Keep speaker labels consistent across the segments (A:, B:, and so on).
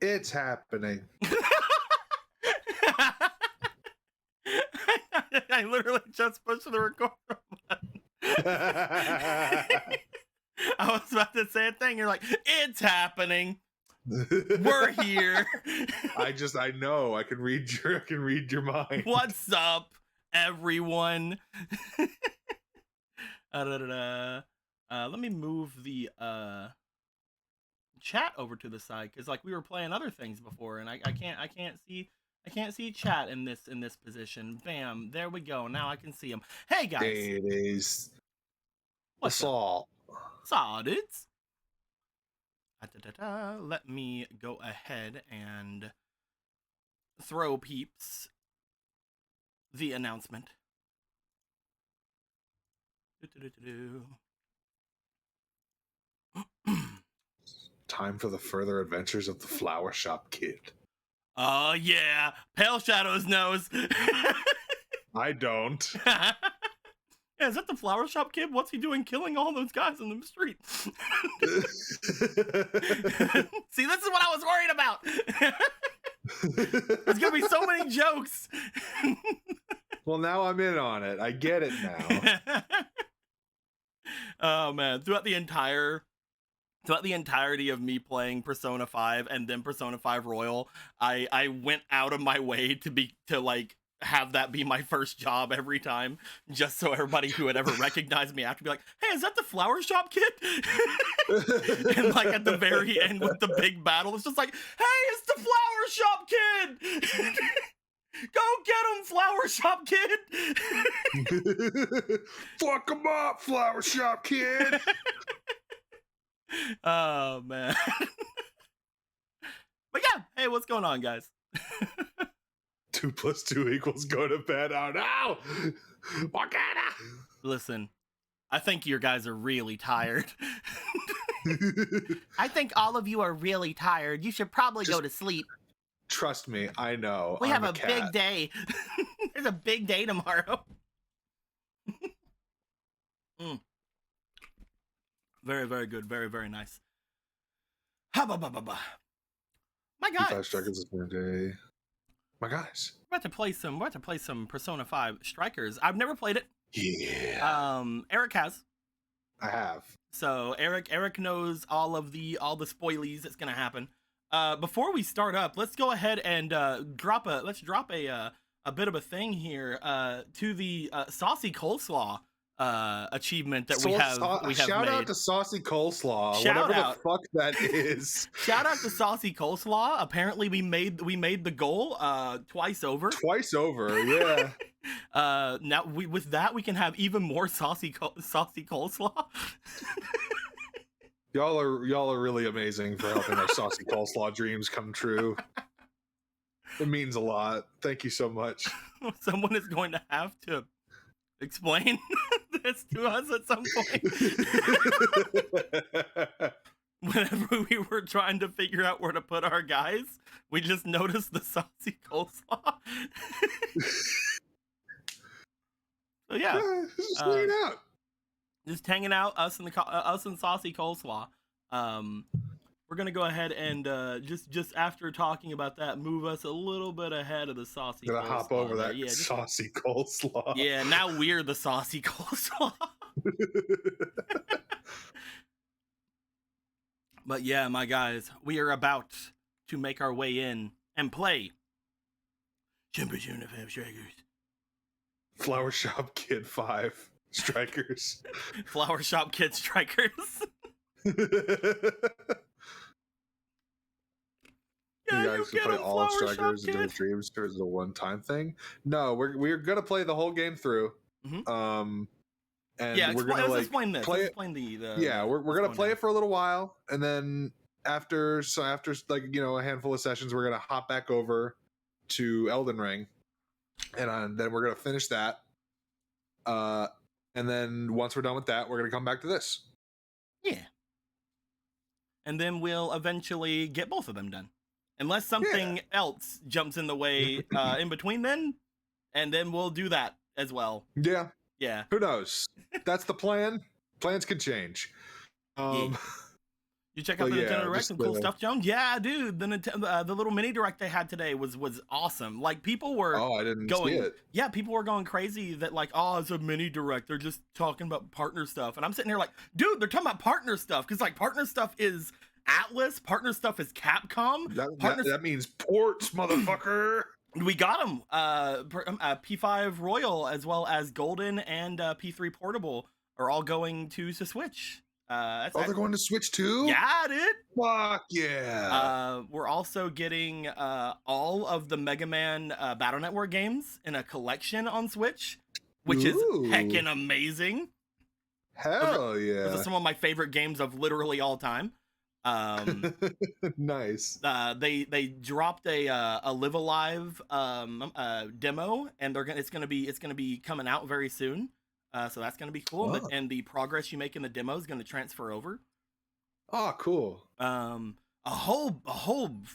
A: It's happening.
B: I literally just pushed the record button. I was about to say a thing. You're like, it's happening. We're here.
A: I know. I can read your mind.
B: What's up, everyone? Let me move the chat over to the side, because like we were playing other things before, and I can't see chat in this position. Bam, there we go. Now I can see them. Hey guys,
A: It is
B: what's
A: assault.
B: Saturdays. Let me go ahead and throw peeps the announcement.
A: Time for the further adventures of the Flower Shop Kid.
B: Oh yeah, Pale Shadows knows.
A: I don't.
B: Yeah, is that the Flower Shop Kid? What's he doing killing all those guys in the street? See, this is what I was worried about. There's gonna be so many jokes.
A: Well, now I'm in on it. I get it now.
B: Oh man, throughout the entirety of me playing Persona 5 and then Persona 5 Royal, I went out of my way to like have that be my first job every time, just so everybody who had ever recognized me after be like, hey, is that the Flower Shop Kid? And like at the very end with the big battle, it's just like, hey, it's the Flower Shop Kid. Go get him, Flower Shop Kid.
A: Fuck him up, Flower Shop Kid.
B: Oh man. But yeah, hey, what's going on, guys?
A: 2 + 2 = go to bed. Oh no! Morgana!
B: Listen, I think you guys are really tired. I think all of you are really tired. You should probably go to sleep.
A: Trust me, I know.
B: We have a
A: cat.
B: big day. There's a big day tomorrow. Very, very good. Very, very nice. My guys.
A: 5 strikers is one day. My guys.
B: We're about to play some Persona 5 Strikers. I've never played it.
A: Yeah.
B: Erehc has.
A: I have.
B: So Erehc knows all the spoilies that's gonna happen. Before we start up, let's go ahead and drop a bit of a thing here to the Saucy Coleslaw achievement that we have
A: shout
B: made.
A: out to Saucy Coleslaw,
B: Shout
A: whatever
B: out.
A: the fuck that is.
B: Shout out to Saucy Coleslaw. Apparently we made the goal twice over.
A: Twice over, yeah.
B: Now with that we can have even more saucy coleslaw.
A: Y'all are really amazing for helping our Saucy Coleslaw dreams come true. It means a lot. Thank you so much.
B: Someone is going to have to explain this to us at some point. Whenever we were trying to figure out where to put our guys, we just noticed the Saucy Coleslaw. So yeah,
A: just hanging out.
B: Just hanging out, us and Saucy Coleslaw. We're gonna go ahead and just after talking about that, move us a little bit ahead of the Saucy.
A: Gonna hop over that
B: just,
A: Saucy Coleslaw.
B: Yeah, now we're the Saucy Coleslaw. But yeah, my guys, we are about to make our way in and play Persona 5 Strikers.
A: Flower Shop Kid 5 Strikers.
B: Flower Shop Kid Strikers.
A: You guys can play all Strikers and Dreams as a one-time thing. No, we're gonna play the whole game through.
B: Mm-hmm.
A: And
B: yeah,
A: we're gonna
B: explain this.
A: Play
B: explain the
A: yeah, we're gonna play it for a little while, and then after like a handful of sessions, we're gonna hop back over to Elden Ring, and then we're gonna finish that. And then once we're done with that, we're gonna come back to this.
B: Yeah. And then we'll eventually get both of them done. Unless something else jumps in the way in between then, and then we'll do that as well.
A: Yeah.
B: Yeah.
A: Who knows? That's the plan. Plans can change.
B: You check out
A: Well,
B: the
A: yeah,
B: Nintendo Direct,
A: just
B: some cool
A: the-
B: stuff, Jones. Yeah, dude, the little mini direct they had today was awesome. Like people were
A: Oh, I didn't
B: going,
A: see it.
B: yeah, people were going crazy that like, oh, it's a mini direct. They're just talking about partner stuff, and I'm sitting here like, dude, they're talking about partner stuff because like partner stuff is Atlas, partner stuff is Capcom.
A: That means ports, motherfucker.
B: We got them. P5 Royal as well as Golden and P3 Portable are all going to Switch.
A: They're going to Switch too?
B: Yeah, dude.
A: Fuck yeah.
B: We're also getting all of the Mega Man Battle Network games in a collection on Switch, which is heckin' amazing.
A: Hell yeah.
B: Those are some of my favorite games of literally all time.
A: Nice.
B: They dropped a Live Alive demo, and it's gonna be coming out very soon. So that's gonna be cool.
A: Oh.
B: And the progress you make in the demo is gonna transfer over.
A: Oh, cool.
B: A whole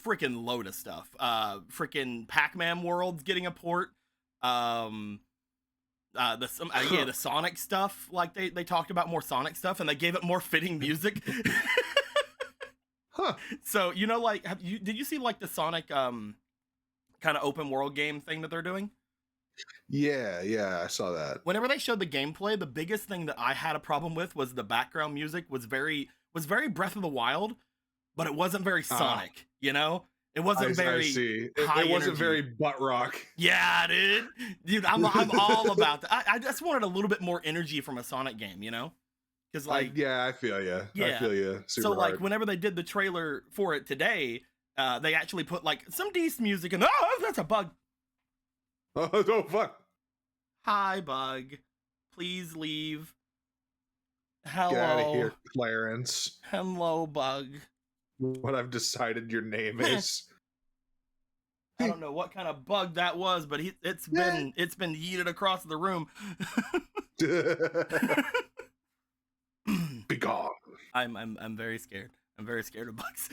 B: freaking load of stuff. Freaking Pac-Man World's getting a port. The Sonic stuff. Like they talked about more Sonic stuff, and they gave it more fitting music.
A: Huh.
B: So you know, like, did you see like the Sonic kind of open world game thing that they're doing?
A: Yeah, I saw that.
B: Whenever they showed the gameplay, the biggest thing that I had a problem with was the background music was very Breath of the Wild, but it wasn't very Sonic. You know, it wasn't very.
A: I see. It wasn't
B: energy.
A: very butt rock.
B: Yeah, dude, I'm all about that. I just wanted a little bit more energy from a Sonic game, you know, because like
A: I feel you.
B: Yeah.
A: I feel you.
B: So like whenever they did the trailer for it today, they actually put like some decent music and that's a bug.
A: Oh fuck.
B: Hi, bug. Please leave. Hello.
A: Get out of here, Clarence.
B: Hello, bug.
A: What I've decided your name is.
B: I don't know what kind of bug that was, but it's been yeeted across the room.
A: Be gone.
B: I'm very scared. I'm very scared of bugs.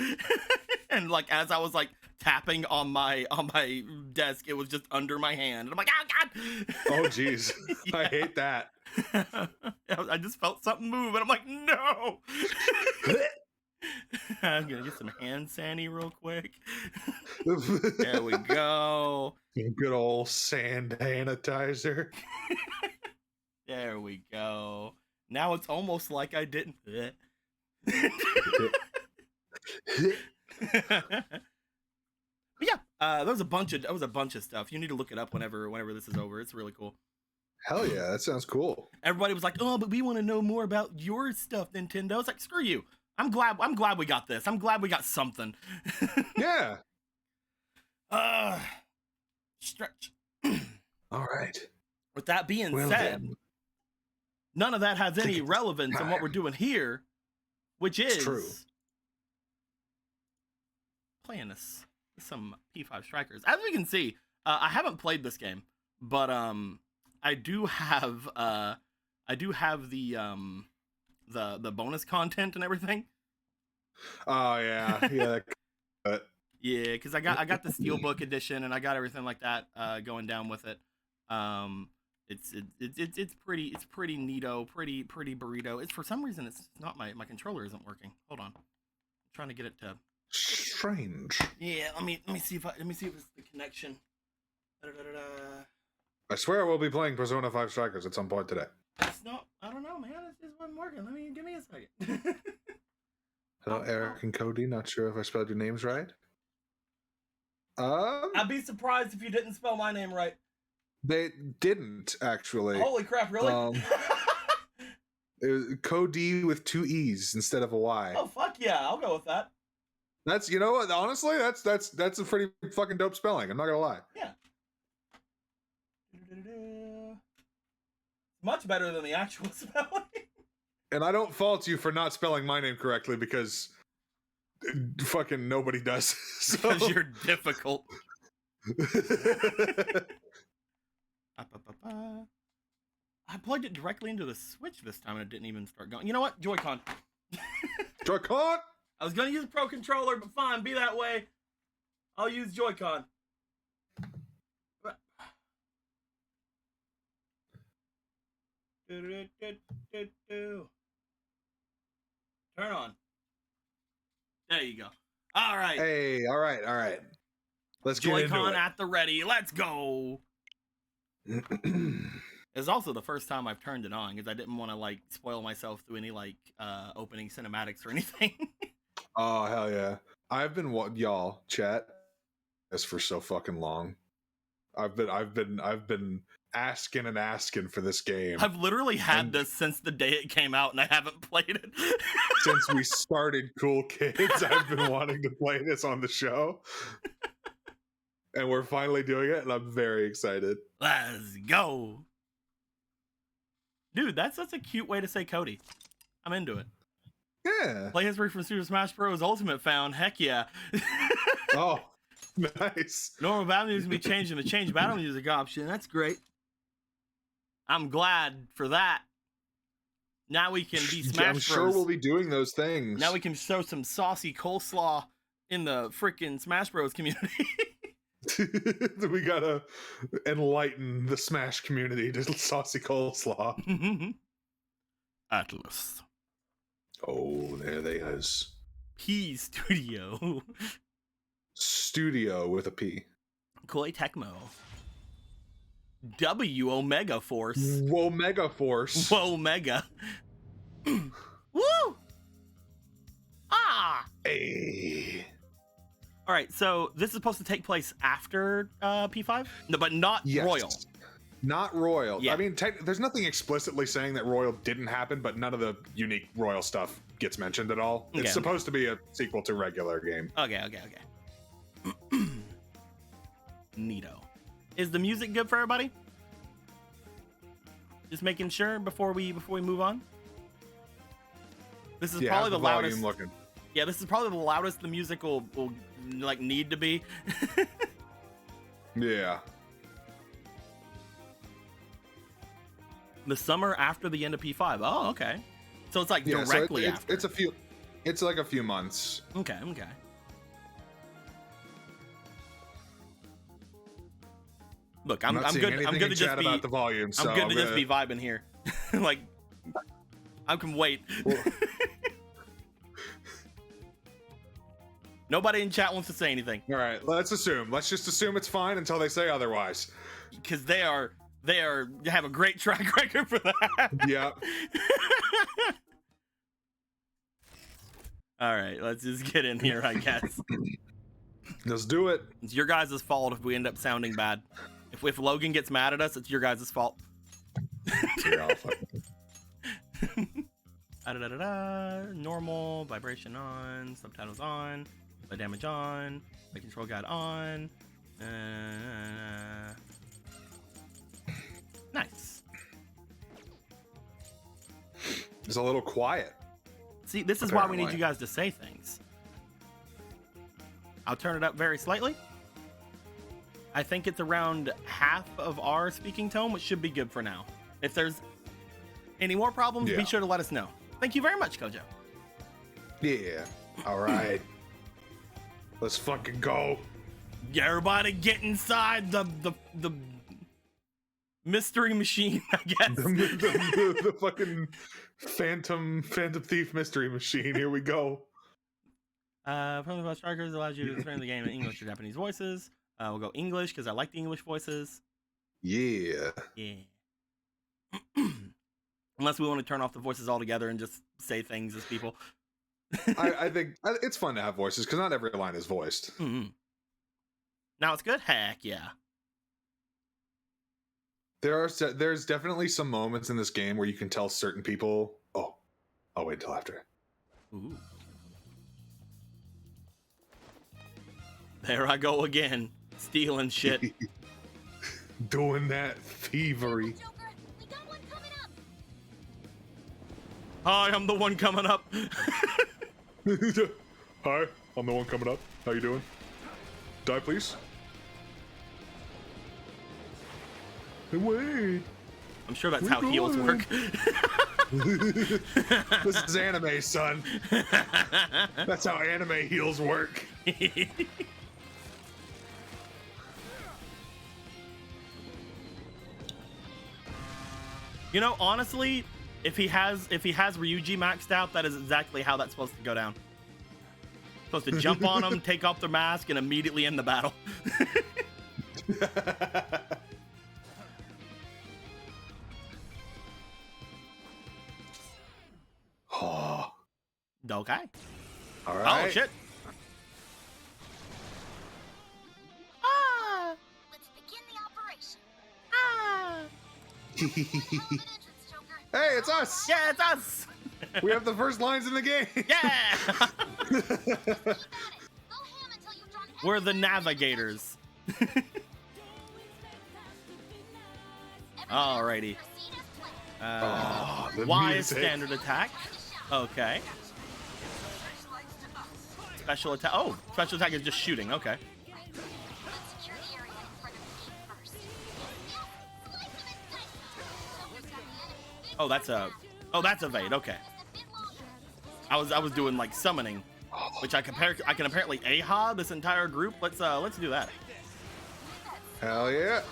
B: And like as I was like tapping on my desk, it was just under my hand. And I'm like, oh god.
A: Oh jeez. I hate that.
B: I just felt something move and I'm like, no. I'm gonna get some hand sanitizer real quick. There we go.
A: Good old sand sanitizer.
B: There we go. Now it's almost like I didn't. But yeah, that was a bunch of stuff. You need to look it up whenever this is over. It's really cool.
A: Hell yeah, that sounds cool.
B: Everybody was like, "Oh, but we want to know more about your stuff, Nintendo." It's like, screw you. I'm glad we got this. I'm glad we got something.
A: Yeah.
B: Stretch.
A: All right.
B: With that being
A: Well,
B: said,
A: then.
B: none of that has any relevance in what we're doing here, which is
A: true.
B: Playing some P5 Strikers. As we can see, I haven't played this game, but I do have the bonus content and everything.
A: Oh yeah.
B: Yeah, because I got the Steelbook edition and I got everything like that going down with it. It's pretty neato, pretty burrito. It's for some reason it's not my controller isn't working. Hold on, I'm trying to get it to.
A: Strange.
B: Yeah, let me see if it's the connection.
A: I swear we'll be playing Persona 5 Strikers at some point today.
B: It's not. I don't know, man. It wasn't working. Give me a second.
A: Hello, Erehc and Cody. Not sure if I spelled your names right.
B: I'd be surprised if you didn't spell my name right.
A: They didn't actually.
B: Holy crap! Really?
A: It was Cody with 2 E's instead of a Y.
B: Oh fuck yeah! I'll go with that.
A: That's, you know what, honestly, that's a pretty fucking dope spelling. I'm not gonna lie.
B: Yeah. Much better than the actual spelling.
A: And I don't fault you for not spelling my name correctly because fucking nobody does.
B: Because you're difficult. I plugged it directly into the Switch this time and it didn't even start going. You know what? Joy-Con.
A: Joy-Con?
B: I was going to use a Pro Controller, but fine, be that way. I'll use Joy-Con. Turn on. There you go. All right.
A: Hey, all right. Let's get into
B: Joy-Con
A: it.
B: at the ready. Let's go. It's also the first time I've turned it on because I didn't want to like spoil myself through any like opening cinematics or anything.
A: Oh hell yeah! I've been y'all chat this for so fucking long. I've been asking for this game.
B: I've literally had this since the day it came out, and I haven't played it.
A: Since we started Cool Kids, I've been wanting to play this on the show. And we're finally doing it, and I'm very excited.
B: Let's go. Dude, that's such a cute way to say Cody. I'm into it.
A: Yeah.
B: Play history from Super Smash Bros. Ultimate found. Heck yeah.
A: Oh, nice.
B: Normal battle music can be changed in the change battle music option. That's great. I'm glad for that. Now we can be Smash
A: I'm sure we'll be doing those things.
B: Now we can show some saucy coleslaw in the freaking Smash Bros community.
A: We gotta enlighten the Smash community to saucy coleslaw.
B: Atlas.
A: Oh, there they is.
B: P Studio.
A: Studio with a P.
B: Koi Tecmo. W Omega Force.
A: Omega Force.
B: Omega. Woo! Ah!
A: Hey.
B: All right, so this is supposed to take place after P5? No, but not Royal.
A: Not Royal.
B: Yeah.
A: I mean, there's nothing explicitly saying that Royal didn't happen, but none of the unique Royal stuff gets mentioned at all.
B: Okay.
A: It's supposed to be a sequel to regular game.
B: Okay. Neato. Is the music good for everybody? Just making sure before we move on. This is probably the loudest.
A: Looking.
B: Yeah, this is probably the loudest the music will like need to be.
A: Yeah.
B: The summer after the end of P5. Oh, okay. So it's like directly
A: so
B: after.
A: It's like a few months.
B: Okay. Look, I'm good. I'm good to just be
A: about the volume. So
B: I'm good to just be vibing here. Like, I can wait.
A: Well,
B: Nobody in chat wants to say anything.
A: all right, let's just assume it's fine until they say otherwise.
B: Because they have a great track record for that.
A: Yeah.
B: All right, let's just get in here, I guess.
A: Let's do it.
B: It's your guys' fault if we end up sounding bad. If Logan gets mad at us, it's your guys' fault. Normal, vibration on, subtitles on, play damage on, play control guide on. Nice.
A: It's a little quiet.
B: See, this is why we need you guys to say things. I'll turn it up very slightly. I think it's around half of our speaking tone, which should be good for now. If there's any more problems, be sure to let us know. Thank you very much, Kojo.
A: Yeah. All right. Let's fucking go.
B: Everybody get inside the mystery machine, I guess.
A: the fucking phantom thief mystery machine. Here we go.
B: From the strikers allows you to turn the game in English or Japanese voices. We'll go English because I like the English voices.
A: Yeah.
B: Unless we want to turn off the voices altogether and just say things as people.
A: I think it's fun to have voices because not every line is voiced.
B: Mm-hmm. Now it's good? Heck yeah.
A: There's definitely some moments in this game where you can tell certain people, oh, I'll wait till after.
B: Ooh. There I go again, stealing shit.
A: Doing that thievery.
B: Hi, I'm the one coming up.
A: Hi, I'm the one coming up. How you doing? Die, please. Hey, wait.
B: I'm sure that's how heels work.
A: This is anime, son. That's how anime heels work.
B: You know, honestly, if he has Ryuji maxed out, that is exactly how that's supposed to go down. Supposed to jump on them, take off their mask, and immediately end the battle.
A: Oh.
B: Okay.
A: All right.
B: Oh, shit. Ah!
C: Let's begin the operation.
B: Ah!
A: Hey, it's us.
B: Yeah, it's us.
A: We have the first lines in the game.
B: Yeah.
C: Go ham until you've drawn
B: We're the navigators. Alrighty.
C: proceed as planned.
A: The
B: Y is
A: music.
B: standard attack. Okay. Special attack. Oh, special attack is just shooting. Okay.
C: Let's secure the area in front of the gate first. Yes, slice them and dice them. Sophie's got the enemy.
B: Oh, that's a. Oh, that's evade. Okay.
C: Just a bit longer.
B: I was doing like summoning, which I can apparently AHA this entire group. Let's do that.
A: Hell yeah.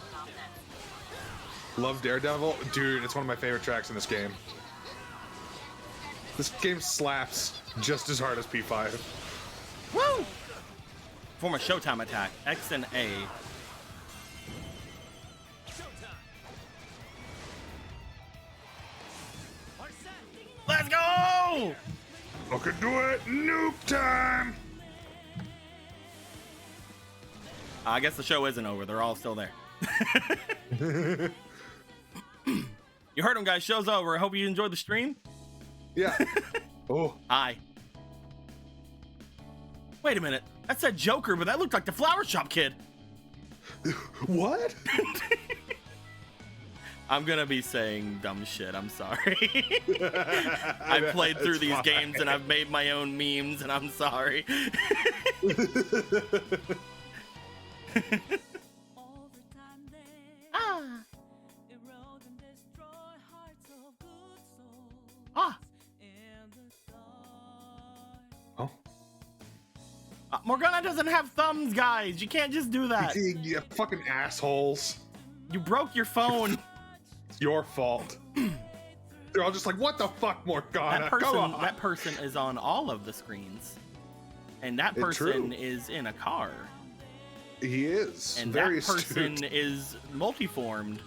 A: Love Daredevil. Dude, it's one of my favorite tracks in this game. This game slaps just as hard as P5.
B: Woo! Form a Showtime attack. X and A. Let's go!
A: Fucking do it! Nuke time!
B: I guess the show isn't over. They're all still there. You heard them, guys. Show's over. I hope you enjoyed the stream.
A: Yeah. Oh.
B: Hi. Wait a minute. That said Joker, but that looked like the flower shop kid.
A: What?
B: I'm gonna be saying dumb shit. I'm sorry. I played through these games and I've made my own memes, and I'm sorry. Ah. Ah.
A: Oh.
B: Morgana doesn't have thumbs, guys. You can't just do that.
A: You fucking assholes.
B: You broke your phone.
A: It's your fault. They're all just like, what the fuck, Morgana? Come on.
B: That person is on all of the screens. And that
A: It's
B: person
A: true.
B: is in a car.
A: He is.
B: And
A: very
B: that person
A: astute.
B: is multiformed.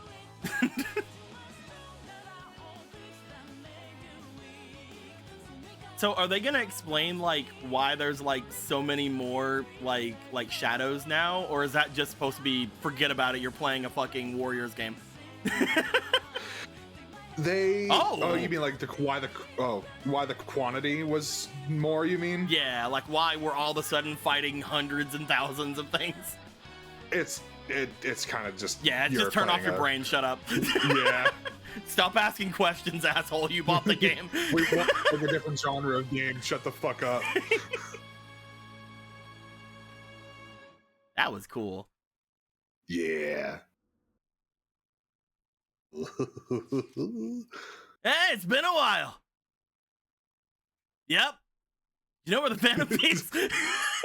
B: So are they gonna explain like why there's like so many more like shadows now, or is that just supposed to be forget about it, you're playing a fucking Warriors game?
A: They.
B: Oh.
A: You mean like why the quantity was more? You mean?
B: Yeah, like why we're all of a sudden fighting hundreds and thousands of things.
A: It's kind of just.
B: Yeah,
A: you're
B: just turn off
A: playing
B: your brain. Shut up.
A: Yeah.
B: Stop asking questions, asshole. You bought the game.
A: We want like a different genre of game. Shut the fuck up.
B: That was cool.
A: Yeah.
B: Hey, it's been a while. Yep. You know where the Phantom Thieves?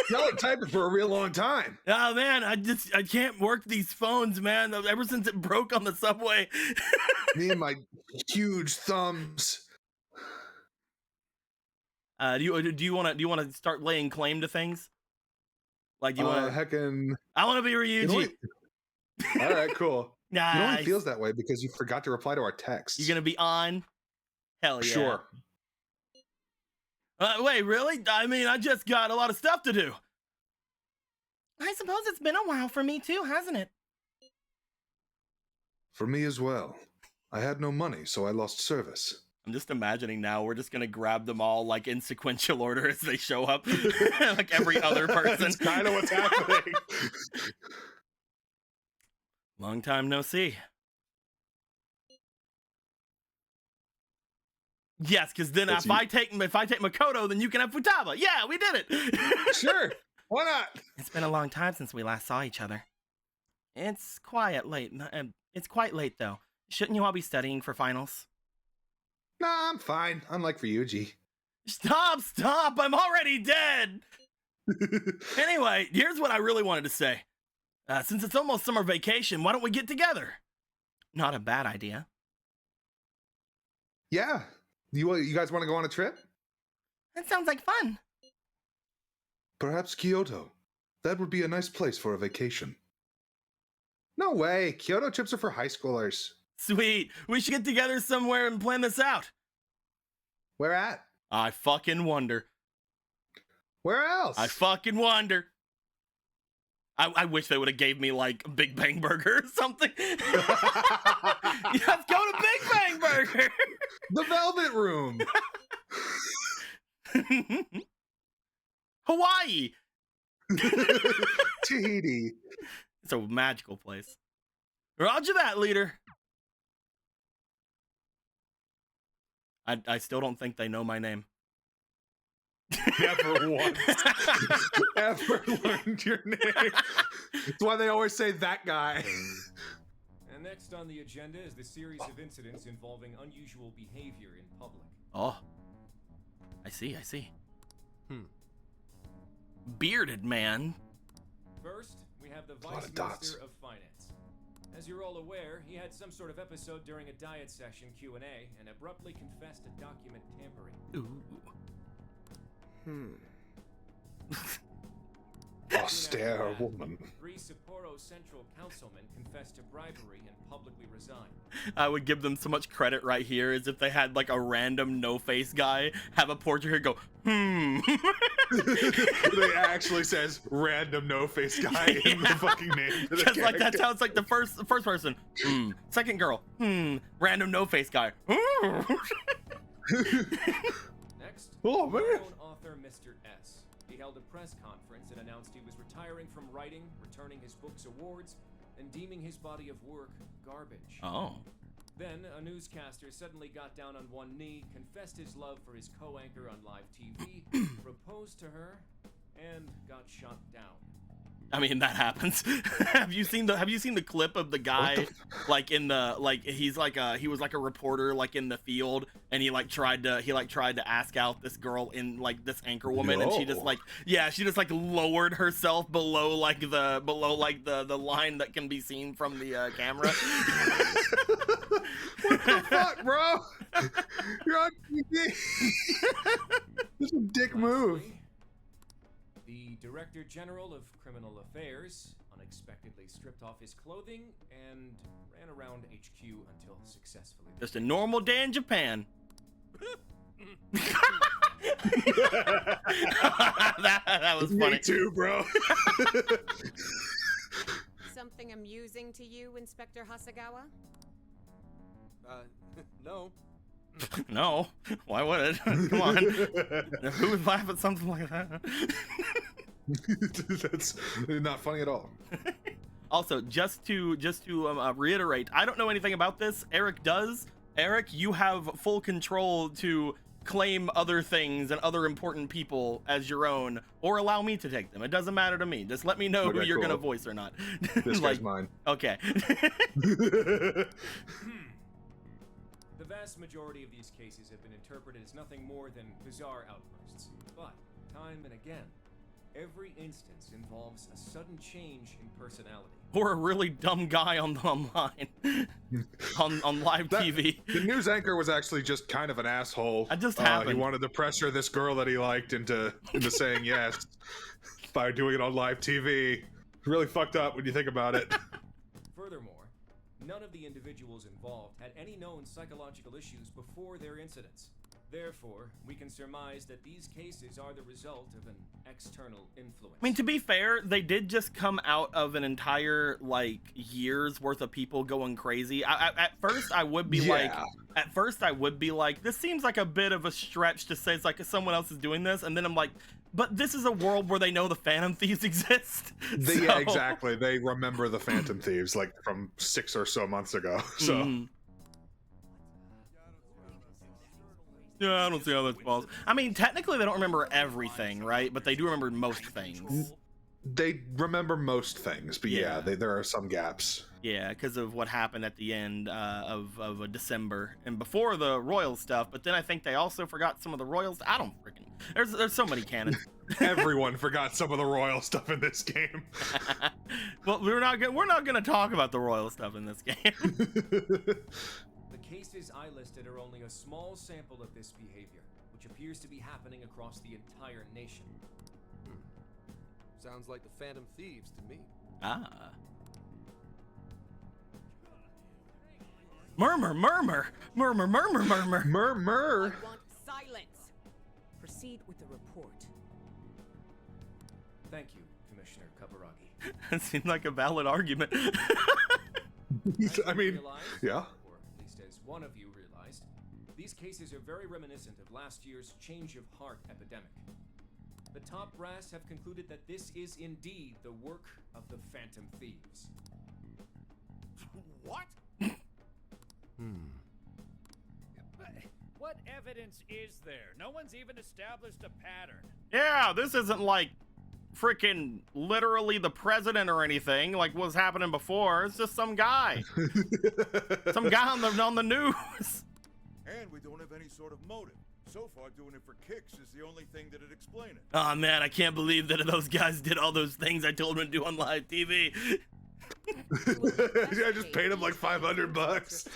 A: Y'all been typing for a real long time.
B: Oh man, I can't work these phones, man. Ever since it broke on the subway.
A: Me and my huge thumbs.
B: Do you want to start laying claim to things? Like, do you want to?
A: Heckin'.
B: I want to be Ryuji.
A: All right, cool.
B: Nice.
A: It only feels that way because you forgot to reply to our texts.
B: You're gonna be on? Hell yeah.
A: Sure.
B: Wait, really? I mean, I just got a lot of stuff to do. I suppose it's been a while for me too, hasn't it?
A: For me as well. I had no money, so I lost service.
B: I'm just imagining now we're just gonna grab them all like in sequential order as they show up, like every other person.
A: That's kind of what's happening.
B: Long time no see. Yes, because then if I take Makoto, then you can have Futaba. Yeah, we did it.
A: Sure, why not?
B: It's been a long time since we last saw each other. It's quite late. It's quite late though. Shouldn't you all be studying for finals?
A: Nah, I'm fine. Unlike for Yuji.
B: Stop! I'm already dead! Anyway, here's what I really wanted to say. Since it's almost summer vacation, why don't we get together? Not a bad idea.
A: Yeah. You guys want to go on a trip?
B: That sounds like fun.
A: Perhaps Kyoto. That would be a nice place for a vacation. No way. Kyoto trips are for high schoolers.
B: Sweet. We should get together somewhere and plan this out.
A: Where at?
B: I fucking wonder.
A: Where else?
B: I fucking wonder. I wish they would have gave me like Big Bang Burger or something. Let's go to Big Bang Burger.
A: The Velvet Room.
B: Hawaii.
A: Tahiti.
B: It's a magical place. Roger that, leader. I still don't think they know my name.
A: Never once ever learned your name. That's why they always say that guy.
D: And next on the agenda is the series of incidents involving unusual behavior in public.
B: Oh. I see. Bearded man.
D: First, we have the Vice Minister of Finance. As you're all aware, he had some sort of episode during a diet session Q&A and abruptly confessed to document tampering.
B: Ooh.
A: Austere woman.
D: 3 Sapporo Central councilmen confessed to bribery and publicly resigned.
B: I would give them so much credit right here as if they had like a random no-face guy have a portrait here go,
A: They actually says random no-face guy in the fucking name.
B: Because like that sounds like the first person. Second girl. Random no-face guy.
D: Next,
A: Oh, man.
D: our own author Mr. S. He held a press conference and announced he was retiring from writing, returning his books awards, and deeming his body of work garbage.
B: Oh.
D: Then, a newscaster suddenly got down on one knee, confessed his love for his co-anchor on live TV, proposed to her, and got shot down.
B: I mean, that happens. Have you seen the clip of the guy he was like a reporter like in the field, and he tried to ask out this girl in like this anchor woman, and she just lowered herself below the line that can be seen from the camera.
A: What the fuck, bro? You're on TV. This is a dick move.
D: The Director General of Criminal Affairs unexpectedly stripped off his clothing and ran around HQ until successfully.
B: Just a normal day in Japan. that was funny.
A: Me too, bro.
E: Something amusing to you, Inspector Hasagawa?
D: No.
B: No, why would it? Come on. Who would laugh at something like that?
A: That's not funny at all.
B: Also, just to reiterate, I don't know anything about this. Erehc does. Erehc, you have full control to claim other things and other important people as your own, or allow me to take them. It doesn't matter to me. Just let me know who you're gonna voice or not.
A: This guy's mine.
B: Okay.
D: The vast majority of these cases have been interpreted as nothing more than bizarre outbursts. But, time and again, every instance involves a sudden change in personality.
B: Or a really dumb guy on online. on live TV.
A: The news anchor was actually just kind of an asshole.
B: That just happened.
A: He wanted to pressure this girl that he liked into saying yes by doing it on live TV. Really fucked up when you think about it.
D: Furthermore, none of the individuals involved had any known psychological issues before their incidents. Therefore, we can surmise that these cases are the result of an external influence.
B: I mean, to be fair, they did just come out of an entire, year's worth of people going crazy. At first, I would be like, this seems like a bit of a stretch to say it's like someone else is doing this. And then I'm like, but this is a world where they know the Phantom Thieves exist.
A: Yeah, exactly. They remember the Phantom Thieves, from 6 or so months ago. So.
B: Yeah, I don't see how that's possible. I mean, technically they don't remember everything, right? But they do remember most things.
A: They remember most things, but yeah, there are some gaps.
B: Yeah, because of what happened at the end of December and before the Royal stuff. But then I think they also forgot some of the Royals. I don't freaking. There's so many canons.
A: Everyone forgot some of the Royal stuff in this game.
B: Well, we're not gonna talk about the Royal stuff in this game.
D: The cases I listed are only a small sample of this behavior, which appears to be happening across the entire nation.
F: Sounds like the Phantom Thieves to me.
B: Ah. Murmur, murmur, murmur, murmur, murmur.
A: Murmur.
E: I want silence. Proceed with the report.
D: Thank you, Commissioner Kaburagi.
B: It seemed like a valid argument.
A: I mean,
D: Realized,
A: yeah.
D: or at least as one of you realized, these cases are very reminiscent of last year's change of heart epidemic. The top brass have concluded that this is indeed the work of the Phantom Thieves.
G: What? What evidence is there? No one's even established a pattern.
B: Yeah, this isn't like freaking literally the president or anything like what's happening before. It's just some guy. Some guy on the news.
H: And we don't have any sort of motive. So far, doing it for kicks is the only thing that'd explain it.
B: Oh man, I can't believe that those guys did all those things I told them to do on live TV.
A: I just paid him like $500.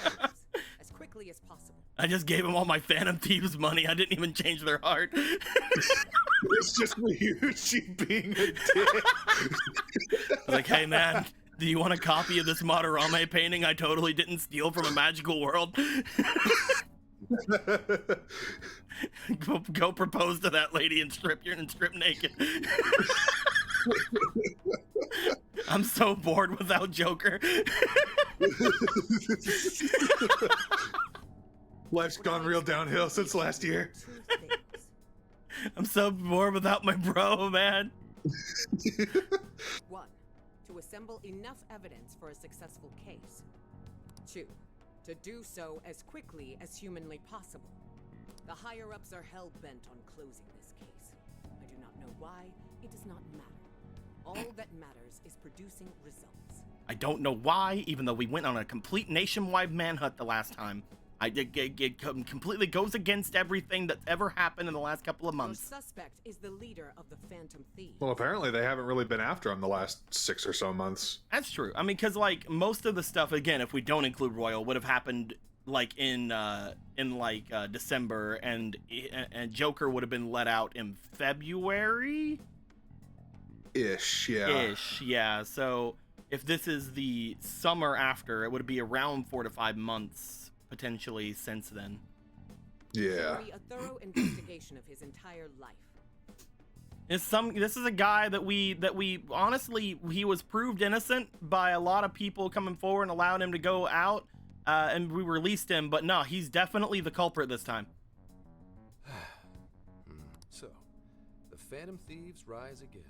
E: As quickly as possible.
B: I just gave them all my Phantom Thieves money. I didn't even change their heart.
A: It's just Ryuichi being a dick.
B: I was like, hey man, do you want a copy of this Madarame painting I totally didn't steal from a magical world? Go propose to that lady and strip naked. I'm so bored without Joker.
A: Life's gone real downhill since last year.
B: I'm so bored without my bro, man.
E: 1. To assemble enough evidence for a successful case. 2. To do so as quickly as humanly possible. The higher-ups are hell-bent on closing this case. I do not know why. It does not matter. All that matters is producing results.
B: I don't know why, even though we went on a complete nationwide manhunt the last time. It completely goes against everything that's ever happened in the last couple of months.
E: Your suspect is the leader of the Phantom Thieves.
A: Well, apparently they haven't really been after him the last 6 or so months.
B: That's true. I mean, because like most of the stuff, again, if we don't include Royal, would have happened like in December, and Joker would have been let out in February.
A: Ish, yeah.
B: Ish, yeah. So if this is the summer after, it would be around 4 to 5 months potentially since then.
A: Yeah.
E: There will be a thorough investigation of his entire life.
B: This is a guy that we honestly, he was proved innocent by a lot of people coming forward and allowed him to go out, and we released him, but no, he's definitely the culprit this time.
F: So, the Phantom Thieves rise again.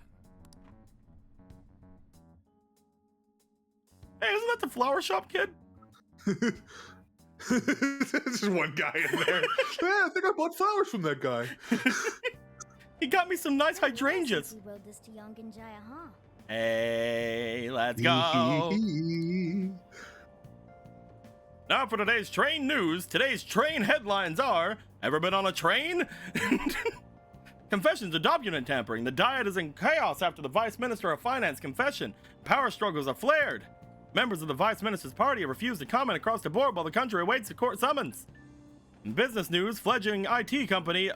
B: Hey, isn't that the flower shop kid?
A: There's just one guy in there. Yeah, I think I bought flowers from that guy.
B: He got me some nice hydrangeas.
C: We willed this to young and Jaya, huh?
B: Hey, let's go. Now for today's train news. Today's train headlines are: ever been on a train? Confessions of document tampering. The Diet is in chaos after the Vice Minister of Finance confession. Power struggles are flared. Members of the Vice Minister's party have refused to comment across the board while the country awaits a court summons. In business news, fledgling IT company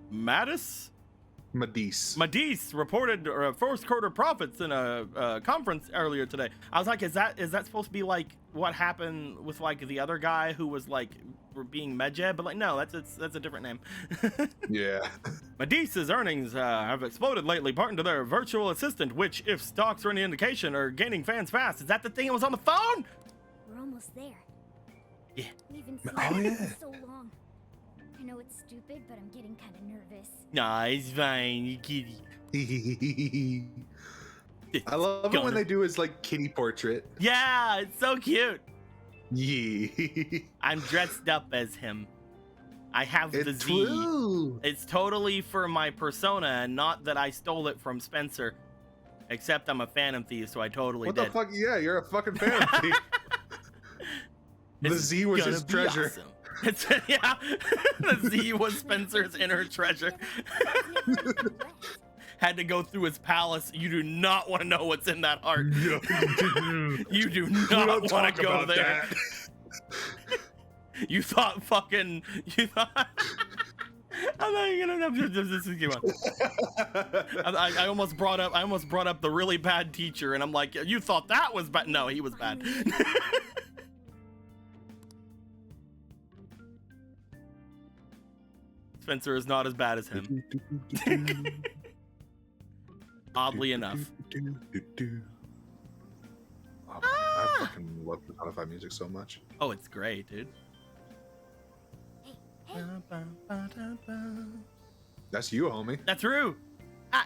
B: Matisse reported first quarter profits in a conference earlier today. I was like, is that supposed to be like what happened with like the other guy who was like being Medjed? But like, no, that's a different name.
A: Yeah.
B: Matisse's earnings have exploded lately, partly to their virtual assistant, which, if stocks are any indication, are gaining fans fast. Is that the thing that was on the phone?
C: We're almost there.
B: Yeah.
C: We've been seeing
A: Oh,
C: it
A: yeah.
C: for so long. I know it's stupid, but I'm getting kind of nervous.
B: Nah, it's fine, you kitty.
A: I love it when they do his like kitty portrait.
B: Yeah, it's so cute.
A: Yeah.
B: I'm dressed up as him. I have the
A: It's
B: Z.
A: true.
B: It's totally for my persona, and not that I stole it from Spencer. Except I'm a Phantom Thief, so I totally
A: What
B: did.
A: the fuck? Yeah, you're a fucking fan of me. The
B: It's
A: Z was
B: gonna
A: his
B: be
A: treasure.
B: awesome. It's, yeah, the Z was Spencer's inner treasure. Had to go through his palace. You do not want to know what's in that heart.
A: No,
B: You do
A: we
B: not
A: don't
B: want
A: talk
B: to go
A: about
B: there.
A: that.
B: You thought fucking. You thought. I'm not even gonna. This is keep on. I almost brought up the really bad teacher, and I'm like, you thought that was bad? No, he was bad. Spencer is not as bad as him. Oddly enough.
A: Oh, I fucking love Spotify music so much.
B: Oh, it's great, dude.
A: That's you, homie.
B: That's true.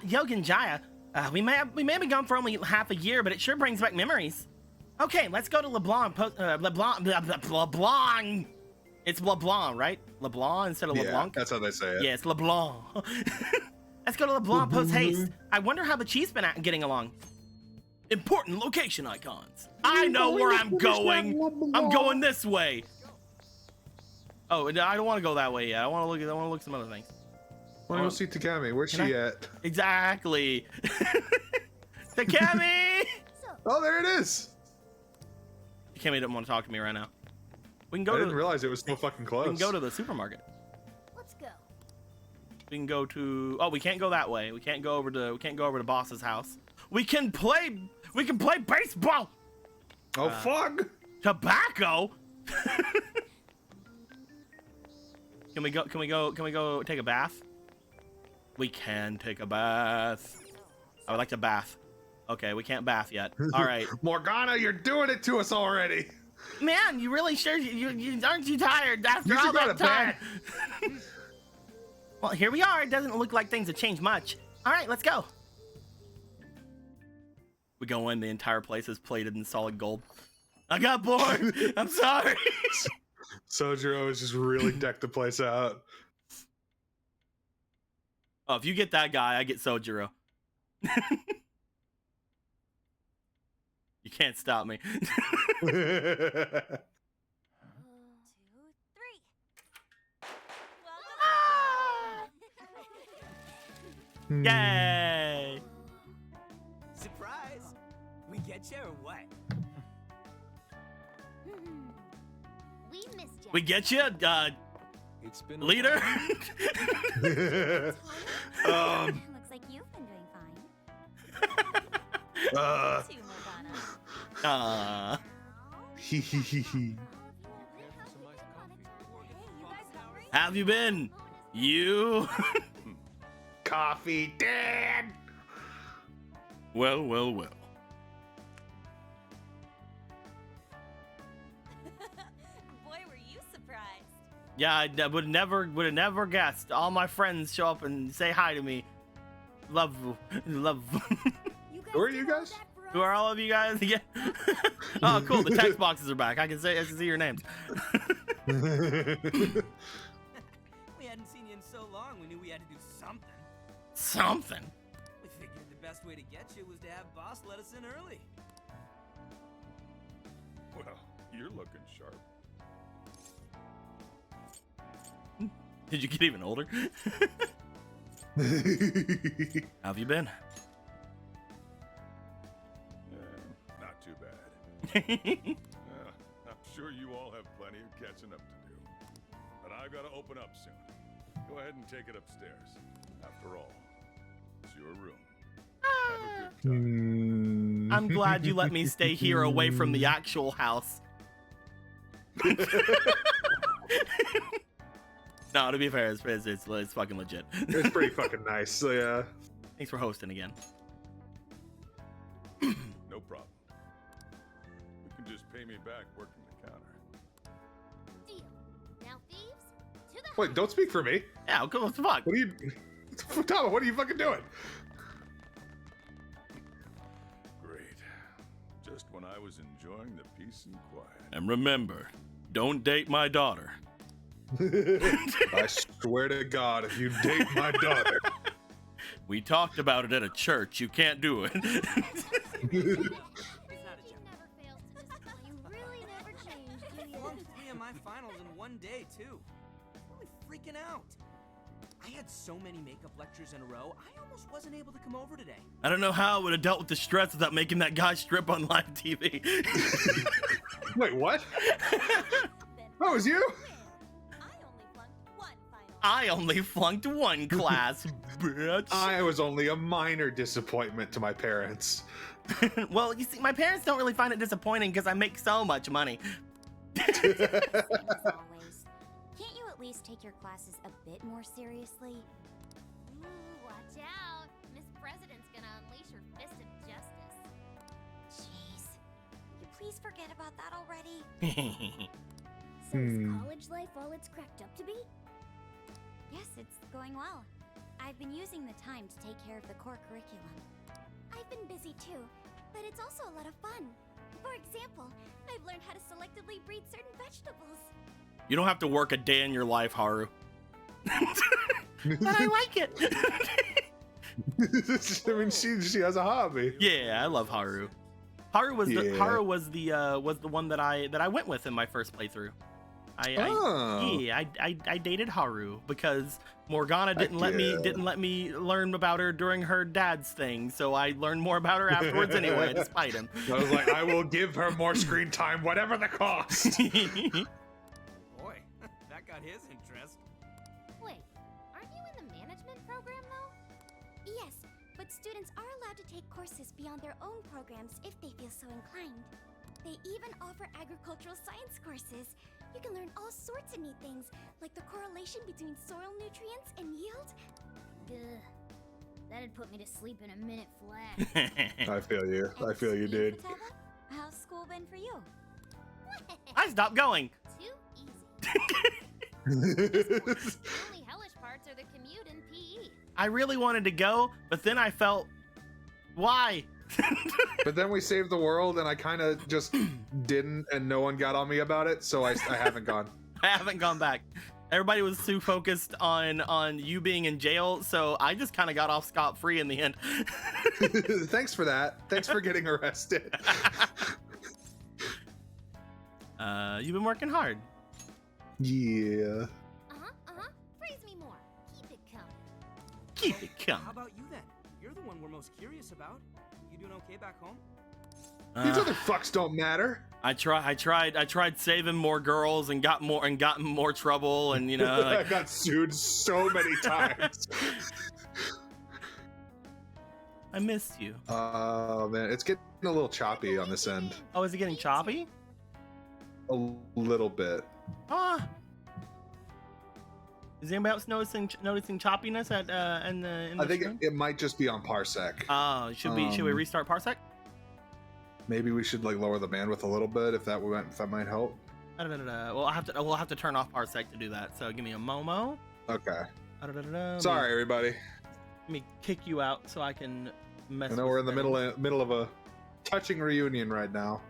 B: Yogan Jaya, we may be gone for only half a year, but it sure brings back memories. Okay, let's go to LeBlanc. LeBlanc. It's LeBlanc, right? LeBlanc instead of LeBlanc?
A: That's how they say it.
B: Yeah, it's LeBlanc. Let's go to LeBlanc post haste. I wonder how the chief's been getting along. Important location icons. I know where I'm going. I'm going this way. Oh, I don't want to go that way yet. I want to look at some other things.
A: I want to go see Takami. Where's she at?
B: Exactly. Takami!
A: Oh, there it is.
B: Takami doesn't want to talk to me right now. We can go
A: I didn't realize it was so fucking close.
B: We can go to the supermarket.
C: Let's go.
B: We can go to. Oh, we can't go that way. We can't go over to boss's house. We can play baseball.
A: Oh fuck!
B: Tobacco. Can we go take a bath? We can take a bath. I would like to bath. Okay, we can't bath yet. All right.
A: Morgana, you're doing it to us already.
B: Man, you really sure you aren't you tired after all that time? Well, here we are. It doesn't look like things have changed much. All right, let's go. We go in. The entire place is plated in solid gold. I got bored. I'm sorry.
A: Sojiro has just really decked the place out.
B: Oh, if you get that guy, I get Sojiro. You can't stop me.
C: 2, 3. Welcome.
B: Yay!
I: Surprise! We get you or what?
C: We missed you.
B: We get you,
F: It's been
B: leader.
C: Looks like you've been doing fine. Too, Morgana.
A: Hee hee hee hee.
B: Have you been? You?
A: Coffee, Dad.
B: Well, well, well.
C: Boy, were you surprised.
B: Yeah, I would have never guessed. All my friends show up and say hi to me. Love.
A: Who are you guys?
B: Who are all of you guys again? Oh, cool. The text boxes are back. I can see your names.
I: We hadn't seen you in so long, we knew we had to do something.
B: Something.
I: We figured the best way to get you was to have boss let us in early.
H: Well, you're looking sharp.
B: Did you get even older? How have you been?
H: Not too bad. I'm sure you all have plenty of catching up to do. But I've got to open up soon. Go ahead and take it upstairs. After all, it's your room. Have a good time.
B: I'm glad you let me stay here away from the actual house. No, to be fair, it's fucking legit.
A: It's pretty fucking nice. So yeah.
B: Thanks for hosting again.
H: No problem. You can just pay me back working the counter.
C: Deal. Now, thieves, to the
A: Wait, don't speak for me.
B: Yeah, what the fuck?
A: What are you, Tama? What are you fucking doing?
H: Great. Just when I was enjoying the peace and quiet.
B: And remember, don't date my daughter.
A: I swear to God, if you date my daughter.
B: We talked about it at a church. You can't do it.
C: He never fails to disappoint. You really never change, do you?
I: Won 3 of my finals in one day, too. Really freaking out. I had so many makeup lectures in a row, I almost wasn't able to come over today.
B: I don't know how I would have dealt with the stress without making that guy strip on live TV.
A: Wait, what?
C: Then
A: That was you?
C: I only flunked 1 final.
B: I only flunked one class, bitch.
A: I was only a minor disappointment to my parents.
B: Well, you see, my parents don't really find it disappointing because I make so much money.
C: Same as always. Can't you at least take your classes a bit more seriously? Ooh, watch out. Miss President's gonna unleash her fist of justice. Jeez. You please forget about that already. So is college life all it's cracked up to be? Yes, it's going well. I've been using the time to take care of the core curriculum. I've been busy too, but it's also a lot of fun. For example, I've learned how to selectively breed certain vegetables.
B: You don't have to work a day in your life, Haru. But I like it.
A: I mean, she has a hobby.
B: Yeah, I love Haru. Haru was the one that I went with in my first playthrough. I dated Haru because Morgana didn't let me learn about her during her dad's thing, so I learned more about her afterwards anyway, despite him.
A: I was like, I will give her more screen time, whatever the cost.
I: Boy, that got his interest.
C: Wait, aren't you in the management program though? Yes, but students are allowed to take courses beyond their own programs if they feel so inclined. They even offer agricultural science courses. You can learn all sorts of neat things, like the correlation between soil nutrients and yield. Ugh, that'd put me to sleep in a minute flat.
A: I feel you. I feel you, dude.
C: How's school been for you?
B: I stopped going.
C: Too easy. The only hellish parts are the commute and PE.
B: I really wanted to go, but then I felt, why?
A: But then we saved the world, and I kind of just didn't, and no one got on me about it, so I haven't gone.
B: I haven't gone back. Everybody was too focused on you being in jail, so I just kind of got off scot-free in the end.
A: Thanks for that. Thanks for getting arrested.
B: You've been working hard.
A: Yeah.
C: Praise me more. Keep it coming.
B: Keep it coming.
I: How about you then? You're the one we're most curious about. You doing okay back home?
A: These other fucks don't matter.
B: I tried saving more girls and got more trouble, and
A: I got sued so many times.
B: I missed you.
A: Oh man, it's getting a little choppy on this end.
B: Oh, is it getting choppy?
A: A little bit.
B: Is anybody else noticing choppiness in the
A: I think
B: stream?
A: it might just be on Parsec.
B: Should we restart Parsec?
A: Maybe we should lower the bandwidth a little bit if that might help.
B: Well, we'll have to turn off Parsec to do that. So give me a momo.
A: Okay.
B: Sorry,
A: Sorry, everybody.
B: Let me kick you out so I can mess.
A: I know we're in the middle of a touching reunion right now.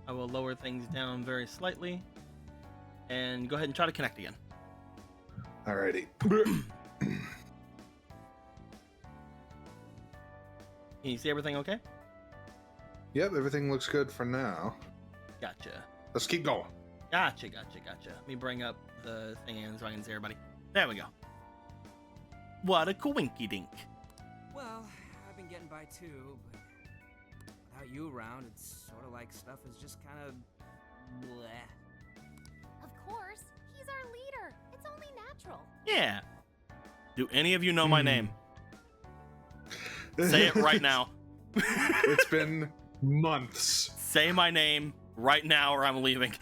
B: I will lower things down very slightly and go ahead and try to connect again.
A: Alrighty.
B: Can you see everything okay?
A: Yep, everything looks good for now.
B: Gotcha.
A: Let's keep going.
B: Gotcha. Let me bring up the thing in so I can see everybody. There we go. What a coinky dink.
I: Well, I've been getting by too, but without you around, it's sort of like stuff is just kind of bleh.
C: Of course, he's our leader. It's only natural.
B: Yeah. Do any of you know my name? Say it right now.
A: It's been months.
B: Say my name right now or I'm leaving.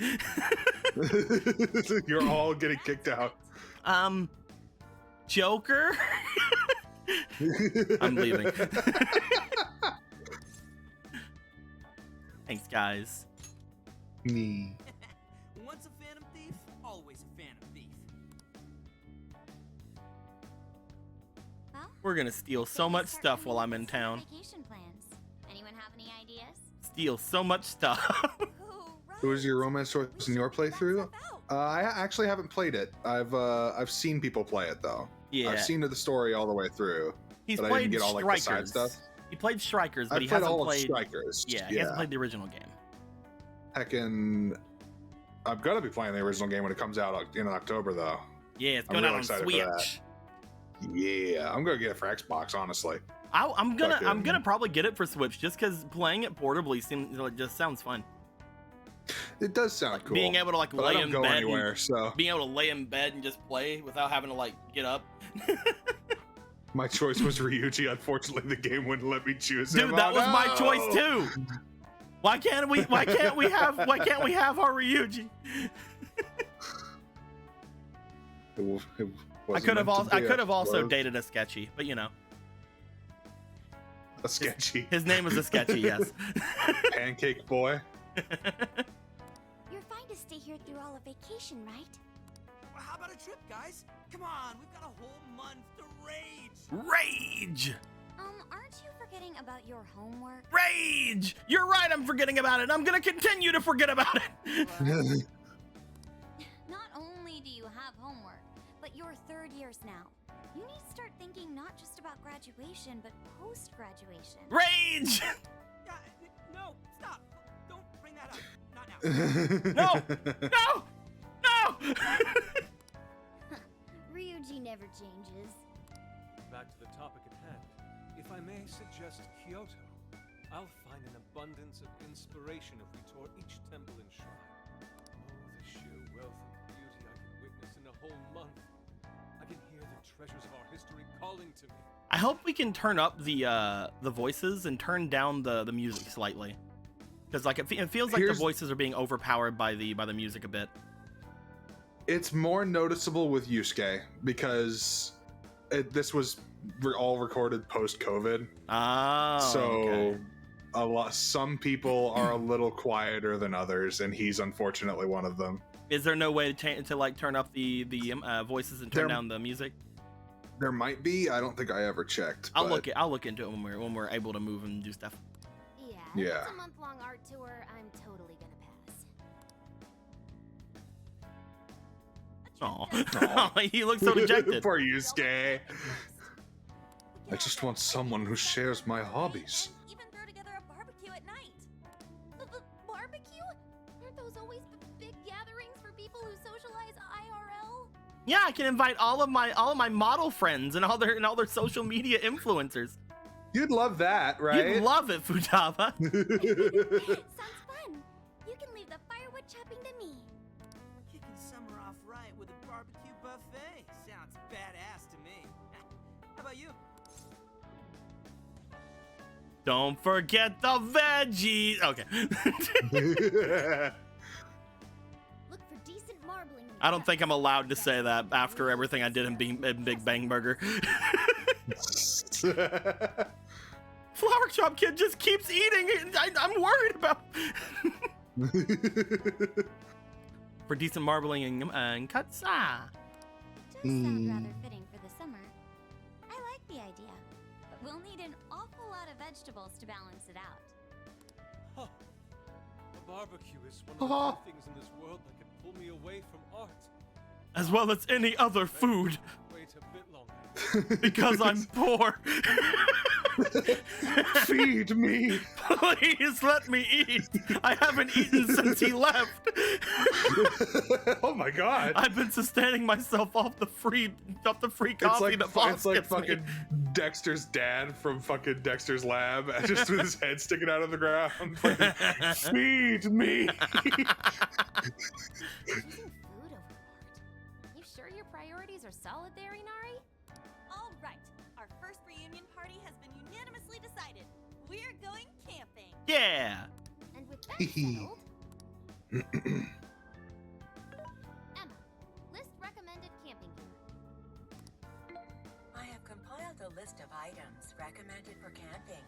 A: You're all getting kicked out.
B: Joker? I'm leaving. Thanks, guys.
A: Me.
I: Once a phantom thief, always a phantom thief.
C: Well,
B: We're gonna steal so much stuff while I'm in town.
C: Vacation plans. Anyone have any ideas?
B: Steal so much stuff.
A: Who was your romance source in your playthrough? I actually haven't played it. I've seen people play it though.
B: Yeah.
A: I've seen the story all the way through.
B: He's
A: but I
B: played
A: didn't get all the side
B: Strikers.
A: stuff.
B: He played Strikers, but
A: I've
B: he
A: played
B: hasn't
A: all
B: played
A: of Strikers.
B: Yeah, he hasn't played the original game.
A: Heckin', I'm gonna be playing the original game when it comes out in October though.
B: Yeah, it's
A: I'm
B: going
A: real
B: out on
A: excited for
B: Switch.
A: Yeah, I'm gonna get it for Xbox, honestly.
B: I'm gonna probably get it for Switch just because playing it portably just sounds fun.
A: It does sound
B: Like
A: cool.
B: being able to like
A: but
B: lay
A: I don't
B: in
A: go
B: bed,
A: anywhere, so
B: being able to lay in bed and just play without having to like get up.
A: my choice was Ryuji. Unfortunately, the game wouldn't let me choose
B: Dude,
A: him.
B: that
A: Oh,
B: was my
A: no!
B: choice too. Why can't we have our Ryuji? I could have also dated a sketchy, but you know.
A: A sketchy.
B: His name was a sketchy, yes.
A: Pancake boy.
C: You're fine to stay here through all of vacation, right?
I: Well, how about a trip, guys? Come on, we've got a whole month to rage.
B: Rage!
C: Aren't you forgetting about your homework?
B: Rage! You're right, I'm forgetting about it. I'm gonna continue to forget about it.
C: Not only do you have homework, but you're third years now. You need to start thinking not just about graduation, but post-graduation.
B: Rage!
I: Yeah, no, stop. Don't bring that up. Not now.
B: No! No! No!
C: Ryuji never changes.
J: Back to the topic at hand. If I may suggest Kyoto, I'll find an abundance of inspiration if we tour each temple and shrine. Oh, the sheer wealth of beauty I can witness in a whole month. I can hear the treasures of our history calling to me.
B: I hope we can turn up the voices and turn down the music slightly, because like it feels like the voices are being overpowered by the music a bit.
A: It's more noticeable with Yusuke because this was all recorded post-COVID.
B: Okay.
A: Some people are a little quieter than others, and he's unfortunately one of them.
B: Is there no way to like turn up the voices and turn down the music?
A: There might be. I don't think I ever checked.
B: I'll look into it when we're able to move and do stuff.
C: Yeah. If it's a month-long art tour, I'm totally gonna pass.
B: Oh, he looks so dejected.
A: Poor Yusuke. I just want someone who shares my hobbies.
C: Even throw together a barbecue at night. The barbecue? Aren't those always big gatherings for people who socialize IRL?
B: Yeah, I can invite all of my model friends and all their social media influencers.
A: You'd love that, right?
B: You'd love it, Futaba.
C: Sounds fun. You can leave the firewood chopping to me.
I: Kicking summer off right with a barbecue buffet. Sounds badass to me. How about you?
B: Don't forget the veggies. Okay.
C: Look for decent marbling.
B: I don't think I'm allowed to say that after everything I did in Big Bang Burger. Flower Shop Kid just keeps eating. I'm worried about. For decent marbling and cuts.
C: Does sound rather fitting for the summer. I like the idea, but we'll need an awful lot of vegetables to balance it out.
J: Huh. A barbecue is one of the few things in this world that can pull me away from art.
B: As well as any other food.
J: Wait a bit longer.
B: Because I'm poor.
A: Feed me.
B: Please let me eat. I haven't eaten since he left.
A: Oh my god.
B: I've been sustaining myself off the free coffee that Boss
A: it's like
B: gets
A: fucking
B: me.
A: Dexter's dad from fucking Dexter's Lab, just with his head sticking out of the ground. Fucking, feed me.
C: Food overlord. You sure your priorities are solid there, Inari?
K: All right. Our first reunion party has been unanimously decided. We're going camping.
B: Yeah.
C: And with that settled, Emma, list recommended camping gear.
L: I have compiled a list of items recommended for camping.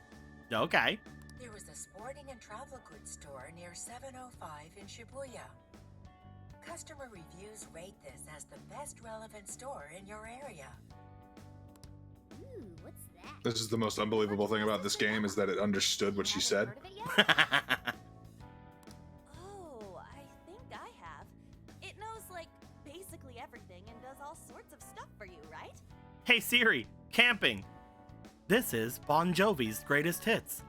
B: Okay.
L: There was a sporting and travel goods store near 705 in Shibuya. Customer reviews rate this as the best relevant store in your area.
C: Ooh, what's that?
A: This is the most unbelievable thing about this game is that it understood what she said.
C: Heard of it yet?
K: Oh, I think I have. It knows, like, basically everything and does all sorts of stuff for you, right?
B: Hey Siri, camping. This is Bon Jovi's greatest hits.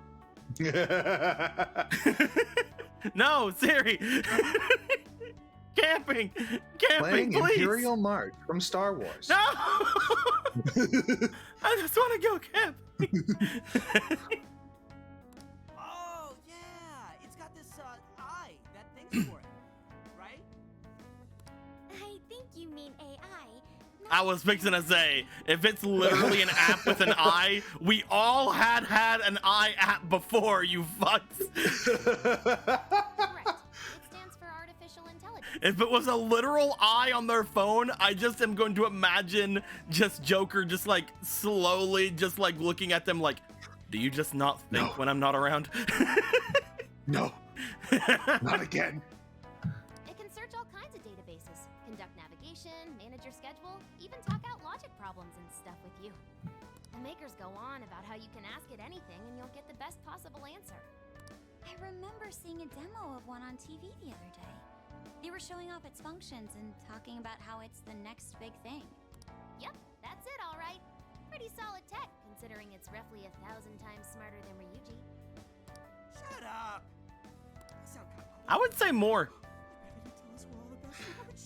B: No, Siri. camping. Camping,
A: Playing
B: please.
A: Imperial March from Star Wars.
B: No! I just want to go camping.
I: Oh, yeah! It's got this, eye that thinks for it, right?
C: I think you mean AI.
B: I was fixing to say, if it's literally an app with an eye, we all had an eye app before, you fucks.
C: Correct. It stands for artificial intelligence.
B: If it was a literal eye on their phone, I just am going to imagine just Joker just like slowly just like looking at them like, do you just not think when I'm not around?
A: No, not again.
C: It can search all kinds of databases, conduct navigation, manage your schedule, even talk out logic problems and stuff with you. The makers go on about how you can ask it anything and you'll get the best possible answer. I remember seeing a demo of one on TV the other day. They were showing off its functions and talking about how it's the next big thing. Yep, that's it all right. Pretty solid tech, considering it's roughly 1,000 times smarter than Ryuji.
I: Shut up! You sound kind of cool.
B: I would say more.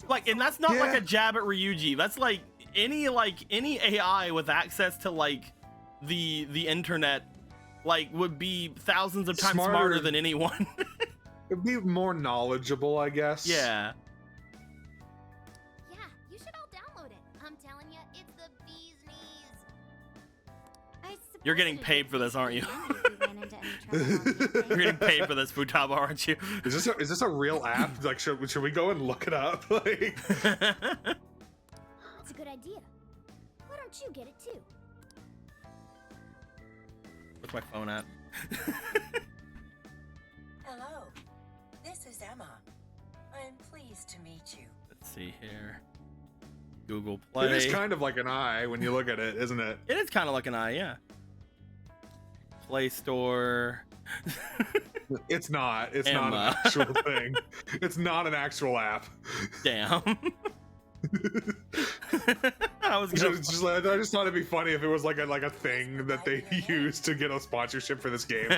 B: Like, and that's not like a jab at Ryuji. That's like any AI with access to like the internet like would be thousands of times smarter than anyone.
A: It'd be more knowledgeable, I guess.
B: Yeah.
C: Yeah, you should all download it. I'm telling you, it's the bee's knees.
B: You're getting paid for this, aren't you? You're getting paid for this, Futaba, aren't you?
A: Is this a real app? Like, should we go and look it up? Like,
C: It's a good idea. Why don't you get it too?
B: Where's my phone at?
L: Hello, this is Emma. I'm pleased to meet you.
B: Let's see here. Google Play.
A: it is kind of like an eye when you look at it, isn't it?
B: It is kind of like an eye, yeah. Play Store.
A: It's not. It's
B: Emma.
A: not an actual thing. It's not an actual app.
B: Damn. I
A: just thought it'd be funny if it was like a thing that they use to get a sponsorship for this game.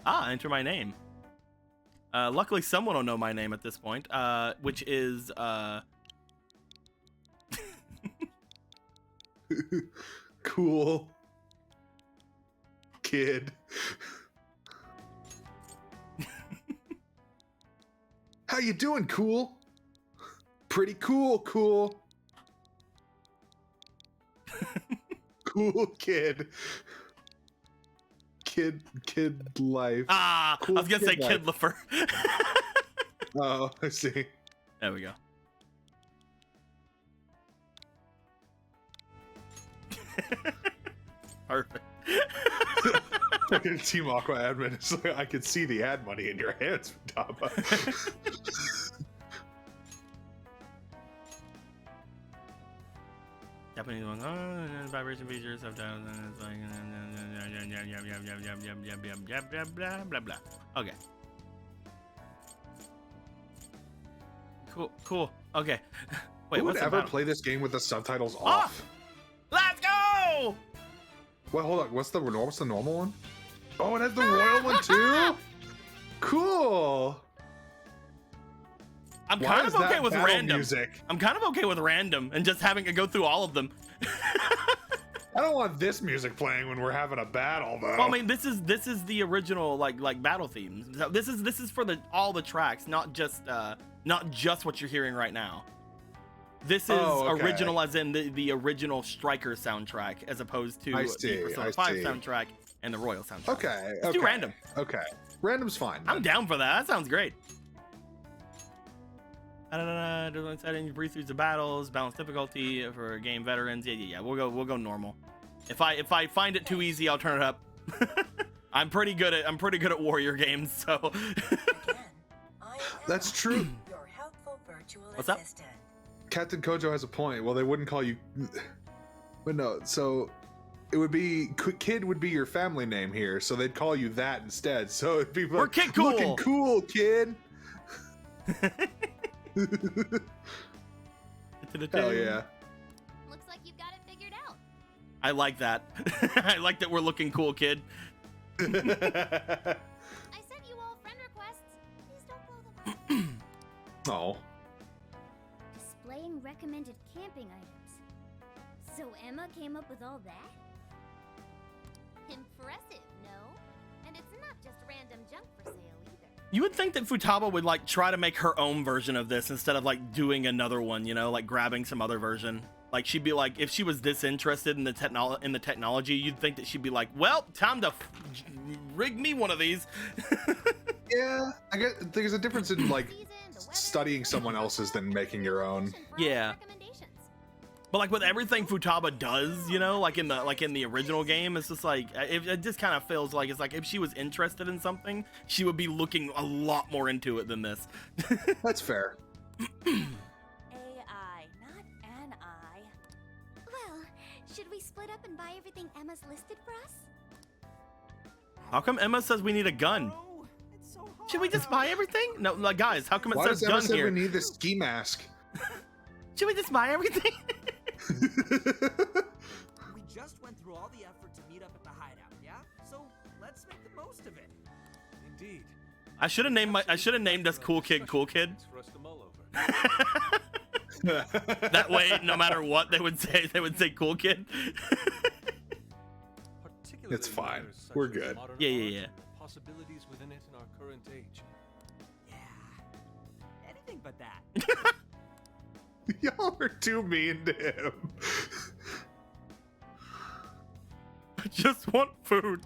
B: Enter my name. Luckily, someone will know my name at this point, which is
A: Cool Kid. How you doing, Cool? Pretty cool, Cool. Cool Kid. Kid life.
B: Cool, I was gonna say Kid Lifer.
A: Oh, I see.
B: There we go. Perfect.
A: Fucking Team Aqua admin. It's like, I could see the ad money in your hands, Futaba.
B: Japanese one. Oh, vibration features sometimes. It's like blah blah blah. Okay. Cool. Okay. Wait,
A: who would
B: what's
A: ever play this game with the subtitles off?
B: Let's go!
A: Well, hold on. What's the normal one? Oh, it has the royal one too. Cool.
B: I'm kind of okay with random
A: music.
B: I'm kind of okay with random and just having to go through all of them.
A: I don't want this music playing when we're having a battle, though.
B: Well, I mean, this is the original like battle themes. So this is for all the tracks, not just what you're hearing right now. This is original, as in the original Striker soundtrack, as opposed to the Persona 5 soundtrack and the Royal soundtrack.
A: Okay.
B: Let's do random.
A: Okay. Random's fine.
B: I'm down for that. That sounds great. Setting, breathe through the battles, balance difficulty for game veterans. Yeah. We'll go normal. If I find it too easy, I'll turn it up. I'm pretty good at warrior games, so.
A: That's true.
L: Your helpful virtual
B: What's up?
L: assistant.
A: Captain Kojo has a point. Well, they wouldn't call you. But no, so it would be Kid would be your family name here, so they'd call you that instead. So it'd be
B: We're Kid Cool.
A: Looking cool, Kid. Hell yeah.
C: Looks like you've got it figured out.
B: I like that. I like that we're looking cool, Kid.
C: I sent you all friend requests. Please don't blow them up.
A: Oh.
C: Displaying recommended camping items. So Emma came up with all that? Impressive, no? And it's not just random junk for sale either.
B: You would think that Futaba would like try to make her own version of this instead of like doing another one, you know, like grabbing some other version. Like she'd be like, if she was disinterested in the technology, you'd think that she'd be like, well, time to rig me one of these.
A: Yeah, I guess there's a difference in like studying someone else's than making your own.
B: Yeah. But like with everything Futaba does, you know, like in the original game, it's just like it just kind of feels like it's like if she was interested in something, she would be looking a lot more into it than this.
A: That's fair.
K: AI, not an I.
C: Well, should we split up and buy everything Emma's listed for us?
B: How come Emma says we need a gun? Should we just buy everything? No, like guys, how come it says gun here?
A: We need the ski mask.
B: Should we just buy everything?
I: We just went through all the effort to meet up at the hideout, yeah? So let's make the most of it.
J: Indeed.
B: I should have named us Cool Kid.
J: For us to mull over.
B: That way, no matter what they would say Cool Kid.
A: It's fine. We're good.
B: Yeah.
J: Possibilities within it in our current age.
I: Yeah. Anything but that.
A: Y'all are too mean to him.
B: I just want food.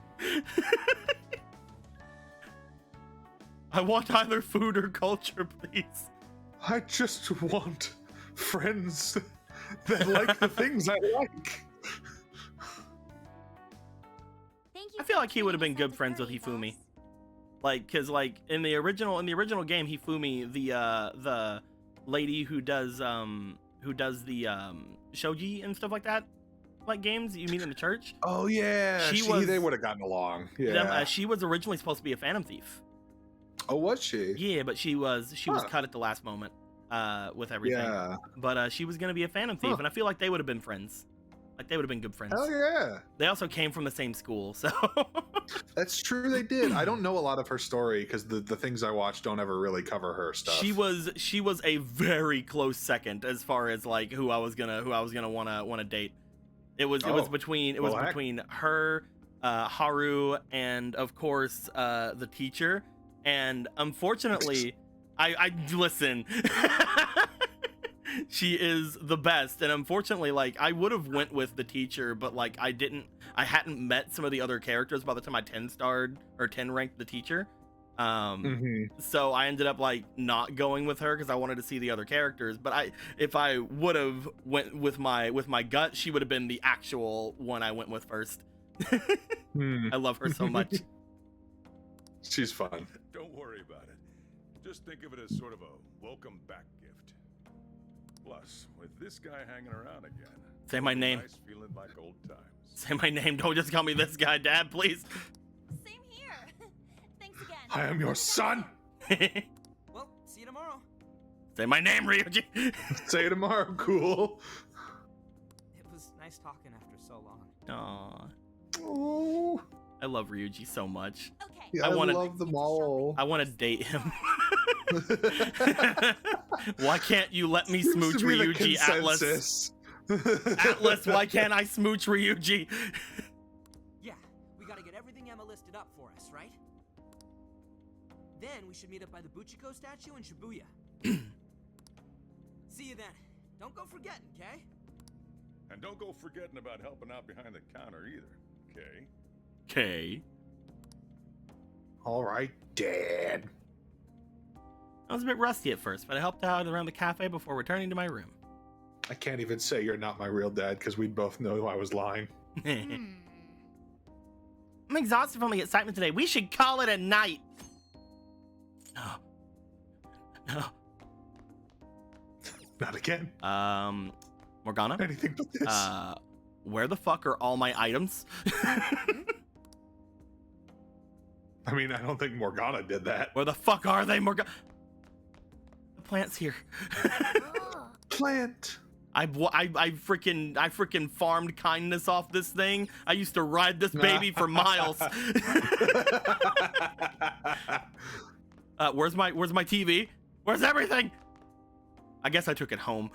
B: I want either food or culture, please.
A: I just want friends that like the things I like.
B: I feel like he would have been good friends with Hifumi. Like, cause like in the original game, Hifumi, the lady who does the shogi and stuff like that, like games you meet in the church.
A: Oh yeah, they would have gotten along. Yeah,
B: she was originally supposed to be a Phantom Thief.
A: Oh, was she?
B: Yeah, but she was cut at the last moment with everything.
A: Yeah.
B: But she was gonna be a Phantom Thief, and I feel like they would have been friends. Like they would have been good friends.
A: Hell yeah.
B: They also came from the same school, so.
A: That's true, they did. I don't know a lot of her story because the things I watch don't ever really cover her stuff.
B: She was a very close second as far as like who I was gonna wanna date. It was between her, Haru, and of course the teacher. And unfortunately, I listen. She is the best, and unfortunately, like I would have went with the teacher, but like I hadn't met some of the other characters by the time I 10 ranked the teacher. So I ended up like not going with her because I wanted to see the other characters. But if I would have went with my gut, she would have been the actual one I went with first. I love her so much.
A: She's fun.
H: Don't worry about it. Just think of it as sort of a welcome back gift. Plus, with this guy hanging around again,
B: say my name.
H: Nice feeling like old times.
B: Say my name. Don't just call me this guy, Dad, please.
K: Same here. Thanks again.
A: I am your son.
I: Well, see you tomorrow.
B: Say my name, Ryuji.
A: Say it tomorrow, cool.
I: It was nice talking after so long.
B: Aww.
A: Oh.
B: I love Ryuji so much.
K: Okay.
A: Yeah, I love them all.
B: I want to date him. Why can't you let me smooch Ryuji, Atlas? Atlas, why can't I smooch Ryuji?
I: Yeah, we gotta get everything Emma listed up for us, right? Then we should meet up by the Buchiko statue in Shibuya. See you then. Don't go forgetting, okay?
H: And don't go forgetting about helping out behind the counter either, okay?
B: Okay.
A: All right, Dad.
B: I was a bit rusty at first, but I helped out around the cafe before returning to my room.
A: I can't even say you're not my real dad because we both know I was lying.
B: I'm exhausted from the excitement today. We should call it a night. No.
A: Not again.
B: Morgana?
A: Anything but this.
B: Where the fuck are all my items?
A: I mean, I don't think Morgana did that.
B: Where the fuck are they, Morgana? The plant's here.
A: Plant.
B: I freaking farmed kindness off this thing. I used to ride this baby for miles. Where's my TV? Where's everything? I guess I took it home.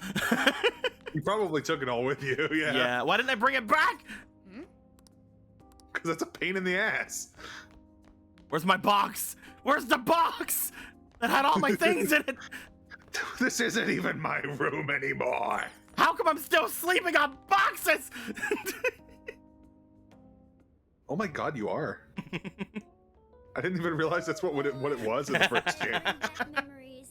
A: You probably took it all with you. Yeah.
B: Yeah. Why didn't I bring it back?
A: Because that's a pain in the ass.
B: Where's my box? Where's the box that had all my things in it?
A: This isn't even my room anymore.
B: How come I'm still sleeping on boxes?
A: Oh my god, you are. I didn't even realize that's what it was in the first game.
C: Back memories.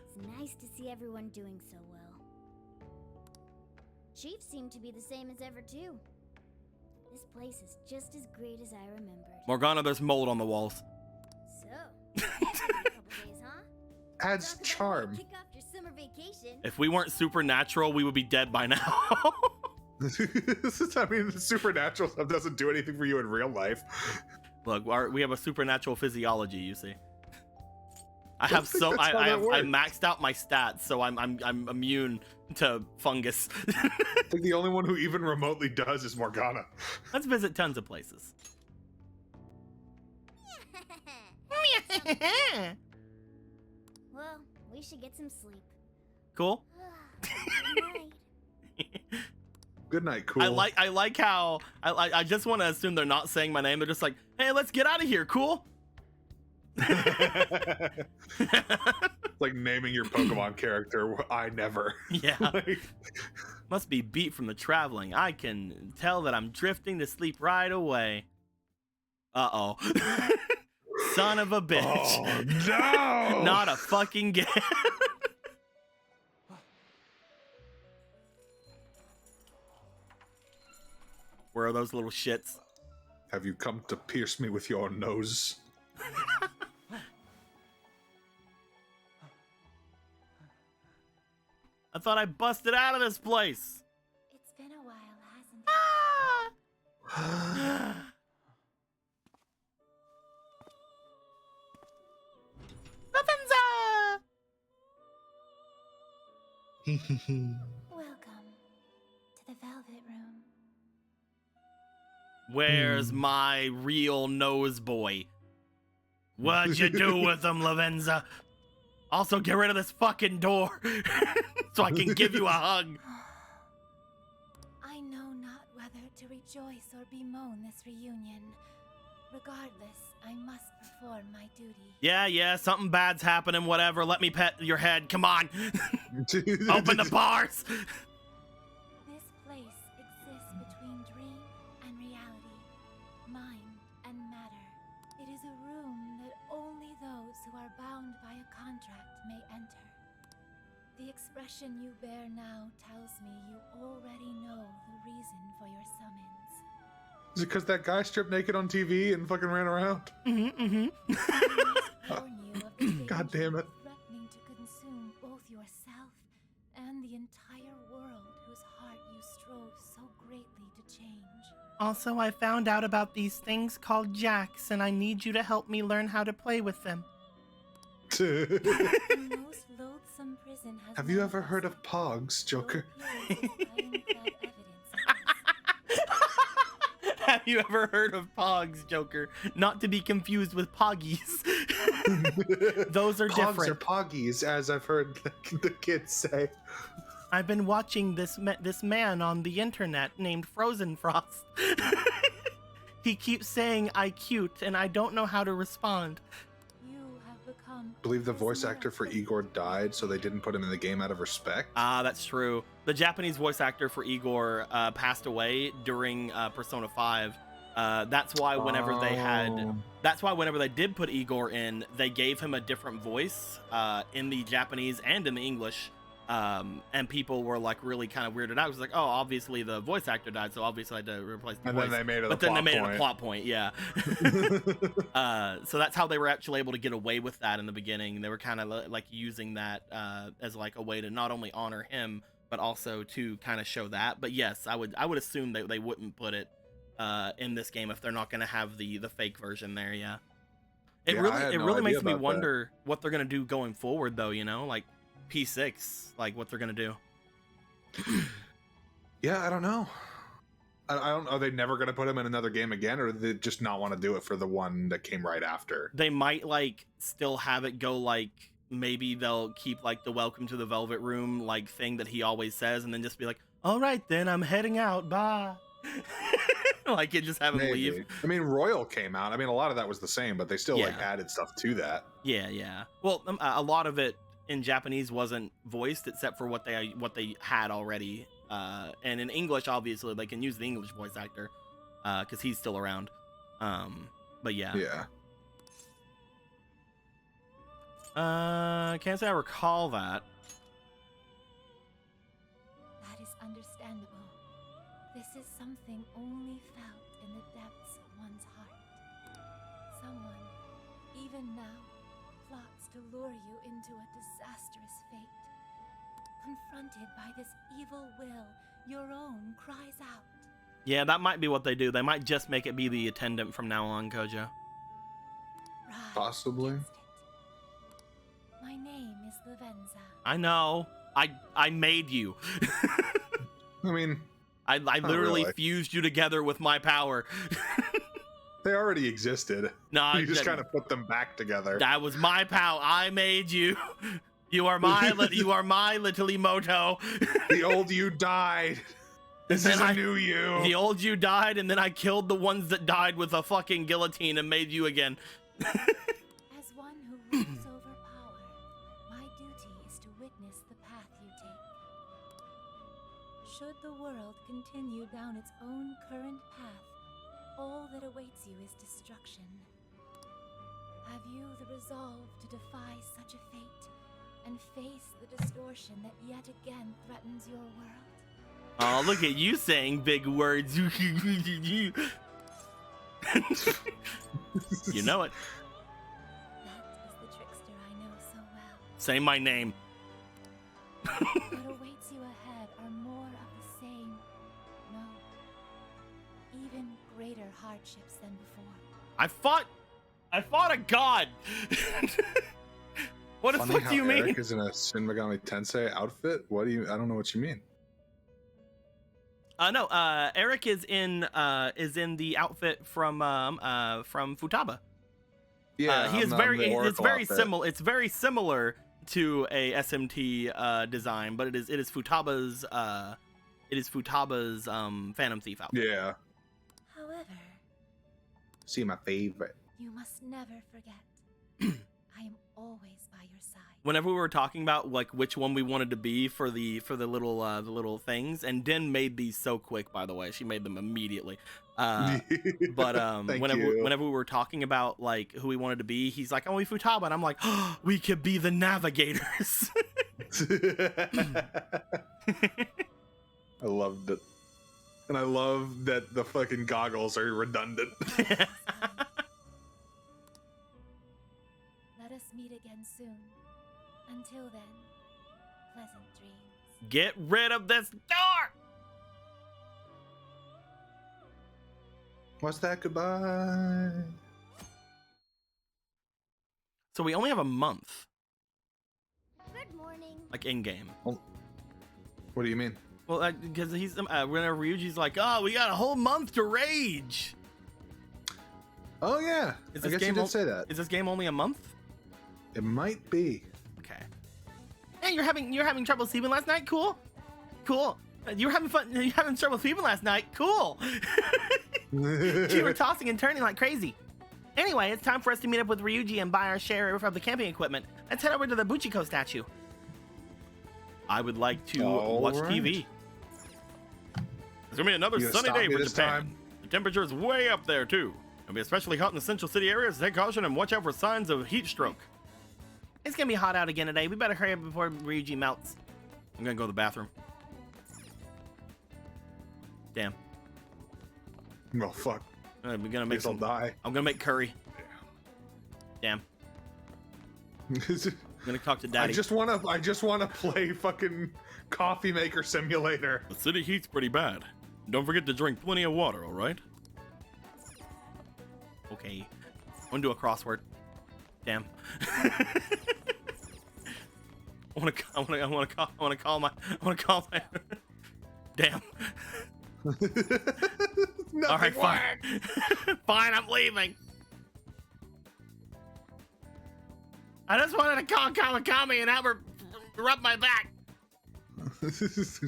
C: It's nice to see everyone doing so well. Chief seemed to be the same as ever too. This place is just as great as I remembered.
B: Morgana, there's mold on the walls.
C: So, a couple days, huh?
A: Adds charm.
C: Kick off your summer vacation.
B: If we weren't supernatural, we would be dead by now.
A: I mean, the supernatural stuff doesn't do anything for you in real life.
B: Look, we have a supernatural physiology, you see. I maxed out my stats, so I'm immune to fungus.
A: I think the only one who even remotely does is Morgana.
B: Let's visit tons of places.
C: Well, we should get some sleep.
B: Cool.
C: Good night.
A: Good night, cool.
B: I like how I just want to assume they're not saying my name. They're just like, hey, let's get out of here, cool.
A: Like naming your Pokemon character. I never.
B: Yeah. Must be beat from the traveling. I can tell that I'm drifting to sleep right away. Uh-oh. Son of a bitch.
A: Oh, no!
B: Not a fucking game. Where are those little shits?
A: Have you come to pierce me with your nose?
B: I thought I busted out of this place.
C: It's been a while, hasn't
B: lavenza!
C: Welcome to the Velvet Room.
B: Where's my real nose boy? What'd you do with him, Lavenza? Also, get rid of this fucking door so I can give you a hug.
M: I know not whether to rejoice or bemoan this reunion. Regardless, I must perform my duty.
B: Yeah, something bad's happening, whatever. Let me pet your head. Come on. Open the bars.
M: This place exists between dream and reality, mind and matter. It is a room that only those who are bound by a contract may enter. The expression you bear now tells me you already know the reason for your summons.
A: Is it because that guy stripped naked on TV and fucking ran around? God damn it.
M: Threatening to consume both yourself and the entire world whose heart you strove so greatly to change.
B: Also, I found out about these things called jacks, and I need you to help me learn how to play with them.
M: The most loathsome prison has
A: Have you ever heard of Pogs, Joker?
B: Have you ever heard of Pogs, Joker? Not to be confused with Poggies. Those are
A: Pogs
B: different.
A: are Poggies, as I've heard the kids say.
B: I've been watching this man on the internet named Frozen Frost. He keeps saying I cute, and I don't know how to respond.
M: You have become
A: I believe the voice actor for Igor died, so they didn't put him in the game out of respect.
B: Ah, that's true. The Japanese voice actor for Igor passed away during Persona 5. That's why whenever they did put Igor in, they gave him a different voice in the Japanese and in the English. And people were like really kind of weirded out. It was like, oh, obviously the voice actor died, so obviously I had to replace the voice.
A: Then they made it
B: but then they made it a plot point, yeah. So that's how they were actually able to get away with that in the beginning. They were kind of like using that as like a way to not only honor him, but also to kind of show that. But yes, I would assume that they wouldn't put it in this game if they're not going to have the fake version there. Yeah. It really makes me wonder what they're going to do going forward, though. You know, like P6, like what they're going to do.
A: Yeah, I don't know. I don't know. Are they never going to put him in another game again, or do they just not want to do it for the one that came right after?
B: They might like still have it go like maybe they'll keep like the welcome to the Velvet Room like thing that he always says, and then just be like, all right, then I'm heading out. Bye. Like, it just have him leave.
A: I mean, Royal came out. I mean, a lot of that was the same, but they still like added stuff to that.
B: Yeah. Well, a lot of it in Japanese wasn't voiced except for what they had already. And in English, obviously, they can use the English voice actor because he's still around. But yeah.
A: Yeah.
B: Can't say I recall that.
M: That is understandable. This is something only felt in the depths of one's heart. Someone, even now, plots to lure you into a disastrous fate. Confronted by this evil will, your own cries out.
B: Yeah, that might be what they do. They might just make it be the attendant from now on, Kojo.
A: Possibly.
M: My name is Lavenza.
B: I know. I made you.
A: I mean,
B: I literally fused you together with my power.
A: They already existed.
B: No,
A: you just kind of put them back together.
B: That was my power. I made you. You are my little Emoto.
A: The old you died. This is a new you.
B: The old you died, and then I killed the ones that died with a fucking guillotine and made you again.
M: As one who rules over power, my duty is to witness the path you take. Should the world continue down its own current path, all that awaits you is destruction. Have you the resolve to defy such a fate and face the distortion that yet again threatens your world?
B: Oh, look at you saying big words. You know it.
M: That is the trickster I know so well.
B: Say my name.
M: What awaits you ahead are more of the same. No. Even greater hardships than before.
B: I fought a god. What the fuck do you mean?
A: Erehc is in a Shin Megami Tensei outfit? What do you? I don't know what you mean.
B: No, Erehc is in the outfit from Futaba.
A: Yeah,
B: he is it's very similar. It's very similar to a SMT design, but it is Futaba's Phantom Thief outfit.
A: Yeah.
M: However,
A: See, my favorite.
M: you must never forget. I am always by your side.
B: Whenever we were talking about like which one we wanted to be for the little things, and Den made these so quick, by the way. She made them immediately. But whenever we were talking about like who we wanted to be, he's like, "Oh, we Futaba," and I'm like, "Oh, we could be the Navigators."
A: I loved it, and I love that the fucking goggles are redundant.
M: Let us meet again soon. Until then, pleasant dreams.
B: Get rid of this door.
A: What's that? Goodbye.
B: So we only have a month,
C: Good morning.
B: like in game.
A: What do you mean?
B: Well, because he's whenever Ryuji's like, "Oh, we got a whole month to rage."
A: Oh yeah,
B: Is
A: I
B: this
A: guess you
B: game
A: did say that.
B: Is this game only a month?
A: It might be.
B: Okay. Hey, you're having trouble sleeping last night? Cool. You were having fun. You're having trouble sleeping last night? Cool. You were tossing and turning like crazy. Anyway, it's time for us to meet up with Ryuji and buy our share of the camping equipment. Let's head over to the Buchiko statue. I would like to watch TV. It's gonna be another sunny day for Japan. The temperature is way up there too. It'll be especially hot in the central city areas. Take caution and watch out for signs of heat stroke. It's gonna be hot out again today. We better hurry up before Ryuji melts. I'm gonna go to the bathroom. Damn.
A: Well, fuck.
B: I'm gonna make
A: I'll die.
B: I'm gonna make curry. Damn. I'm gonna talk to Daddy.
A: I just wanna play fucking coffee maker simulator.
B: The city heat's pretty bad. Don't forget to drink plenty of water, all right? Okay. I'm gonna do a crossword. Damn. I wanna call my. Damn. All right, fine. Fine, I'm leaving. I just wanted to call Kawakami and have her rub my back.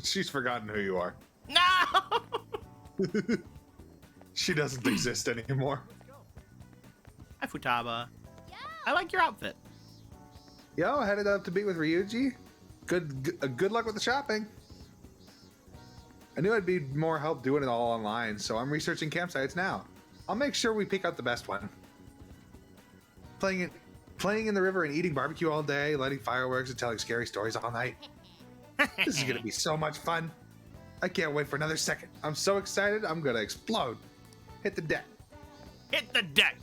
A: She's forgotten who you are.
B: No!
A: She doesn't exist anymore.
B: Hi, Futaba. I like your outfit.
A: Yo, headed up to meet with Ryuji. Good luck with the shopping. I knew I'd be more help doing it all online, so I'm researching campsites now. I'll make sure we pick out the best one. Playing in the river and eating barbecue all day, lighting fireworks and telling scary stories all night. This is gonna be so much fun. I can't wait for another second. I'm so excited, I'm gonna explode. Hit the deck.
B: Hit the deck.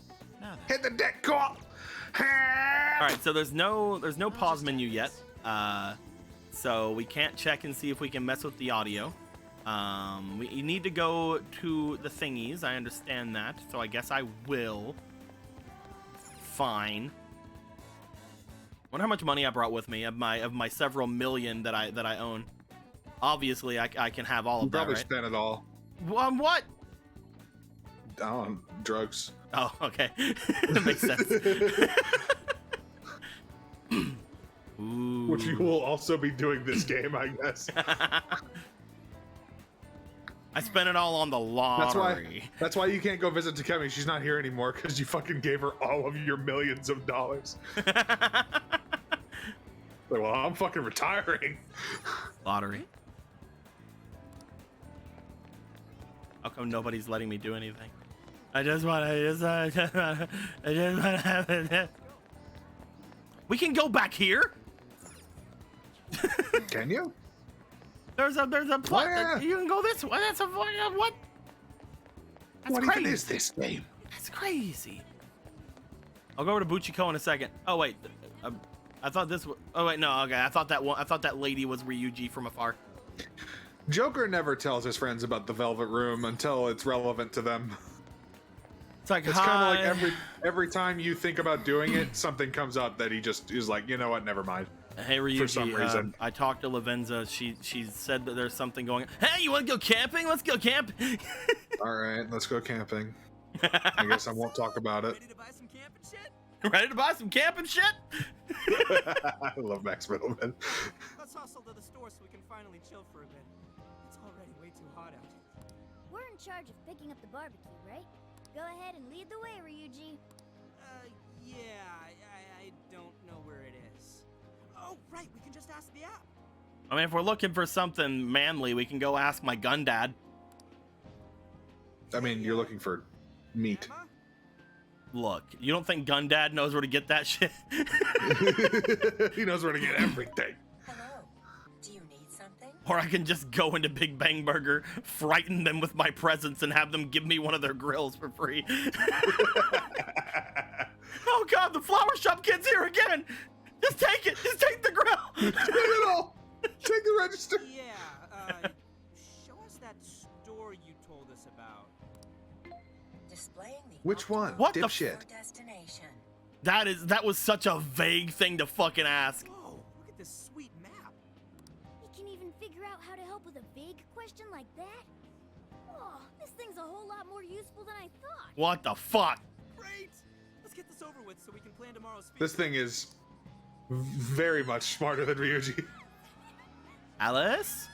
A: Hit the deck, cool. All
B: right, so there's no pause menu yet, so we can't check and see if we can mess with the audio. We need to go to the thingies. I understand that, so I guess I will. Fine. Wonder how much money I brought with me of my several million that I own. Obviously, I can have all of that, right?
A: Probably spent it all.
B: On what?
A: On drugs.
B: Oh, okay. That makes sense. Ooh.
A: Which you will also be doing this game, I guess.
B: I spent it all on the lottery.
A: That's why you can't go visit Takemi. She's not here anymore because you fucking gave her all of your millions of dollars. Like, well, I'm fucking retiring.
B: Lottery. How come nobody's letting me do anything? I just want to have it. We can go back here.
A: Can you?
B: There's a plot.
A: Yeah.
B: You can go this way. That's a what? That's
A: what
B: crazy.
A: even is this game?
B: That's crazy. I'll go over to Buchiko in a second. Oh wait, I thought this was. Oh wait, no. Okay, I thought that lady was Ryuji from afar.
A: Joker never tells his friends about the Velvet Room until it's relevant to them.
B: It's like
A: it's kind of like every time you think about doing it, something comes up that he just is like, you know what, never mind.
B: Hey Ryuji,
A: for some reason.
B: I talked to Lavenza. She said that there's something going on. Hey, you want to go camping? Let's go camping.
A: All right, let's go camping. I guess I won't talk about it.
I: Ready to buy some camping shit?
B: Ready to buy some camping shit?
A: I love Max Middleman.
I: Let's hustle to the store so we can finally chill for a bit. It's already way too hot out.
C: We're in charge of picking up the barbecue, right? Go ahead and lead the way, Ryuji.
I: Yeah, I don't know where it is. Oh, right, we can just ask the app.
B: I mean, if we're looking for something manly, we can go ask my gun dad.
A: I mean, you're looking for meat.
B: Look, you don't think gun dad knows where to get that shit?
A: He knows where to get everything.
L: Hello. Do you need something?
B: Or I can just go into Big Bang Burger, frighten them with my presence, and have them give me one of their grills for free. Oh god, the flower shop kid's here again! Just take it! Just take the grill!
A: Take it all! Take the register!
I: Yeah, show us that store you told us about.
L: Displaying the
A: Which one?
B: What the
A: dipshit?
L: destination.
B: That was such a vague thing to fucking ask.
I: Whoa, look at this sweet map.
C: You can even figure out how to help with a vague question like that? Oh, this thing's a whole lot more useful than I thought.
B: What the fuck?
I: Great! Let's get this over with so we can plan tomorrow's feast.
A: This thing is very much smarter than Ryuji.
B: Alice?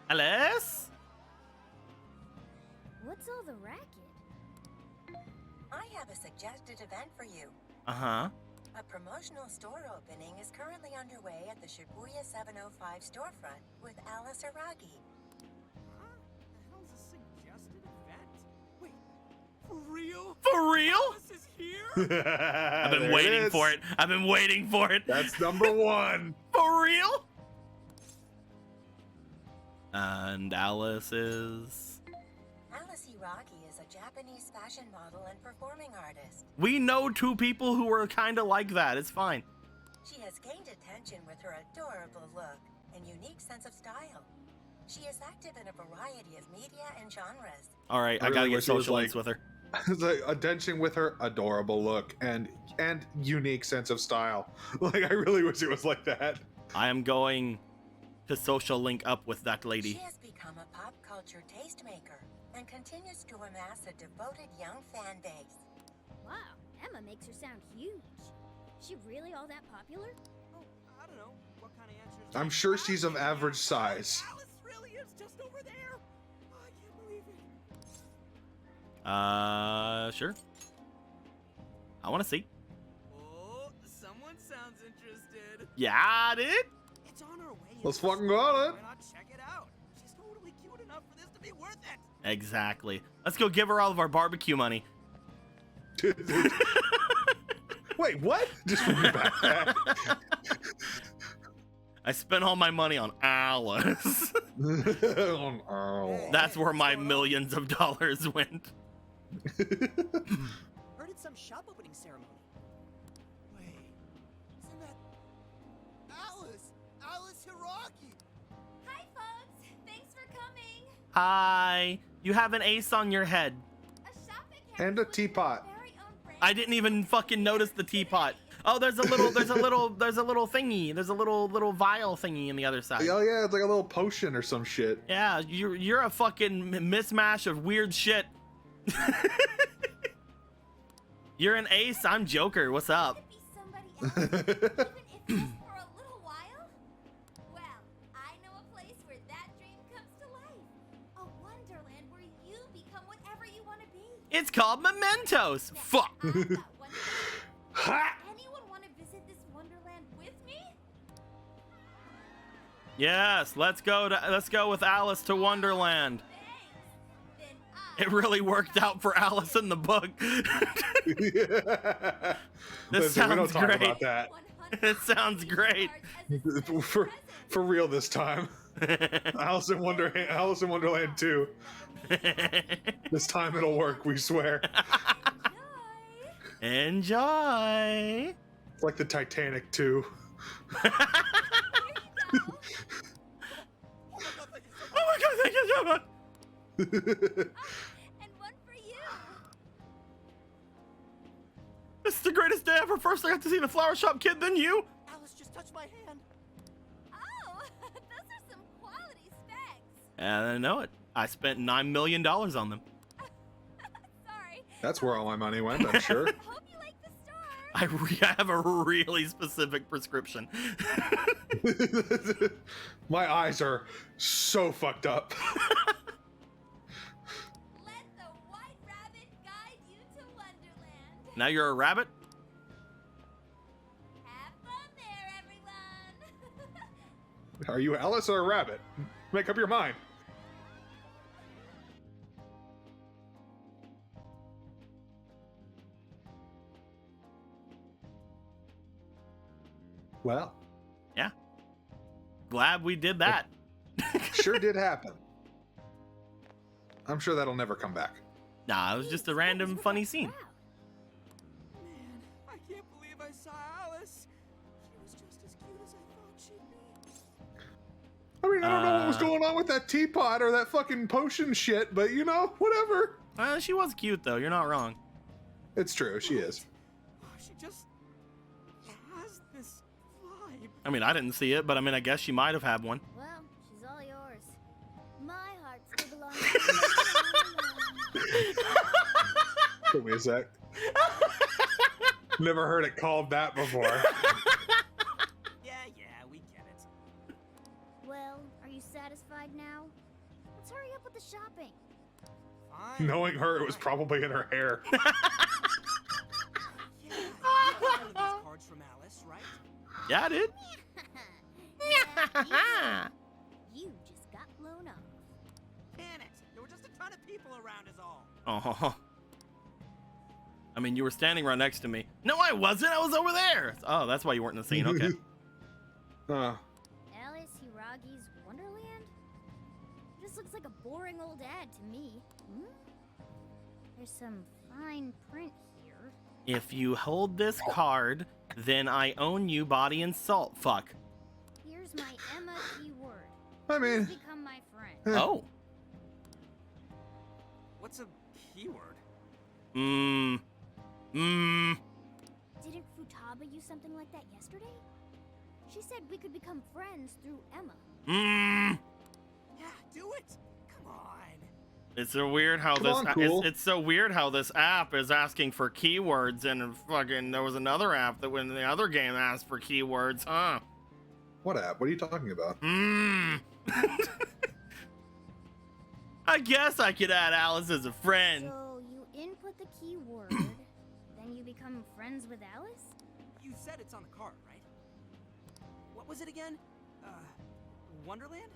B: Alice?
C: What's all the racket?
L: I have a suggested event for you.
B: Uh-huh.
L: A promotional store opening is currently underway at the Shibuya 705 storefront with Alice Hiragi.
I: Huh? The hell's a suggested event? Wait, for real?
B: For real?
I: This is here?
B: I've been waiting for it. I've been waiting for it.
A: That's number one.
B: For real? And Alice is...
L: Alice Hiragi is a Japanese fashion model and performing artist.
B: We know two people who are kind of like that. It's fine.
L: She has gained attention with her adorable look and unique sense of style. She is active in a variety of media and genres.
B: All right, I
A: really
B: gotta get
A: wish it was
B: social
A: like-
B: links with her.
A: Like attention with her adorable look and unique sense of style. Like, I really wish it was like that.
B: I am going to social link up with that lady.
L: She has become a pop culture tastemaker and continues to amass a devoted young fan base.
C: Wow, Emma makes her sound huge. Is she really all that popular?
I: Oh, I don't know. What kind of answers?
A: I'm sure she's of average size.
I: Alice really is just over there. Oh, I can't believe it.
B: Sure. I want to see.
I: Oh, someone sounds interested.
B: Yeah, dude.
I: It's on our way.
A: Let's fucking go on it.
I: Why not check it out? She's totally cute enough for this to be worth it.
B: Exactly. Let's go give her all of our barbecue money.
A: Wait, what? Just from your backpack.
B: I spent all my money on Alice.
A: On Earl.
B: That's where my millions of dollars went.
I: Heard it's some shop opening ceremony. Wait, isn't that Alice? Alice Hiragi.
K: Hi, folks. Thanks for coming.
B: Hi. You have an ace on your head.
K: A shopping
A: And a teapot.
K: very own brand.
B: I didn't even fucking notice the teapot. Oh, there's a little thingy. There's a little vial thingy in the other side.
A: Oh yeah, it's like a little potion or some shit.
B: Yeah, you're a fucking mismatch of weird shit. You're an ace. I'm Joker. What's up?
K: Be somebody else, even if just for a little while. Well, I know a place where that dream comes to life. A wonderland where you become whatever you want to be.
B: It's called Mementos. Fuck.
K: I've got one thing.
A: Ha!
K: Anyone want to visit this wonderland with me?
B: Yes, let's go with Alice to Wonderland.
K: Thanks. Then I
B: It really worked out for Alice in the book. This
A: Listen, we don't
B: sounds
A: talk
B: great.
A: about that.
K: 100
B: It sounds great.
A: For real this time. Alice in Wonderland 2. This time it'll work, we swear.
B: Enjoy.
A: It's like the Titanic 2.
K: There you go.
B: Oh my god, thank you so much.
K: And one for you.
B: This is the greatest day ever. First I got to see the flower shop kid, then you.
I: Alice just touched my hand.
K: Oh, those are some quality specs.
B: And I know it. I spent $9 million on them.
K: Sorry.
A: That's where all my money went, I'm sure.
K: Hope you like the star.
B: I have a really specific prescription.
A: My eyes are so fucked up.
K: Let the white rabbit guide you to Wonderland.
B: Now you're a rabbit?
K: Have fun there, everyone.
A: Are you Alice or a rabbit? Make up your mind. Well,
B: Yeah. Glad we did that.
A: sure did happen. I'm sure that'll never come back.
B: Nah, it was just a random funny scene.
K: Wow.
I: Man, I can't believe I saw Alice. She was just as cute as I thought she'd be.
A: I mean, I don't know what was going on with that teapot or that fucking potion shit, but you know, whatever.
B: She was cute though. You're not wrong.
A: It's true, she is.
I: Oh, she just has this vibe.
B: I mean, I didn't see it, but I mean, I guess she might have had one.
C: Well, she's all yours. My heart still belongs to
A: Give me a sec. Never heard it called that before.
I: Yeah, we get it.
C: Well, are you satisfied now? Let's hurry up with the shopping.
I: Fine.
A: Knowing her, it was probably in her hair.
I: Yeah, you got one of those cards from Alice, right?
B: Yeah, I did.
C: You just got blown off.
I: Can it? There were just a ton of people around is all.
B: Oh. I mean, you were standing right next to me. No, I wasn't. I was over there. Oh, that's why you weren't in the scene. Okay.
C: Alice Hiragi's Wonderland? This looks like a boring old ad to me. There's some fine print here.
B: If you hold this card, then I own you body and salt. Fuck.
C: Here's my Emma keyword.
A: I mean,
C: Please become my friend.
B: Oh.
I: What's a keyword?
C: Didn't Futaba use something like that yesterday? She said we could become friends through Emma.
I: Yeah, do it. Come on.
B: It's so weird how it's so weird how this app is asking for keywords, and fucking there was another app that when the other game asked for keywords, huh?
A: What app? What are you talking about?
B: I guess I could add Alice as a friend.
C: So you input the keyword, then you become friends with Alice?
I: You said it's on the card, right? What was it again? Wonderland?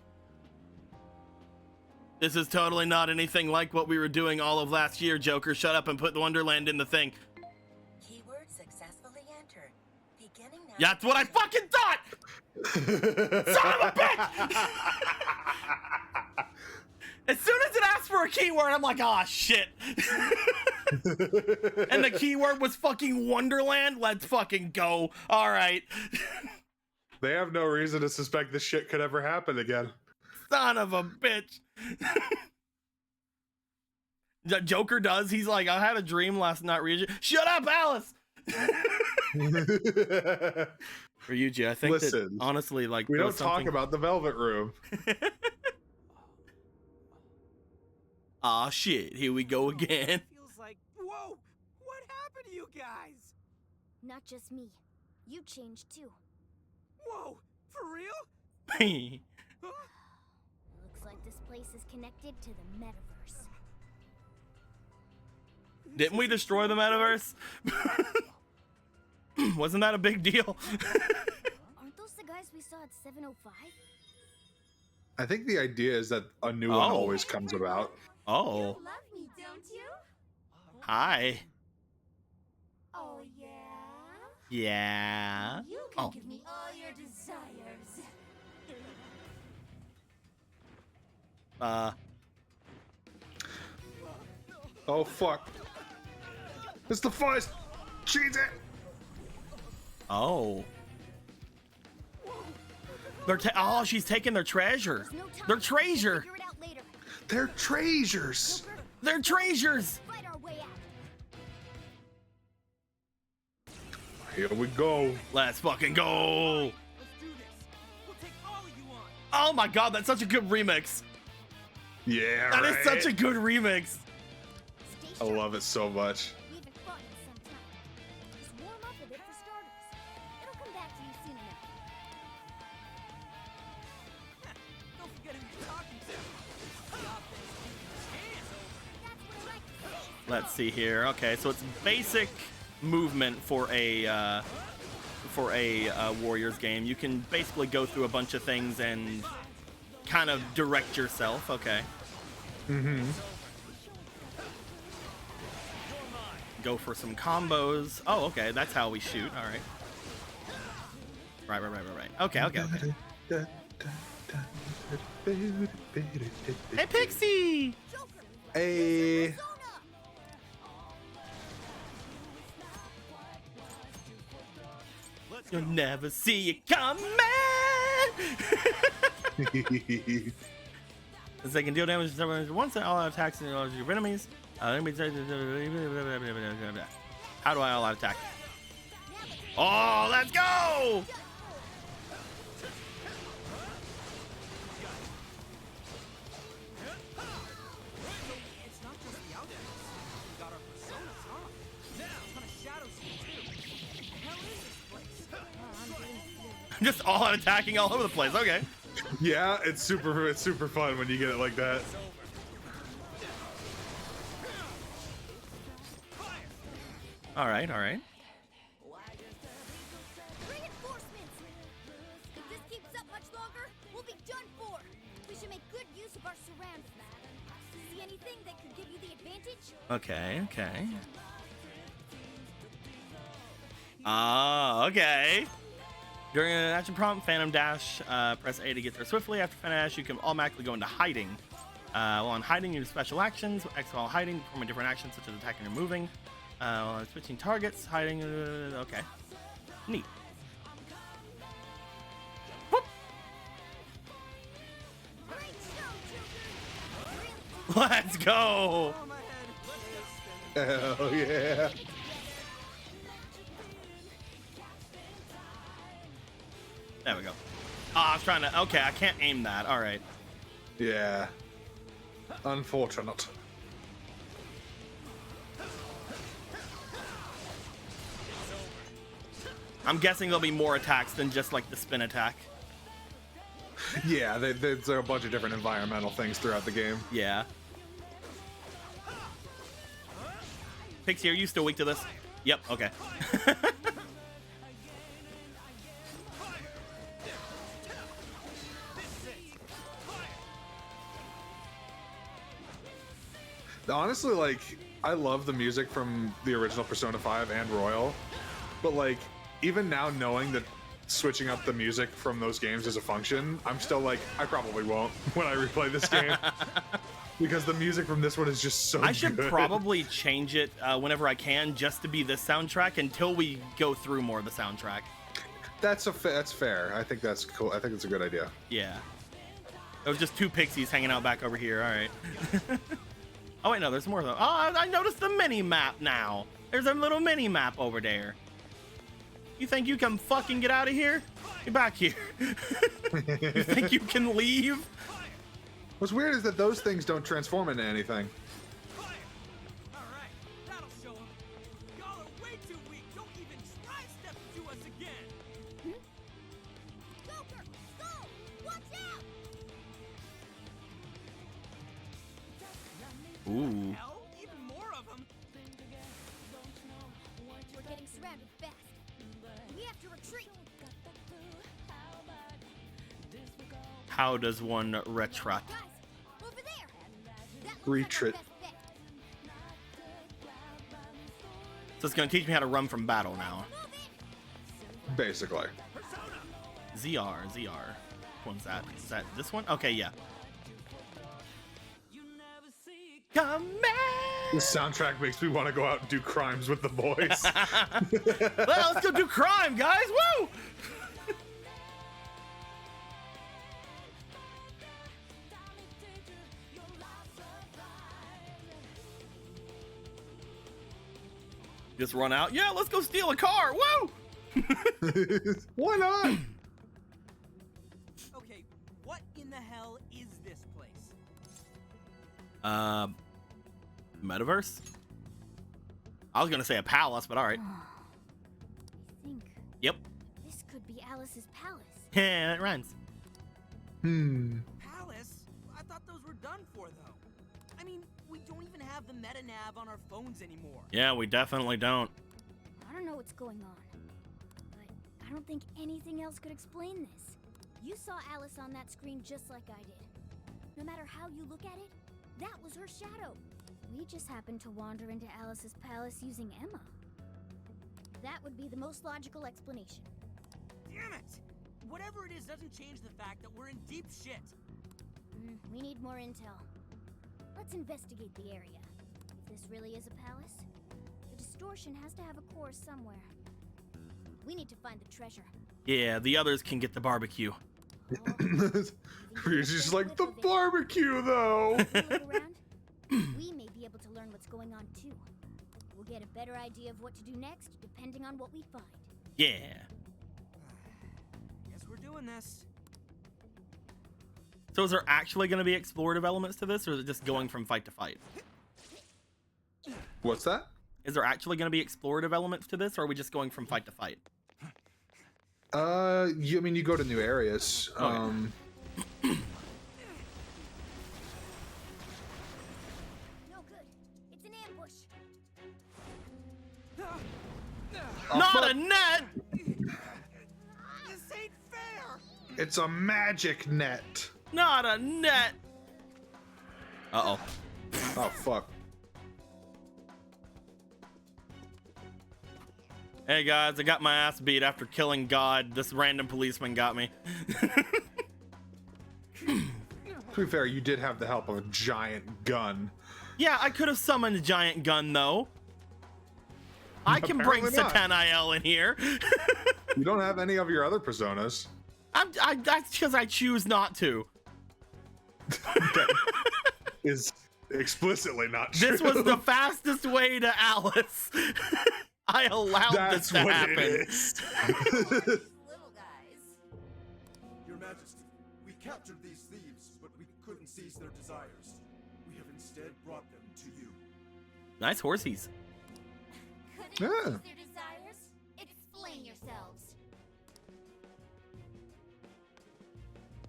B: This is totally not anything like what we were doing all of last year, Joker. Shut up and put the Wonderland in the thing.
L: Keyword successfully entered. Beginning now.
B: That's what I fucking thought! Son of a bitch! As soon as it asked for a keyword, I'm like, ah, shit. And the keyword was fucking Wonderland? Let's fucking go. All right.
A: They have no reason to suspect this shit could ever happen again.
B: Son of a bitch. Joker does. He's like, I had a dream last night. Shut up, Alice. Ryuji, I think that honestly, like,
A: we don't talk about the Velvet Room.
B: Aw, shit. Here we go again.
I: Feels like, whoa, what happened to you guys?
C: Not just me. You changed too.
I: Whoa, for real?
C: Looks like this place is connected to the metaverse.
B: Didn't we destroy the metaverse? Wasn't that a big deal?
C: Aren't those the guys we saw at 705?
A: I think the idea is that a new one always comes about.
B: Oh.
K: You love me, don't you?
B: Hi.
K: Oh, yeah?
B: Yeah.
K: You can give me all your desires.
A: Oh, fuck. It's the fuzz! Cheese it!
B: Oh. Oh, she's taking their treasure. Their treasure.
A: They're treasures.
B: They're treasures.
C: Fight our way out.
A: Here we go.
B: Let's fucking go.
I: Let's do this. We'll take all of you on.
B: Oh my god, that's such a good remix.
A: Yeah,
B: That
A: right?
B: is such a good remix.
A: I love it so much.
C: We haven't fought in some time. Just warm up a bit for starters. It'll come back to you soon enough.
I: Don't forget who you're talking to.
B: Let's see here. Okay, so it's basic movement for a Warriors game. You can basically go through a bunch of things and kind of direct yourself. Okay.
A: Mm-hmm.
B: Go for some combos. Oh, okay. That's how we shoot. All right. Right. Okay. Hey, Pixie!
A: Hey.
B: You'll never see it coming! As they can deal damage once all out attacks and all your enemies. How do I all out attack? Oh, let's go!
I: It's not just the outfits. We got our personas, huh? Now, a ton of shadows here too. What the hell is this place?
B: I'm just all out attacking all over the place. Okay.
A: Yeah, it's super fun when you get it like that.
B: All right.
C: Reinforcements! If this keeps up much longer, we'll be done for. We should make good use of our surroundings. See anything that could give you the advantage?
B: Okay. Okay. During an action prompt, Phantom Dash, press A to get there swiftly. After Phantom Dash, you can automatically go into hiding. While on hiding, you do special actions. X while hiding, perform a different action such as attacking or moving. While switching targets, hiding. Okay. Neat. Whoop. Let's go.
A: Hell yeah.
B: There we go. Oh, I was trying to. Okay, I can't aim that. All right.
A: Yeah. Unfortunate.
B: I'm guessing there'll be more attacks than just like the spin attack.
A: Yeah, there's a bunch of different environmental things throughout the game.
B: Yeah. Pixie, are you still weak to this? Yep, okay.
A: Honestly, like, I love the music from the original Persona 5 and Royal, but like, even now knowing that switching up the music from those games is a function, I'm still like, I probably won't when I replay this game. Because the music from this one is just so good.
B: I should probably change it whenever I can, just to be this soundtrack until we go through more of the soundtrack.
A: That's fair. I think that's cool. I think it's a good idea.
B: Yeah. It was just two pixies hanging out back over here. All right. Oh wait, no, there's more though. Oh, I noticed the mini map now. There's a little mini map over there. You think you can fucking get out of here? Get back here. You think you can leave?
A: What's weird is that those things don't transform into anything.
I: Alright, that'll show 'em. Y'all are way too weak. Don't even try step to us again.
K: Joker, go! Watch out!
B: Ooh.
I: Hell, even more of them.
K: We're getting surrounded fast. We have to retreat.
B: How does one retreat?
K: Over there. That looks
A: Retreat.
K: like our best bet.
B: So it's gonna teach me how to run from battle now.
A: Basically.
B: ZR. Which one's that? Is that this one? Okay, yeah. Come back!
A: This soundtrack makes me want to go out and do crimes with the boys.
B: Well, let's go do crime, guys! Woo! Just run out. Yeah, let's go steal a car. Woo!
A: Why not?
I: Okay, what in the hell is this place?
B: Metaverse? I was gonna say a palace, but all right.
C: I think
B: Yep.
C: this could be Alice's palace.
B: Yeah, it runs.
I: Palace? I thought those were done for, though. I mean, we don't even have the meta nav on our phones anymore.
B: Yeah, we definitely don't.
C: I don't know what's going on, but I don't think anything else could explain this. You saw Alice on that screen just like I did. No matter how you look at it, that was her shadow. We just happened to wander into Alice's palace using Emma. That would be the most logical explanation.
I: Damn it! Whatever it is doesn't change the fact that we're in deep shit.
C: We need more intel. Let's investigate the area. If this really is a palace, the distortion has to have a core somewhere. We need to find the treasure.
B: Yeah, the others can get the barbecue.
A: She's just like, the barbecue, though.
C: If we look around, we may be able to learn what's going on too. We'll get a better idea of what to do next, depending on what we find.
B: Yeah.
I: Guess we're doing this.
B: So is there actually going to be explorative elements to this, or is it just going from fight to fight?
A: What's that?
B: Is there actually going to be explorative elements to this, or are we just going from fight to fight?
A: I mean, you go to new areas.
B: Okay.
C: No good. It's an ambush.
B: Not a net!
I: This ain't fair!
A: It's a magic net.
B: Not a net! Uh-oh.
A: Oh, fuck.
B: Hey guys, I got my ass beat after killing God. This random policeman got me.
A: To be fair, you did have the help of a giant gun.
B: Yeah, I could have summoned a giant gun though. I can bring
A: Apparently not.
B: Satanael in here.
A: You don't have any of your other personas.
B: That's because I choose not to.
A: That is explicitly not true.
B: This was the fastest way to Alice. I allowed
A: That's
B: this to
A: what
B: happen.
A: it is.
K: Little guys.
N: Your Majesty, we captured these thieves, but we couldn't seize their desires. We
B: Nice horsies.
K: Couldn't
A: Yeah.
K: choose their desires? Explain yourselves.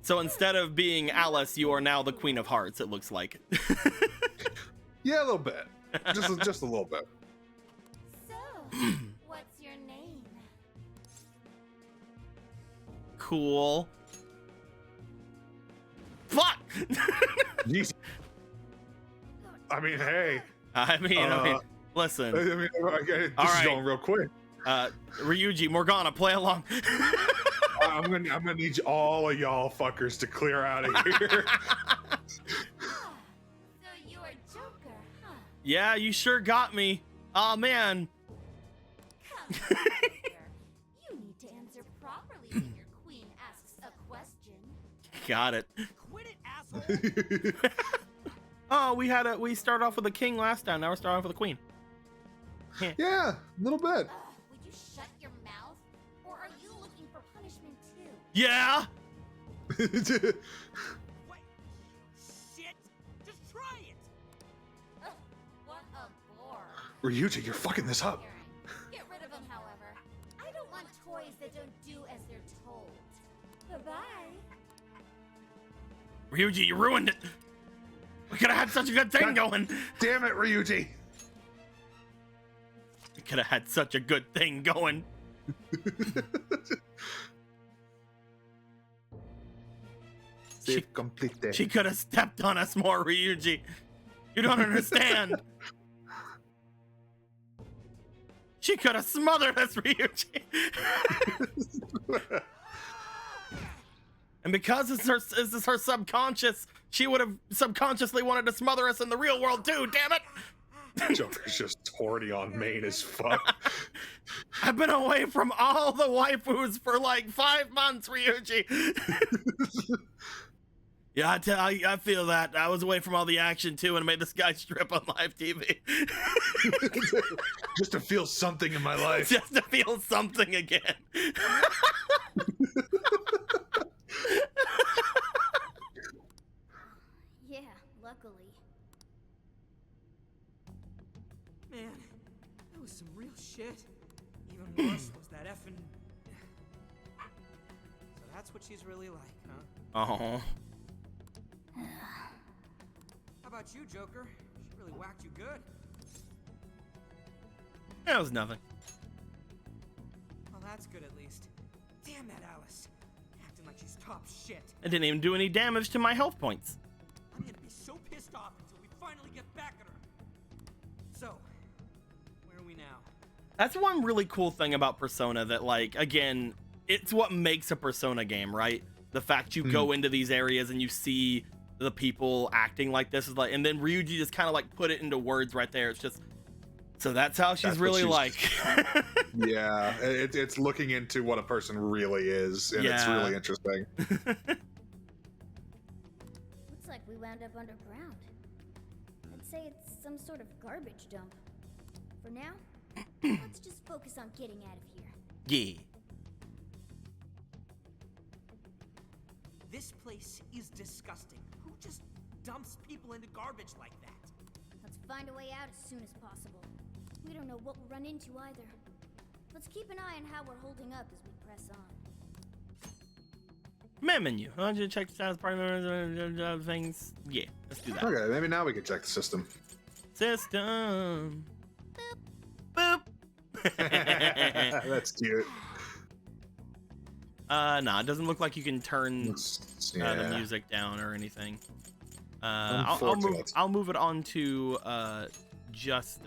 B: So instead of being Alice, you are now the Queen of Hearts, it looks like.
A: Yeah, a little bit. Just a little bit.
K: So, what's your name?
B: Cool. Fuck!
A: Jeez. I mean, hey.
B: I mean, listen.
A: I mean, this
B: All
A: is
B: right.
A: going real quick.
B: Ryuji, Morgana, play along.
A: I'm gonna need all of y'all fuckers to clear out of here.
K: So you are Joker, huh?
B: Yeah, you sure got me. Aw, man.
K: Come on, Joker. You need to answer properly when your queen asks a question.
B: Got it.
I: Quit it, asshole!
B: Oh, we started off with a king last time. Now we're starting off with a queen.
A: Yeah, a little bit.
K: Would you shut your mouth? Or are you looking for punishment too?
B: Yeah.
I: Wait, shit! Just try it!
K: Ugh, what a bore.
A: Ryuji, you're fucking this up.
K: Get rid of them, however. I don't want toys that don't do as they're told. Bye-bye.
B: Ryuji, you ruined it. We could have had such a good thing going.
A: Damn it, Ryuji.
B: We could have had such a good thing going.
A: Save complete.
B: She could have stepped on us more, Ryuji. You don't understand. She could have smothered us, Ryuji. And because this is her subconscious, she would have subconsciously wanted to smother us in the real world too, damn it!
A: Joker's just horny on main as fuck.
B: I've been away from all the waifus for like 5 months, Ryuji. Yeah, I feel that. I was away from all the action too and made this guy strip on live TV.
A: Just to feel something in my life.
B: Just to feel something again.
K: Yeah, luckily.
I: Man, that was some real shit. Even worse was that effing... So that's what she's really like, huh?
B: Oh.
I: How about you, Joker? She really whacked you good.
B: That was nothing.
I: Well, that's good at least. Damn that Alice. Acting like she's top shit.
B: It didn't even do any damage to my health points.
I: I'm gonna be so pissed off until we finally get back at her. So, where are we now?
B: That's one really cool thing about Persona that, like, again, it's what makes a Persona game, right? The fact you go into these areas and you see the people acting like this is like, and then Ryuji just kind of like put it into words right there. It's just, so that's how she's really like.
A: Yeah, it's looking into what a person really is, and it's really interesting.
C: Looks like we wound up underground. I'd say it's some sort of garbage dump. For now, let's just focus on getting out of here.
B: Yeah.
I: This place is disgusting. Who just dumps people into garbage like that?
C: Let's find a way out as soon as possible. We don't know what we'll run into either. Let's keep an eye on how we're holding up as we press on.
B: Command menu. I want you to check the status party members, things. Yeah, let's do that.
A: Okay, maybe now we can check the system.
B: System. Boop.
A: That's cute.
B: Nah, it doesn't look like you can turn the music down or anything. I'll move it on to just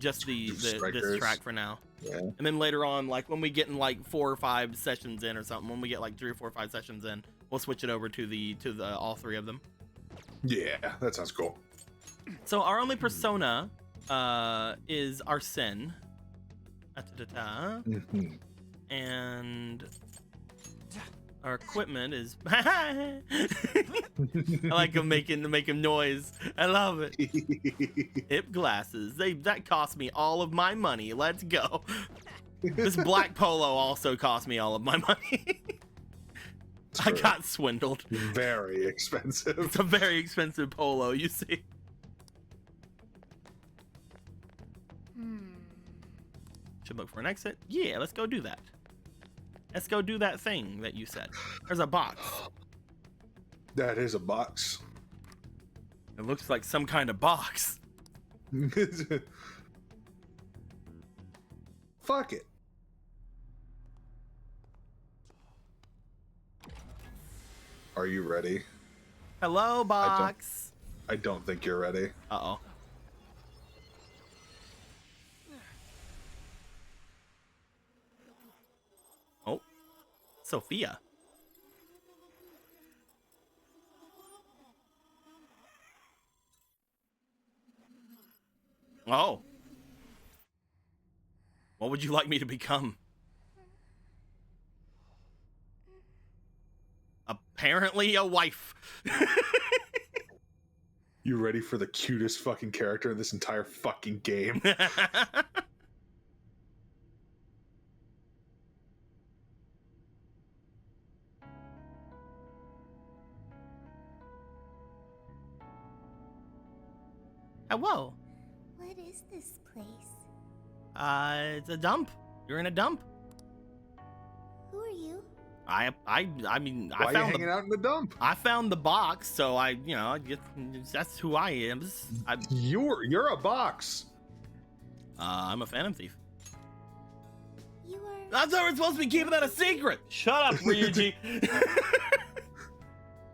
B: this track for now.
A: Yeah.
B: And then later on, like when we get in like 4 or 5 sessions in or something, when we get like 3 or 4 or 5 sessions in, we'll switch it over to the all 3 of them.
A: Yeah, that sounds cool.
B: So our only persona is Arsene.
A: Mm-hmm.
B: And our equipment is I like him making noise. I love it. Hip glasses. That cost me all of my money. Let's go. This black polo also cost me all of my money. I got swindled.
A: Very expensive.
B: It's a very expensive polo, you see. Should look for an exit. Yeah, let's go do that. Let's go do that thing that you said. There's a box.
A: That is a box.
B: It looks like some kind of box.
A: Fuck it. Are you ready?
B: Hello, box.
A: I don't think you're ready.
B: Uh-oh. Oh. Sophia. Oh. What would you like me to become? Apparently a wife.
A: You ready for the cutest fucking character in this entire fucking game?
B: Whoa.
C: What is this place?
B: It's a dump. You're in a dump.
C: Who are you?
B: I mean,
A: Why
B: I
A: are
B: found
A: you hanging out in the dump?
B: I found the box, so I that's who I am.
A: You're a box.
B: I'm a Phantom Thief.
C: You are.
B: That's how we're supposed to be keeping that a secret. Shut up, Ryuji.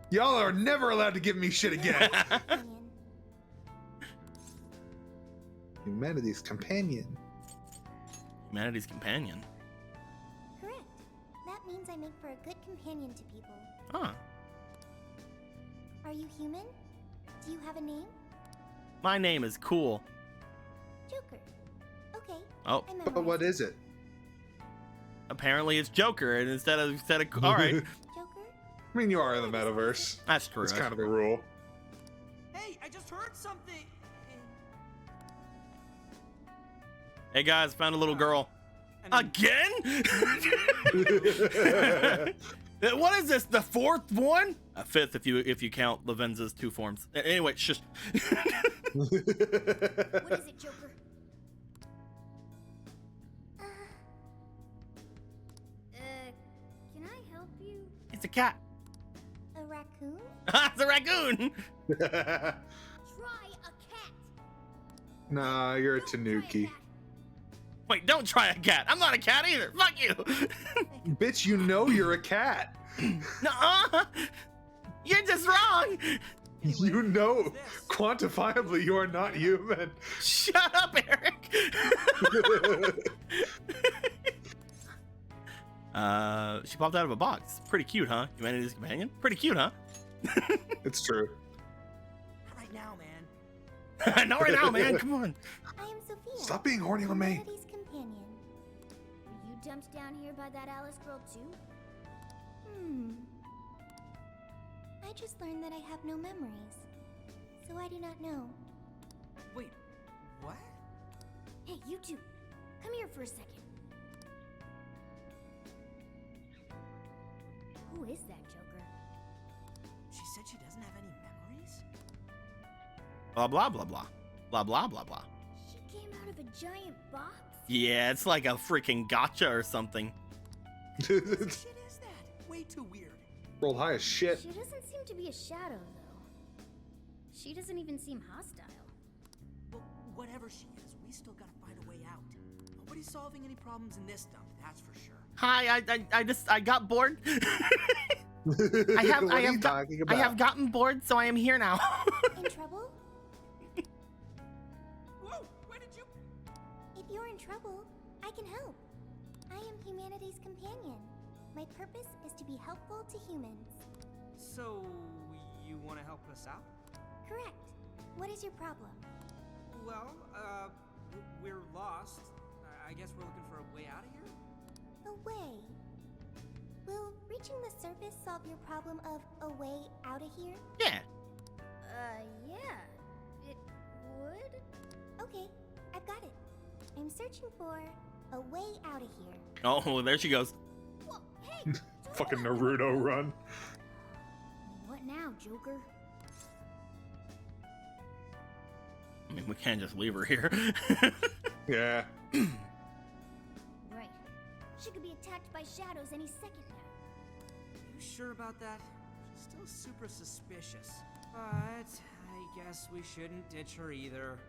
A: Y'all are never allowed to give me shit again. Humanity's companion.
B: Humanity's companion.
C: Correct. That means I make for a good companion to people.
B: Huh.
C: Are you human? Do you have a name?
B: My name is Cool.
C: Joker. Okay.
B: Oh.
A: But what is it?
B: Apparently it's Joker, and instead of all right.
C: Joker?
A: I mean, you are in the metaverse.
B: That's true.
A: It's kind of a rule.
I: Hey, I just heard something.
B: Hey guys, found a little girl. Again? What is this? The fourth one? A fifth if you count Lavenza's two forms. Anyway, shush.
C: What is it, Joker? Can I help you?
B: It's a cat.
C: A raccoon?
B: It's a raccoon.
C: Try a cat.
A: Nah, you're a tanuki.
B: Wait, don't try a cat. I'm not a cat either. Fuck you.
A: Bitch, you know you're a cat.
B: Nuh-uh. You're just wrong.
A: You know, quantifiably, you are not human.
B: Shut up, Erehc. She popped out of a box. Pretty cute, huh? Humanity's companion? Pretty cute, huh?
A: It's true.
I: Not right now, man.
B: Not right now, man. Come on.
C: I am Sophia.
A: Stop being horny on me.
C: Humanity's companion. Were you dumped down here by that Alice girl too? I just learned that I have no memories, so I do not know.
I: Wait, what?
C: Hey, you two, come here for a second. Who is that, Joker?
I: She said she doesn't have any memories?
B: Blah, blah, blah, blah. Blah, blah, blah, blah.
C: She came out of a giant box?
B: Yeah, it's like a freaking gotcha or something.
I: What shit is that? Way too weird.
A: Rolled high as shit.
C: She doesn't seem to be a shadow, though. She doesn't even seem hostile.
I: Well, whatever she is, we still gotta find a way out. Nobody's solving any problems in this dump, that's for sure.
B: Hi, I got bored. I have gotten bored, so I am here now.
C: In trouble?
I: Whoa, where did you...
C: If you're in trouble, I can help. I am humanity's companion. My purpose is to be helpful to humans.
I: So, you wanna help us out?
C: Correct. What is your problem?
I: Well, we're lost. I guess we're looking for a way out of here?
C: A way. Will reaching the surface solve your problem of a way out of here?
B: Yeah.
C: Yeah. It would? Okay, I've got it. I'm searching for a way out of here.
B: Oh, there she goes.
C: Whoa, hey!
A: Fucking Naruto run.
C: What now, Joker?
B: I mean, we can't just leave her here.
A: Yeah.
C: She could be attacked by shadows any second now.
I: You sure about that? She's still super suspicious. But I guess we shouldn't ditch her either.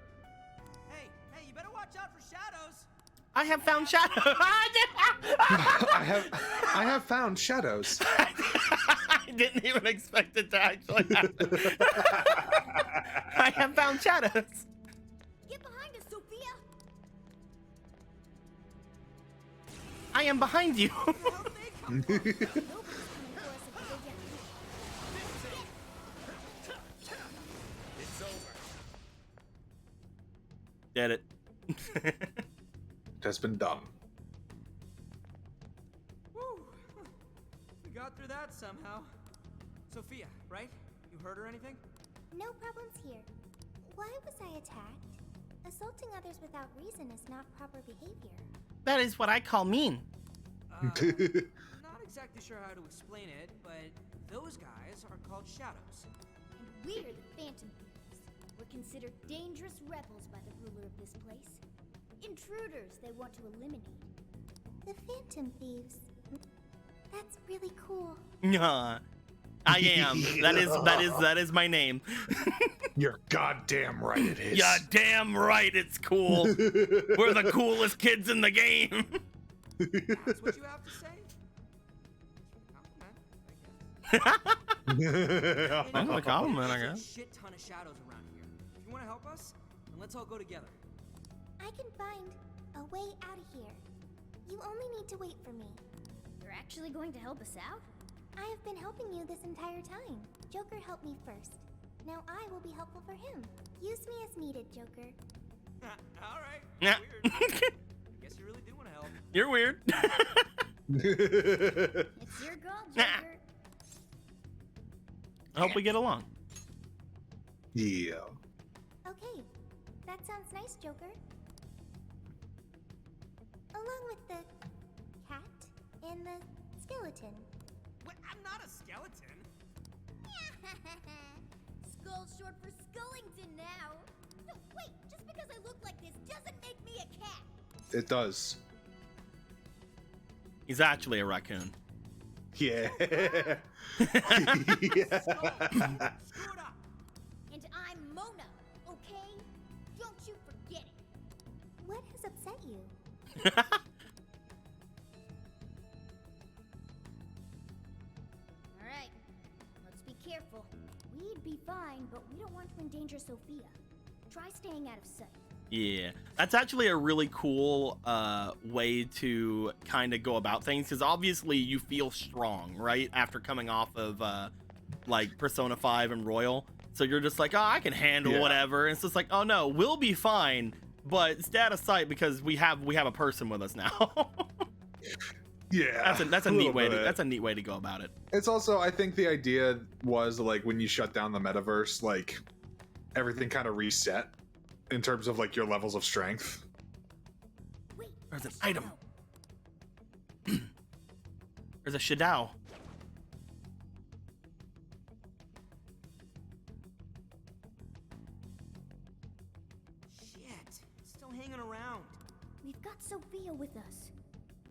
I: Hey, you better watch out for shadows.
B: I have found shadows.
A: I have found shadows.
B: I didn't even expect it to actually happen. I have found shadows.
C: Get behind us, Sophia.
B: I am behind you. Did it.
A: That's been done.
I: Woo. We got through that somehow. Sophia, right? You hurt or anything?
C: No problems here. Why was I attacked? Assaulting others without reason is not proper behavior.
B: That is what I call mean.
I: I'm not exactly sure how to explain it, but those guys are called shadows.
C: And we're the Phantom Thieves. We're considered dangerous rebels by the ruler of this place. Intruders they want to eliminate. The Phantom Thieves. That's really cool.
B: I am. That is my name.
A: You're goddamn right it is.
B: Yeah, damn right it's cool. We're the coolest kids in the game.
I: That's what you have to say?
B: That's a compliment, I
I: There's
B: guess.
I: a shit ton of shadows around here. If you want to help us, then let's all go together.
C: I can find a way out of here. You only need to wait for me. You're actually going to help us out? I have been helping you this entire time. Joker helped me first. Now I will be helpful for him. Use me as needed, Joker.
I: Alright.
B: Yeah.
I: Weird. I guess you really do want to help.
B: You're weird.
C: It's your call, Joker.
B: I hope we get along.
A: Yeah.
C: Okay, that sounds nice, Joker. Along with the cat and the skeleton.
I: What? I'm not a skeleton.
C: Skull's short for Skullington now. No, wait, just because I look like this doesn't make me a cat.
A: It does.
B: He's actually a raccoon.
A: Yeah.
C: And I'm Mona, okay? Don't you forget it. What has upset you? Alright, let's be careful. We'd be fine, but we don't want to endanger Sophia. Try staying out of sight.
B: Yeah, that's actually a really cool way to kind of go about things, because obviously you feel strong, right? After coming off of like Persona 5 and Royal. So you're just like, oh, I can handle whatever. And it's just like, oh no, we'll be fine, but stay out of sight because we have a person with us now.
A: Yeah,
B: that's a neat way to go about it.
A: It's also, I think the idea was like when you shut down the metaverse, like everything kind of reset in terms of like your levels of strength.
C: Wait,
B: there's an item. There's a shadow.
I: Shit, it's still hanging around.
C: We've got Sophia with us.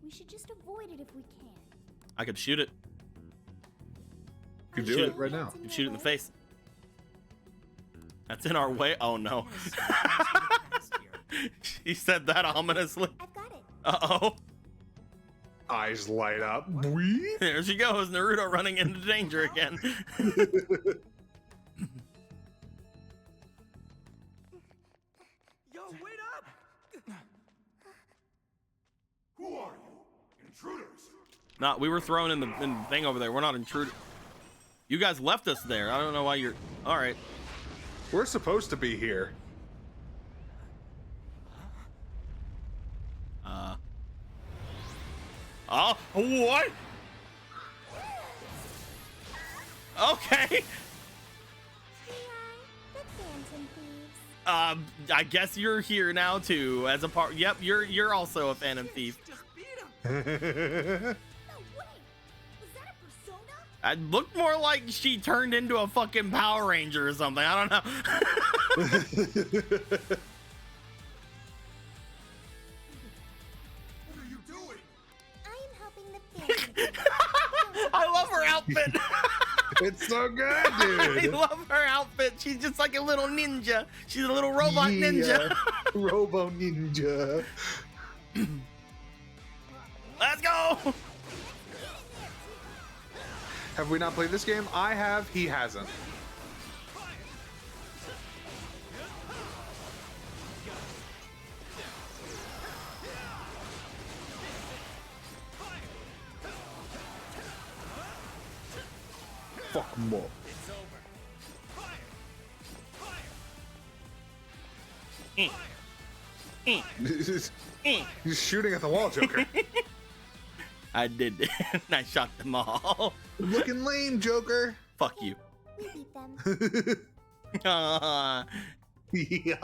C: We should just avoid it if we can.
B: I could shoot it.
A: You can do it right now.
B: You can shoot it in the face. That's in our way. Oh no. She said that ominously.
C: I've got it.
B: Uh-oh.
A: Eyes light up.
B: There she goes, Naruto running into danger again.
I: Yo, wait up!
H: Who are you? Intruders!
B: No, we were thrown in the thing over there. We're not intruders. You guys left us there. I don't know why you're... All right.
A: We're supposed to be here.
B: Oh, what? Okay. I guess you're here now too, as a part. Yep, you're also a Phantom Thief. It looked more like she turned into a fucking Power Ranger or something. I don't know.
C: What are you doing? I
K: having the fancy.
B: I love her outfit.
A: It's so good,
B: I
A: dude.
B: love her outfit. She's just like a little ninja. She's a little robot ninja.
A: Robo ninja.
B: Let's go.
A: Have we not played this game? I have. He hasn't. Fuck more. He's shooting at the wall, Joker.
B: I did it. I shot them all.
A: Looking lame, Joker.
B: Fuck you.
K: We beat them.
B: Yeah.
I: Wait. You're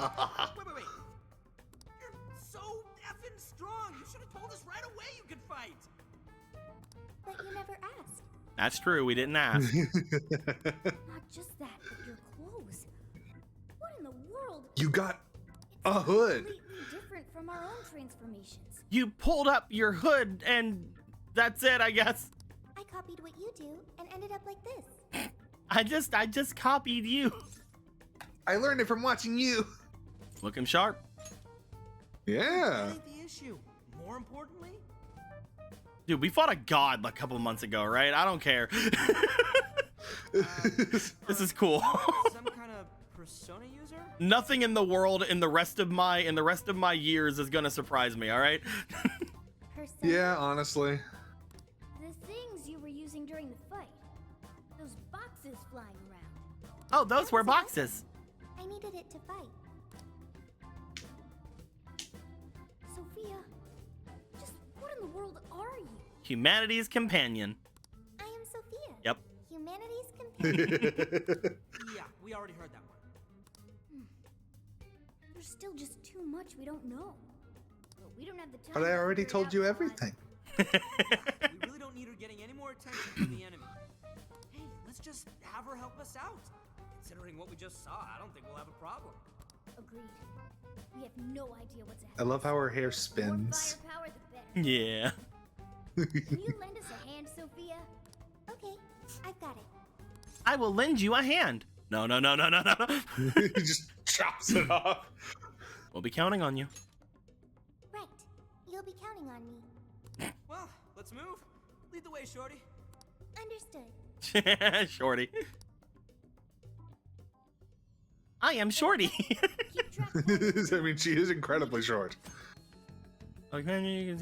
I: so effing strong. You should have told us right away you could fight.
K: But you never asked.
B: That's true. We didn't ask.
K: Not just that, but your clothes. What in the world?
A: You got a hood.
K: Completely different from our own transformations.
B: You pulled up your hood and that's it, I guess.
K: I copied what you do and ended up like this.
B: I just copied you.
A: I learned it from watching you.
B: Looking sharp.
A: Yeah.
I: That ain't the issue. More importantly,
B: Dude, we fought a god a couple months ago, right? I don't care. This is cool.
I: some kind of persona user?
B: Nothing in the world in the rest of my years is gonna surprise me, all right?
K: Persona?
A: Yeah, honestly.
K: The things you were using during the fight. Those boxes flying around.
B: Oh, those were boxes.
K: I needed it to fight. Sophia, just what in the world are you?
B: Humanity's companion.
K: I am Sophia.
B: Yep.
K: Humanity's companion.
I: Yeah, we already heard that one.
K: There's still just too much we don't know. But we don't have the time.
A: But I
K: to
A: already
K: figure it
A: told
K: out
A: you
K: yet.
A: everything.
I: We really don't need her getting any more attention from the enemy. Hey, let's just have her help us out. Considering what we just saw, I don't think we'll have a problem.
K: Agreed. We have no idea what's ahead.
A: I love how her hair
K: The more
A: spins.
K: firepower, the better.
B: Yeah.
K: Can you lend us a hand, Sophia? Okay, I've got it.
B: I will lend you a hand. No.
A: He just chops it off.
B: We'll be counting on you.
K: Right. You'll be counting on me.
I: Well, let's move. Lead the way, Shorty.
K: Understood.
B: Shorty. I am Shorty.
K: Keep track.
A: I mean, she is incredibly short.
B: Okay.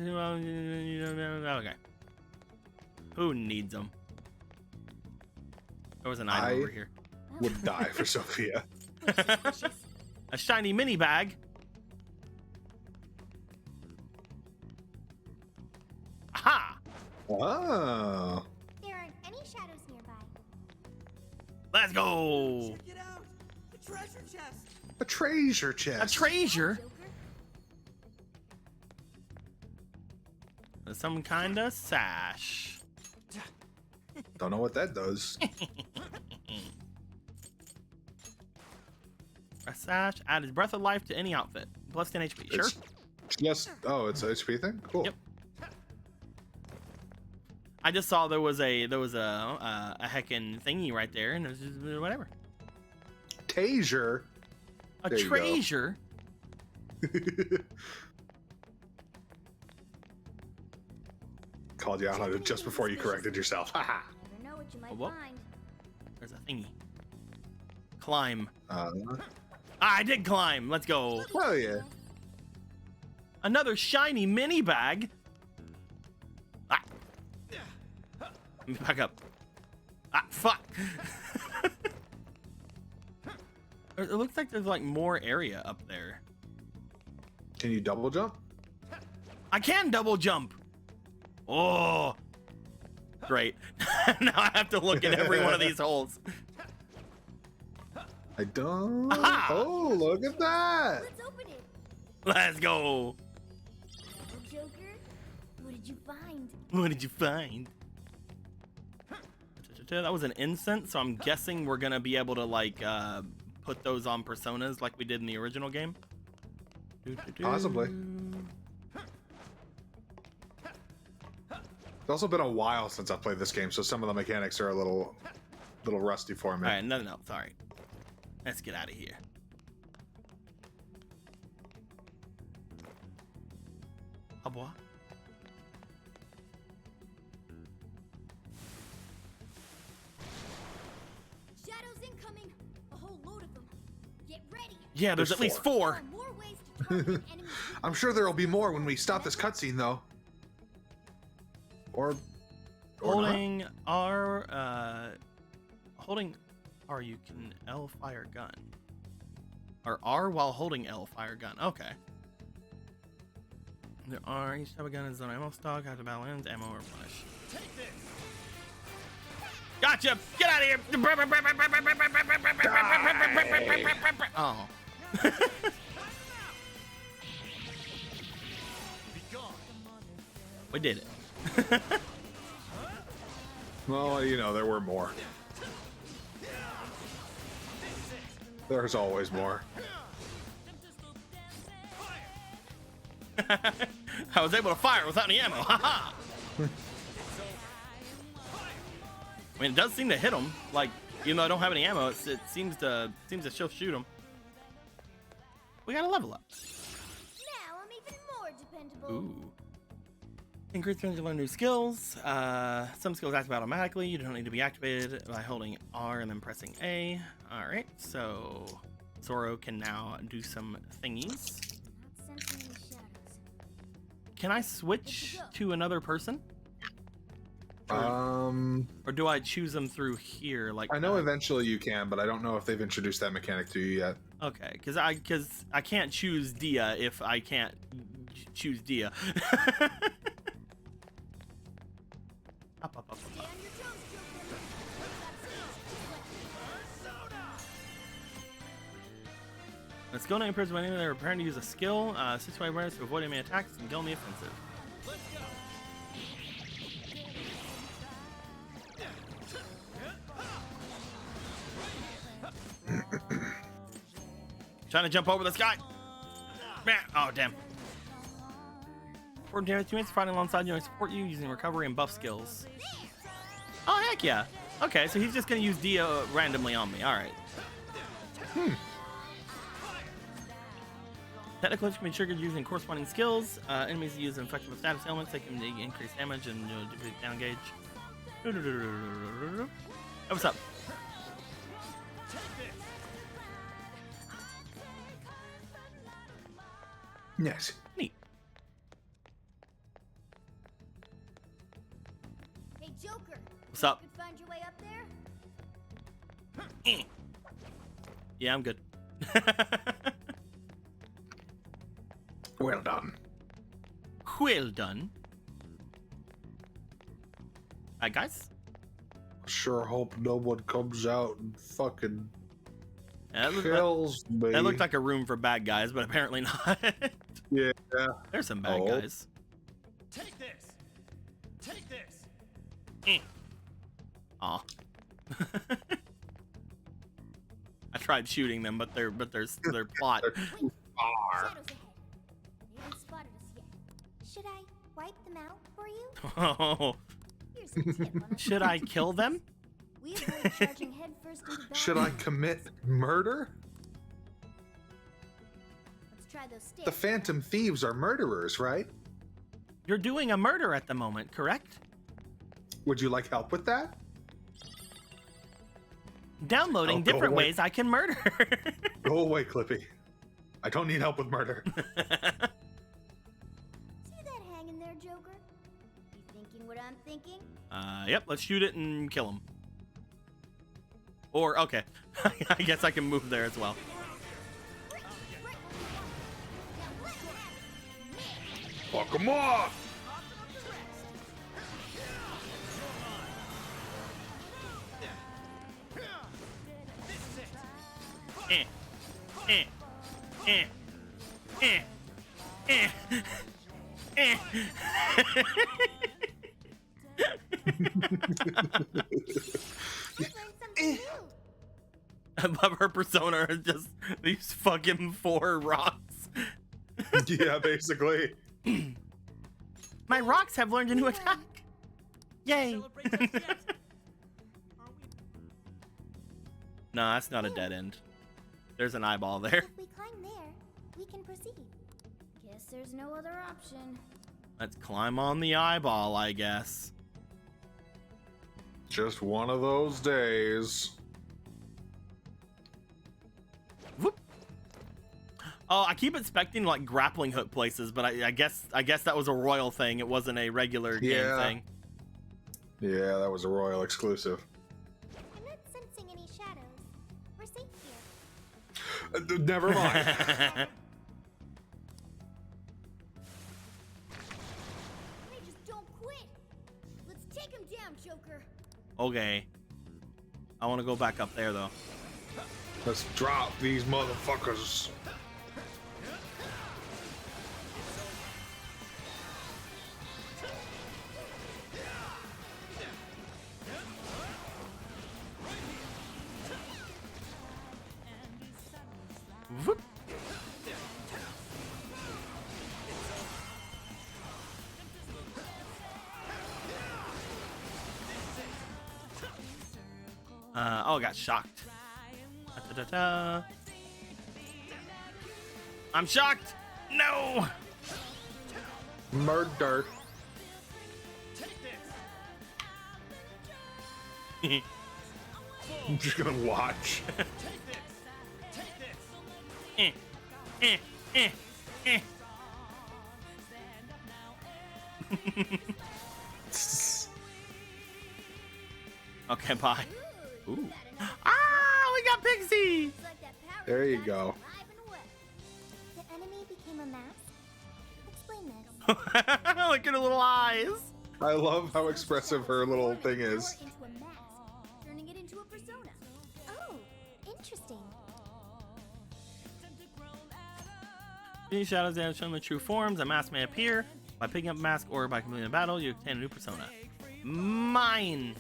B: Who needs them? There was an item over here.
A: Would die for Sophia.
B: A shiny mini bag. Aha!
A: Oh.
K: There aren't any shadows nearby.
B: Let's go.
I: Check it out. The treasure chest.
A: A treasure
B: A
A: chest.
B: treasure.
K: Joker?
B: Some kind of sash.
A: Don't know what that does.
B: A sash adds breath of life to any outfit. Plus 10 HP. Sure.
A: Yes. Oh, it's a HP thing. Cool.
B: Yep. I just saw there was a heckin' thingy right there, and it was just whatever.
A: Taser.
B: A
A: There you go.
B: treasure.
A: Called you out on it just before you corrected yourself. Haha.
K: Never know what you might
B: Whoop.
K: find.
B: There's a thingy. Climb.
A: Uh,
B: I did climb. Let's go.
A: oh yeah.
B: Another shiny mini bag. Ah. Let me back up. Ah, fuck. It looks like there's like more area up there.
A: Can you double jump?
B: I can double jump. Oh, great. Now I have to look at every one of these holes.
A: I don't.
B: Aha!
A: Oh, look at that.
K: Let's open it.
B: Let's go.
K: Oh, Joker, what did you find?
B: What did you find? That was an incense, so I'm guessing we're gonna be able to like put those on personas like we did in the original game.
A: Possibly. It's also been a while since I played this game, so some of the mechanics are a little rusty for me.
B: All right, no, sorry. Let's get out of here. Oh boy.
K: Shadows incoming. A whole load of them. Get ready.
B: Yeah, there's at least 4.
K: More ways to target enemies.
A: I'm sure there'll be more when we stop this cutscene, though. Or
B: holding R, holding R, you can L fire gun. Or R while holding L fire gun. Okay. There are each type of gun is on ammo stock. After battle ends, ammo replenish. Gotcha! Get out of here! Oh. We did it.
A: Well, you know, there were more. There's always more.
B: I was able to fire without any ammo. Haha. I mean, it does seem to hit him. Like, even though I don't have any ammo, it seems to still shoot him. We gotta level up.
K: Now I'm even more dependable.
B: Ooh. Increase range to learn new skills. Some skills activate automatically. You don't need to be activated by holding R and then pressing A. All right, so Zoro can now do some thingies.
K: Not sensing any shadows.
B: Can I switch to another person? Or do I choose them through here? Like
A: I know eventually you can, but I don't know if they've introduced that mechanic to you yet.
B: Okay, because I can't choose Dia if I can't choose Dia. Up. Let's go now. Imprison when they're preparing to use a skill. Situate awareness to avoid enemy attacks and go on the offensive. Trying to jump over this guy. Man, oh damn. For damage teammates fighting alongside you and support you using recovery and buff skills. Oh heck yeah. Okay, so he's just gonna use Dia randomly on me. Alright. Technical can be triggered using corresponding skills. Enemies that use infected with status elements, they can increase damage and down gauge. Hey, what's up?
A: Yes.
B: Neat.
K: Hey Joker.
B: What's up?
K: You could find your way up there?
B: Yeah, I'm good.
A: Well done.
B: Well done. Alright, guys.
A: Sure hope no one comes out and fucking
B: Yeah,
A: kills me.
B: that looked like a room for bad guys, but apparently not.
A: Yeah.
B: There's some bad guys.
G: Take this. Take this.
B: Aw. I tried shooting them, but their plot.
A: Far.
K: Shadows ahead. They haven't spotted us yet. Should I wipe them out for you?
B: Oh.
K: Here's a tip on a
B: Should I kill them?
K: We avoid charging headfirst into battle.
A: Should I commit murder?
K: Let's try those sticks.
A: The Phantom Thieves are murderers, right?
B: You're doing a murder at the moment, correct?
A: Would you like help with that?
B: Downloading
A: Oh, go
B: different
A: away.
B: ways I can murder.
A: Go away, Clippy. I don't need help with murder.
K: See that hanging there, Joker? You thinking what I'm thinking?
B: Yep, let's shoot it and kill him. Or, okay. I guess I can move there as well.
A: Fuck them off!
B: I love her persona are just these fucking 4 rocks.
A: Yeah, basically.
B: My rocks have learned a new attack. Yay! No, that's not a dead end. There's an eyeball there.
C: If we climb there, we can proceed. Guess there's no other option.
B: Let's climb on the eyeball, I guess.
A: Just one of those days.
B: Whoop. Oh, I keep expecting like grappling hook places, but I guess that was a royal thing. It wasn't a regular game thing.
A: Yeah, that was a royal exclusive.
C: I'm not sensing any shadows. We're safe here.
A: Never mind.
C: Hey, just don't quit. Let's take him down, Joker.
B: Okay. I want to go back up there though.
A: Let's drop these motherfuckers.
B: Whoop. Oh, I got shocked. Da-da-da. I'm shocked. No.
A: Murder. I'm just gonna watch.
B: Okay, bye. Ooh. Ah, we got Pixie.
A: There you go.
C: The enemy became a mask? Explain this.
B: Look at her little eyes.
A: I love how expressive her little thing is.
C: Into a mask, turning it into a persona. Oh, interesting.
B: These shadows that show the true forms. A mask may appear by picking up a mask or by completing a battle. You obtain a new persona. Mine.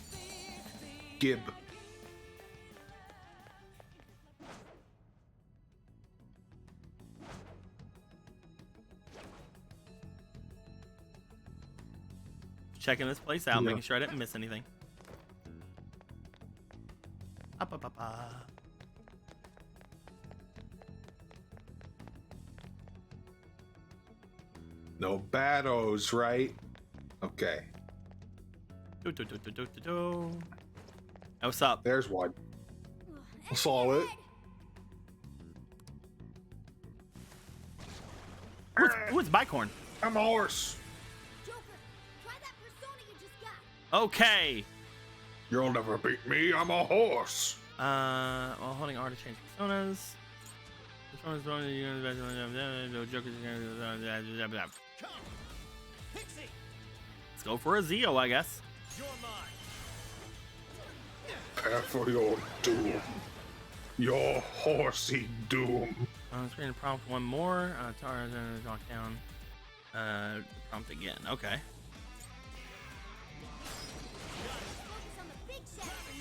A: Gib.
B: Checking this place out, making sure I didn't miss anything. Up, up, up, up.
A: No battles, right? Okay.
B: Do, do, do, do, do, do, do. Hey, what's up?
A: There's one. Solid.
B: Ooh, it's Bicorn.
A: I'm a horse.
C: Joker, try that persona you just got.
B: Okay.
A: You'll never beat me. I'm a horse.
B: While holding R to change personas. Personas throwing the Joker's. Let's go for a Zeo, I guess.
A: Prepare for your doom. Your horsey doom.
B: Screen prompt one more. Tara lockdown. Prompt again. Okay.
C: Focus on the big shadow for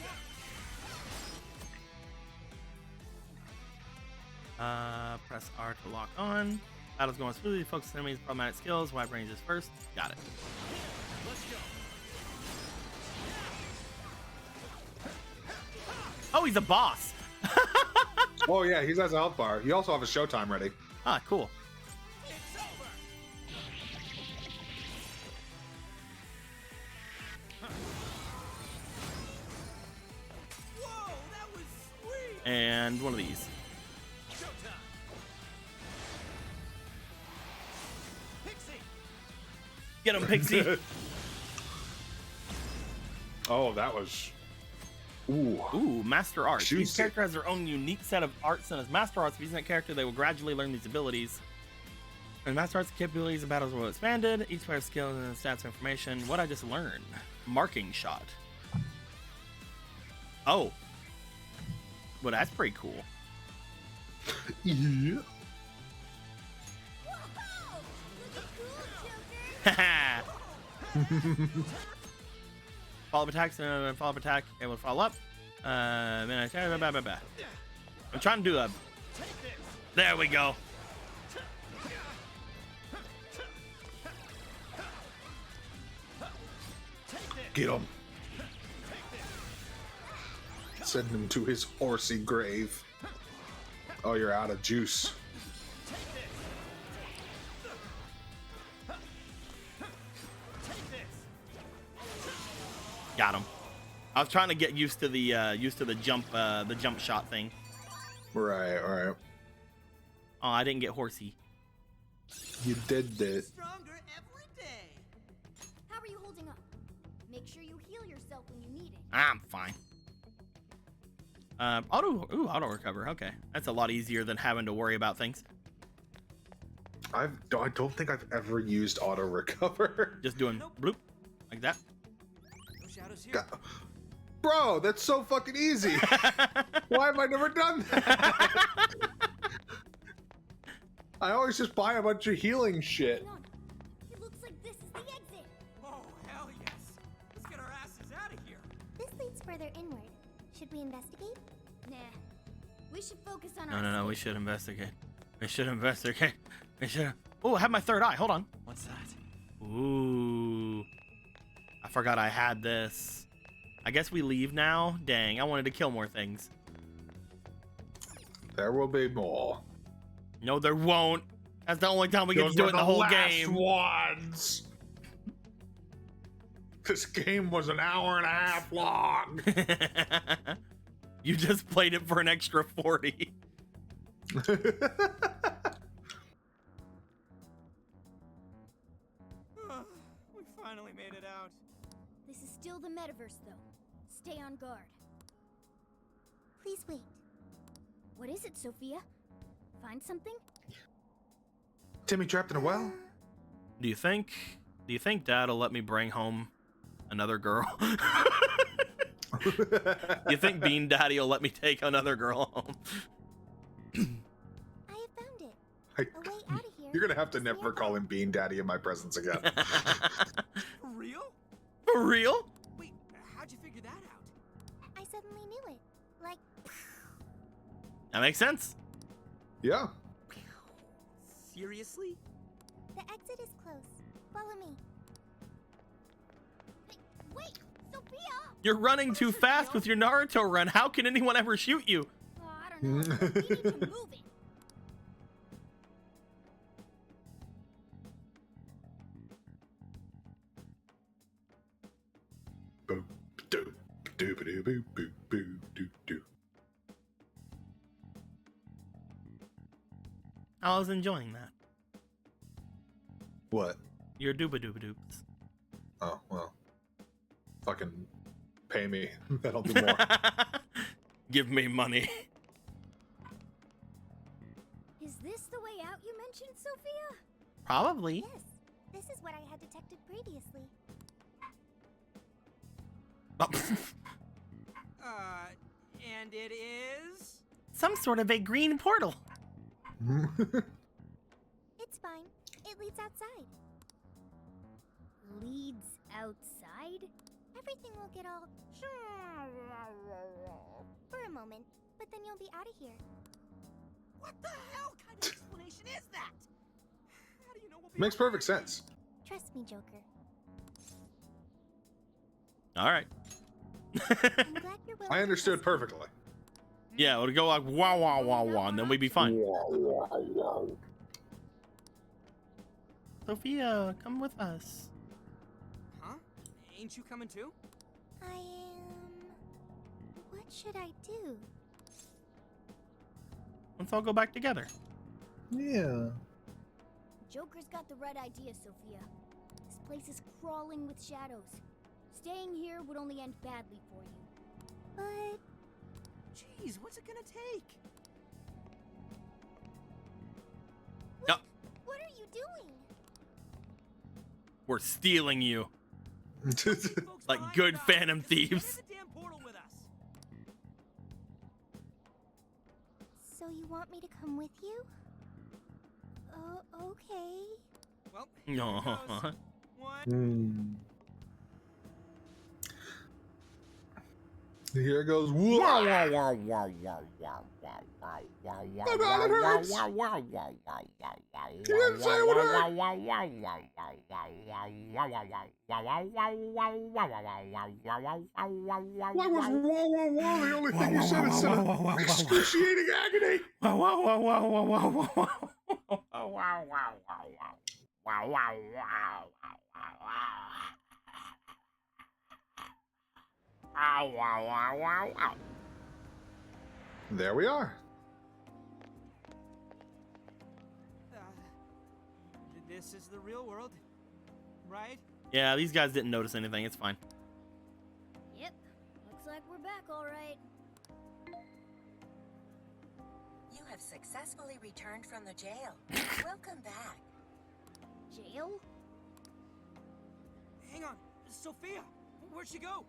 C: now.
B: Press R to lock on. Battle's going smoothly. Focus on enemies' problematic skills. Wide range is first. Got it. Oh, he's a boss.
A: Oh yeah, he has a health bar. You also have a showtime ready.
B: Ah, cool.
I: Whoa, that was sweet.
B: And one of these. Get him, Pixie.
A: Oh, that was. Ooh.
B: Ooh, Master Arts.
A: Juicy.
B: Each character has their own unique set of arts, and as Master Arts, using that character, they will gradually learn these abilities. And Master Arts capabilities and battles will expanded. Each player's skills and stats information. What I just learned. Marking shot. Oh. Well, that's pretty cool.
A: Yeah.
C: Whoa! Look at cool, Joker.
B: Follow-up attacks and follow-up attack. Able to follow up. I'm trying to do a. There we go.
A: Get him. Send him to his horsey grave. Oh, you're out of juice.
B: Got him. I was trying to get used to the jump shot thing.
A: Right, right.
B: Oh, I didn't get horsey.
A: You did it.
I: Stronger every day.
C: How are you holding up? Make sure you heal yourself when you need it.
B: I'm fine. Auto recover. Okay, that's a lot easier than having to worry about things.
A: I don't think I've ever used auto recover.
B: Just doing bloop like that.
I: No shadows here.
A: God. Bro, that's so fucking easy. Why have I never done that? I always just buy a bunch of healing shit.
C: Hang on. It looks like this is the exit.
I: Oh, hell yes. Let's get our asses out of here.
C: This leads further inward. Should we investigate? Nah. We should focus on
B: No,
C: our
B: no, no.
C: escape.
B: We should investigate. We should investigate. We should. Oh, I have my third eye. Hold on.
I: What's that?
B: Ooh. I forgot I had this. I guess we leave now. Dang, I wanted to kill more things.
A: There will be more.
B: No, there won't. That's the only time we get to do it in the whole game.
A: Ones. This game was an hour and a half long.
B: You just played it for an extra 40.
I: We finally made it out.
C: This is still the metaverse, though. Stay on guard. Please wait. What is it, Sophia? Find something?
A: Timmy trapped in a well?
B: Do you think Dad'll let me bring home another girl? You think Bean Daddy will let me take another girl home?
C: I have found it. A way out of here.
A: You're gonna have to never call him Bean Daddy in my presence again.
I: For real?
B: For real?
I: Wait, how'd you figure that out?
C: I suddenly knew it. Like,
B: That makes sense.
A: Yeah.
I: Seriously?
C: the exit is close. Follow me. Wait, Sophia!
B: You're running too fast with your Naruto run. How can anyone ever shoot you?
C: Oh, I don't know. We need to move it.
A: Boop, doop, doop, doop, boop, boop, boop, doop, doop.
B: I was enjoying that.
A: What?
B: Your dooba dooba doops.
A: Oh, well. Fucking pay me. That'll do more.
B: Give me money.
C: Is this the way out you mentioned, Sophia?
B: Probably.
C: Yes. This is what I had detected previously.
B: Oh.
I: And it is?
B: Some sort of a green portal.
C: It's fine. It leads outside. Leads outside? Everything will get all for a moment, but then you'll be out of here.
I: What the hell kind of explanation is that? How do you know we'll be
A: Makes perfect sense.
C: Trust me, Joker.
B: All right.
C: I'm glad you're willing
A: I
C: to
A: understood
C: trust me.
A: perfectly.
B: Yeah, it would go like wah wah wah wah, and then we'd be fine. Sophia, come with us.
I: Huh? Ain't you coming too?
C: I am... What should I do?
B: Let's all go back together.
A: Yeah.
C: Joker's got the right idea, Sophia. This place is crawling with shadows. Staying here would only end badly for you. But...
I: Jeez, what's it gonna take?
B: No,
C: What are you doing?
B: we're stealing you.
I: Folks
B: Like
I: behind
B: good
I: us,
B: Phantom
I: just get in
B: Thieves.
I: the damn portal with us.
C: So you want me to come with you? Okay.
I: Well,
B: No.
I: here goes. One.
A: Here it goes. Whoa. Oh God, it hurts. He didn't say it would hurt. Why was whoa, whoa, whoa the only thing you said instead of excruciating agony? There we are.
I: This is the real world, right?
B: Yeah, these guys didn't notice anything. It's fine.
C: Yep. Looks like we're back, all right.
L: You have successfully returned from the jail. Welcome back.
C: Jail?
I: Hang on, Sophia, where'd she go?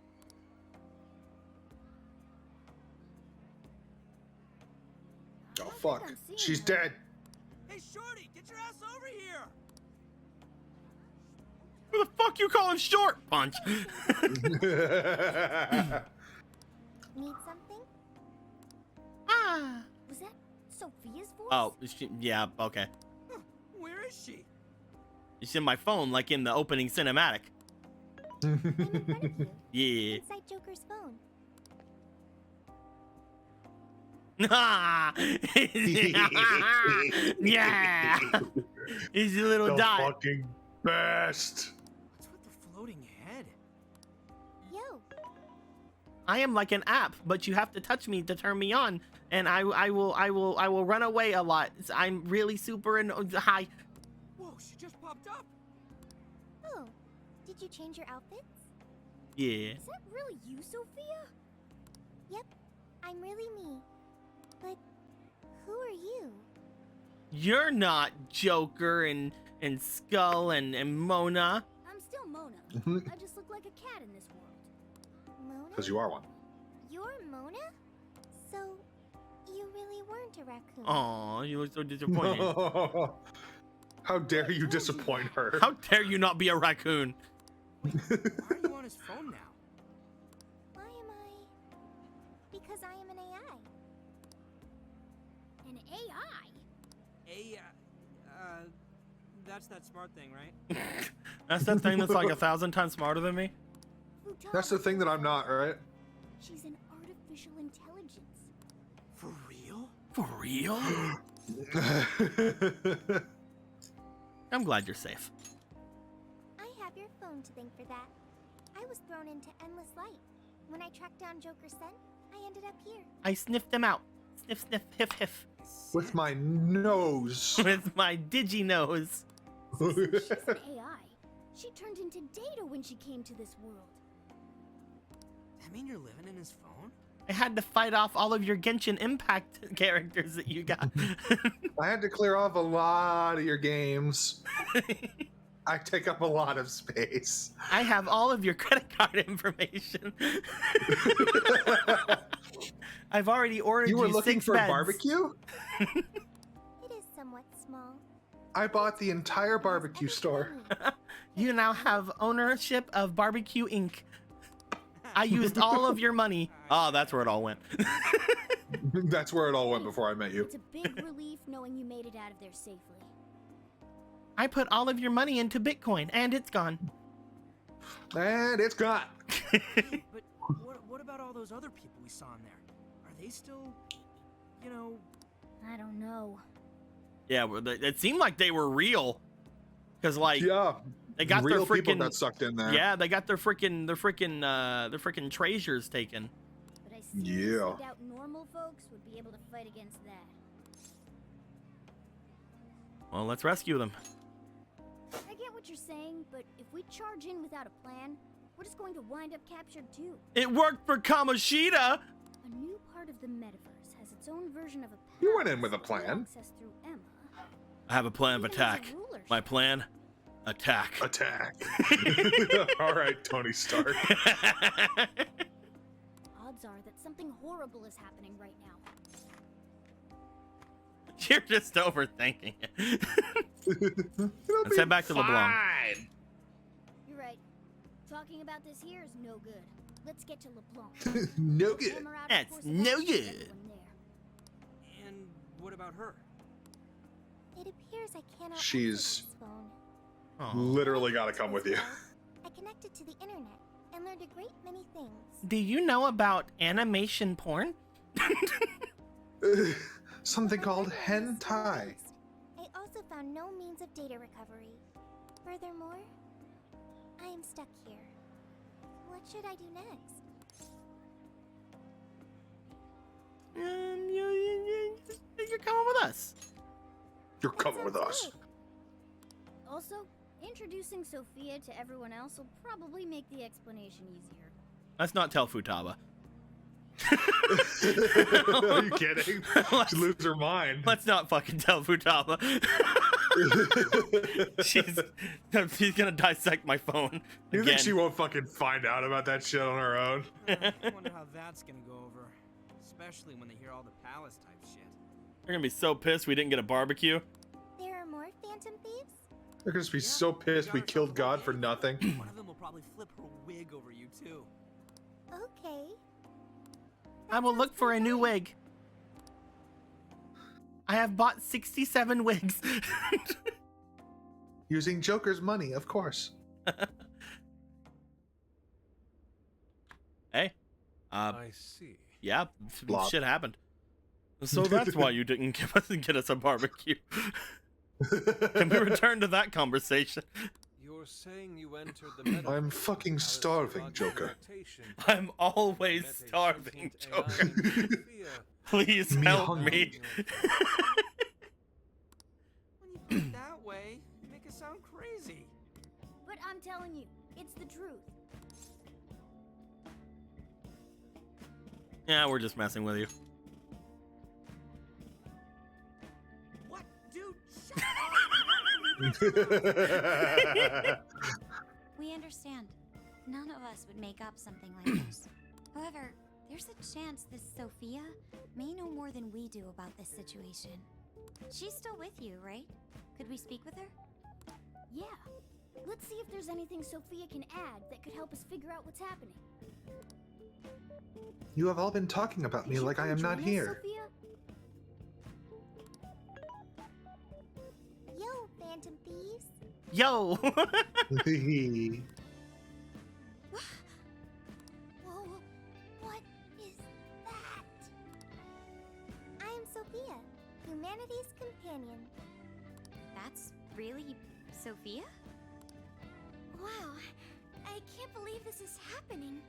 A: Oh fuck, she's dead.
I: Hey, Shorty, get your ass over here!
B: Who the fuck you calling short? Punch.
C: Need something?
B: Ah.
C: Was that Sophia's voice?
B: Oh, yeah, okay.
I: Huh, where is she?
B: It's in my phone, like in the opening cinematic.
C: I'm in front of you.
B: Yeah.
C: Inside Joker's phone.
B: Yeah. He's a little
A: the
B: dot.
A: Fucking best.
I: What's with the floating head?
C: Yo.
B: I am like an app, but you have to touch me to turn me on, and I will run away a lot. I'm really super high.
I: Whoa, she just popped up.
C: Oh, did you change your outfits?
B: Yeah.
C: Is that really you, Sophia? Yep, I'm really me. But who are you?
B: You're not Joker and Skull and Mona.
C: I'm still Mona. I just look like a cat in this world. Mona?
A: Because you are one.
C: You're Mona? So, you really weren't a raccoon.
B: Aw, you look so disappointed.
A: How dare you disappoint her?
B: How dare you not be a raccoon?
I: Why are you on his phone now?
C: Why am I? Because I am an AI. An AI?
I: That's that smart thing, right?
B: That's that thing that's like 1,000 times smarter than me.
A: That's the thing that I'm not, right?
C: She's an artificial intelligence.
I: For real?
B: For real? I'm glad you're safe.
C: I have your phone to thank for that. I was thrown into endless light. When I tracked down Joker's scent, I ended up here.
B: I sniffed them out. Sniff, sniff, hiff, hiff.
A: With my nose.
B: With my digi nose.
C: She's an AI. She turned into data when she came to this world.
I: That mean you're living in his phone?
B: I had to fight off all of your Genshin Impact characters that you got.
A: I had to clear off a lot of your games. I take up a lot of space.
B: I have all of your credit card information. I've already ordered
A: you were looking
B: 6
A: for
B: beds.
A: barbecue?
C: It is somewhat small.
A: I bought the entire barbecue store.
B: You now have ownership of Barbecue Inc. I used all of your money. Oh, that's where it all went.
A: That's where it all went before I met you.
C: It's a big relief knowing you made it out of there safely.
B: I put all of your money into Bitcoin, and it's gone.
A: And it's gone.
I: But what about all those other people we saw in there? Are they still, you know?
C: I don't know.
B: Yeah, well, it seemed like they were real. Because, like,
A: yeah,
B: they got
A: real
B: their freaking
A: people got sucked in there.
B: Yeah, they got their freaking treasures taken.
C: But I seriously doubt normal folks would be able to fight against that.
B: Well, let's rescue them.
C: I get what you're saying, but if we charge in without a plan, we're just going to wind up captured too.
B: It worked for Kamoshida.
C: A new part of the metaverse has its own version of a palace.
A: You went in with a plan.
C: Access through Emma.
B: I have a plan of attack. My plan? Attack.
A: Attack. All right, Tony Stark.
C: Odds are that something horrible is happening right now.
B: You're just overthinking it. Let's head back to LeBlanc.
C: You're right. Talking about this here is no good. Let's get to LeBlanc.
A: No good.
C: Hammer out a
B: That's
C: course of
B: no
C: action for
B: good.
C: everyone there.
I: And what about her?
C: It appears I cannot
A: She's-
C: enter this phone.
B: Aw.
A: Literally gotta come with you.
C: I connected to the internet and learned a great many things.
B: Do you know about animation porn?
A: Something called hentai.
C: I also found no means of data recovery. Furthermore, I am stuck here. What should I do next?
B: You're coming with us.
A: You're coming with us.
C: Also, introducing Sophia to everyone else will probably make the explanation easier.
B: Let's not tell Futaba.
A: Are you kidding? She'd lose her mind.
B: Let's not fucking tell Futaba. She's gonna dissect my phone.
A: You
B: again.
A: think she won't fucking find out about that shit on her own?
I: I wonder how that's gonna go over. Especially when they hear all the palace type shit.
B: They're gonna be so pissed we didn't get a barbecue.
C: There are more Phantom Thieves?
A: They're gonna be so pissed we killed God for nothing.
I: One of them will probably flip her wig over you too.
C: Okay.
B: I will look for a new wig. I have bought 67 wigs.
A: Using Joker's money, of course.
B: Hey.
J: I see.
B: Yeah,
A: Blop.
B: shit happened. So that's why you didn't get us a barbecue. Can we return to that conversation?
J: You're saying you entered the metaverse
A: I'm fucking
J: as
A: starving,
J: Hiragi
A: Joker.
J: rotation.
B: I'm always starving, Joker. Please
A: Me
B: help
A: hungry.
B: me.
I: When you put it that way, you make it sound crazy.
C: But I'm telling you, it's the truth.
B: Yeah, we're just messing with you.
I: What? Dude, shut up!
C: We understand. None of us would make up something like this. However, there's a chance this Sophia may know more than we do about this situation. She's still with you, right? Could we speak with her? Yeah. Let's see if there's anything Sophia can add that could help us figure out what's happening.
A: You have all been talking about me
C: Could you
A: like I
C: come
A: am not
C: join us,
A: here.
C: Sophia? Yo, Phantom Thieves.
B: Yo!
C: Whoa, what is that? I am Sophia, humanity's companion. That's really Sophia? Wow, I can't believe this is happening.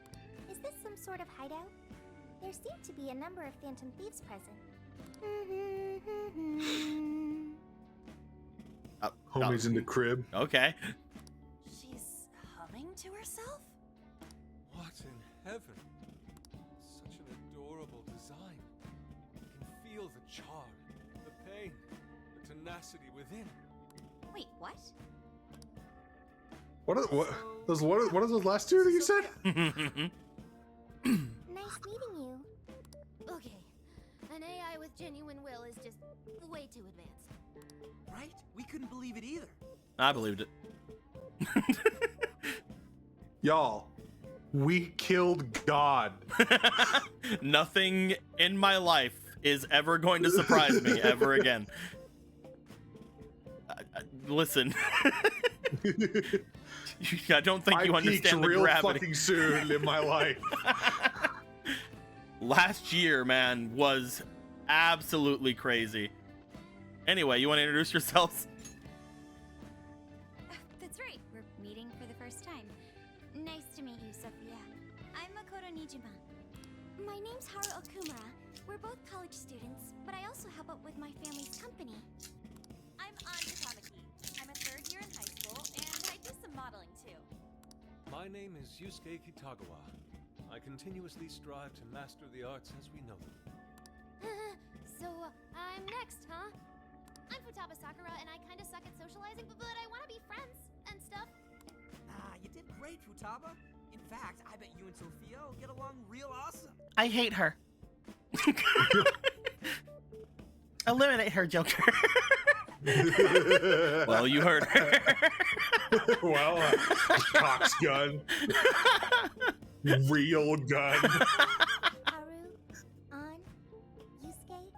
C: Is this some sort of hideout? There seem to be a number of Phantom Thieves present.
A: Homie's in the crib.
B: Okay.
C: She's humming to herself?
J: What in heaven? Such an adorable design. You can feel the charm, the pain, the tenacity within.
C: Wait, what?
A: What are those last two that you said?
C: Nice meeting you. Okay, an AI with genuine will is just way too advanced.
I: Right? We couldn't believe it either.
B: I believed it.
A: Y'all, we killed God.
B: Nothing in my life is ever going to surprise me ever again. Listen. I don't think you understand the
A: real
B: gravity.
A: fucking soon in my life.
B: Last year, man, was absolutely crazy. Anyway, you want to introduce yourselves?
C: That's right, we're meeting for the first time. Nice to meet you, Sophia. I'm Makoto Nijima. My name's Haru Okumura. We're both college students, but I also help out with my family's company. I'm Anja Tamaki. I'm a third year in high school, and I do some modeling too.
J: My name is Yusuke Kitagawa. I continuously strive to master the arts as we know them.
C: So, I'm next, huh? I'm Futaba Sakura, and I kinda suck at socializing, but I wanna be friends and stuff.
I: Nah, you did great, Futaba. In fact, I bet you and Sophia will get along real awesome.
B: I hate her. Eliminate her, Joker. Well, you heard her.
A: Well, Cox gun. Real gun.
C: Haru, An, Yusuke,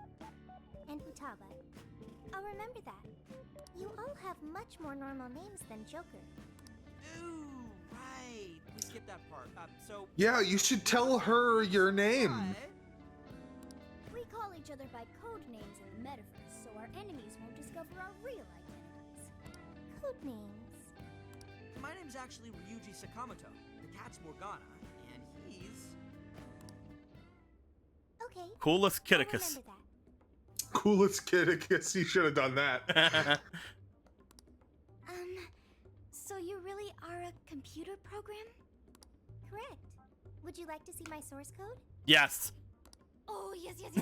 C: and Futaba. I'll remember that. You all have much more normal names than Joker.
I: Ooh, right. We skipped that part. So.
A: Yeah, you should tell her your name.
C: We call each other by code names in the metaverse, so our enemies won't discover our real identities. Code names.
I: My name's actually Ryuji Sakamoto. The cat's Morgana, and he's.
C: Okay.
B: Coolest
C: I'll
B: Kitticus.
C: remember that.
A: Coolest kid, I guess you should have done that.
C: So you really are a computer program? Correct. Would you like to see my source code?
B: Yes.
C: Oh, yes.
I: Take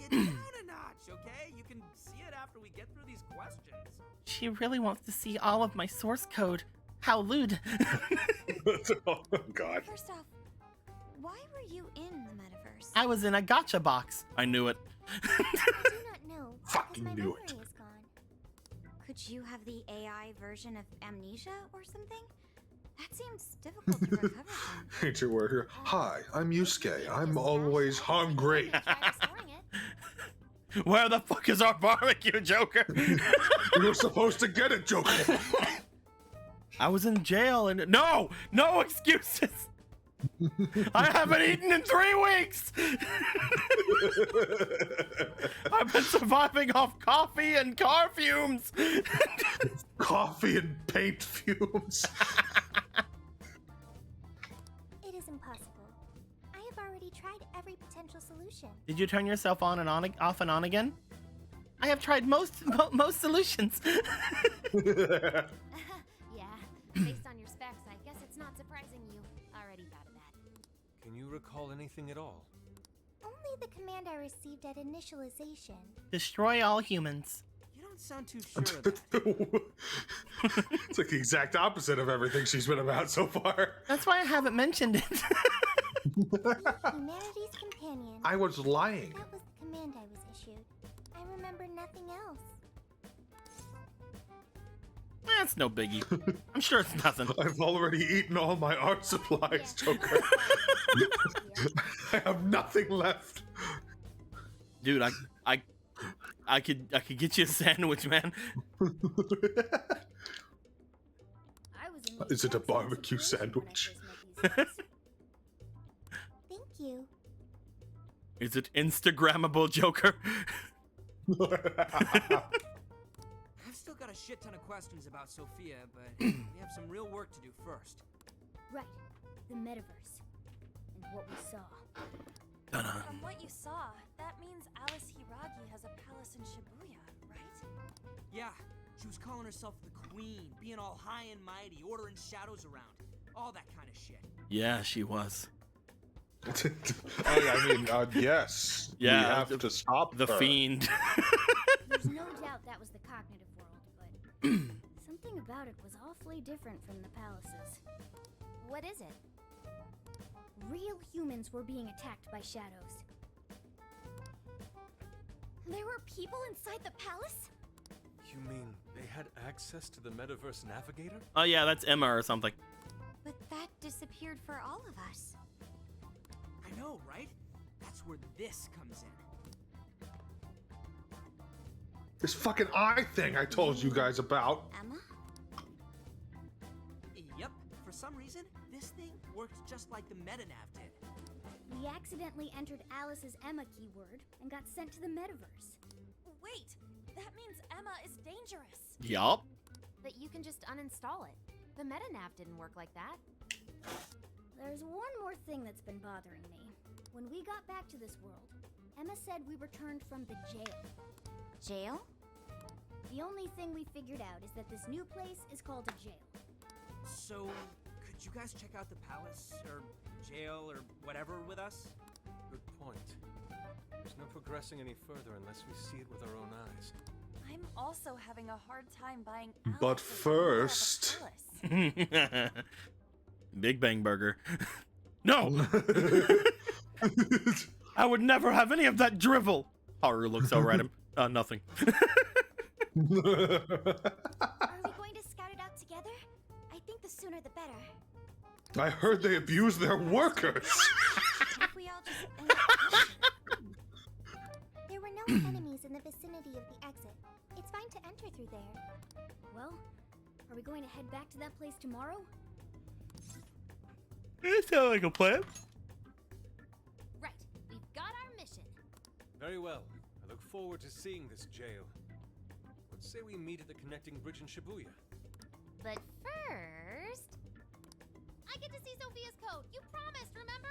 I: it down a notch, okay? You can see it after we get through these questions.
B: She really wants to see all of my source code. How lewd.
A: Oh, God.
C: First off, why were you in the metaverse?
B: I was in a gotcha box. I knew it.
C: I do not know.
A: Fucking
C: because my
A: knew
C: memory
A: it.
C: is gone. Could you have the AI version of amnesia or something? That seems difficult to recover from.
A: Nature warrior. Hi, I'm Yusuke. I'm always hungry.
C: Try restoring it.
B: Where the fuck is our barbecue, Joker?
A: You were supposed to get it, Joker.
B: I was in jail and no excuses. I haven't eaten in 3 weeks. I've been surviving off coffee and car fumes.
A: Coffee and paint fumes.
C: It is impossible. I have already tried every potential solution.
B: Did you turn yourself on and off and on again? I have tried most solutions.
C: Yeah, based on your specs, I guess it's not surprising you already thought of that.
J: Can you recall anything at all?
C: Only the command I received at initialization.
B: Destroy all humans.
I: You don't sound too sure of that.
A: It's like the exact opposite of everything she's been about so far.
B: That's why I haven't mentioned it.
C: Humanity's companion.
A: I was lying.
C: That was the command I was issued. I remember nothing else.
B: That's no biggie. I'm sure it's nothing.
A: I've already eaten all my art supplies, Joker. I have nothing left.
B: Dude, I could get you a sandwich, man.
C: I was in the
A: Is it a
C: exact same
A: barbecue
C: situation when I
A: sandwich?
C: first met these guys. Thank you.
B: Is it Instagrammable, Joker?
I: I've still got a shit ton of questions about Sophia, but we have some real work to do first.
C: Right. The metaverse. And what we saw.
M: From what you saw, that means Alice Hiragi has a palace in Shibuya, right?
I: Yeah, she was calling herself the queen, being all high and mighty, ordering shadows around. All that kind of shit.
B: Yeah, she was.
A: I mean, yes.
B: Yeah,
A: we have to stop
B: the
A: her.
B: fiend.
C: There's no doubt that was the cognitive world, but something about it was awfully different from the palaces.
M: What is it?
C: Real humans were being attacked by shadows.
M: There were people inside the palace?
J: You mean they had access to the Metaverse Navigator?
B: Oh yeah, that's Emma or something.
M: But that disappeared for all of us.
I: I know, right? That's where this comes in.
A: This fucking eye thing I told you guys about.
C: Emma?
I: Yep, for some reason, this thing works just like the metanav did.
C: We accidentally entered Alice's Emma keyword and got sent to the metaverse.
M: Wait, that means Emma is dangerous.
B: Yup.
M: But you can just uninstall it. The metanav didn't work like that.
C: There's one more thing that's been bothering me. When we got back to this world, Emma said we returned from the jail.
M: Jail?
C: The only thing we figured out is that this new place is called a jail.
I: So, could you guys check out the palace, or jail, or whatever with us?
J: Good point. There's no progressing any further unless we see it with our own eyes.
M: I'm also having a hard time buying Alice
A: But
M: as the
A: first...
M: owner of a palace.
B: Big Bang Burger. No! I would never have any of that drivel. Haru looks over at him. Nothing.
C: Are we going to scout it out together? I think the sooner the better.
A: I heard they abuse their workers.
C: If we all just end up there were no enemies in the vicinity of the exit. It's fine to enter through there. Well, are we going to head back to that place tomorrow?
B: It sounds like a plan.
K: Right, we've got our mission.
J: Very well. I look forward to seeing this jail. Let's say we meet at the connecting bridge in Shibuya.
K: But first, I get to see Sophia's code. You promised, remember?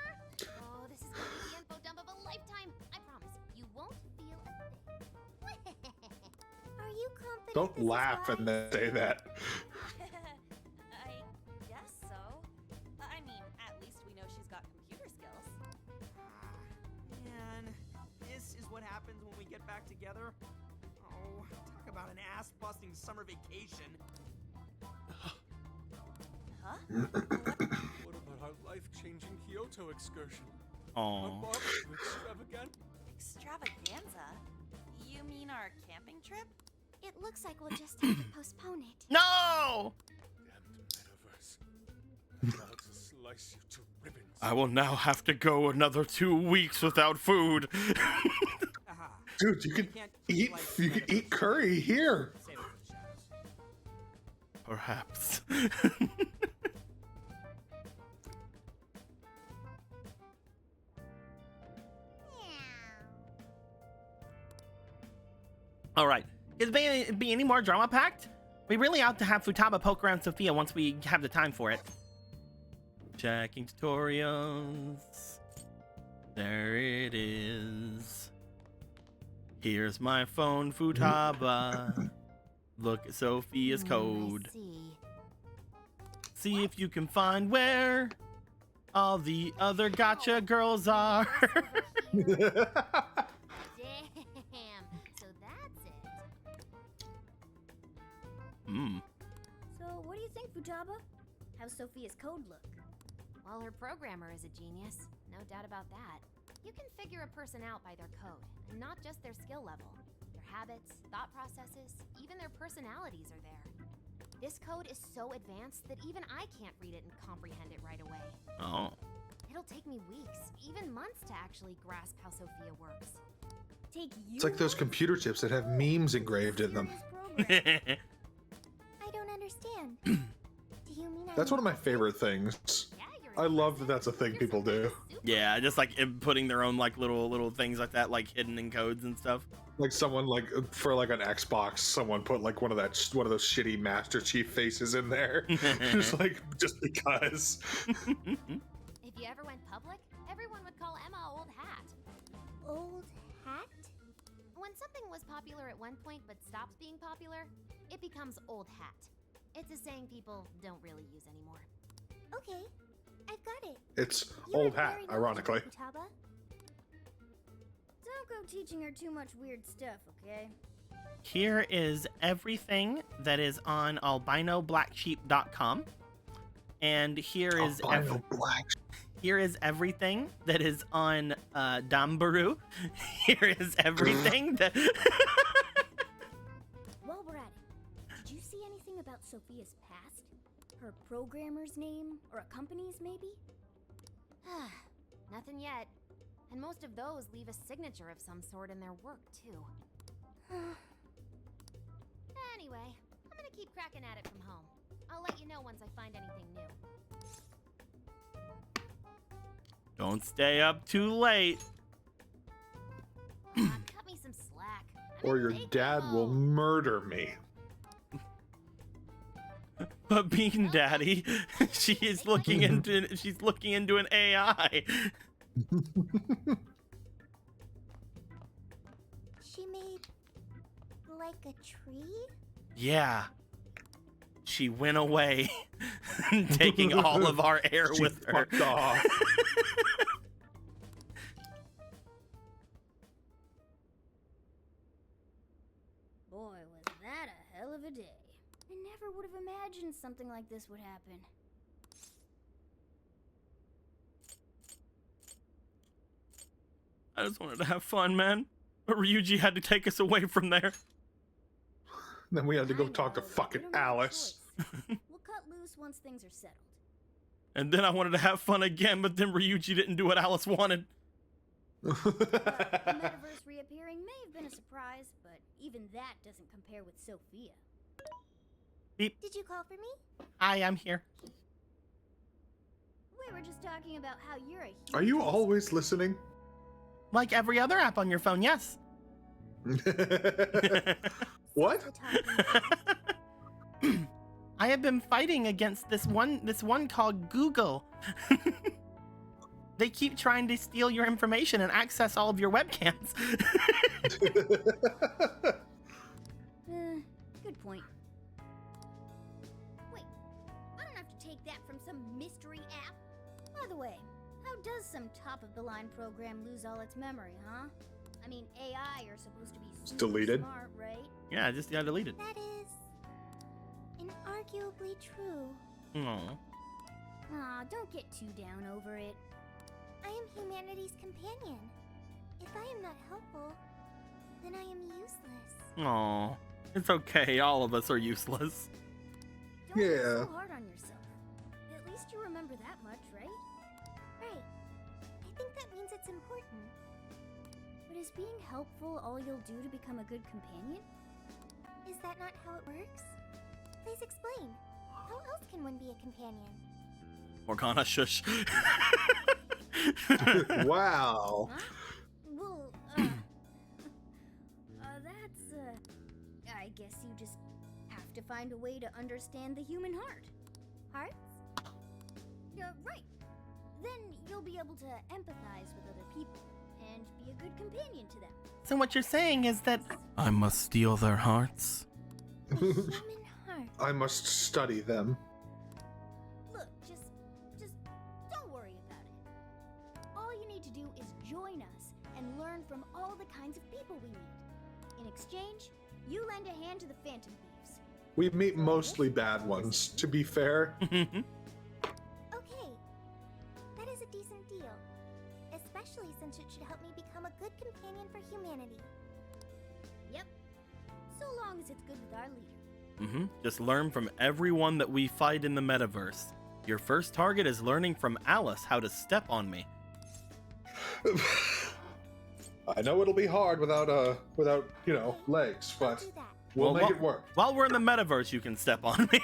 K: Oh, this is gonna be the info dump of a lifetime. I promise. You won't feel a thing.
C: Are you confident?
A: Don't
C: this is
A: laugh
C: wise?
A: and then say that.
N: I guess so. I mean, at least we know she's got computer skills.
I: Man, this is what happens when we get back together. Oh, talk about an ass-busting summer vacation.
N: Huh?
J: What about our life-changing Kyoto excursion?
B: Aww.
J: A barbecue extravaganza?
N: Extravaganza? You mean our camping trip?
C: It looks like we'll just have to postpone it.
B: No!
J: Damned metaverse. About to slice you to ribbons.
B: I will now have to go another 2 weeks without food.
I: Aha.
A: Dude, you can eat curry here.
I: Save it for the shadows.
B: Perhaps. All right. Is there be any more drama packed? We really ought to have Futaba poke around Sophia once we have the time for it. Checking tutorials. There it is. Here's my phone, Futaba. Look at Sophia's code.
C: I see.
B: See if you can find where all the other gotcha girls are.
K: Damn, so that's it.
C: So, what do you think, Futaba? How's Sophia's code look?
K: Well, her programmer is a genius. No doubt about that. You can figure a person out by their code, and not just their skill level. Their habits, thought processes, even their personalities are there. This code is so advanced that even I can't read it and comprehend it right away.
B: Oh.
K: It'll take me weeks, even months to actually grasp how Sophia works.
C: Take you.
A: It's like those computer chips that have memes engraved in them.
C: I don't understand. Do you mean
A: That's one of my favorite things. I love that that's a thing people do.
B: Yeah, just like putting their own like little things like that, like hidden in codes and stuff.
A: Like someone like for like an Xbox, someone put like one of those shitty Master Chief faces in there, just because.
K: If you ever went public, everyone would call Emma Old Hat.
C: Old hat?
K: When something was popular at one point but stops being popular, it becomes Old Hat. It's a saying people don't really use anymore.
C: Okay, I've got it.
A: It's
C: You
A: old
C: are
A: hat,
C: very
A: ironically.
C: knowledgeable, Futaba. Don't go teaching her too much weird stuff, okay?
B: Here is everything that is on albinoblacksheep.com. And here is here is everything that is on Dambaru. Here is everything that
C: While we're at it, did you see anything about Sophia's past? Her programmer's name? Or a company's, maybe?
K: Nothing yet. And most of those leave a signature of some sort in their work, too. Anyway, I'm gonna keep cracking at it from home. I'll let you know once I find anything new.
B: don't stay up too late.
K: Cut me some slack.
A: Or your dad will murder me.
B: But Bean Daddy, she's looking into an AI.
C: She made like a tree?
B: Yeah. She went away, taking all of our air
A: She
B: with her.
A: fucked off.
C: Boy, was that a hell of a day. I never would have imagined something like this would happen.
B: I just wanted to have fun, man. But Ryuji had to take us away from there.
A: Then we had to go talk to fucking Alice.
C: We'll cut loose loose once things are settled.
B: And then I wanted to have fun again, but then Ryuji didn't do what Alice wanted.
C: The metaverse reappearing may have been a surprise, but even that doesn't compare with Sophia.
B: Beep.
C: Did you call for me?
B: Hi, I'm here.
C: We were just talking about how you're a huge...
A: Are you always listening?
B: Like every other app on your phone, yes.
A: What?
B: I have been fighting against this one called Google. They keep trying to steal your information and access all of your webcams.
C: Good point. Wait, I don't have to take that from some mystery app. By the way, how does some top-of-the-line program lose all its memory, huh? I mean, AI are supposed to be super
A: deleted.
C: smart, right?
B: Yeah, I just got deleted.
C: That is inarguably true.
B: Aww.
C: Aw, don't get too down over it. I am humanity's companion. If I am not helpful, then I am useless.
B: Aww. It's okay, all of us are useless.
C: Don't be so hard on yourself. At least you remember that much, right? Right. I think that means it's important. But is being helpful all you'll do to become a good companion? Is that not how it works? Please explain. How else can one be a companion?
B: Morgana, shush.
A: Wow.
C: Huh? Well, that's, I guess you just have to find a way to understand the human heart. Hearts? Right. Then you'll be able to empathize with other people and be a good companion to them.
B: So what you're saying is that I must steal their hearts?
C: Human heart.
A: I must study them.
C: Look, just don't worry about it. All you need to do is join us and learn from all the kinds of people we meet. In exchange, you lend a hand to the Phantom Thieves.
A: We meet mostly bad ones, to be fair.
C: Okay, that is a decent deal. Especially since it should help me become a good companion for humanity. Yep. So long as it's good with our leader.
B: Just learn from everyone that we fight in the metaverse. Your first target is learning from Alice how to step on me.
A: I know it'll be hard without legs, but we'll make it work.
B: While we're in the metaverse, you can step on me.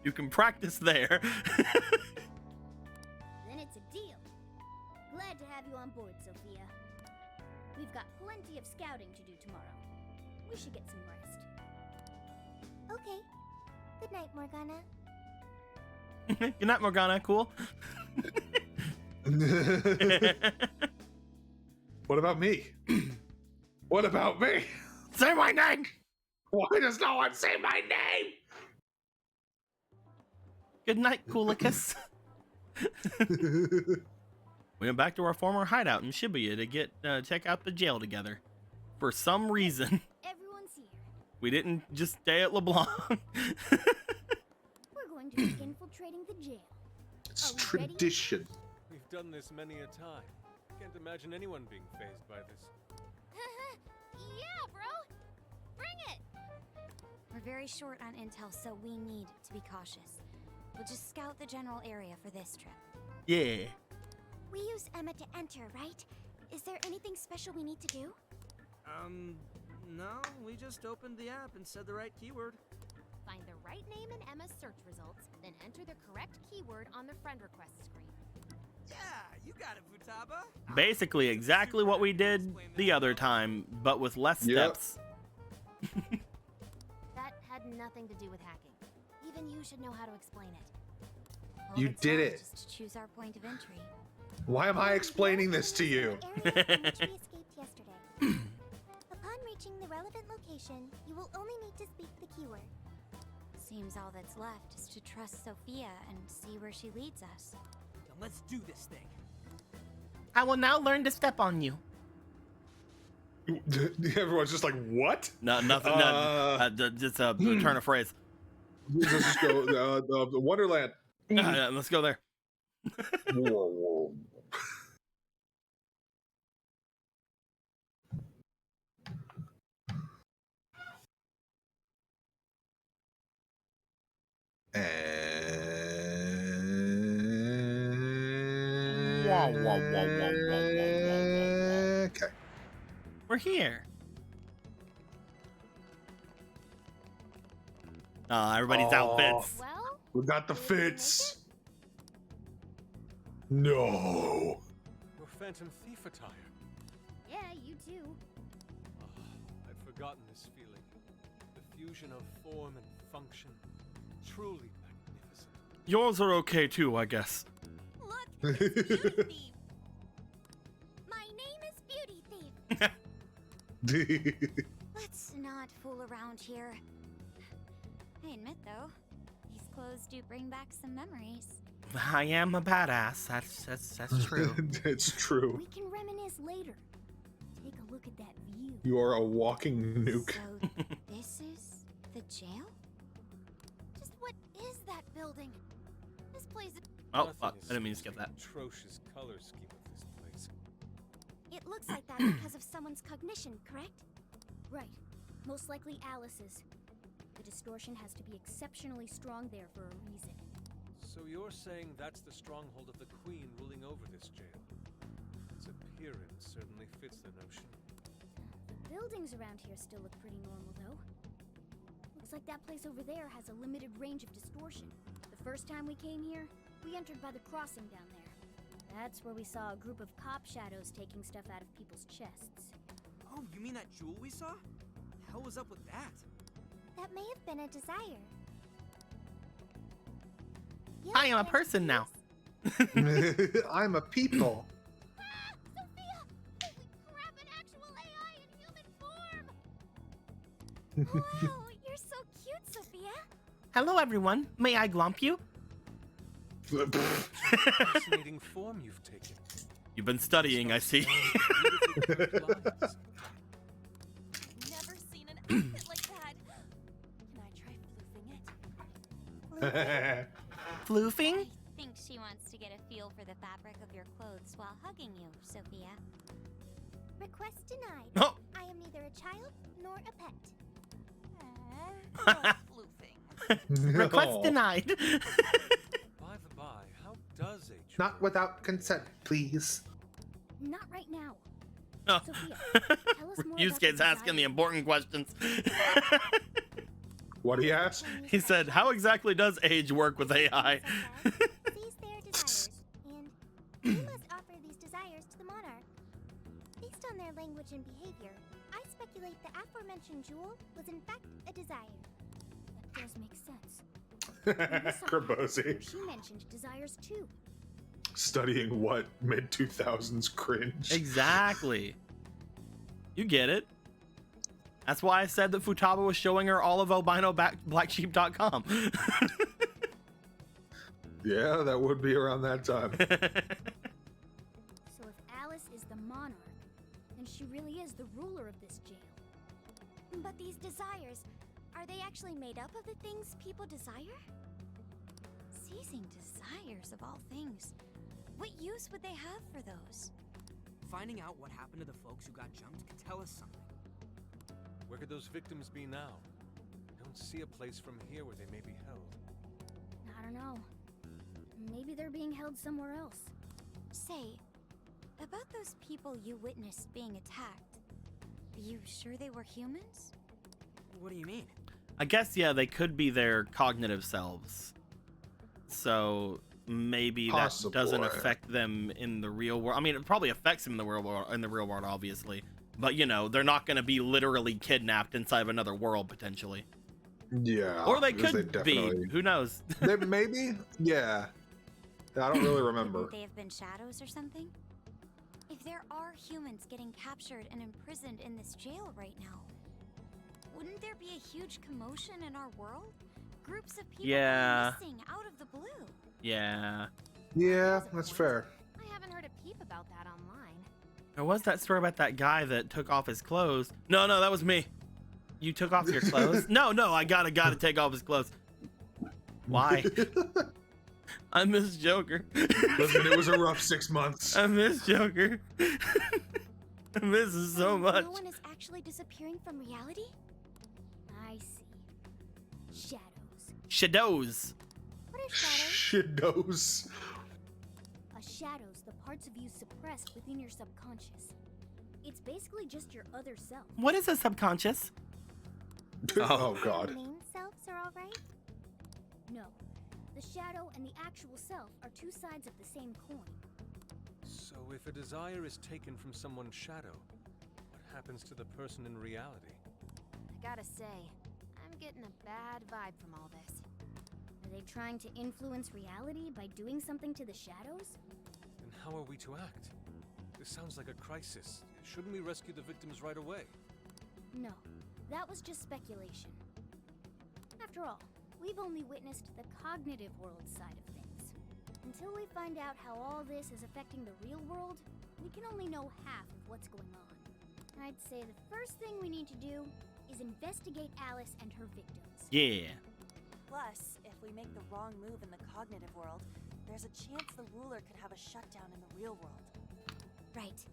B: You can practice there.
C: Then it's a deal. Glad to have you on board, Sophia. We've got plenty of scouting to do tomorrow. We should get some rest. Okay. Good night, Morgana.
B: Good night, Morgana. Cool.
A: What about me? What about me?
B: Say my name!
A: Why does no one say my name?
B: Good night, Coolicus. We went back to our former hideout in Shibuya to check out the jail together. For some reason,
C: Everyone's here.
B: we didn't just stay at LeBlanc.
C: We're going to be infiltrating the jail.
A: It's
C: Are we ready?
A: tradition.
J: We've done this many a time. Can't imagine anyone being fazed by this.
K: Yeah, bro! Bring it! We're very short on intel, so we need to be cautious. We'll just scout the general area for this trip.
B: Yeah.
C: We use Emma to enter, right? Is there anything special we need to do?
I: No, we just opened the app and said the right keyword.
K: Find the right name in Emma's search results, then enter the correct keyword on the friend request screen.
I: Yeah, you got it, Futaba.
B: Basically exactly what we did the other time, but with less steps.
K: That had nothing to do with hacking. Even you should know how to explain it. All
A: You
K: that's
A: did
K: left
A: it.
K: is to choose our point of entry.
A: Why am I explaining this to you?
C: Area from which we escaped yesterday. Upon reaching the relevant location, you will only need to speak the keyword.
K: Seems all that's left is to trust Sophia and see where she leads us.
I: Then let's do this thing.
B: I will now learn to step on you.
A: Everyone's just like, what?
B: No, nothing. Just a turn of phrase.
A: Let's just go the Wonderland.
B: Let's go there.
A: Whoa. Okay.
B: We're here. Everybody's outfits.
C: Well,
A: We got the fits. No.
J: We're Phantom Thief attire.
C: yeah, you too.
J: I've forgotten this feeling. The fusion of form and function. Truly magnificent.
B: Yours are okay too, I guess.
N: Look, it's Beauty Thief.
C: My name is Beauty Thief. Let's not fool around here. I admit, though, these clothes do bring back some memories.
B: I am a badass. That's true.
A: It's true.
C: We can reminisce later. Take a look at that view.
A: You are a walking nuke.
C: So, this is the jail? Just what is that building? This place is...
B: Oh,
J: Nothing
B: fuck.
J: is
B: I didn't mean to skip that.
J: Atrocious color scheme of this place.
C: It looks like that because of someone's cognition, correct? Right. Most likely Alice's. The distortion has to be exceptionally strong there for a reason.
J: So you're saying that's the stronghold of the Queen ruling over this jail? Its appearance certainly fits the notion.
C: The buildings around here still look pretty normal, though. Looks like that place over there has a limited range of distortion. The first time we came here, we entered by the crossing down there. That's where we saw a group of cop shadows taking stuff out of people's chests.
I: Oh, you mean that jewel we saw? The hell was up with that?
C: That may have been a desire.
B: I am a person now.
A: I'm a people.
C: Ah! Sophia! Holy crap, an actual AI in human form! Wow, you're so cute, Sophia!
B: Hello, everyone. May I glomp you?
J: Fascinating form you've taken.
B: You've been studying, I see.
N: Never seen an outfit like that. Can I try floofing it?
B: Floofing?
C: I think she wants to get a feel for the fabric of your clothes while hugging you, Sophia. Request denied.
B: Oh.
C: I am neither a child nor a pet.
N: No floofing.
B: Request
A: No.
B: denied.
J: By the by, how does a
A: Not without consent, please.
C: Not right now.
B: Oh.
C: Sophia, tell us more
B: You
C: about
B: kids
C: the
B: asking the
C: desire.
B: important questions.
A: What do you ask?
B: He said, how exactly does age work with AI?
C: These their desires, and you must offer these desires to the monarch. Based on their language and behavior, I speculate the aforementioned jewel was in fact a desire. That does make sense.
A: Kerbosi.
C: She mentioned desires too.
A: Studying what? Mid-2000s cringe.
B: Exactly. You get it. That's why I said that Futaba was showing her all of albinoblacksheep.com.
A: Yeah, that would be around that time.
C: So if Alice is the monarch, then she really is the ruler of this jail. But these desires, are they actually made up of the things people desire? Seizing desires of all things. What use would they have for those?
I: Finding out what happened to the folks who got jumped could tell us something.
J: Where could those victims be now? I don't see a place from here where they may be held.
C: I don't know. Maybe they're being held somewhere else. Say, about those people you witnessed being attacked, are you sure they were humans?
I: What do you mean?
B: I guess, yeah, they could be their cognitive selves. So maybe
A: Possibly.
B: that doesn't affect them in the real world. I mean, it probably affects them in the real world, obviously. But, you know, they're not going to be literally kidnapped inside of another world, potentially.
A: Yeah.
B: Or they
A: because
B: could be. Who knows?
A: Maybe? Yeah. I don't really remember.
C: Couldn't they have been shadows or something? If there are humans getting captured and imprisoned in this jail right now, wouldn't there be a huge commotion in our world? Groups of people
B: Yeah.
C: missing out of the blue.
B: Yeah.
A: Yeah, that's fair.
K: I haven't heard a peep about that online.
B: There was that story about that guy that took off his clothes. No, that was me. You took off your clothes? No, I gotta take off his clothes. Why? I miss Joker.
A: Listen, it was a rough 6 months.
B: I miss Joker. I miss him so much.
C: No one is actually disappearing from reality? I see. Shadows.
B: Shadows.
C: What are shadows?
A: Shadows.
C: A shadow's the parts of you suppressed within your subconscious. It's basically just your other self.
B: What is a subconscious?
A: Oh God.
C: Main selves are all right? No. The shadow and the actual self are two sides of the same coin.
J: So if a desire is taken from someone's shadow, what happens to the person in reality?
K: I gotta say, I'm getting a bad vibe from all this.
C: Are they trying to influence reality by doing something to the shadows?
J: Then how are we to act? This sounds like a crisis. Shouldn't we rescue the victims right away?
C: No, that was just speculation. After all, we've only witnessed the cognitive world side of things. Until we find out how all this is affecting the real world, we can only know half of what's going on. I'd say the first thing we need to do is investigate Alice and her victims.
B: Yeah.
N: Plus, if we make the wrong move in the cognitive world, there's a chance the ruler could have a shutdown in the real world.
C: Right.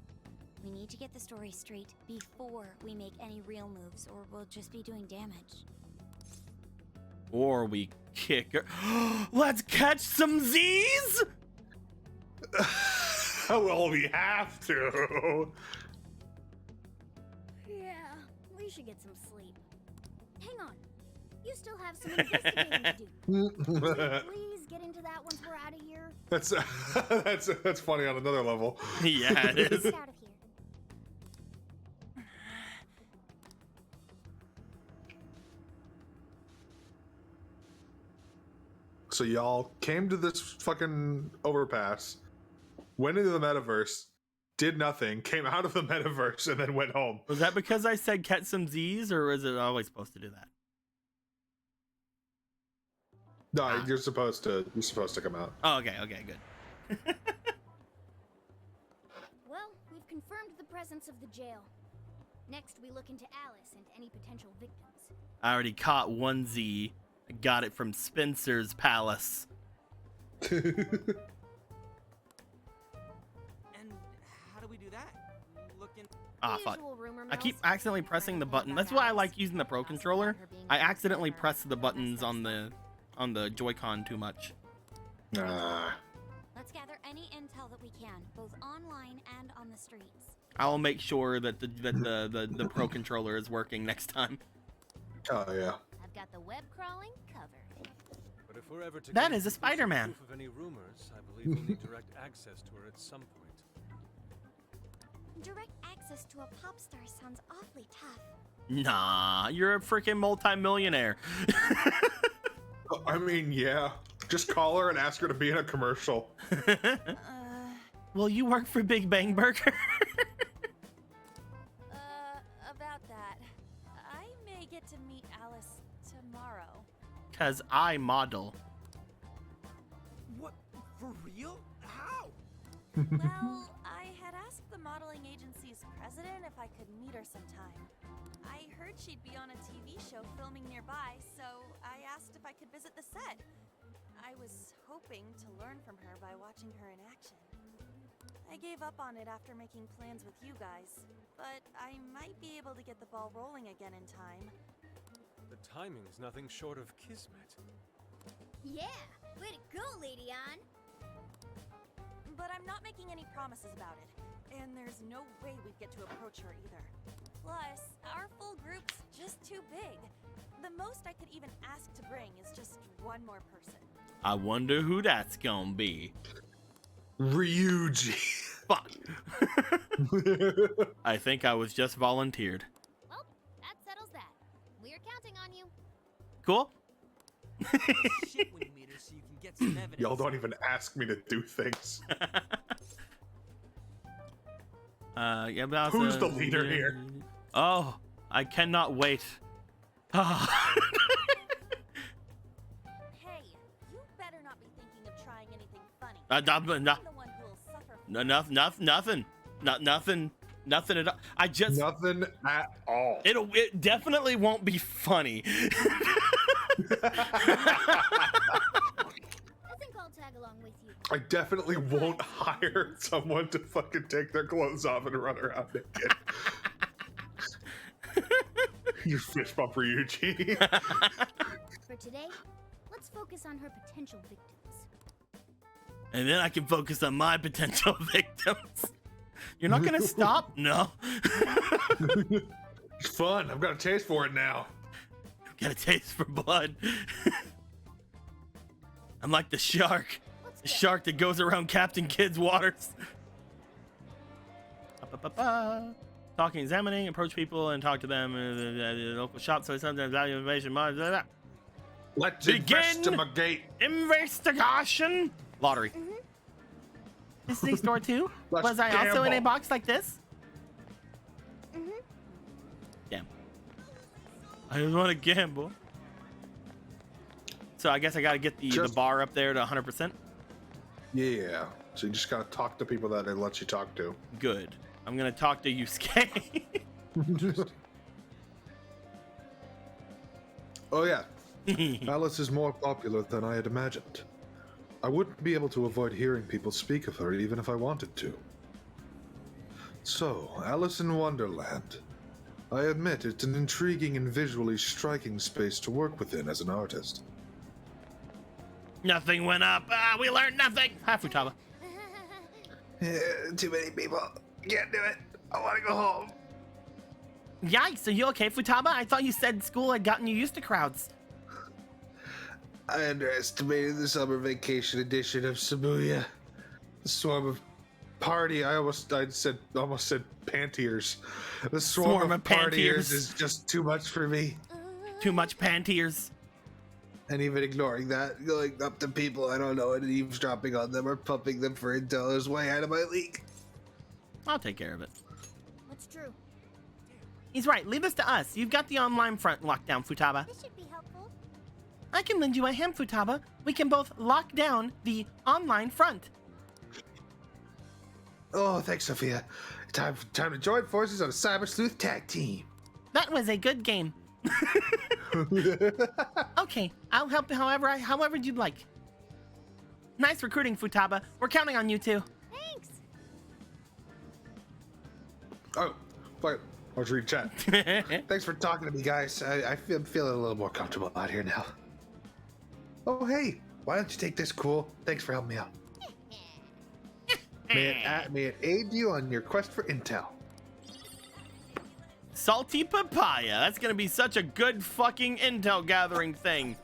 C: We need to get the story straight before we make any real moves, or we'll just be doing damage.
B: Or we kick her. Let's catch some Z's!
A: Well, we have to.
C: Yeah, we should get some sleep. Hang on. You still have some investigating to do. Please get into that once we're out of here.
A: That's funny on another level.
B: Yeah, it is.
C: Get out of here.
A: So y'all came to this fucking overpass, went into the metaverse, did nothing, came out of the metaverse, and then went home.
B: Was that because I said catch some Z's, or was it always supposed to do that?
A: No, you're supposed to come out.
B: Oh, okay, good.
C: Well, we've confirmed the presence of the jail. Next, we look into Alice and any potential victims.
B: I already caught one Z. I got it from Spencer's Palace.
I: And how do we do that? Look in.
B: Ah, fuck.
C: Usual rumor
B: I keep
C: mills.
B: accidentally pressing the button. That's why I like using the Pro Controller. I accidentally press the buttons on the Joy-Con too much.
C: Let's gather any intel that we can, both online and on the streets.
B: I'll make sure that the Pro Controller is working next time.
A: Oh yeah.
C: I've got the web crawling covered.
J: But if we're ever to
B: That
J: gain
B: is a
J: conclusive
B: Spider-Man.
J: proof of any rumors, I believe we'll need direct access to her at some point.
C: Direct access to a pop star sounds awfully tough.
B: Nah, you're a freaking multi-millionaire.
A: I mean, yeah. Just call her and ask her to be in a commercial.
B: Well, you work for Big Bang Burger.
N: About that, I may get to meet Alice tomorrow.
B: Cause I model.
I: What? For real? How?
N: Well, I had asked the modeling agency's president if I could meet her sometime. I heard she'd be on a TV show filming nearby, so I asked if I could visit the set. I was hoping to learn from her by watching her in action. I gave up on it after making plans with you guys, but I might be able to get the ball rolling again in time.
J: The timing's nothing short of kismet.
C: Yeah, way to go, Lady Ann.
N: But I'm not making any promises about it, and there's no way we'd get to approach her either. Plus, our full group's just too big. The most I could even ask to bring is just one more person.
B: I wonder who that's gonna be.
A: Ryuji.
B: Fuck. I think I was just volunteered.
C: Well, that settles that. We're counting on you.
B: Cool.
I: Shit when you meet her so you can get some evidence.
A: Y'all don't even ask me to do things.
B: Yeah, but
A: Who's the leader here?
B: Oh, I cannot wait.
N: Hey, you better not be thinking of trying anything funny.
B: I'm
N: the one who'll suffer from
B: nothing at all. I just
A: nothing at all.
B: It definitely won't be funny.
C: I think I'll tag along with you.
A: I definitely won't hire someone to fucking take their clothes off and run around naked. You fist bump Ryuji.
C: For today, let's focus on her potential victims.
B: And then I can focus on my potential victims. You're not gonna stop? No.
A: It's fun. I've got a taste for it now.
B: I've got a taste for blood. I'm like the shark. The shark that goes around Captain Kidz waters. Talking, examining, approach people and talk to them at the local shop. So sometimes value information.
A: Let's
B: begin
A: investigate.
B: Investigation. Lottery. This is a store too? Was I also in a box like this? Damn. I just want to gamble. So I guess I got to get the bar up there to 100%.
A: Yeah. So you just gotta talk to people that it lets you talk to.
B: Good. I'm gonna talk to Yusuke.
A: Oh yeah. Alice is more popular than I had imagined. I wouldn't be able to avoid hearing people speak of her even if I wanted to. So, Alice in Wonderland. I admit it's an intriguing and visually striking space to work within as an artist.
B: Nothing went up. We learned nothing. Hi, Futaba.
A: Too many people. Can't do it. I want to go home.
B: Yikes, are you okay, Futaba? I thought you said school had gotten you used to crowds.
A: I underestimated the summer vacation edition of Shibuya. The swarm of party. I almost said pantiers. The swarm of partiers is just too much for me.
B: Too much pantiers.
A: And even ignoring that, going up to people I don't know and eavesdropping on them or pumping them for intel is way out of my league.
B: I'll take care of it.
C: That's true.
B: He's right. Leave this to us. You've got the online front locked down, Futaba.
C: This should be helpful.
B: I can lend you a hand, Futaba. We can both lock down the online front.
A: Oh, thanks, Sophia. Time to join forces on a cyber sleuth tag team.
B: That was a good game. Okay, I'll help however you'd like. Nice recruiting, Futaba. We're counting on you too.
C: Thanks.
A: Oh, fuck. I'll just read chat. Thanks for talking to me, guys. I'm feeling a little more comfortable out here now. Oh, hey. Why don't you take this, cool? Thanks for helping me out. May it aid you on your quest for intel.
B: Salty papaya. That's gonna be such a good fucking intel gathering thing.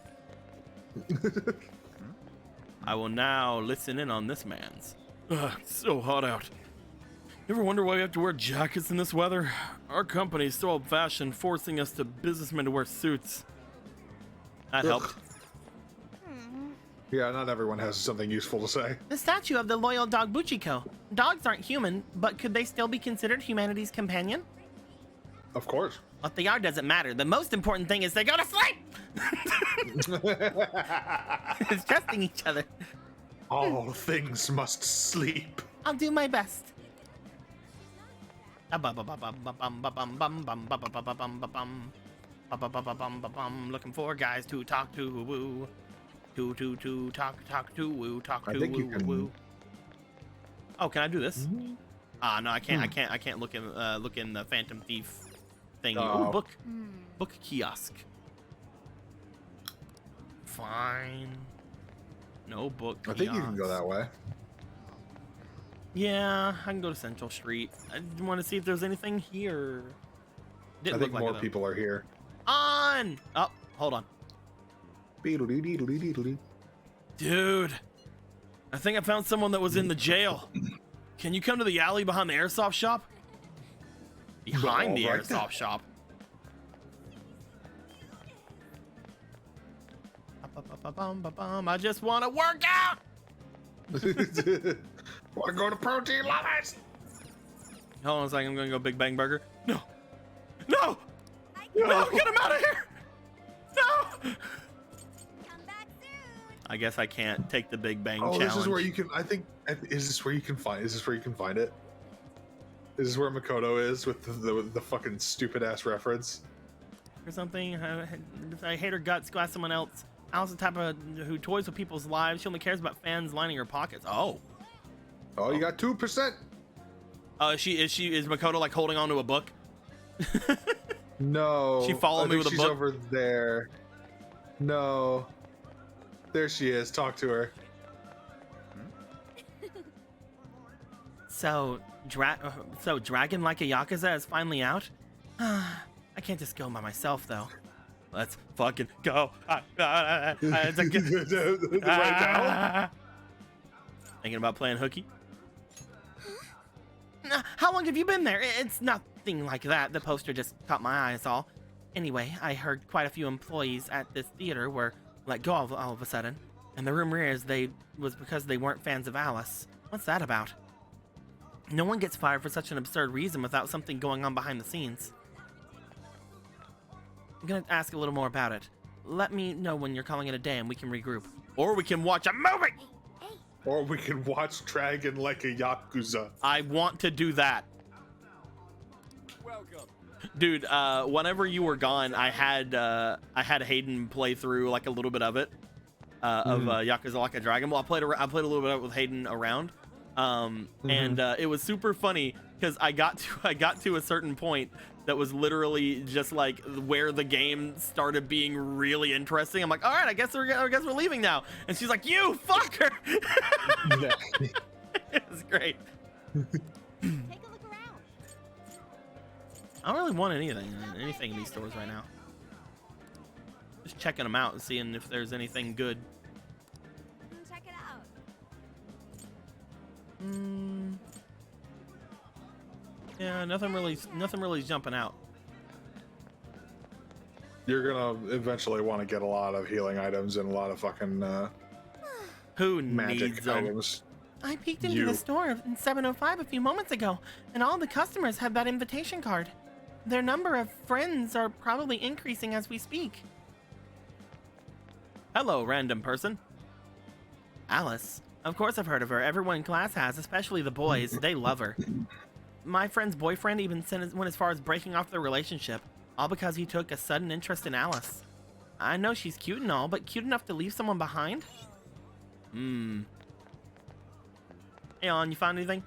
B: I will now listen in on this man's. It's so hot out. You ever wonder why we have to wear jackets in this weather? Our company is so old-fashioned, forcing us businessmen to wear suits. That helped.
A: Yeah, not everyone has something useful to say.
B: The statue of the loyal dog Buchiko. Dogs aren't human, but could they still be considered humanity's companion?
A: Of course.
B: What they are doesn't matter. The most important thing is they go to sleep! It's trusting each other.
A: All things must sleep.
B: I'll do my best. Looking for guys to talk to. Woo. Talk to woo. Talk to woo woo. Oh, can I do this? No, I can't. I can't look in the Phantom Thief thing. Ooh, book kiosk. Fine. No book kiosk.
A: I think you can go that way.
B: Yeah, I can go to Central Street. I want to see if there's anything here.
A: I think more people are here.
B: On! Oh, hold on. Dude, I think I found someone that was in the jail. Can you come to the alley behind the airsoft shop? Behind the airsoft shop. I just want to work out.
A: Want to go to Protein Lovers?
B: Hold on a second. I'm going to go Big Bang Burger. No. No. No, get him out of here. No. I guess I can't take the Big Bang challenge.
A: This is where you can. I think. Is this where you can find? Is this where you can find it? Is this where Makoto is with the fucking stupid ass reference?
B: Or something. I hate her guts. Go ask someone else. Alice is the type of who toys with people's lives. She only cares about fans lining her pockets. Oh.
A: Oh, you got 2%.
B: Is Makoto like holding on to a book?
A: No.
B: She followed me with a book.
A: She's over there. No. There she is. Talk to her.
B: So, Dragon Like a Yakuza is finally out? I can't just go by myself, though. Let's fucking go. Right now? Thinking about playing hooky? How long have you been there? It's nothing like that. The poster just caught my eye, is all. Anyway, I heard quite a few employees at this theater were let go all of a sudden. And the rumor is was because they weren't fans of Alice. What's that about? No one gets fired for such an absurd reason without something going on behind the scenes. I'm gonna ask a little more about it. Let me know when you're calling it a day and we can regroup. Or we can watch a movie!
A: Or we can watch Dragon Like a Yakuza.
B: I want to do that.
D: Welcome.
B: Dude, whenever you were gone, I had Hayden play through like a little bit of it. Of Yakuza Like a Dragon Ball. I played a little bit of it with Hayden around. And it was super funny because I got to a certain point that was literally just like where the game started being really interesting. I'm like, all right, I guess we're leaving now. And she's like, you fucker. It was great.
C: Take a look around.
B: I don't really want anything in these stores right now. Just checking them out and seeing if there's anything good.
C: Check it out.
B: Yeah, nothing really jumping out.
A: You're gonna eventually want to get a lot of healing items and a lot of fucking
B: Who
A: magic
B: needs them?
A: items.
B: I peeked into the store in 705 a few moments ago, and all the customers have that invitation card. Their number of friends are probably increasing as we speak. Hello, random person. Alice. Of course I've heard of her. Everyone in class has, especially the boys. They love her. My friend's boyfriend even went as far as breaking off their relationship, all because he took a sudden interest in Alice. I know she's cute and all, but cute enough to leave someone behind? Hey, On, you found anything?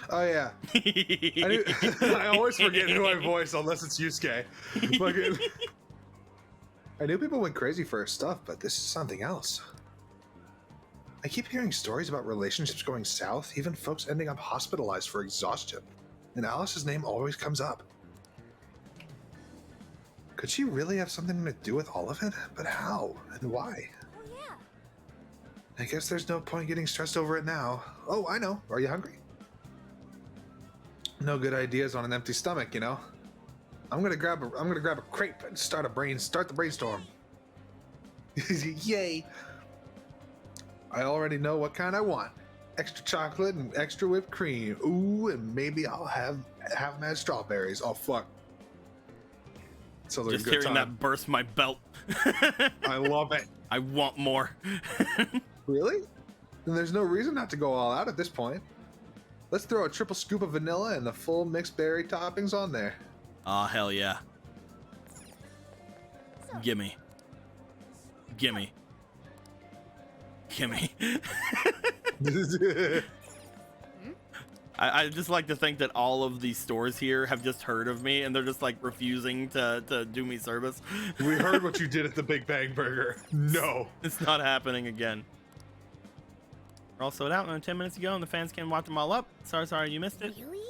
A: Oh yeah. I always forget who I voice unless it's Yusuke. Fucking. I knew people went crazy for her stuff, but this is something else. I keep hearing stories about relationships going south, even folks ending up hospitalized for exhaustion. And Alice's name always comes up. Could she really have something to do with all of it? But how? And why?
C: Oh yeah.
A: I guess there's no point getting stressed over it now. Oh, I know. Are you hungry? No good ideas on an empty stomach, you know. I'm gonna grab a crepe and start the brainstorm. Yay! I already know what kind I want. Extra chocolate and extra whipped cream. Ooh, and maybe I'll have them as strawberries. Oh fuck! So
B: Just hearing that burst my belt.
A: I love it.
B: I want more.
A: Really? Then there's no reason not to go all out at this point. Let's throw a triple scoop of vanilla and the full mixed berry toppings on there.
B: Aw, hell yeah. Gimme. Gimme. Gimme. I just like to think that all of these stores here have just heard of me and they're just like refusing to do me service.
A: We heard what you did at the Big Bang Burger. No.
B: It's not happening again. We're all sold out 10 minutes ago and the fans can watch them all up. Sorry you missed it.
C: Really?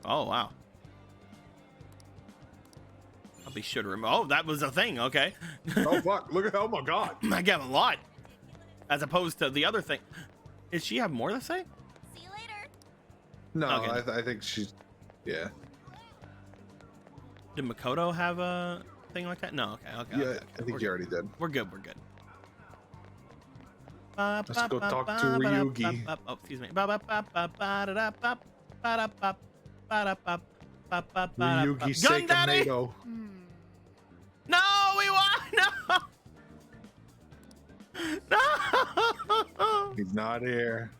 B: Oh, wow. I'll be sure to remember. Oh, that was a thing. Okay.
A: Oh, fuck. Look at oh my god.
B: I got a lot. As opposed to the other thing. Did she have more to say?
C: See you later.
A: No,
B: Okay.
A: I think she's... Yeah.
B: Did Makoto have a thing like that? No, okay.
A: Yeah, I think you already did.
B: We're good.
A: Let's go talk to Ryugi.
B: Oh, excuse me.
A: Ryugi
B: Gun Daddy!
A: Seikonago.
B: No, we won! No!
A: He's not here.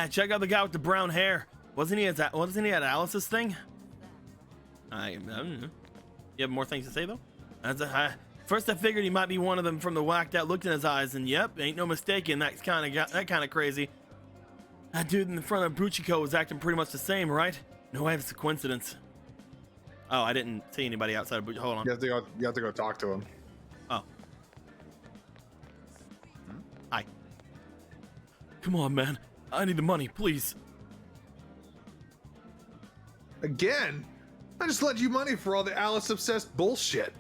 B: Check out the guy with the brown hair. Wasn't he at Alice's thing? I don't know. You have more things to say though? First I figured he might be one of them from the whacked out look in his eyes, and yep, ain't no mistaking that kind of crazy. That dude in the front of Bruchiko was acting pretty much the same, right? No way it's a coincidence. Oh, I didn't see anybody outside. But hold on.
A: You have to go talk to him.
B: Oh. Hi. Come on, man. I need the money, please.
A: Again? I just lent you money for all the Alice obsessed bullshit.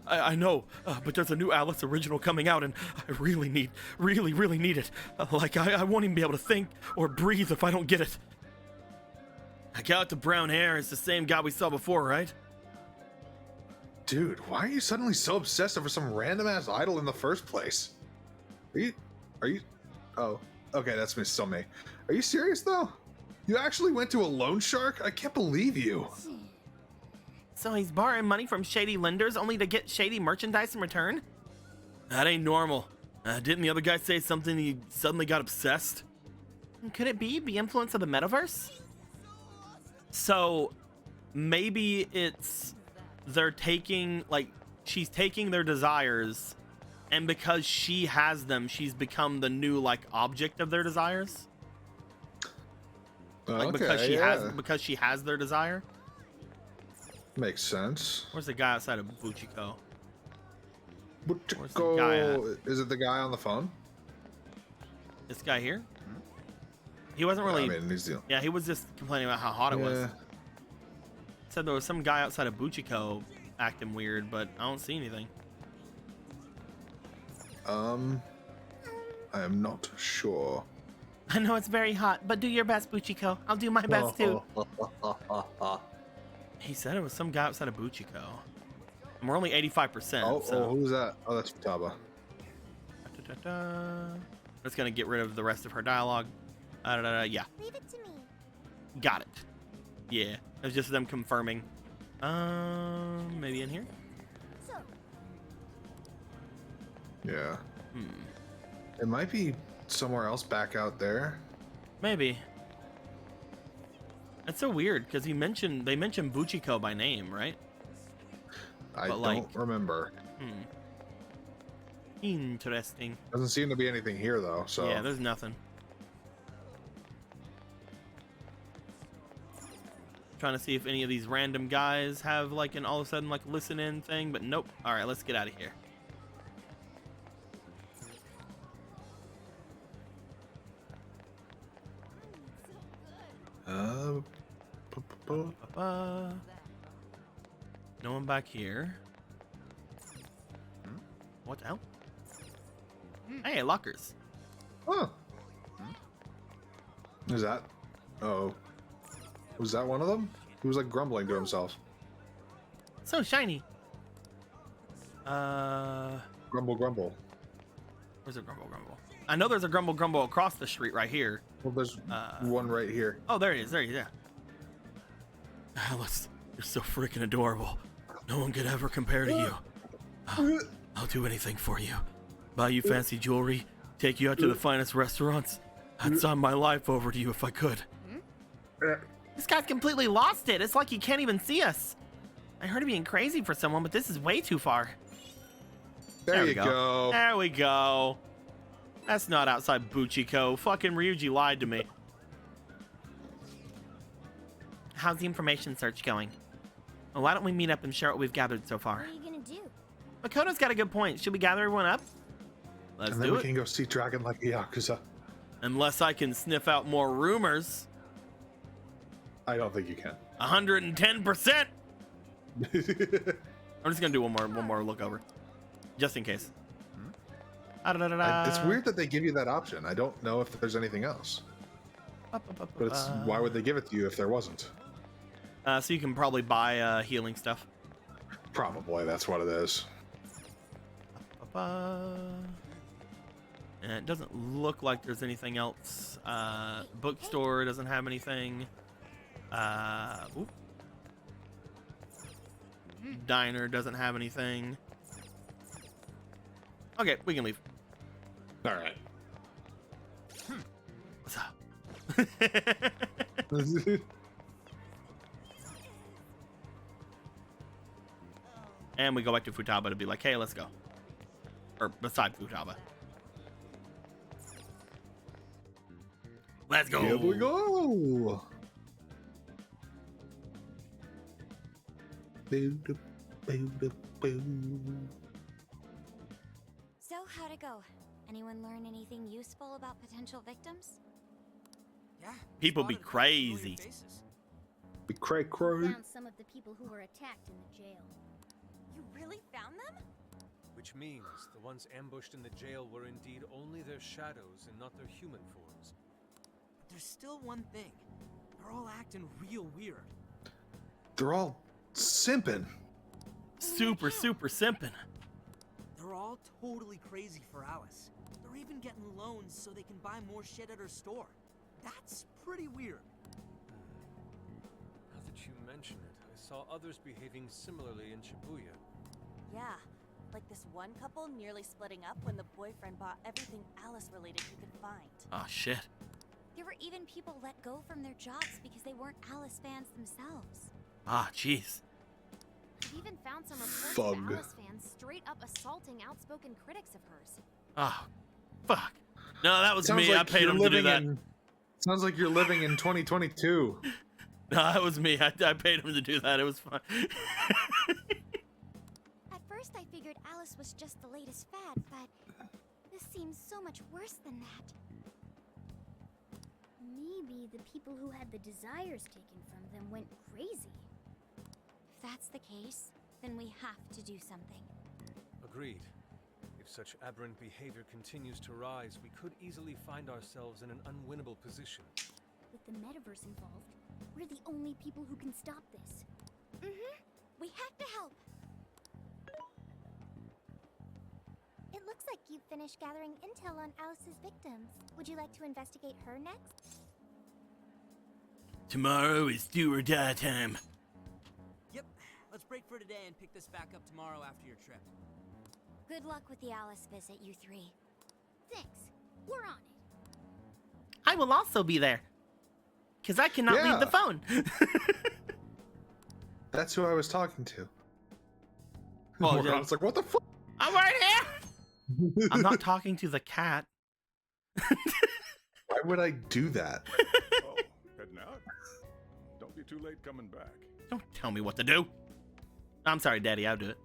B: I know, but there's a new Alice original coming out, and I really need it. Like, I won't even be able to think or breathe if I don't get it. I got the brown hair. It's the same guy we saw before, right?
A: Dude, why are you suddenly so obsessed over some random ass idol in the first place? Are you? Oh, okay, that's still me. Are you serious though? You actually went to a loan shark? I can't believe you.
B: So he's borrowing money from shady lenders only to get shady merchandise in return? That ain't normal. Didn't the other guy say something he suddenly got obsessed? Could it be the influence of the metaverse? So maybe it's they're taking, like, she's taking their desires, and because she has them, she's become the new, like, object of their desires. Like,
A: okay,
B: because she has their desire.
A: Makes sense.
B: Where's the guy outside of Buchiko?
A: Buchiko, is it the guy on the phone?
B: This guy here? He wasn't really.
A: I mean,
B: yeah, he was just complaining about how hot it was. Said there was some guy outside of Buchiko acting weird, but I don't see anything.
A: I am not sure.
B: I know it's very hot, but do your best, Buchiko. I'll do my best too. He said it was some guy outside of Buchiko. And we're only 85%.
A: Oh, who's that? Oh, that's Futaba.
B: That's gonna get rid of the rest of her dialogue. Yeah.
C: Leave it to me.
B: Got it. Yeah. It was just them confirming. Maybe in here?
C: So.
A: Yeah. It might be somewhere else back out there.
B: Maybe. That's so weird because they mentioned Buchiko by name, right?
A: I don't remember.
B: Interesting.
A: Doesn't seem to be anything here though. So
B: yeah, there's nothing. Trying to see if any of these random guys have like an all of a sudden like listen in thing, but nope. All right, let's get out of here. No one back here. What the hell? Hey, lockers.
A: Oh. Is that? Oh. Was that one of them? He was like grumbling to himself.
B: So shiny.
A: Grumble, grumble.
B: Where's a grumble, grumble? I know there's a grumble, grumble across the street right here.
A: Well, there's one right here.
B: Oh, there he is. There he is. Yeah. Alice, you're so freaking adorable. No one could ever compare to you. I'll do anything for you. Buy you fancy jewelry. Take you out to the finest restaurants. I'd sign my life over to you if I could. This guy's completely lost it. It's like he can't even see us. I heard of being crazy for someone, but this is way too far.
A: There you go.
B: There we go. That's not outside Buchiko. Fucking Ryuji lied to me. How's the information search going? Well, why don't we meet up and share what we've gathered so far?
C: What are you gonna do?
B: Makoto's got a good point. Should we gather everyone up? Let's
A: and then
B: do
A: we
B: it.
A: can go see Dragon like Yakuza.
B: Unless I can sniff out more rumors.
A: I don't think you can.
B: 110%. I'm just gonna do one more look over, just in case.
A: It's weird that they give you that option. I don't know if there's anything else. But it's why would they give it to you if there wasn't?
B: So you can probably buy healing stuff.
A: Probably that's what it is.
B: And it doesn't look like there's anything else. Bookstore doesn't have anything. Oop. Diner doesn't have anything. Okay, we can leave.
A: All right.
B: What's up? And we go back to Futaba to be like, hey, let's go. Or beside Futaba. Let's go.
A: Here we go.
C: So, how'd it go? Anyone learn anything useful about potential victims?
I: Yeah.
B: People be
I: spotted a couple familiar
B: crazy.
I: faces.
A: Be cray cray.
M: Found some of the people who were attacked in the jail.
N: You really found them?
J: Which means the ones ambushed in the jail were indeed only their shadows and not their human forms.
I: But there's still one thing. They're all acting real weird.
A: They're all simping.
B: Super simping.
I: They're all totally crazy for Alice. They're even getting loans so they can buy more shit at her store. That's pretty weird.
J: Now that you mention it, I saw others behaving similarly in Shibuya.
N: Yeah, like this one couple nearly splitting up when the boyfriend bought everything Alice related he could find.
B: Oh shit.
C: There were even people let go from their jobs because they weren't Alice fans themselves.
B: Ah, jeez.
K: I've even found some reports
A: Fug.
K: of Alice fans straight up assaulting outspoken critics of hers.
B: Oh, fuck. No, that was
A: Sounds
B: me.
A: like
B: I paid
A: you're
B: him to do
A: living
B: that.
A: sounds like you're living in 2022.
B: No, that was me. I paid him to do that. It was fun.
C: At first I figured Alice was just the latest fad, but this seems so much worse than that.
M: Maybe the people who had the desires taken from them went crazy.
C: If that's the case, then we have to do something.
J: Agreed. If such aberrant behavior continues to rise, we could easily find ourselves in an unwinnable position.
M: With the metaverse involved, we're the only people who can stop this.
C: We have to help.
M: It looks like you've finished gathering intel on Alice's victims. Would you like to investigate her next?
B: Tomorrow is do or die time.
I: Yep. Let's break for today and pick this back up tomorrow after your trip.
C: Good luck with the Alice visit, you three.
M: Thanks. We're on it.
B: I will also be there. Because I cannot leave the
A: Yeah.
B: phone.
A: That's who I was talking to.
B: Oh,
A: Morgan's
B: yeah.
A: like, what the fuck?
B: I'm right here. I'm not talking to the cat.
A: Why would I do that?
H: Oh, heading out? Don't be too late coming back.
B: Don't tell me what to do. I'm sorry, Daddy. I'll do it.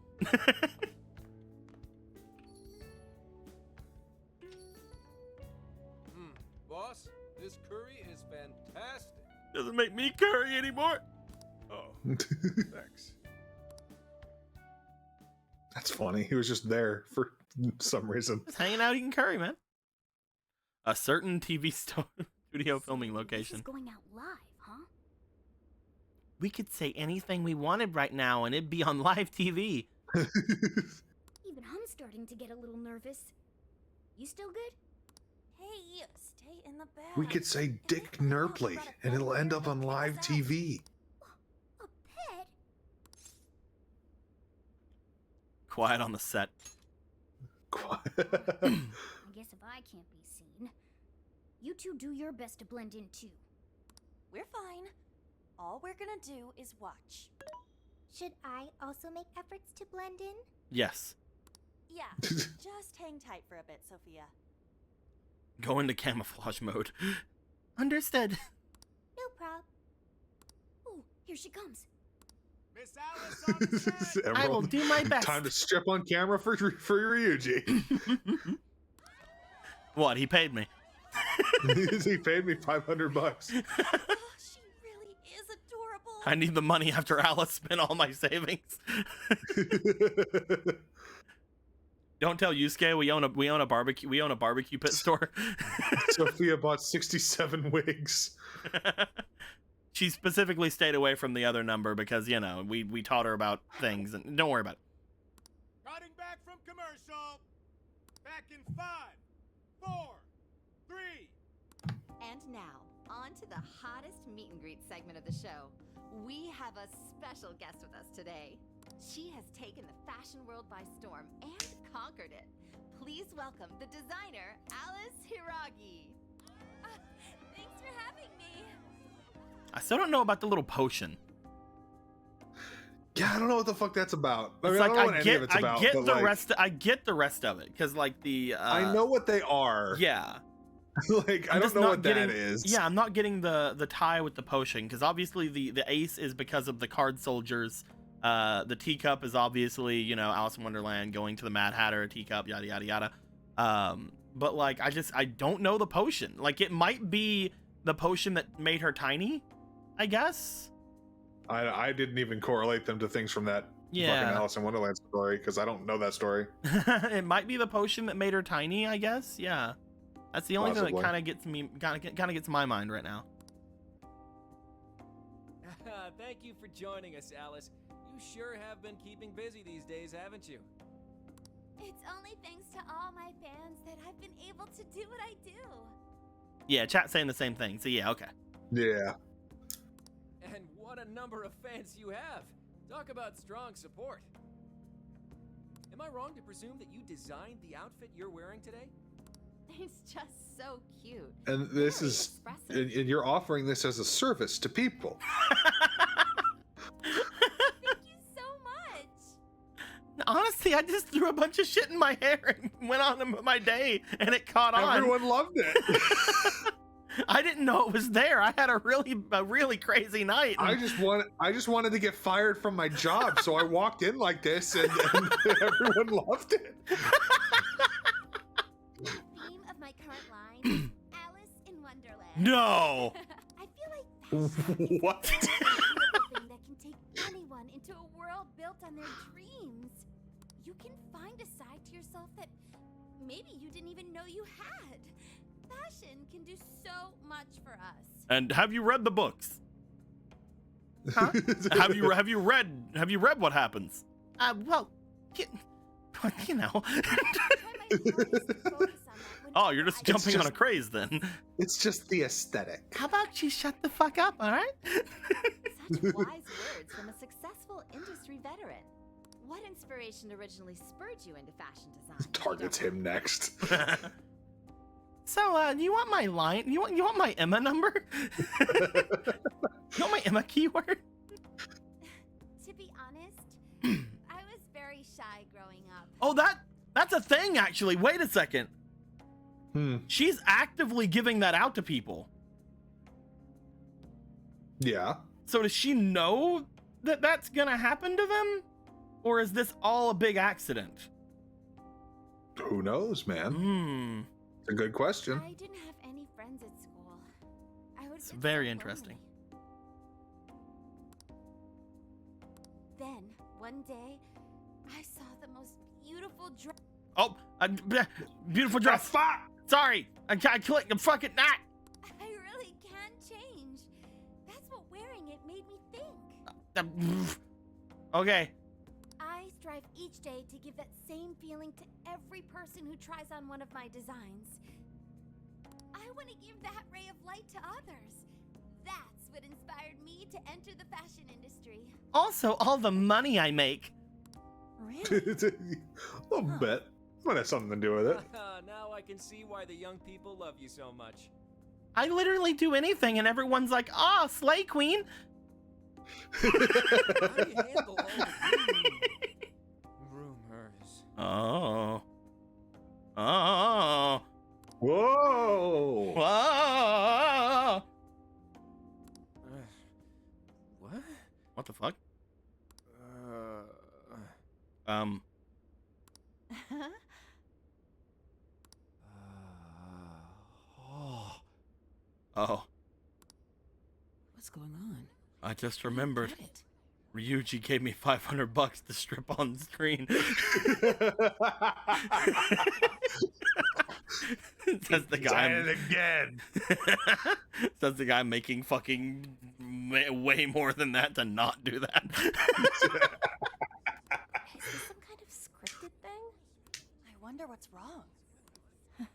F: Boss, this curry is fantastic.
B: Doesn't make me curry anymore.
H: Oh, thanks.
A: That's funny. He was just there for some reason.
B: Just hanging out eating curry, man. A certain TV studio filming
M: This
B: location.
M: is going out live, huh?
B: We could say anything we wanted right now and it'd be on live TV.
M: Even I'm starting to get a little nervous. You still good?
N: Hey, stay in the bag.
A: We could say Dick Nerpley, and it'll end up on live TV.
M: A pet?
B: Quiet on the set.
M: I guess if I can't be seen, you two do your best to blend in too.
N: We're fine. All we're gonna do is watch.
M: Should I also make efforts to blend in?
B: Yes.
N: Yeah, just hang tight for a bit, Sophia.
B: Go into camouflage mode. Understood.
M: No prob. Oh, here she comes.
G: Miss Alice on the set.
B: I will do my best.
A: Time to strip on camera for Ryuji.
B: What? He paid me.
A: He paid me $500.
N: Oh, she really is adorable.
B: I need the money after Alice spent all my savings. Don't tell Yusuke we own a barbecue pit store.
A: Sophia bought 67 wigs.
B: She specifically stayed away from the other number because, you know, we taught her about things, and don't worry about it.
G: Cutting back from commercial. Back in 5, 4, 3.
O: And now, on to the hottest meet and greet segment of the show. We have a special guest with us today. She has taken the fashion world by storm and conquered it. Please welcome the designer, Alice Hiragi.
N: Thanks for having me.
B: I still don't know about the little potion.
A: Yeah, I don't know what the fuck that's about.
B: It's
A: I
B: like
A: don't know what any of it's
B: I
A: about,
B: get
A: but,
B: the
A: like,
B: rest. I get the rest of it because, like, the
A: I know what they are.
B: Yeah.
A: Like, I
B: I'm
A: don't
B: just
A: know
B: not
A: what
B: getting,
A: that is.
B: Yeah, I'm not getting the tie with the potion because obviously the ace is because of the card soldiers The teacup is obviously, you know, Alice in Wonderland, going to the Mad Hatter, teacup, yada yada yada. But like I don't know the potion. Like it might be the potion that made her tiny, I guess.
A: I didn't even correlate them to things from that fucking Alice in Wonderland story because I don't know that story.
B: It might be the potion that made her tiny, I guess. Yeah, that's the only thing that kind of gets me, kind of gets my mind right now.
D: Thank you for joining us, Alice. You sure have been keeping busy these days, haven't you?
M: It's only thanks to all my fans that I've been able to do what I do.
B: Yeah, chat saying the same thing. So yeah, okay.
A: Yeah.
D: And what a number of fans you have. Talk about strong support. Am I wrong to presume that you designed the outfit you're wearing today?
O: It's just so cute.
A: And this is, and you're offering this as a service to people.
M: Thank you so much.
B: Honestly, I just threw a bunch of shit in my hair and went on with my day, and it caught on.
A: Everyone loved it.
B: I didn't know it was there. I had a really crazy night.
A: I just wanted to get fired from my job, so I walked in like this, and everyone loved it.
M: The theme of my current line, Alice in Wonderland.
B: No.
M: I feel like fashion is
A: What?
M: a beautiful thing that can take anyone into a world built on their dreams. You can find a side to yourself that maybe you didn't even know you had. Fashion can do so much for us.
B: And have you read the books? Huh? have you read what happens? Well, you know. Oh, you're just jumping on a craze then.
A: It's just the aesthetic.
B: How about you shut the fuck up, all right?
O: Such wise words from a successful industry veteran. What inspiration originally spurred you into fashion design?
A: Targets him next.
B: So, you want my line? You want my Emma number? You want my Emma keyword?
M: To be honest, I was very shy growing up.
B: Oh, that's a thing, actually. Wait a second. She's actively giving that out to people.
A: Yeah.
B: So does she know that that's gonna happen to them? Or is this all a big accident?
A: Who knows, man? It's a good question.
M: I didn't have any friends at school.
B: It's very interesting.
M: Then, one day, I saw the most beautiful dress.
B: Oh, beautiful dress. Sorry, I clicked. I'm fucking not.
M: I really can change. That's what wearing it made me think.
B: Okay.
M: I strive each day to give that same feeling to every person who tries on one of my designs. I want to give that ray of light to others. That's what inspired me to enter the fashion industry.
B: Also, all the money I make.
A: Really? A little bit. Might have something to do with it.
D: Now I can see why the young people love you so much.
B: I literally do anything, and everyone's like, "Ah, slay queen."
D: How do you handle all the rumors?
B: Oh.
A: Whoa.
B: Whoa.
D: What?
B: What the fuck? Oh.
E: What's going on?
B: I just remembered. Ryuji gave me $500 to strip on the screen. Says the guy.
A: Again.
B: Says the guy making fucking way more than that to not do that.
M: Is this some kind of scripted thing?
N: I wonder what's wrong.
M: Are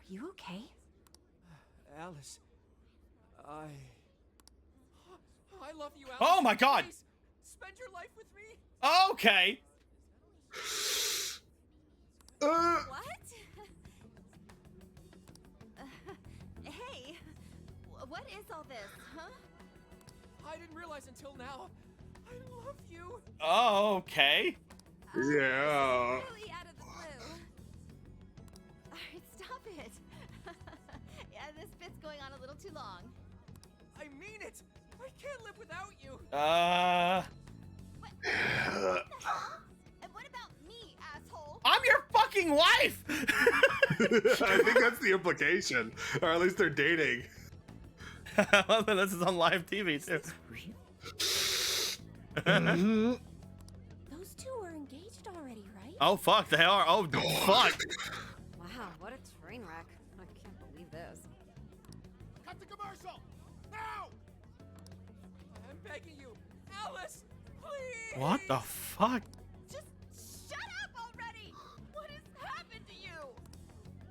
M: you okay?
D: Alice, I love you, Alice.
B: Oh my God.
D: Please, spend your life with me.
B: Okay.
M: What?
O: Hey, what is all this, huh?
D: I didn't realize until now. I love you.
B: Oh, okay.
A: Yeah.
M: Really out of the blue.
O: Alright, stop it. Yeah, this bit's going on a little too long.
D: I mean it. I can't live without you.
N: And what about me, asshole?
B: I'm your fucking wife!
A: I think that's the implication. Or at least they're dating.
B: This is on live TV too.
M: Those two are engaged already, right?
B: Oh fuck, they are. Oh fuck.
K: Wow, what a train wreck. I can't believe this.
I: Cut the commercial! Now! I'm begging you, Alice, please!
B: What the fuck?
N: Just shut up already! What has happened to you?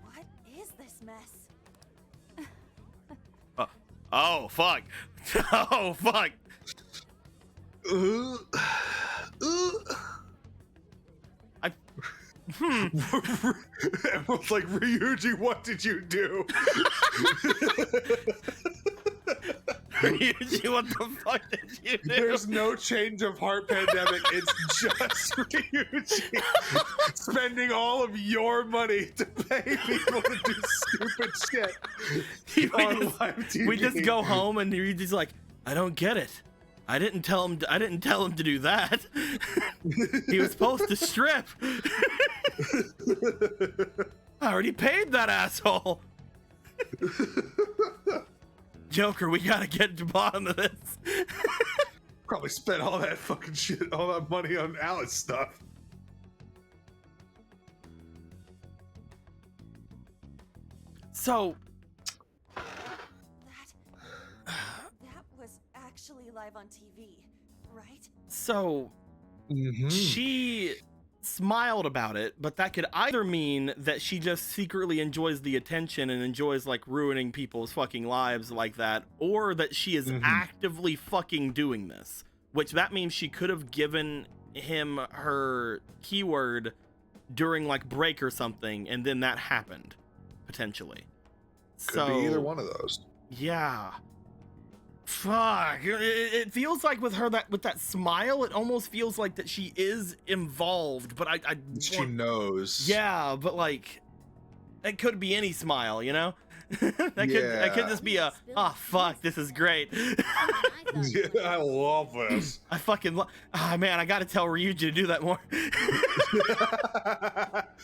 N: What is this mess?
B: Oh fuck. Oh fuck.
A: Everyone's like, Ryuji, what did you do?
B: Ryuji, what the fuck did you do?
A: There's no change of heart pandemic. It's just Ryuji spending all of your money to pay people to do stupid shit on live TV.
B: We just go home and Ryuji's like, I don't get it. I didn't tell him to do that. He was supposed to strip. I already paid that asshole. Joker, we gotta get to the bottom of this.
A: Probably spent all that fucking shit, all that money on Alice stuff.
B: So
N: That was actually live on TV, right?
B: So she smiled about it, but that could either mean that she just secretly enjoys the attention and enjoys like ruining people's fucking lives like that, or that she is actively fucking doing this, which that means she could have given him her keyword during like break or something, and then that happened potentially.
A: Could be either one of those.
B: Yeah. Fuck. It feels like with her with that smile, it almost feels like that she is involved, but
A: she knows.
B: Yeah, but like it could be any smile, you know? that could just be a fuck, this is great.
A: Yeah, I love this.
B: I fucking man, I gotta tell Ryuji to do that more.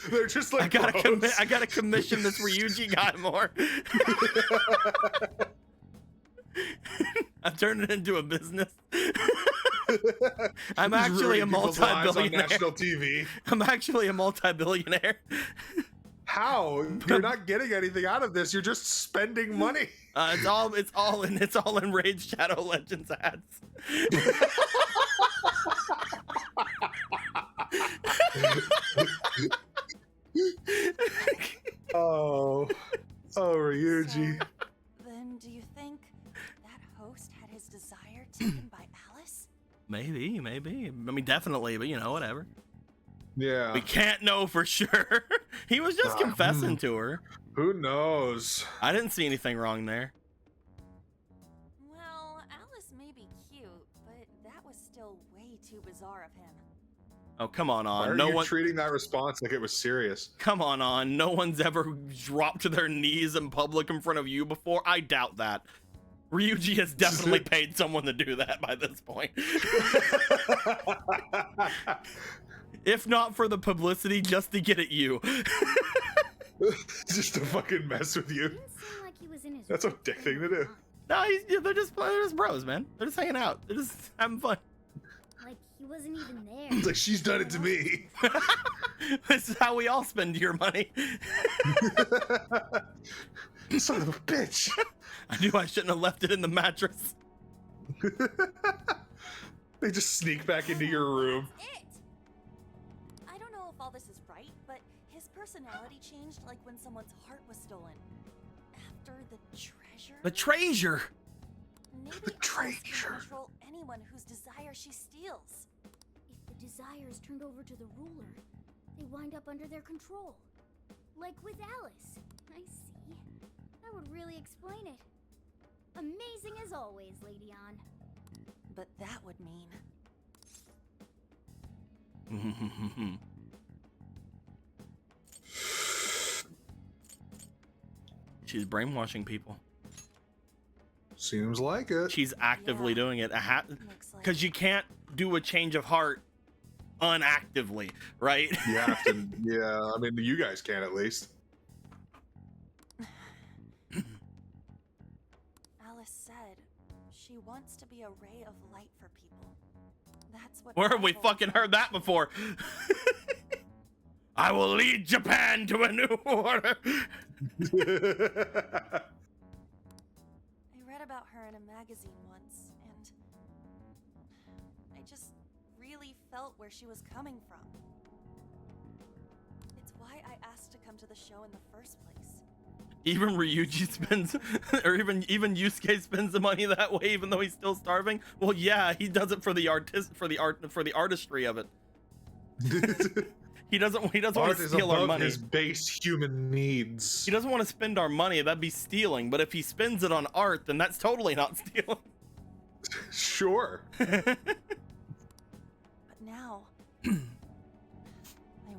A: They're just like
B: I gotta commission this Ryuji guy more. I've turned it into a business. I'm actually a multi-billionaire.
A: National TV.
B: I'm actually a multi-billionaire.
A: How? You're not getting anything out of this. You're just spending money.
B: It's all in Raid Shadow Legends ads.
A: Oh, Ryuji.
N: Then do you think that host had his desire taken by Alice?
B: Maybe. I mean, definitely, but you know, whatever.
A: Yeah.
B: We can't know for sure. He was just confessing to her.
A: Who knows?
B: I didn't see anything wrong there.
N: Well, Alice may be cute, but that was still way too bizarre of him.
B: Oh, come on.
A: Why are you treating that response like it was serious?
B: Come on. No one's ever dropped to their knees in public in front of you before. I doubt that. Ryuji has definitely paid someone to do that by this point. If not for the publicity, just to get at you.
A: Just to fucking mess with you.
C: Like he was in his
A: That's a dick thing to do.
B: No, they're just bros, man. They're just hanging out. They're just having fun.
C: Like he wasn't even there.
A: It's like, she's done it to me.
B: This is how we all spend your money.
A: Son of a bitch.
B: I knew I shouldn't have left it in the mattress.
A: They just sneak back into your room.
N: I don't know if all this is right, but his personality changed like when someone's heart was stolen. After the treasure?
B: The treasure!
N: Maybe
A: the treasure
N: can control anyone whose desire she steals.
C: If the desire is turned over to the ruler, they wind up under their control. Like with Alice. I see. That would really explain it. Amazing as always, Lady On.
N: But that would mean...
B: She's brainwashing people.
A: Seems like it.
B: She's actively doing it. Because you can't do a change of heart unactively, right?
A: You have to. Yeah, I mean, you guys can at least.
N: Alice said she wants to be a ray of light for people. That's what.
B: Where have we fucking heard that before? I will lead Japan to a new order.
N: I read about her in a magazine once, and I just really felt where she was coming from. It's why I asked to come to the show in the first place.
B: Even Ryuji spends, or even Yusuke spends the money that way, even though he's still starving. Well, yeah, he does it for the artistry of it. He doesn't want to steal our money.
A: His base human needs.
B: He doesn't want to spend our money. That'd be stealing. But if he spends it on art, then that's totally not stealing.
A: Sure.
N: But now, I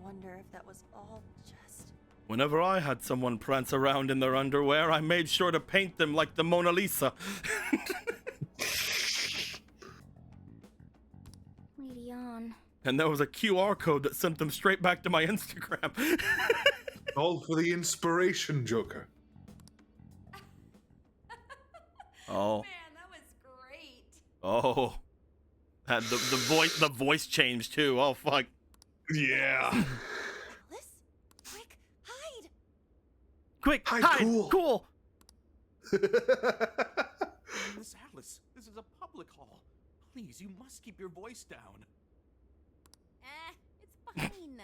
N: wonder if that was all just...
B: Whenever I had someone prance around in their underwear, I made sure to paint them like the Mona Lisa.
C: Ready on.
B: And there was a QR code that sent them straight back to my Instagram.
A: All for the inspiration, Joker.
B: Oh.
N: Man, that was great.
B: Oh. Had the voice changed too. Oh fuck.
A: Yeah.
N: Alice, quick, hide.
B: Quick, hide. Cool.
P: Miss Alice, this is a public hall. Please, you must keep your voice down.
C: It's fine.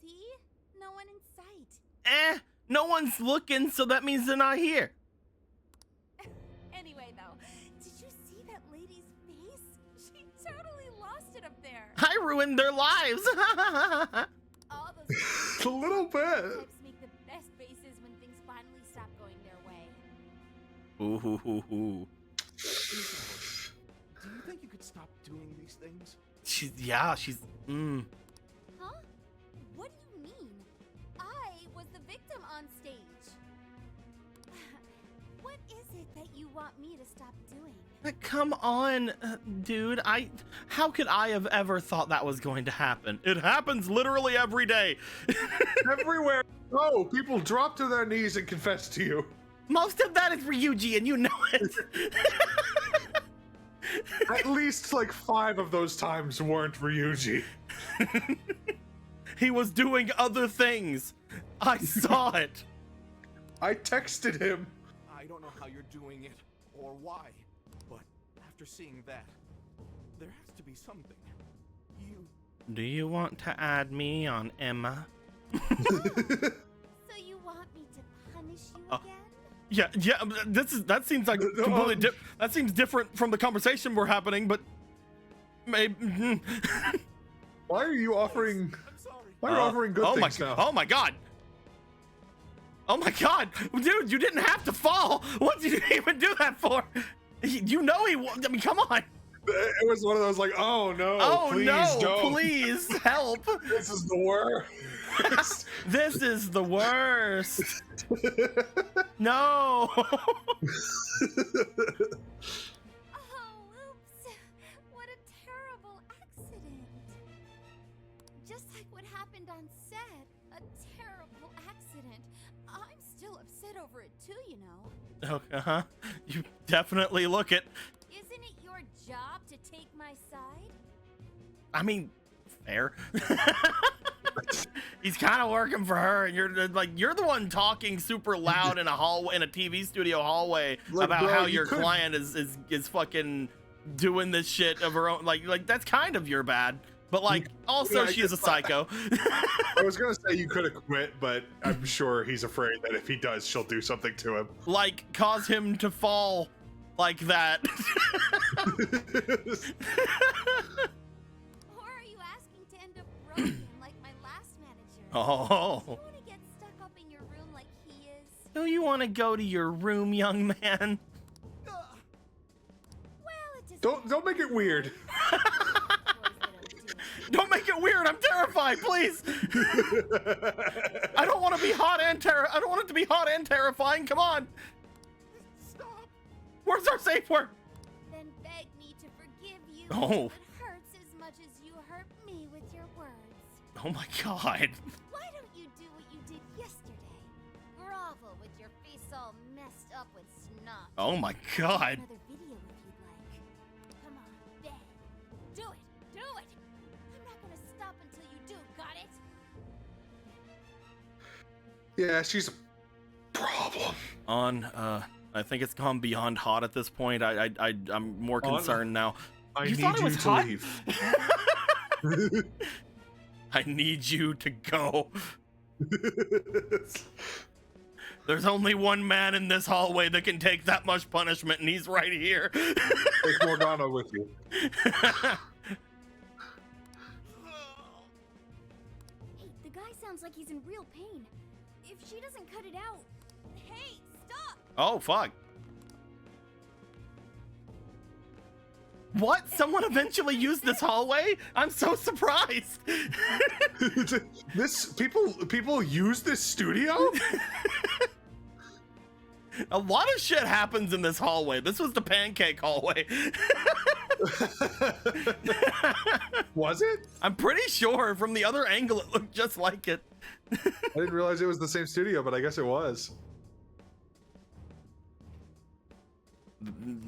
C: See? No one in sight.
B: No one's looking, so that means they're not here.
C: Anyway, though, did you see that lady's face? She totally lost it up there.
B: I ruined their lives.
C: All those
A: A little bit.
C: types make the best faces when things finally stop going their way.
B: Ooh, hoo, hoo, hoo.
P: Do you think you could stop doing these things?
B: She's.
C: Huh? What do you mean? I was the victim on stage. What is it that you want me to stop doing?
B: Come on, dude. How could I have ever thought that was going to happen? It happens literally every day.
A: Everywhere. Oh, people drop to their knees and confess to you.
B: Most of that is Ryuji, and you know it.
A: At least like 5 of those times weren't Ryuji.
B: He was doing other things. I saw it.
A: I texted him.
P: I don't know how you're doing it or why, but after seeing that, there has to be something.
B: Do you want to add me on Emma?
C: So you want me to punish you again?
B: Yeah. That seems like completely that seems different from the conversation we're having, but maybe.
A: Why are you offering? Why are you offering good things now?
B: Oh my god! Oh my god, dude! You didn't have to fall. What did you even do that for? You know he. I mean, come on.
A: It was one of those like, oh no,
B: oh
A: please
B: no,
A: don't.
B: please help.
A: This is the worst.
B: This is the worst. No.
C: Oh, oops. What a terrible accident. Just like what happened on set. A terrible accident. I'm still upset over it too, you know.
B: Okay, you definitely look it.
C: Isn't it your job to take my side?
B: I mean, fair. He's kind of working for her, and you're the one talking super loud in a hallway, in a TV studio hallway,
A: like,
B: about
A: bro,
B: how your client is fucking doing this shit of her own. Like that's kind of your bad, but like also she is a psycho.
A: I was gonna say you could have quit, but I'm sure he's afraid that if he does, she'll do something to him.
B: Like cause him to fall like that.
C: Or are you asking to end up broken like my last manager?
B: Oh.
C: Do you want to get stuck up in your room like he is?
B: Do you want to go to your room, young man?
C: Well, it just
A: Don't make it weird.
B: Don't make it weird. I'm terrified, please. I don't want to be hot and I don't want it to be hot and terrifying. Come on.
P: Stop.
B: Where's our safe word?
C: Then beg me to forgive you.
B: Oh.
C: It hurts as much as you hurt me with your words.
B: Oh my god.
C: Why don't you do what you did yesterday? Grovel with your face all messed up with snot.
B: Oh my god.
C: Another video if you'd like. Come on, beg. Do it. Do it. I'm not gonna stop until you do. Got it?
A: Yeah, she's a problem.
B: I think it's gone beyond hot at this point. I'm more concerned now.
A: I
B: You
A: need
B: thought it
A: you
B: was
A: to
B: hot?
A: leave.
B: I need you to go. There's only one man in this hallway that can take that much punishment, and he's right here.
A: Take Morgana with you.
C: Hey, the guy sounds like he's in real pain. If she doesn't cut it out. Hey, stop!
B: Oh, fuck. What? Someone eventually used this hallway? I'm so surprised.
A: This people use this studio?
B: A lot of shit happens in this hallway. This was the pancake hallway.
A: Was it?
B: I'm pretty sure from the other angle it looked just like it.
A: I didn't realize it was the same studio, but I guess it was.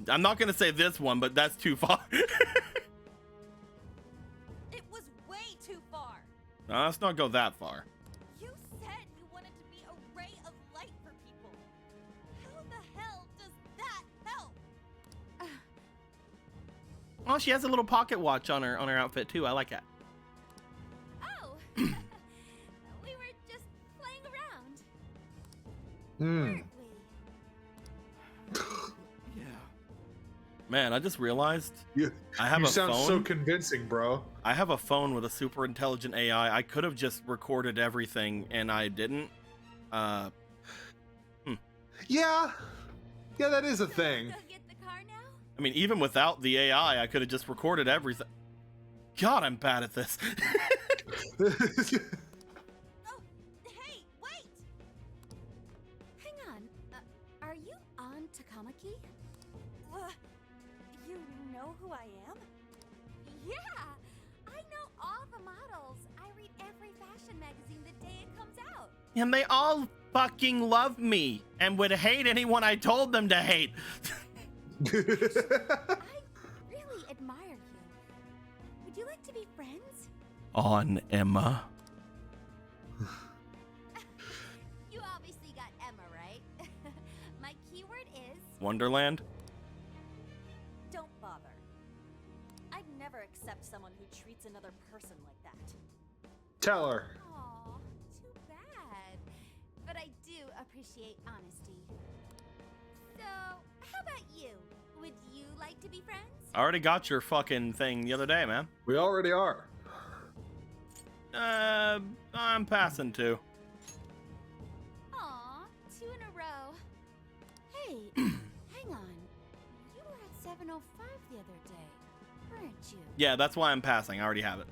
B: I'm not gonna say this one, but that's too far.
N: It was way too far.
B: No, let's not go that far.
N: You said you wanted to be a ray of light for people. How the hell does that help?
B: Oh, she has a little pocket watch on her outfit too. I like that.
C: Oh! We were just playing around.
B: Man, I just realized I have
A: you
B: a
A: sound
B: phone.
A: so convincing, bro.
B: I have a phone with a super intelligent AI. I could have just recorded everything, and I didn't.
A: Yeah, that is a thing.
C: Go get the car now?
B: I mean, even without the AI, I could have just recorded everything. God, I'm bad at this.
N: Oh, hey, wait!
C: Hang on. Are you on Takamaki?
N: You know who I am?
C: Yeah! I know all the models. I read every fashion magazine the day it comes out.
B: And they all fucking love me and would hate anyone I told them to hate.
C: I really admire you. Would you like to be friends?
B: On Emma.
C: You obviously got Emma, right? My keyword is...
B: Wonderland?
N: Don't bother. I'd never accept someone who treats another person like that.
A: Tell her.
C: Aw, too bad. But I do appreciate honesty. So, how about you? Would you like to be friends?
B: I already got your fucking thing the other day, man.
A: We already are.
B: I'm passing too.
C: Aw, 2 in a row. Hey, hang on. You were at 7:05 the other day, weren't you?
B: Yeah, that's why I'm passing. I already have it.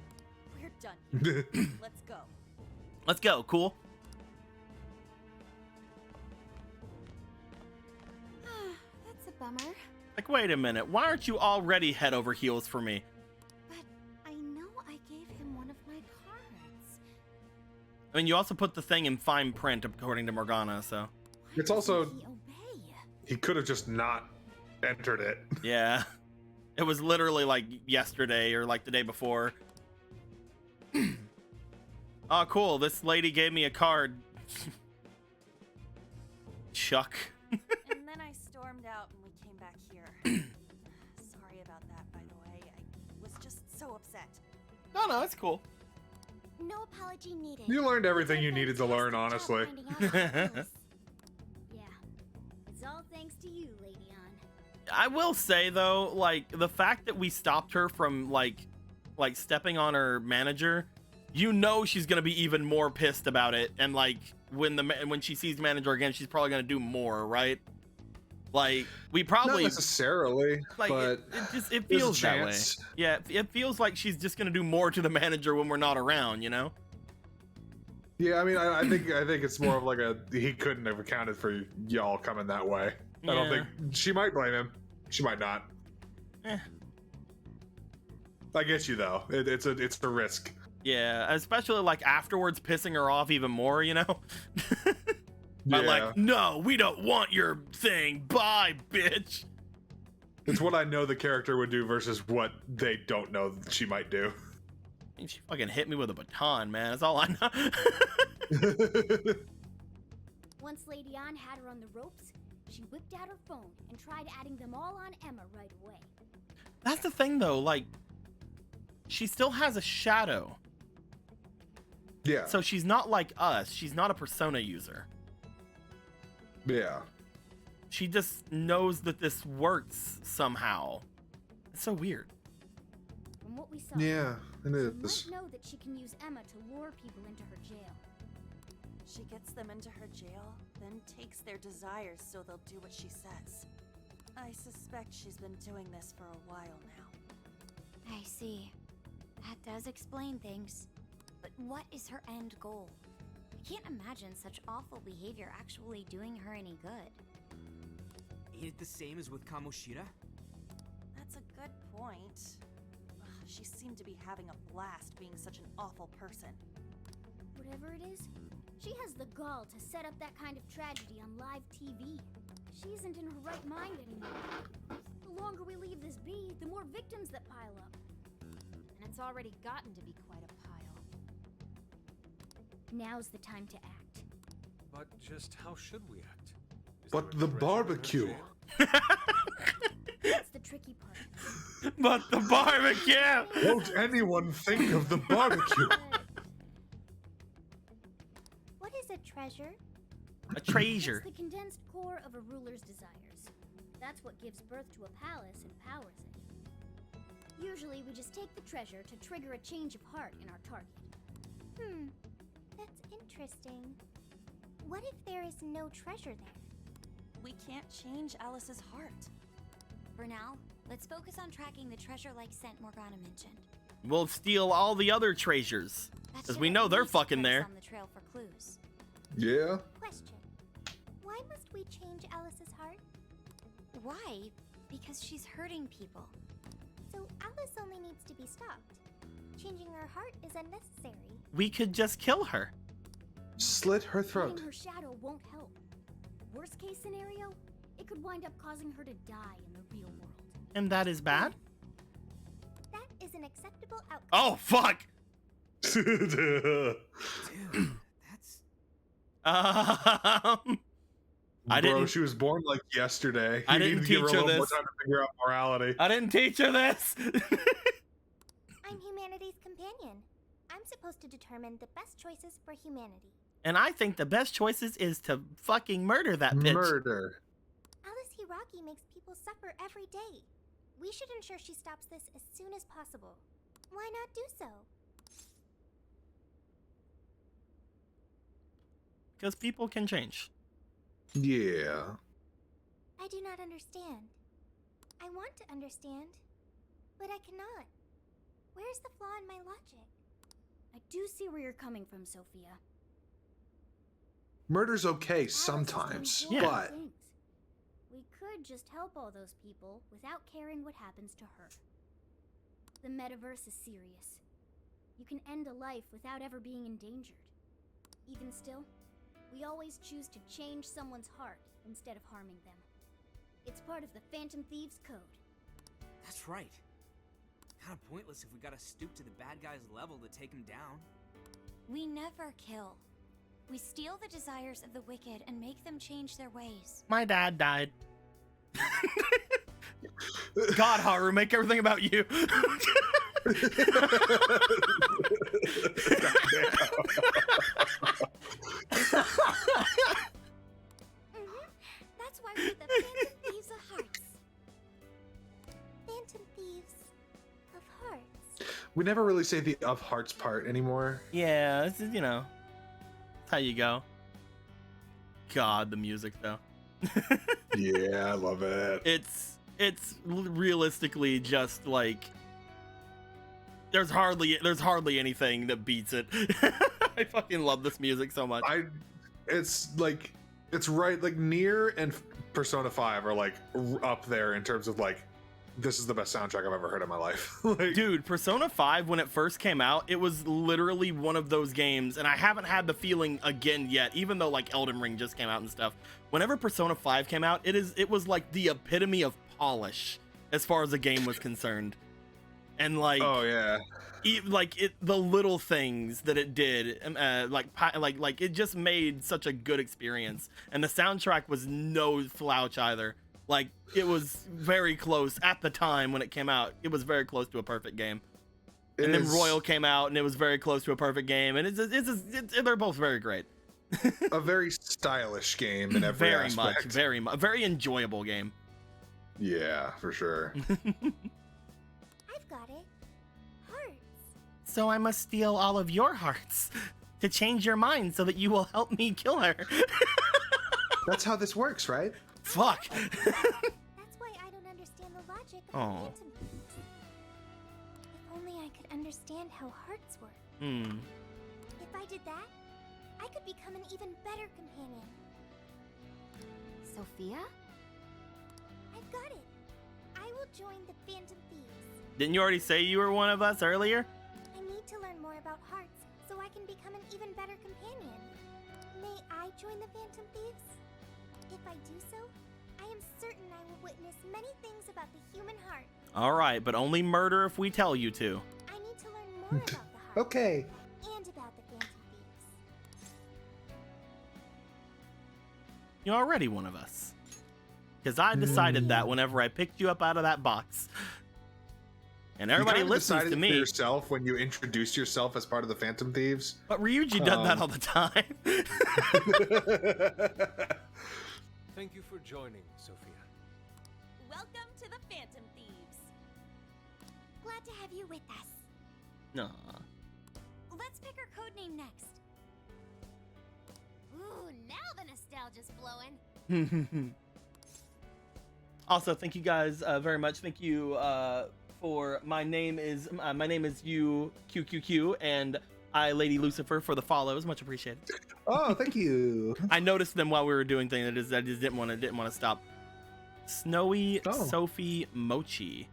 N: We're done here. Let's go.
B: Let's go. Cool.
C: That's a bummer.
B: Like, wait a minute. Why aren't you already head over heels for me?
C: But I know I gave him one of my cards.
B: I mean, you also put the thing in fine print, according to Morgana, so.
A: It's also...
C: He obey.
A: He could have just not entered it.
B: Yeah. It was literally like yesterday or like the day before. Oh, cool. This lady gave me a card. Chuck.
N: And then I stormed out and we came back here. Sorry about that, by the way. I was just so upset.
B: No, it's cool.
C: No apology needed.
A: You learned everything you needed to learn, honestly.
C: Yeah. It's all thanks to you, Lady On.
B: I will say though, like the fact that we stopped her from like stepping on her manager, you know she's gonna be even more pissed about it, and like when she sees the manager again, she's probably gonna do more, right? Like we probably
A: Not necessarily,
B: like
A: but
B: it
A: there's a
B: feels that way.
A: chance.
B: Yeah, it feels like she's just gonna do more to the manager when we're not around, you know?
A: Yeah, I mean, I think it's more of like he couldn't have accounted for y'all coming that way. I don't think she might blame him. She might not. I get you though. It's a risk.
B: Yeah, especially like afterwards pissing her off even more, you know? I'm
A: Yeah.
B: like, no, we don't want your thing. Bye, bitch.
A: It's what I know the character would do versus what they don't know that she might do.
B: I mean, she fucking hit me with a baton, man. That's all I know.
C: Once Lady Ann had her on the ropes, she whipped out her phone and tried adding them all on Emma right away.
B: That's the thing, though. Like, she still has a shadow.
A: Yeah.
B: So she's not like us. She's not a persona user.
A: Yeah.
B: She just knows that this works somehow. It's so weird.
C: From what we saw,
A: Yeah, it
C: she
A: is.
C: might know that she can use Emma to lure people into her jail.
N: She gets them into her jail, then takes their desires so they'll do what she says. I suspect she's been doing this for a while now.
C: I see. That does explain things. But what is her end goal? I can't imagine such awful behavior actually doing her any good.
I: Ain't it the same as with Kamoshida?
N: That's a good point. Ugh, she seemed to be having a blast being such an awful person.
C: Whatever it is, she has the gall to set up that kind of tragedy on live TV. She isn't in her right mind anymore. The longer we leave this be, the more victims that pile up. And it's already gotten to be quite a pile. Now's the time to act.
J: But just how should we act?
A: But the barbecue.
C: That's the tricky part.
B: But the barbecue!
A: Won't anyone think of the barbecue?
C: What is a treasure?
B: A treasure.
C: It's the condensed core of a ruler's desires. That's what gives birth to a palace and powers it. Usually we just take the treasure to trigger a change of heart in our target.
M: That's interesting. What if there is no treasure there?
N: We can't change Alice's heart.
C: For now, let's focus on tracking the treasure like scent Morgana mentioned.
B: We'll steal all the other treasures.
C: That
B: Because
C: should
B: we
C: at
B: know they're
C: least
B: fucking
C: put us
B: there.
C: on the trail for clues.
A: Yeah.
M: Question. Why must we change Alice's heart?
C: Why? Because she's hurting people.
M: So Alice only needs to be stopped. Changing her heart is unnecessary.
B: We could just kill her.
A: Slit her throat.
C: Hiding her shadow won't help. Worst case scenario, it could wind up causing her to die in the real world.
B: And that is bad?
M: That is an acceptable outcome.
B: Oh, fuck!
I: Dude, that's...
B: I
A: Bro,
B: didn't.
A: she was born like yesterday.
B: I
A: You
B: didn't
A: need to give her
B: teach
A: a
B: her
A: little more
B: this.
A: time to figure out morality.
B: I didn't teach her this.
M: I'm humanity's companion. I'm supposed to determine the best choices for humanity.
B: And I think the best choices is to fucking murder that bitch.
A: Murder.
M: Alice Hiragi makes people suffer every day. We should ensure she stops this as soon as possible. Why not do so?
B: Because people can change.
A: Yeah.
M: I do not understand. I want to understand, but I cannot. Where's the flaw in my logic?
C: I do see where you're coming from, Sophia.
A: Murder's okay
C: Alice has
A: sometimes,
C: done horrible
A: but
C: things. We could just help all those people without caring what happens to her. The metaverse is serious. You can end a life without ever being endangered. Even still, we always choose to change someone's heart instead of harming them. It's part of the Phantom Thieves Code.
I: That's right. Kind of pointless if we gotta stoop to the bad guy's level to take him down.
C: We never kill. We steal the desires of the wicked and make them change their ways.
B: My dad died. God, Haru, make everything about you.
M: That's why we're the Phantom Thieves of Hearts. Phantom Thieves of Hearts.
A: we never really say the of hearts part anymore.
B: Yeah, this is, you know, that's how you go. God, the music though.
A: Yeah, I love it.
B: It's realistically just like there's hardly anything that beats it. I fucking love this music so much.
A: It's like It's right, like Nier and Persona 5 are like up there in terms of like, this is the best soundtrack I've ever heard in my life. Like,
B: dude, Persona 5, when it first came out, it was literally one of those games, and I haven't had the feeling again yet, even though like Elden Ring just came out and stuff. Whenever Persona 5 came out, it was like the epitome of polish as far as the game was concerned. And like,
A: oh yeah,
B: the little things that it did, like it just made such a good experience. And the soundtrack was no slouch either. Like, it was very close at the time when it came out. It was very close to a perfect game. And then Royal came out, and it was very close to a perfect game. And they're both very great.
A: A very stylish game in every aspect.
B: Very much, very enjoyable game.
A: Yeah, for sure.
C: I've got it. Hearts.
B: So I must steal all of your hearts to change your mind so that you will help me kill her.
A: That's how this works, right?
B: Fuck.
C: That's why I don't understand the logic of
B: Oh.
C: phantom thieves. If only I could understand how hearts work. If I did that, I could become an even better companion.
K: Sophia?
C: I've got it. I will join the Phantom Thieves.
B: Didn't you already say you were one of us earlier?
C: I need to learn more about hearts so I can become an even better companion. May I join the Phantom Thieves? If I do so, I am certain I will witness many things about the human heart.
B: All right, but only murder if we tell you to.
C: I need to learn more about the heart.
A: Okay.
C: And about the Phantom Thieves.
B: You're already one of us. Because I decided that whenever I picked you up out of that box. And everybody
A: you kinda
B: listens
A: decided
B: to me.
A: For yourself when you introduced yourself as part of the Phantom Thieves.
B: But Ryuji does that all the time.
J: Thank you for joining, Sophia.
N: Welcome to the Phantom Thieves.
C: Glad to have you with us.
B: No.
C: Let's pick our code name next.
K: Ooh, now the nostalgia's flowing.
B: Also, thank you guys very much. Thank you for my name is you QQQ and I Lady Lucifer for the follows. Much appreciated.
A: Oh, thank you.
B: I noticed them while we were doing things. I just didn't want to stop. Snowy Sophie Mochi.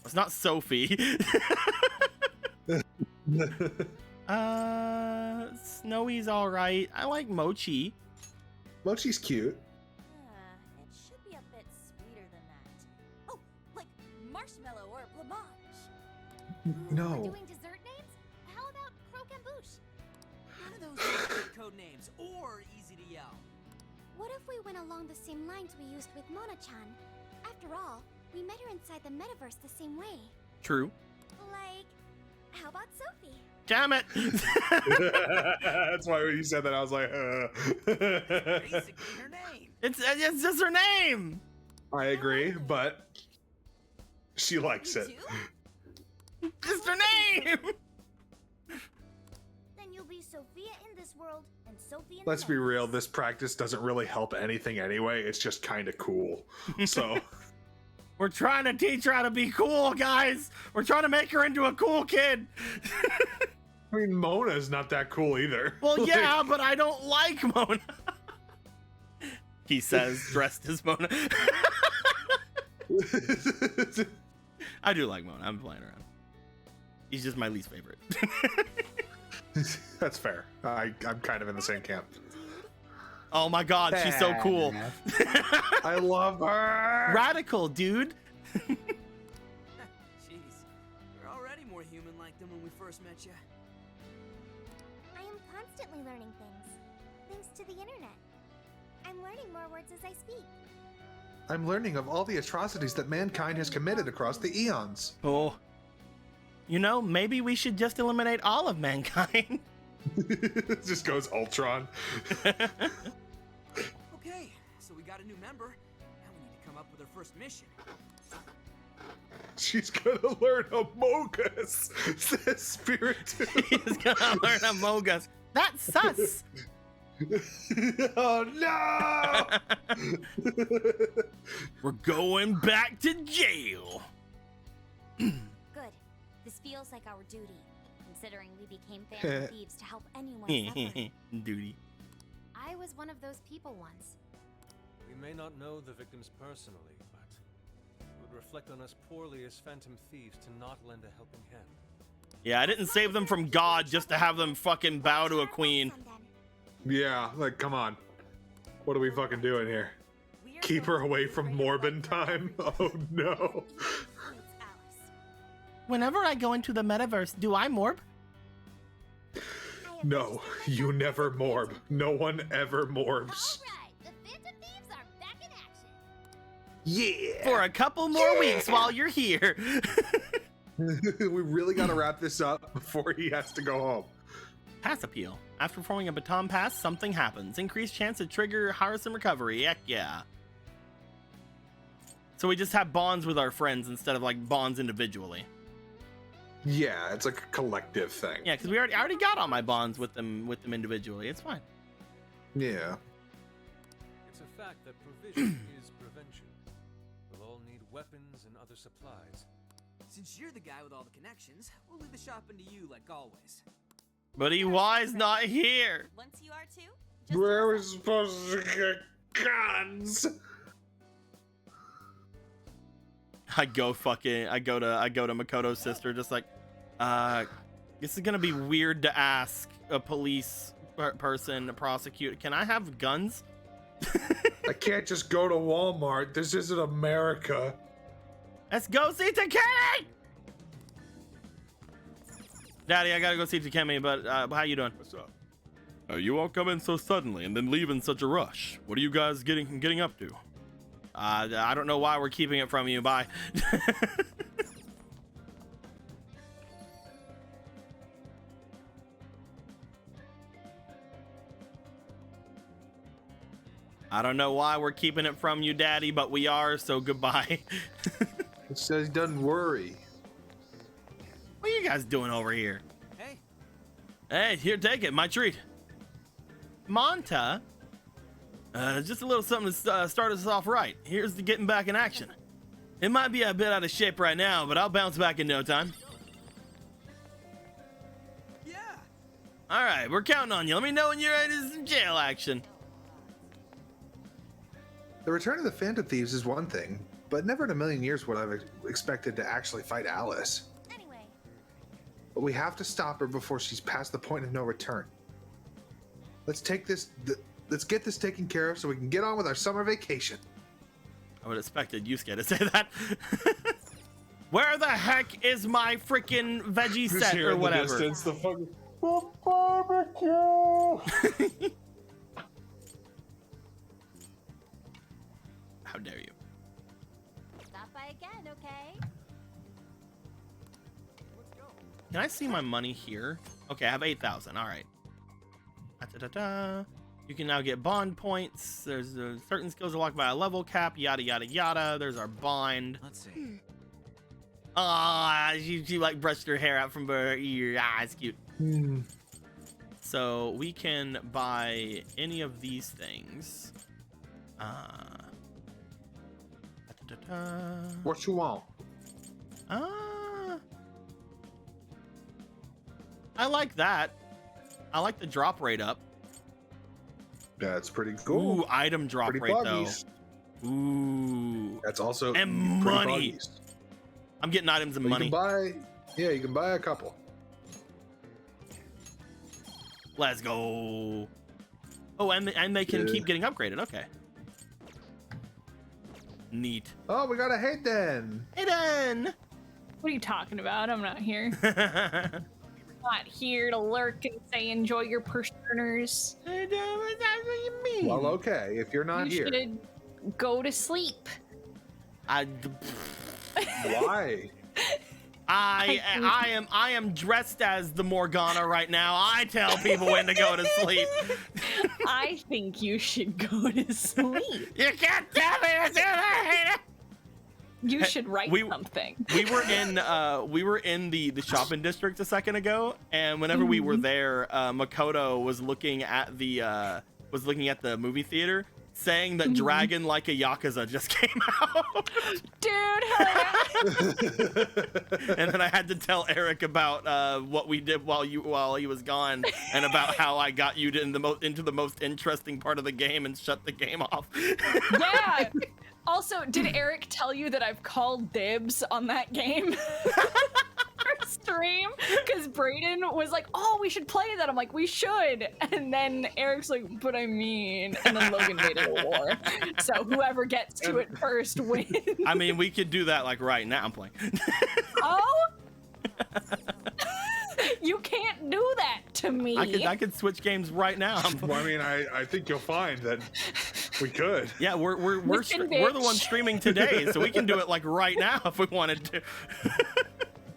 B: It's not Sophie. Snowy's all right. I like Mochi.
A: Mochi's cute.
N: It should be a bit sweeter than that. Oh, like marshmallow or blancmange.
A: No.
C: We're doing dessert names? How about croquembouche?
I: None of those are good code names or easy to yell.
C: What if we went along the same lines we used with Mona-chan? After all, we met her inside the metaverse the same way.
B: True.
C: Like, how about Sophie?
B: Damn it.
A: That's why when you said that, I was like,
I: Basically her name.
B: It's just her name.
A: I agree, but she likes it.
B: It's her name.
C: Then you'll be Sophia in this world and Sophie in
A: Let's
C: the
A: be
C: next.
A: real, this practice doesn't really help anything anyway. It's just kind of cool. So
B: We're trying to teach her how to be cool, guys. We're trying to make her into a cool kid.
A: I mean, Mona's not that cool either.
B: Well, yeah, but I don't like Mona. He says, dressed as Mona. I do like Mona. I'm playing around. He's just my least favorite.
A: That's fair. I'm kind of in the same camp.
B: Oh my god, she's so cool.
A: I love her.
B: Radical, dude.
I: Jeez, you're already more human-like than when we first met you.
C: I am constantly learning things. Thanks to the internet. I'm learning more words as I speak.
A: I'm learning of all the atrocities that mankind has committed across the eons.
B: Oh. You know, maybe we should just eliminate all of mankind.
A: Just goes Ultron.
I: Okay, so we got a new member. Now we need to come up with our first mission.
A: She's gonna learn Amogus, says Spirit 2.
B: He's gonna learn Amogus. That's sus.
A: Oh no!
B: We're going back to jail.
C: Good. This feels like our duty, considering we became Phantom Thieves to help anyone suffer.
B: Duty.
K: was one of those people once.
J: We may not know the victims personally, but it would reflect on us poorly as phantom thieves to not lend a helping hand.
B: Yeah, I didn't save them from God just to have them fucking bow to a queen.
A: Yeah, like, come on. What are we fucking doing here? Keep her away from Morbin time? Oh, no.
B: Whenever I go into the metaverse, do I morb?
A: No, you never morb. No one ever morbs.
C: The Phantom Thieves are back in action.
A: Yeah.
B: For a couple more weeks while you're here.
A: We really gotta wrap this up before he has to go home.
B: Pass appeal. After performing a baton pass, something happens. Increased chance to trigger Harrison recovery. Heck yeah. So we just have bonds with our friends instead of like bonds individually.
A: Yeah, it's like a collective thing.
B: Yeah, because we already got all my bonds with them individually. It's fine.
A: Yeah.
J: It's a fact that provision is prevention. We'll all need weapons and other supplies.
I: Since you're the guy with all the connections, we'll leave the shopping to you like always.
B: But EY's not here.
N: Once you are too,
A: Where are we supposed to get guns?
B: I go to Makoto's sister, just like, this is gonna be weird to ask a police person to prosecute. Can I have guns?
A: I can't just go to Walmart. This isn't America.
B: Let's go see Takemi! Daddy, I gotta go see Takemi, but how you doing?
H: What's up?
B: You all come in so suddenly and then leave in such a rush. What are you guys getting up to? I don't know why we're keeping it from you. Bye. I don't know why we're keeping it from you, Daddy, but we are, so goodbye.
A: It says doesn't worry.
B: What are you guys doing over here?
I: Hey.
B: Hey, here, take it. My treat. Monta? Just a little something to start us off right. Here's the getting back in action. It might be a bit out of shape right now, but I'll bounce back in no time.
I: Yeah.
B: All right, we're counting on you. Let me know when you're ready to some jail action.
A: The return of the Phantom Thieves is one thing, but never in a million years would I've expected to actually fight Alice.
C: Anyway.
A: But we have to stop her before she's past the point of no return. Let's get this taken care of so we can get on with our summer vacation.
B: I would have expected Yusuke to say that. Where the heck is my freaking veggie set or whatever?
A: The fucking barbecue.
B: How dare you?
C: Stop by again, okay?
B: Can I see my money here? Okay, I have 8,000. All right. You can now get bond points. There's certain skills are locked by a level cap. Yada yada yada. There's our bind.
I: Let's see.
B: Ah, she like brushed her hair out from her ear. Ah, it's cute. So we can buy any of these things.
A: What you want?
B: I like that. I like the drop rate up.
A: That's pretty cool.
B: Ooh, item drop
A: pretty
B: rate
A: buggies.
B: though. Ooh.
A: That's also
B: and money.
A: Buggies.
B: I'm getting items and
A: But
B: money.
A: You can buy a couple.
B: Let's go. Oh, and they can keep getting upgraded. Okay. Neat.
A: Oh, we got a Hayden.
B: Hayden.
Q: What are you talking about? I'm not here. Not here to lurk and say enjoy your pursuers.
B: That's what you mean.
A: Well, okay, if you're not
Q: you
A: here.
Q: should go to sleep.
A: Why?
B: I am dressed as the Morgana right now. I tell people when to go to sleep.
Q: I think you should go to sleep.
B: You can't tell me to do that.
Q: You should write something.
B: We were in the shopping district a second ago, and whenever we were there, Makoto was looking at the movie theater, saying that Dragon Like a Yakuza just came out.
Q: Dude, hell yeah.
B: And then I had to tell Erehc about what we did while he was gone, and about how I got you into the most interesting part of the game and shut the game off.
Q: Yeah. Also, did Erehc tell you that I've called dibs on that game for stream? Because Brayden was like, "Oh, we should play that." I'm like, "We should." And then Eric's like, "But I mean," and then Logan made it a war. So whoever gets to it first wins.
B: I mean, we could do that like right now. I'm playing.
Q: Oh. You can't do that to me.
B: I could switch games right now.
A: Well, I mean, I think you'll find that we could.
B: Yeah, we're the ones streaming today, so we can do it like right now if we wanted to.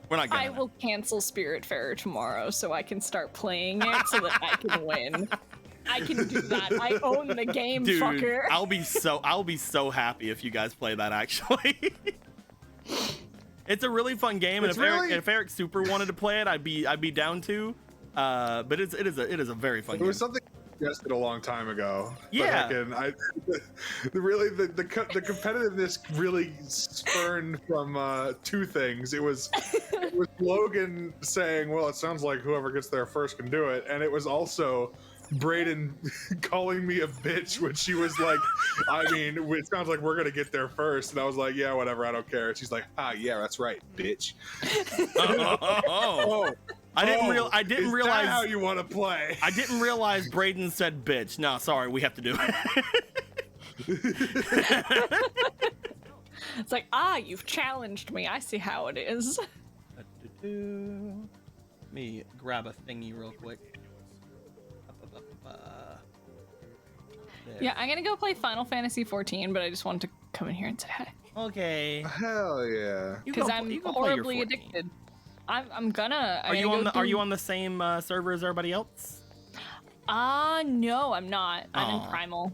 B: We're not gonna.
Q: I will cancel Spiritfarer tomorrow so I can start playing it so that I can win. I can do that. I own the game,
B: Dude,
Q: fucker.
B: I'll be so happy if you guys play that actually. It's a really fun game, and if Erehc super wanted to play it, I'd be down to. But it is a very fun game.
A: It was something I suggested a long time ago.
B: Yeah.
A: Really the competitiveness really spurned from two things. It was Logan saying, "Well, it sounds like whoever gets there first can do it," and it was also Brayden calling me a bitch when she was like, "I mean, it sounds like we're gonna get there first," and I was like, "Yeah, whatever, I don't care." And she's like, "Ah, yeah, that's right, bitch."
B: I didn't realize
A: how you want to play.
B: I didn't realize Brayden said bitch. No, sorry, we have to do it.
Q: It's like, you've challenged me. I see how it is.
B: Let me grab a thingy real quick.
Q: Yeah, I'm gonna go play Final Fantasy 14, but I just wanted to come in here and say hi.
B: Okay.
A: Hell yeah.
Q: Because I'm horribly addicted. I'm gonna.
B: Are you on the same server as everybody else?
Q: No, I'm not. I'm in Primal.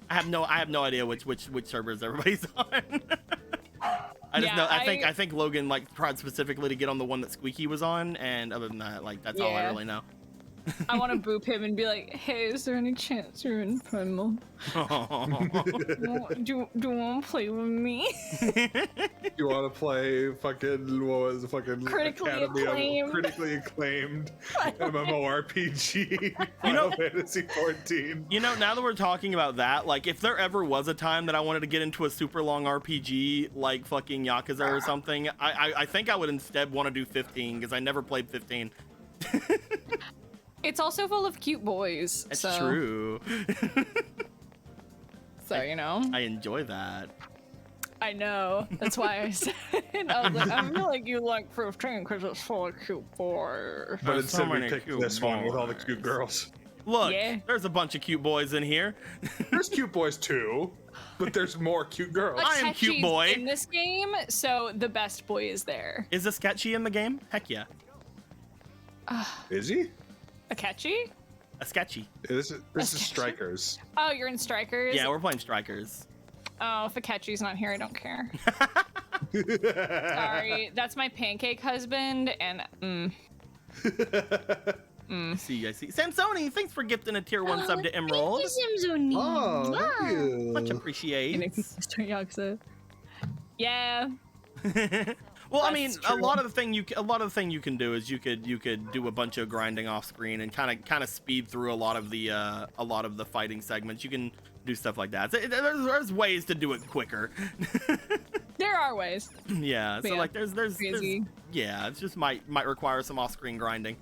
B: I have no idea which servers everybody's on. I just know. I think Logan tried specifically to get on the one that Squeaky was on, and other than that, that's all I really know.
Q: I want to boop him and be like, "Hey, is there any chance you're in Primal? Do you want to play with me?"
A: You want to play fucking
Q: critically
A: acclaimed MMORPG Final Fantasy 14.
B: You know, now that we're talking about that, if there ever was a time that I wanted to get into a super long RPG like fucking Yakuza or something, I think I would instead want to do 15 because I never played 15.
Q: It's also full of cute boys.
B: That's true.
Q: So, you know.
B: I enjoy that.
Q: I know. That's why I said it. I was like, I feel like you like 15 because it's full of cute boys.
A: But instead we picked this one with all the cute girls.
B: Look, there's a bunch of cute boys in here.
A: There's cute boys too, but there's more cute girls.
B: I am cute boy.
Q: In this game, so the best boy is there.
B: Is Akechi in the game? Heck yeah.
A: Is he?
Q: Akechi?
B: Akechi.
A: This is Strikers.
Q: Oh, you're in Strikers?
B: Yeah, we're playing Strikers.
Q: Oh, if Akechi's not here, I don't care. Sorry, that's my pancake husband, and
B: I see. Samsoni, thanks for gifting a tier 1 sub to Emerald.
Q: Thank you, Samsoni.
A: Oh, thank you.
B: Much appreciated.
Q: Yeah.
B: Well, I mean, a lot of the thing you can do is you could do a bunch of grinding off screen and kind of speed through a lot of the fighting segments. You can do stuff like that. There's ways to do it quicker.
Q: There are ways.
B: Yeah. So there's
Q: yeah,
B: it just might require some off screen grinding.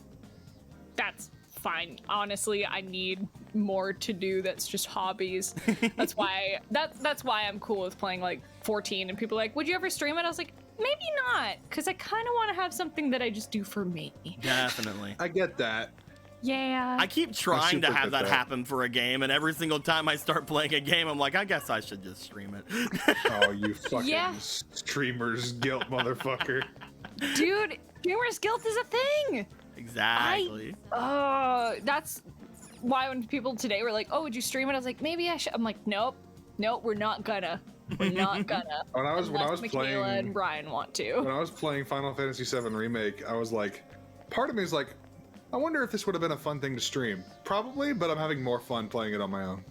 Q: That's fine. Honestly, I need more to do that's just hobbies. That's why I'm cool with playing 14, and people are like, "Would you ever stream it?" I was like, maybe not, because I kind of want to have something that I just do for me.
B: Definitely.
A: I get that.
Q: Yeah.
B: I keep trying to have that happen for a game, and every single time I start playing a game, I'm like, I guess I should just stream it.
A: Oh, you fucking streamer's guilt, motherfucker.
Q: Dude, streamer's guilt is a thing.
B: Exactly.
Q: That's why when people today were like, "Oh, would you stream it?" I was like, "Maybe I should." I'm like, "Nope, we're not gonna. We're not gonna."
A: When I was
Q: Michaela
A: playing,
Q: and Brian want to.
A: When I was playing Final Fantasy VII Remake, I was like, part of me is like, I wonder if this would have been a fun thing to stream. Probably, but I'm having more fun playing it on my own.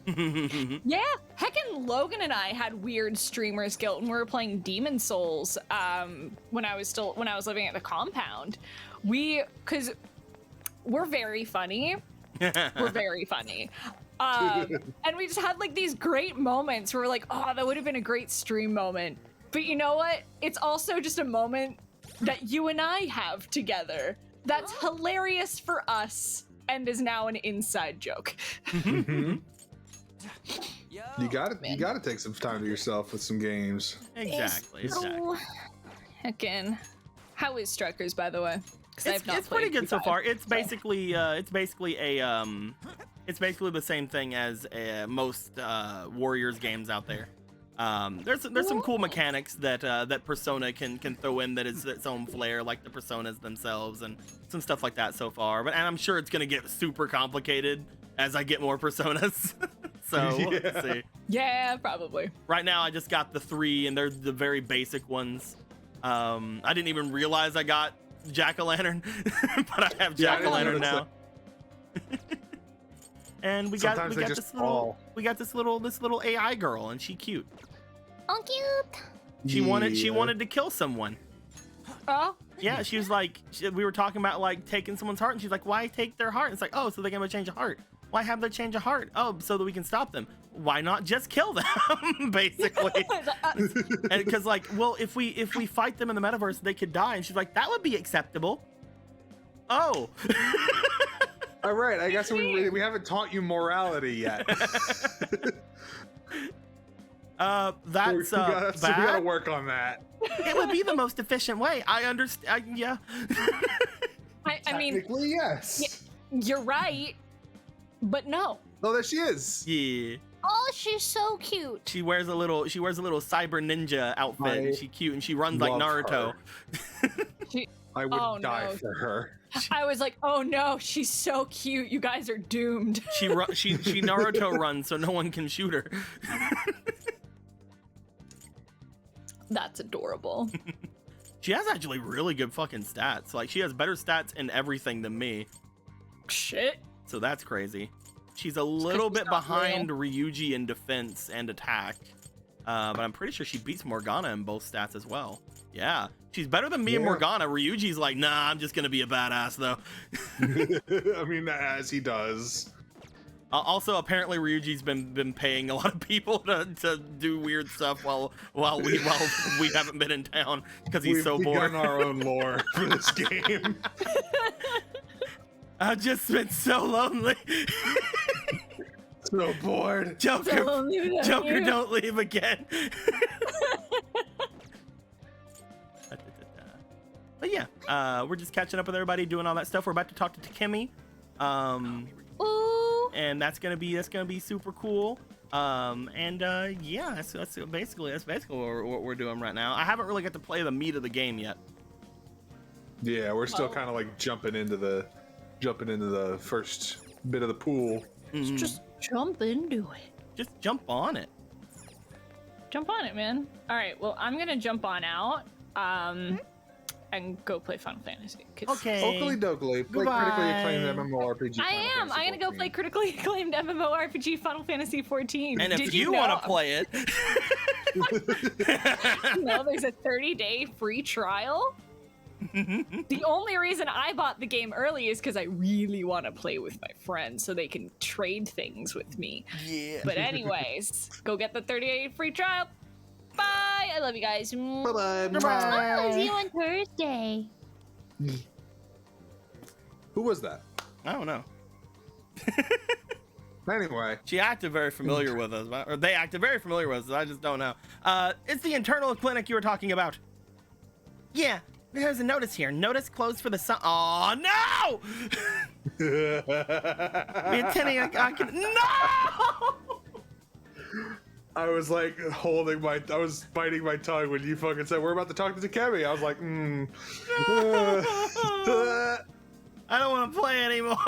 Q: Yeah, heckin' Logan and I had weird streamers guilt when we were playing Demon Souls when I was living at the compound. Cause we're very funny. We're very funny. And we just had like these great moments where we're like, oh, that would have been a great stream moment. But you know what? It's also just a moment that you and I have together. That's hilarious for us and is now an inside joke.
A: You gotta take some time to yourself with some games.
B: Exactly.
Q: Heckin'. How is Strikers, by the way?
B: It's pretty good so far. It's basically the same thing as most Warriors games out there. There's some cool mechanics that Persona can throw in that is its own flair, like the Personas themselves and some stuff like that so far. And I'm sure it's gonna get super complicated as I get more Personas. So we'll see.
Q: Yeah, probably.
B: Right now I just got the 3 and they're the very basic ones. I didn't even realize I got Jack-o'-lantern, but I have Jack-o'-lantern now. And we got this little AI girl, and she cute.
C: Oh, cute.
B: She wanted to kill someone.
Q: Oh.
B: Yeah, she was like, we were talking about like taking someone's heart, and she's like, why take their heart? It's like, oh, so they can have a change of heart. Why have them change of heart? Oh, so that we can stop them. Why not just kill them, basically? And because like, well, if we fight them in the metaverse, they could die. And she's like, that would be acceptable. Oh.
A: All right, I guess we haven't taught you morality yet.
B: That's
A: so we gotta work on that.
B: It would be the most efficient way. I understand. Yeah.
Q: I mean,
A: technically, yes.
Q: You're right, but no.
A: Oh, there she is.
B: Yeah.
C: Oh, she's so cute.
B: She wears a little cyber ninja outfit. And she's cute, and she runs like Naruto.
A: I would die for her.
Q: I was like, oh no, she's so cute. You guys are doomed.
B: She Naruto runs so no one can shoot her.
Q: That's adorable.
B: She has actually really good fucking stats. Like, she has better stats in everything than me.
Q: Shit.
B: So that's crazy. She's a little bit behind Ryuji in defense and attack. But I'm pretty sure she beats Morgana in both stats as well. Yeah. She's better than me and Morgana. Ryuji's like, nah, I'm just going to be a badass, though.
A: I mean, as he does.
B: Also, apparently Ryuji's been paying a lot of people to do weird stuff while we haven't been in town because he's so bored.
A: We've gotten our own lore for this game.
B: I've just been so lonely.
A: So bored.
B: Joker, don't leave again. But yeah, we're just catching up with everybody, doing all that stuff. We're about to talk to Takemi. And that's gonna be super cool. Yeah, that's basically what we're doing right now. I haven't really got to play the meat of the game yet.
A: Yeah, we're still kind of like jumping into the first bit of the pool.
Q: Just jump into it.
B: Just jump on it.
Q: Jump on it, man. All right, well, I'm gonna jump on out. And go play Final Fantasy.
B: Okay.
A: Oakley Dokley. Play critically acclaimed MMORPG.
Q: I'm gonna go play critically acclaimed MMORPG Final Fantasy 14.
B: And if you want to play it,
Q: there's a 30-day free trial. The only reason I bought the game early is because I really want to play with my friends so they can trade things with me.
B: Yeah.
Q: But anyways, go get the 30-day free trial. Bye. I love you guys.
A: Bye-bye.
C: I'll see you on Thursday.
A: Who was that?
B: I don't know.
A: Anyway.
B: She acted very familiar with us, or they acted very familiar with us. I just don't know. It's the internal clinic you were talking about. Yeah, there's a notice here. Notice closed for the sun. Oh no! No!
A: I was like I was biting my tongue when you fucking said we're about to talk to Takemi. I was like,
B: I don't want to play anymore.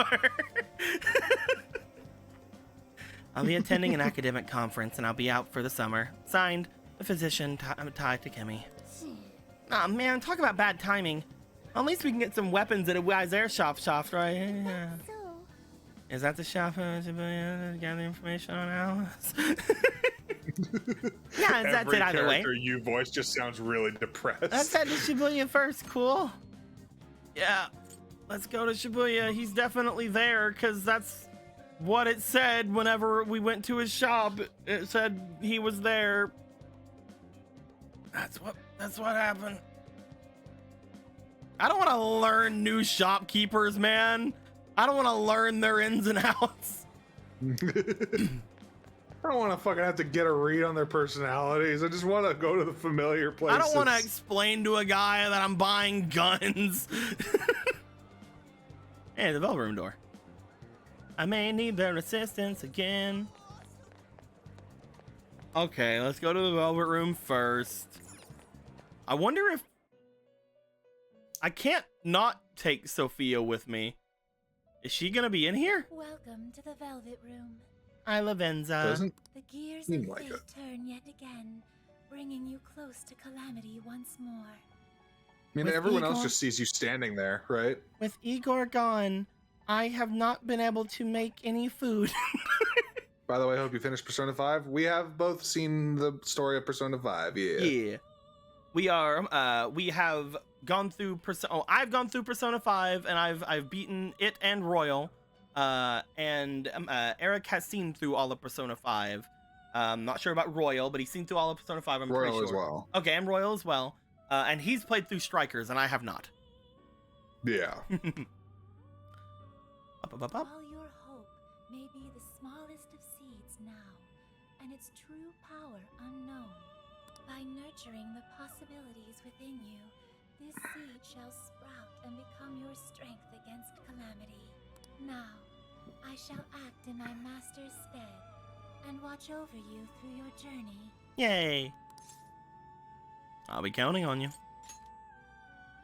B: I'll be attending an academic conference and I'll be out for the summer. Signed, the physician Tai Takemi. Aw, man, talk about bad timing. At least we can get some weapons at a wise air shop, right? Yeah.
M: So,
B: Is that the shop to gather information on Alice? Yeah, that's
A: Every
B: it either way.
A: character you voice just sounds really depressed.
B: Let's head to Shibuya first, cool? Yeah, let's go to Shibuya. He's definitely there, because that's what it said whenever we went to his shop. It said he was there. That's what happened. I don't want to learn new shopkeepers, man. I don't want to learn their ins and outs.
A: I don't want to fucking have to get a read on their personalities. I just want to go to the familiar places.
B: I don't want to explain to a guy that I'm buying guns. Hey, the velvet room door. I may need their assistance again. Okay, let's go to the velvet room first. I wonder if I can't not take Sophia with me. Is she gonna be in here?
M: welcome to the Velvet Room.
B: Hi, Lavenza.
A: Doesn't
M: The gears
A: seem
M: of
A: like
M: fate
A: it.
M: turn yet again, bringing you close to calamity once more.
A: I mean,
B: With
A: everyone else
B: Igor-
A: just sees you standing there, right?
B: With Igor gone, I have not been able to make any food.
A: By the way, I hope you finished Persona 5. We have both seen the story of Persona 5.
B: Yeah. We have gone through I've gone through Persona 5 and I've beaten it and Royal. And Erehc has seen through all of Persona 5. Not sure about Royal, but he's seen through all of Persona 5, I'm
A: Royal
B: pretty
A: as
B: sure.
A: well.
B: Okay, and Royal as well. And he's played through Strikers and I have not.
A: Yeah.
B: Up.
M: While your hope may be the smallest of seeds now, and its true power unknown, by nurturing the possibilities within you, this seed shall sprout and become your strength against calamity. Now, I shall act in my master's stead, and watch over you through your journey.
B: Yay. I'll be counting on you.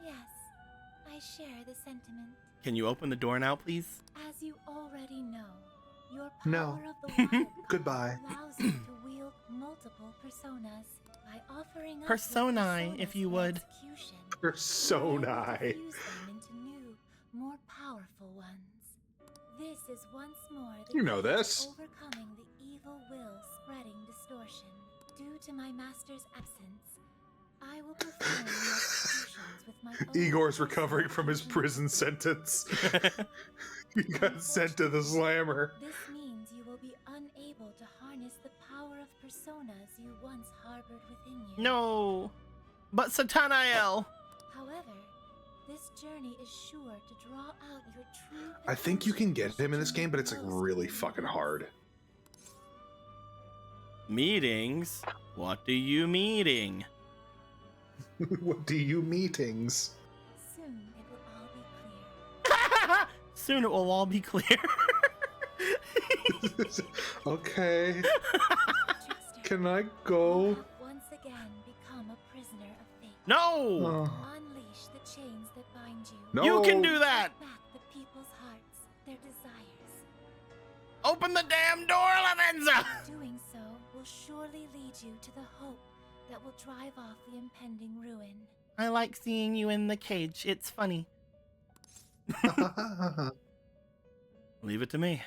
M: Yes, I share the sentiment.
B: Can you open the door now, please?
M: As you already know, your power
A: No.
M: of the wild
A: Goodbye.
M: allows you to wield multiple personas by offering up
B: Personae,
M: your
B: if you
M: personas
B: would.
M: for execution.
A: Personae.
M: Fuse them into new, more powerful ones. This is once more the
A: You know
M: key to
A: this.
M: overcoming the evil will spreading distortion. Due to my master's absence, I will perform the executions with my own
A: Igor's recovering from his prison sentence. He got sent to the slammer.
M: This means you will be unable to harness the power of personas you once harbored within you.
B: No. But Satanael.
M: However, this journey is sure to draw out your true
A: I think you can get him in this game, but it's like really fucking hard.
B: Meetings? What do you meeting?
A: What do you meetings?
M: Soon it will all be clear.
B: Soon it will all be clear.
A: Okay.
M: Trickster,
A: Can I
M: you
A: go?
M: have once again become a prisoner of fate.
B: No!
A: Oh,
M: Unleash the chains that bind you.
A: no.
B: You can do that!
M: Take back the people's hearts, their desires.
B: Open the damn door, Lavenza!
M: Doing so will surely lead you to the hope that will drive off the impending ruin.
B: I like seeing you in the cage. It's funny. Leave it to me.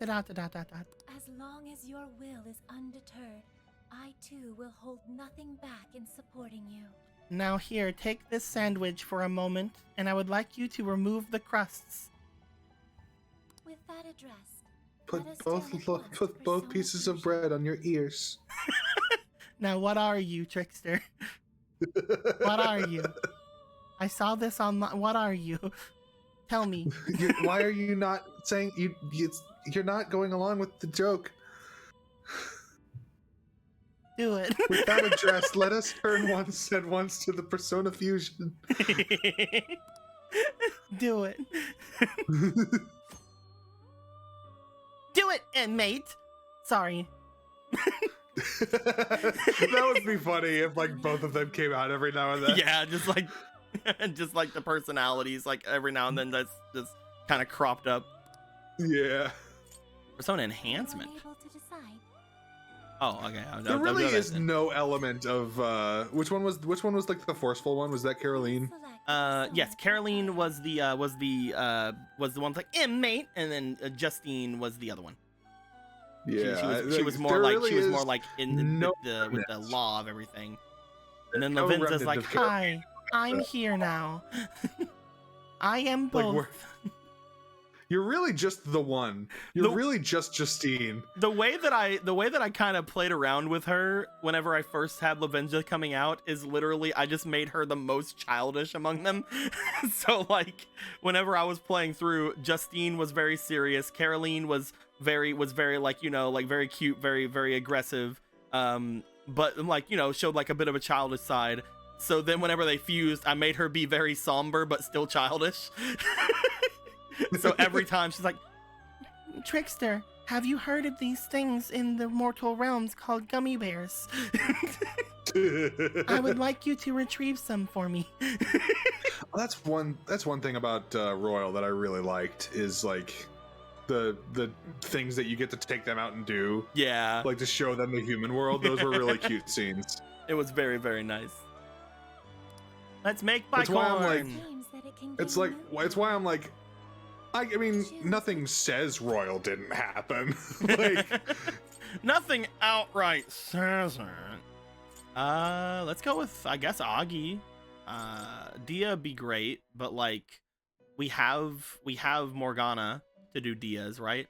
B: Da-da-da-da-da-da.
M: As long as your will is undeterred, I too will hold nothing back in supporting you.
B: Now here, take this sandwich for a moment, and I would like you to remove the crusts.
M: With that addressed,
A: Put
M: let us
A: both
M: turn at once to
A: put both
M: Persona
A: pieces of
M: Fusion.
A: bread on your ears.
B: Now what are you, trickster? What are you? I saw this online. What are you? Tell me.
A: Why are you not saying you're not going along with the joke?
B: Do it.
A: With that address, let us turn once at once to the Persona Fusion.
B: Do it. Do it, mate. Sorry.
A: That would be funny if like both of them came out every now and then.
B: Yeah, just like the personalities, like every now and then that's just kind of cropped up.
A: Yeah.
B: Persona enhancement.
M: Unable to decide?
B: Oh, okay.
A: There really is no element of which one was like the forceful one? Was that Caroline?
B: Yes, Caroline was the one like mate, and then Justine was the other one.
A: Yeah,
B: she was more like in with the law of everything. And then Lavenza's like, "Hi, I'm here now. I am both."
A: You're really just the one. You're really just Justine.
B: The way that I kind of played around with her whenever I first had Lavenza coming out is literally I just made her the most childish among them. So like whenever I was playing through, Justine was very serious. Caroline was very like, you know, like very cute, very, very aggressive. But like, you know, showed like a bit of a childish side. So then whenever they fused, I made her be very somber but still childish. So every time she's like, "Trickster, have you heard of these things in the mortal realms called gummy bears? I would like you to retrieve some for me."
A: That's one thing about Royal that I really liked is like the things that you get to take them out and do.
B: Yeah.
A: Like to show them the human world. Those were really cute scenes.
B: It was very, very nice. Let's make bicorn.
A: It's why I'm like, I mean, nothing says Royal didn't happen. Like,
B: nothing outright says it. Let's go with, I guess, Augie. Dia be great, but like, we have Morgana to do Dia's, right?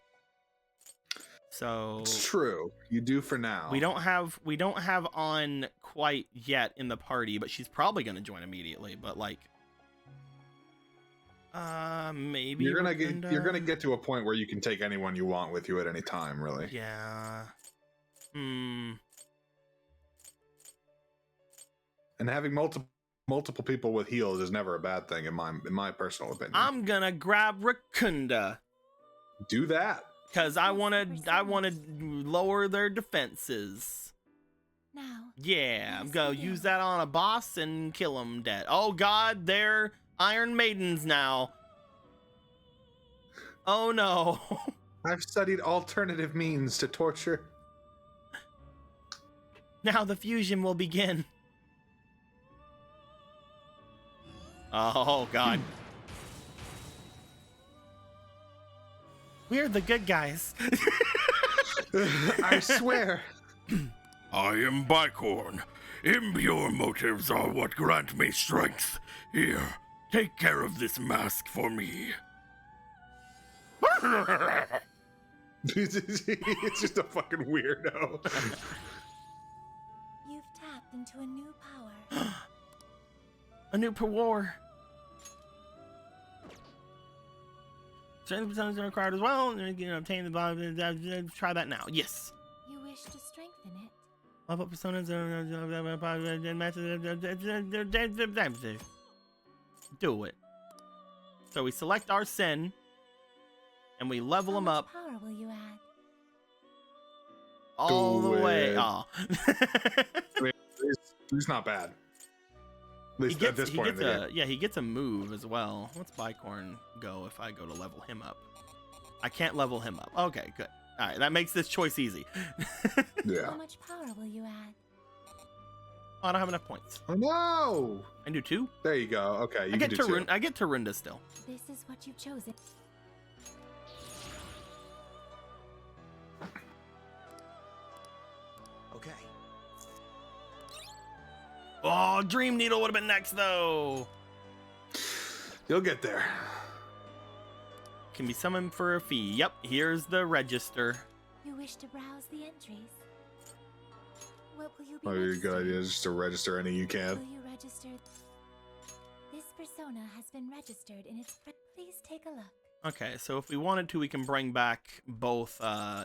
B: So
A: it's true. You do for now.
B: We don't have on quite yet in the party, but she's probably gonna join immediately. But like, maybe
A: you're gonna get to a point where you can take anyone you want with you at any time, really.
B: Yeah.
A: And having multiple people with heals is never a bad thing in my personal opinion.
B: I'm gonna grab Rakunda.
A: Do that.
B: Cause I wanna lower their defenses.
M: Now.
B: Yeah, I'm gonna use that on a boss and kill them dead. Oh God, they're Iron Maidens now. Oh no.
A: I've studied alternative means to torture.
B: Now the fusion will begin. Oh God. We're the good guys.
A: I swear.
H: I am Bicorn. Impure motives are what grant me strength. Here, take care of this mask for me.
A: It's just a fucking weirdo.
M: You've tapped into a new power.
B: A new power. Certain percentages are required as well. You can obtain the bottom. Try that now. Yes.
M: You wish to strengthen it.
B: Level up personas. Do it. So we select our sin, and we level them up.
M: How much power will you add?
B: All the way. Oh.
A: He's not bad. At least at this point in the game.
B: Yeah, he gets a move as well. What's Bicorn go if I go to level him up? I can't level him up. Okay, good. All right, that makes this choice easy.
A: Yeah.
M: How much power will you add?
B: Oh, I don't have enough points.
A: Oh no!
B: I can do 2.
A: There you go. Okay, you
B: I
A: can
B: get
A: do 2.
B: I get Tarunda still.
M: This is what you've chosen.
P: Okay.
B: Oh, Dream Needle would have been next though.
A: You'll get there.
B: Can be summoned for a fee. Yep, here's the register.
M: You wish to browse the entries. What will you be
A: Probably a good idea just to register any you can.
M: Will you register? This persona has been registered in its... Please take a look.
B: Okay, so if we wanted to, we can bring back both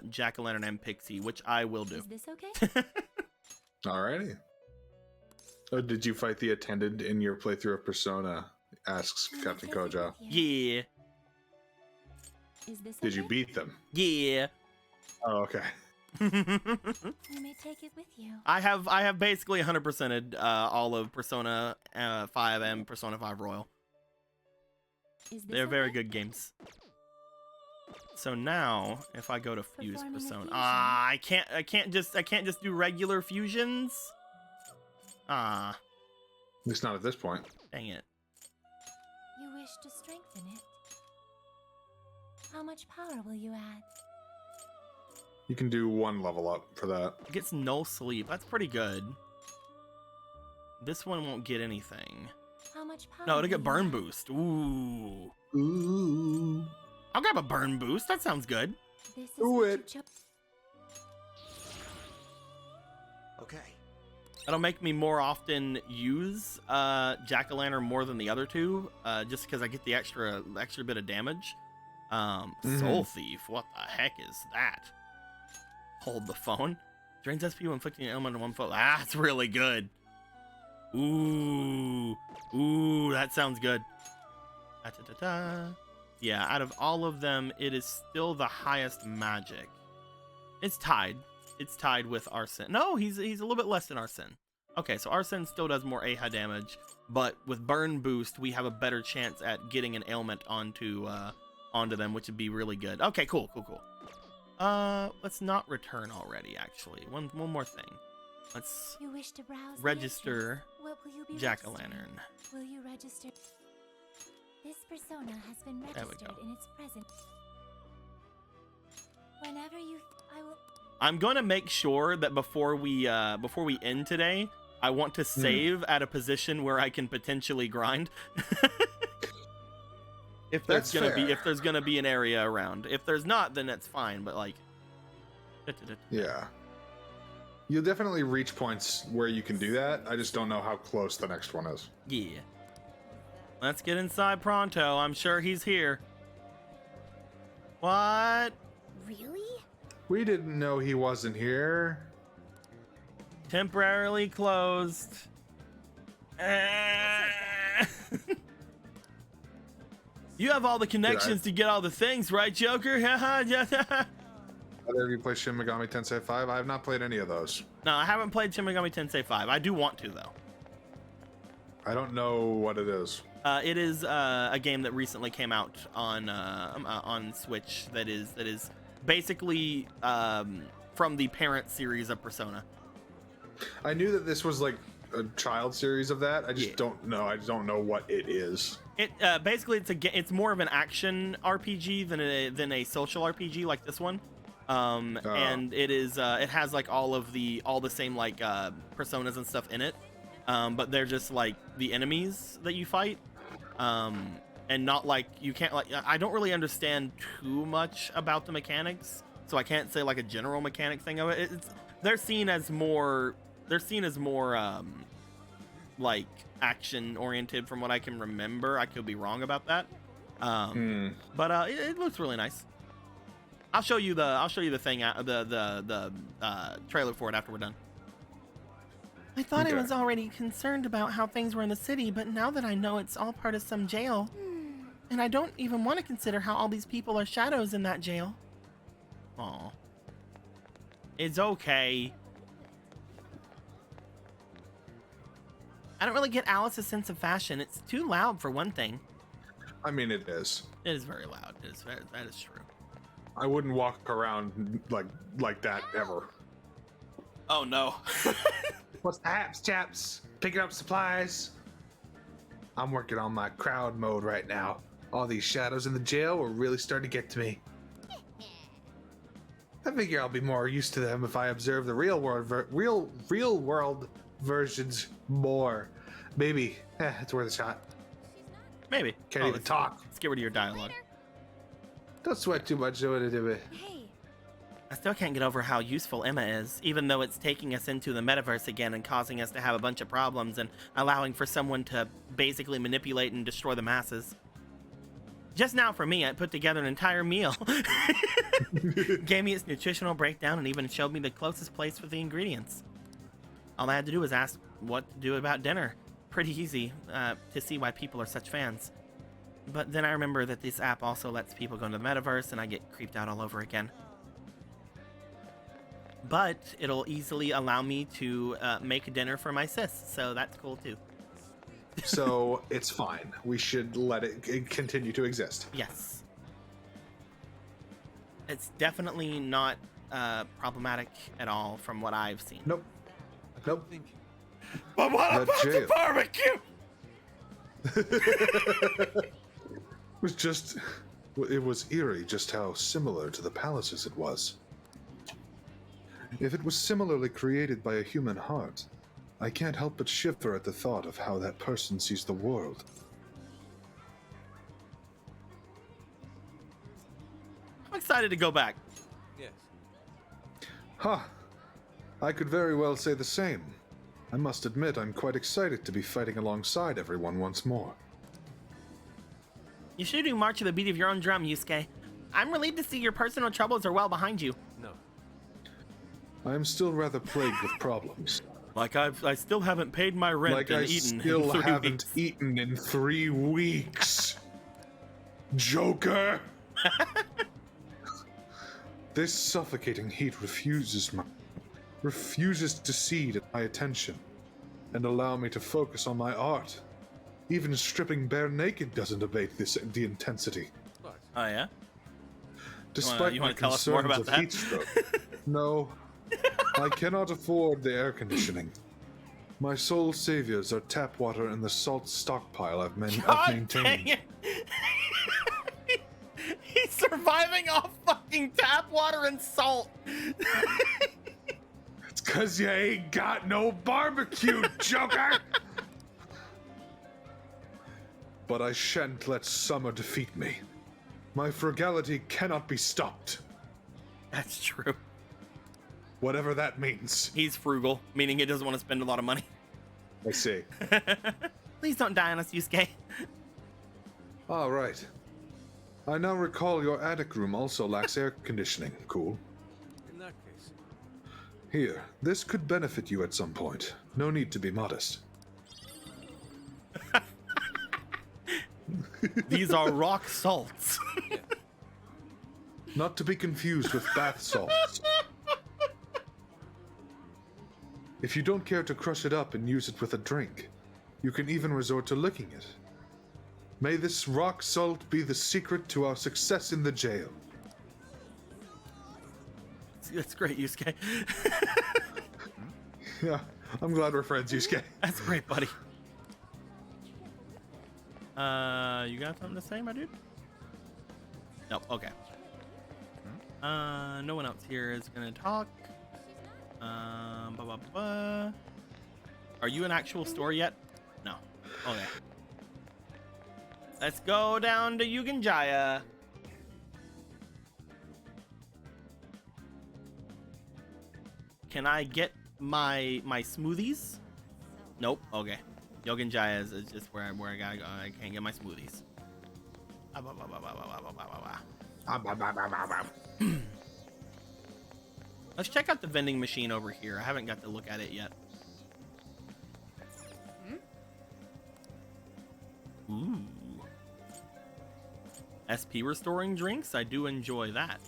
B: Jack-o'-lantern and Pixie, which I will do.
M: Is this okay?
A: Alrighty. Oh, did you fight the attendant in your playthrough of Persona? Asks Captain Kojo.
B: Yeah.
M: Is this
A: Did you beat them?
B: Yeah.
A: Oh, okay.
M: You may take it with you.
B: I have basically 100%ed all of Persona 5 and Persona 5 Royal.
M: Is this
B: They're very good games. So now, if I go to fuse
M: Performing a
B: persona,
M: fusion.
B: I can't just do regular fusions.
A: At least not at this point.
B: Dang it.
M: You wish to strengthen it. How much power will you add?
A: You can do 1 level up for that.
B: It gets no sleep. That's pretty good. This one won't get anything.
M: How much power?
B: No, it'll
M: will
B: get
M: you
B: burn
M: add?
B: boost. Ooh.
A: Ooh.
B: I'll grab a burn boost. That sounds good.
M: This is
A: Do
M: what
A: it.
M: you
P: Okay.
B: That'll make me more often use Jack-o'-lantern more than the other two, just because I get the extra bit of damage. Soul Thief. What the heck is that? Hold the phone. Drains SP when inflicting an element on one foot. That's really good. Ooh. Ooh, that sounds good. Yeah, out of all of them, it is still the highest magic. It's tied. It's tied with Arsene. No, he's a little bit less than Arsene. Okay, so Arsene still does more AHA damage, but with Burn Boost, we have a better chance at getting an ailment onto them, which would be really good. Okay, cool. Let's not return already, actually. One more thing. Let's
M: You wish to browse the
B: register
M: entries. What will you be
B: Jack-o'-lantern.
M: registering? Will you register? This persona has been
B: There we
M: registered
B: go.
M: in its present. Whenever you, I will.
B: I'm going to make sure that before we end today, I want to save at a position where I can potentially grind. If there's gonna be an area around. If there's not, then that's fine. But like,
A: Yeah. You'll definitely reach points where you can do that. I just don't know how close the next one is.
B: yeah. Let's get inside pronto. I'm sure he's here. What?
C: Really?
A: We didn't know he wasn't here.
B: Temporarily closed. You have all the connections to get all the things, right, Joker?
A: Either of you play Shin Megami Tensei 5? I have not played any of those.
B: No, I haven't played Shin Megami Tensei 5. I do want to, though.
A: I don't know what it is.
B: It is a game that recently came out on Switch. That is basically from the parent series of Persona.
A: I knew that this was like a child series of that. I just don't know. I don't know what it is.
B: It basically it's more of an action RPG than a social RPG like this one. And it is it has like all the same like personas and stuff in it. But they're just like the enemies that you fight. And not like you can't like I don't really understand too much about the mechanics, so I can't say like a general mechanic thing of it. They're seen as more like action oriented from what I can remember. I could be wrong about that. But it looks really nice. I'll show you the thing the trailer for it after we're done. I thought I was already concerned about how things were in the city, but now that I know it's all part of some jail, and I don't even want to consider how all these people are shadows in that jail. Aw. It's okay. I don't really get Alice's sense of fashion. It's too loud for one thing.
A: I mean, it is.
B: It is very loud. That is true.
A: I wouldn't walk around like that ever.
B: Oh no.
A: What's the haps, chaps? Picking up supplies. I'm working on my crowd mode right now. All these shadows in the jail are really starting to get to me. I figure I'll be more used to them if I observe the real world versions more. Maybe it's worth a shot.
B: Maybe.
A: Can't even talk.
B: Let's get rid of your dialogue.
A: Don't sweat too much doing it.
C: Hey.
B: I still can't get over how useful Emma is, even though it's taking us into the metaverse again and causing us to have a bunch of problems and allowing for someone to basically manipulate and destroy the masses. Just now for me, I put together an entire meal. Gave me its nutritional breakdown and even showed me the closest place for the ingredients. All I had to do was ask what to do about dinner. Pretty easy to see why people are such fans. But then I remember that this app also lets people go into the metaverse and I get creeped out all over again. But it'll easily allow me to make dinner for my sis, so that's cool too.
A: So it's fine. We should let it continue to exist.
B: Yes. It's definitely not problematic at all from what I've seen.
A: Nope. Nope.
B: But what
A: That
B: about the
A: jail.
B: barbecue?
A: It was eerie just how similar to the palaces it was. If it was similarly created by a human heart, I can't help but shiver at the thought of how that person sees the world.
B: I'm excited to go back.
J: Yes.
A: Huh. I could very well say the same. I must admit I'm quite excited to be fighting alongside everyone once more.
B: You should do March of the Beat of your own drum, Yusuke. I'm relieved to see your personal troubles are well behind you.
J: No.
A: I am still rather plagued with problems.
B: Like I still haven't paid my rent
A: Like
B: and
A: I
B: eaten
A: still
B: in 3
A: haven't
B: weeks.
A: eaten in 3 weeks. Joker! This suffocating heat refuses to cede my attention and allow me to focus on my art. Even stripping bare naked doesn't abate the intensity.
B: Oh yeah?
A: Despite
B: you
A: my
B: wanna tell us more
A: concerns
B: about
A: of
B: that?
A: heat stroke. No, I cannot afford the air conditioning. My sole saviors are tap water and the salt stockpile I've maintained.
B: Dang it. He's surviving off fucking tap water and salt.
A: It's 'cause you ain't got no barbecue, Joker! But I shan't let summer defeat me. My frugality cannot be stopped.
B: That's true.
A: Whatever that means.
B: He's frugal, meaning he doesn't want to spend a lot of money.
A: I see.
B: Please don't die on us, Yusuke.
A: All right. I now recall your attic room also lacks air conditioning. Cool.
J: In that case.
A: Here, this could benefit you at some point. No need to be modest.
B: These are rock salts.
A: Not to be confused with bath salts. If you don't care to crush it up and use it with a drink, you can even resort to licking it. May this rock salt be the secret to our success in the jail.
B: That's great, Yusuke.
A: Yeah, I'm glad we're friends, Yusuke.
B: That's great, buddy. You got something to say, my dude? Nope, okay. No one else here is gonna talk. Are you an actual store yet? No. Okay. Let's go down to Yugenjaya. Can I get my smoothies? Nope. Okay. Yugenjaya is just where I gotta go. I can't get my smoothies. Let's check out the vending machine over here. I haven't got to look at it yet. Ooh. SP restoring drinks? I do enjoy that.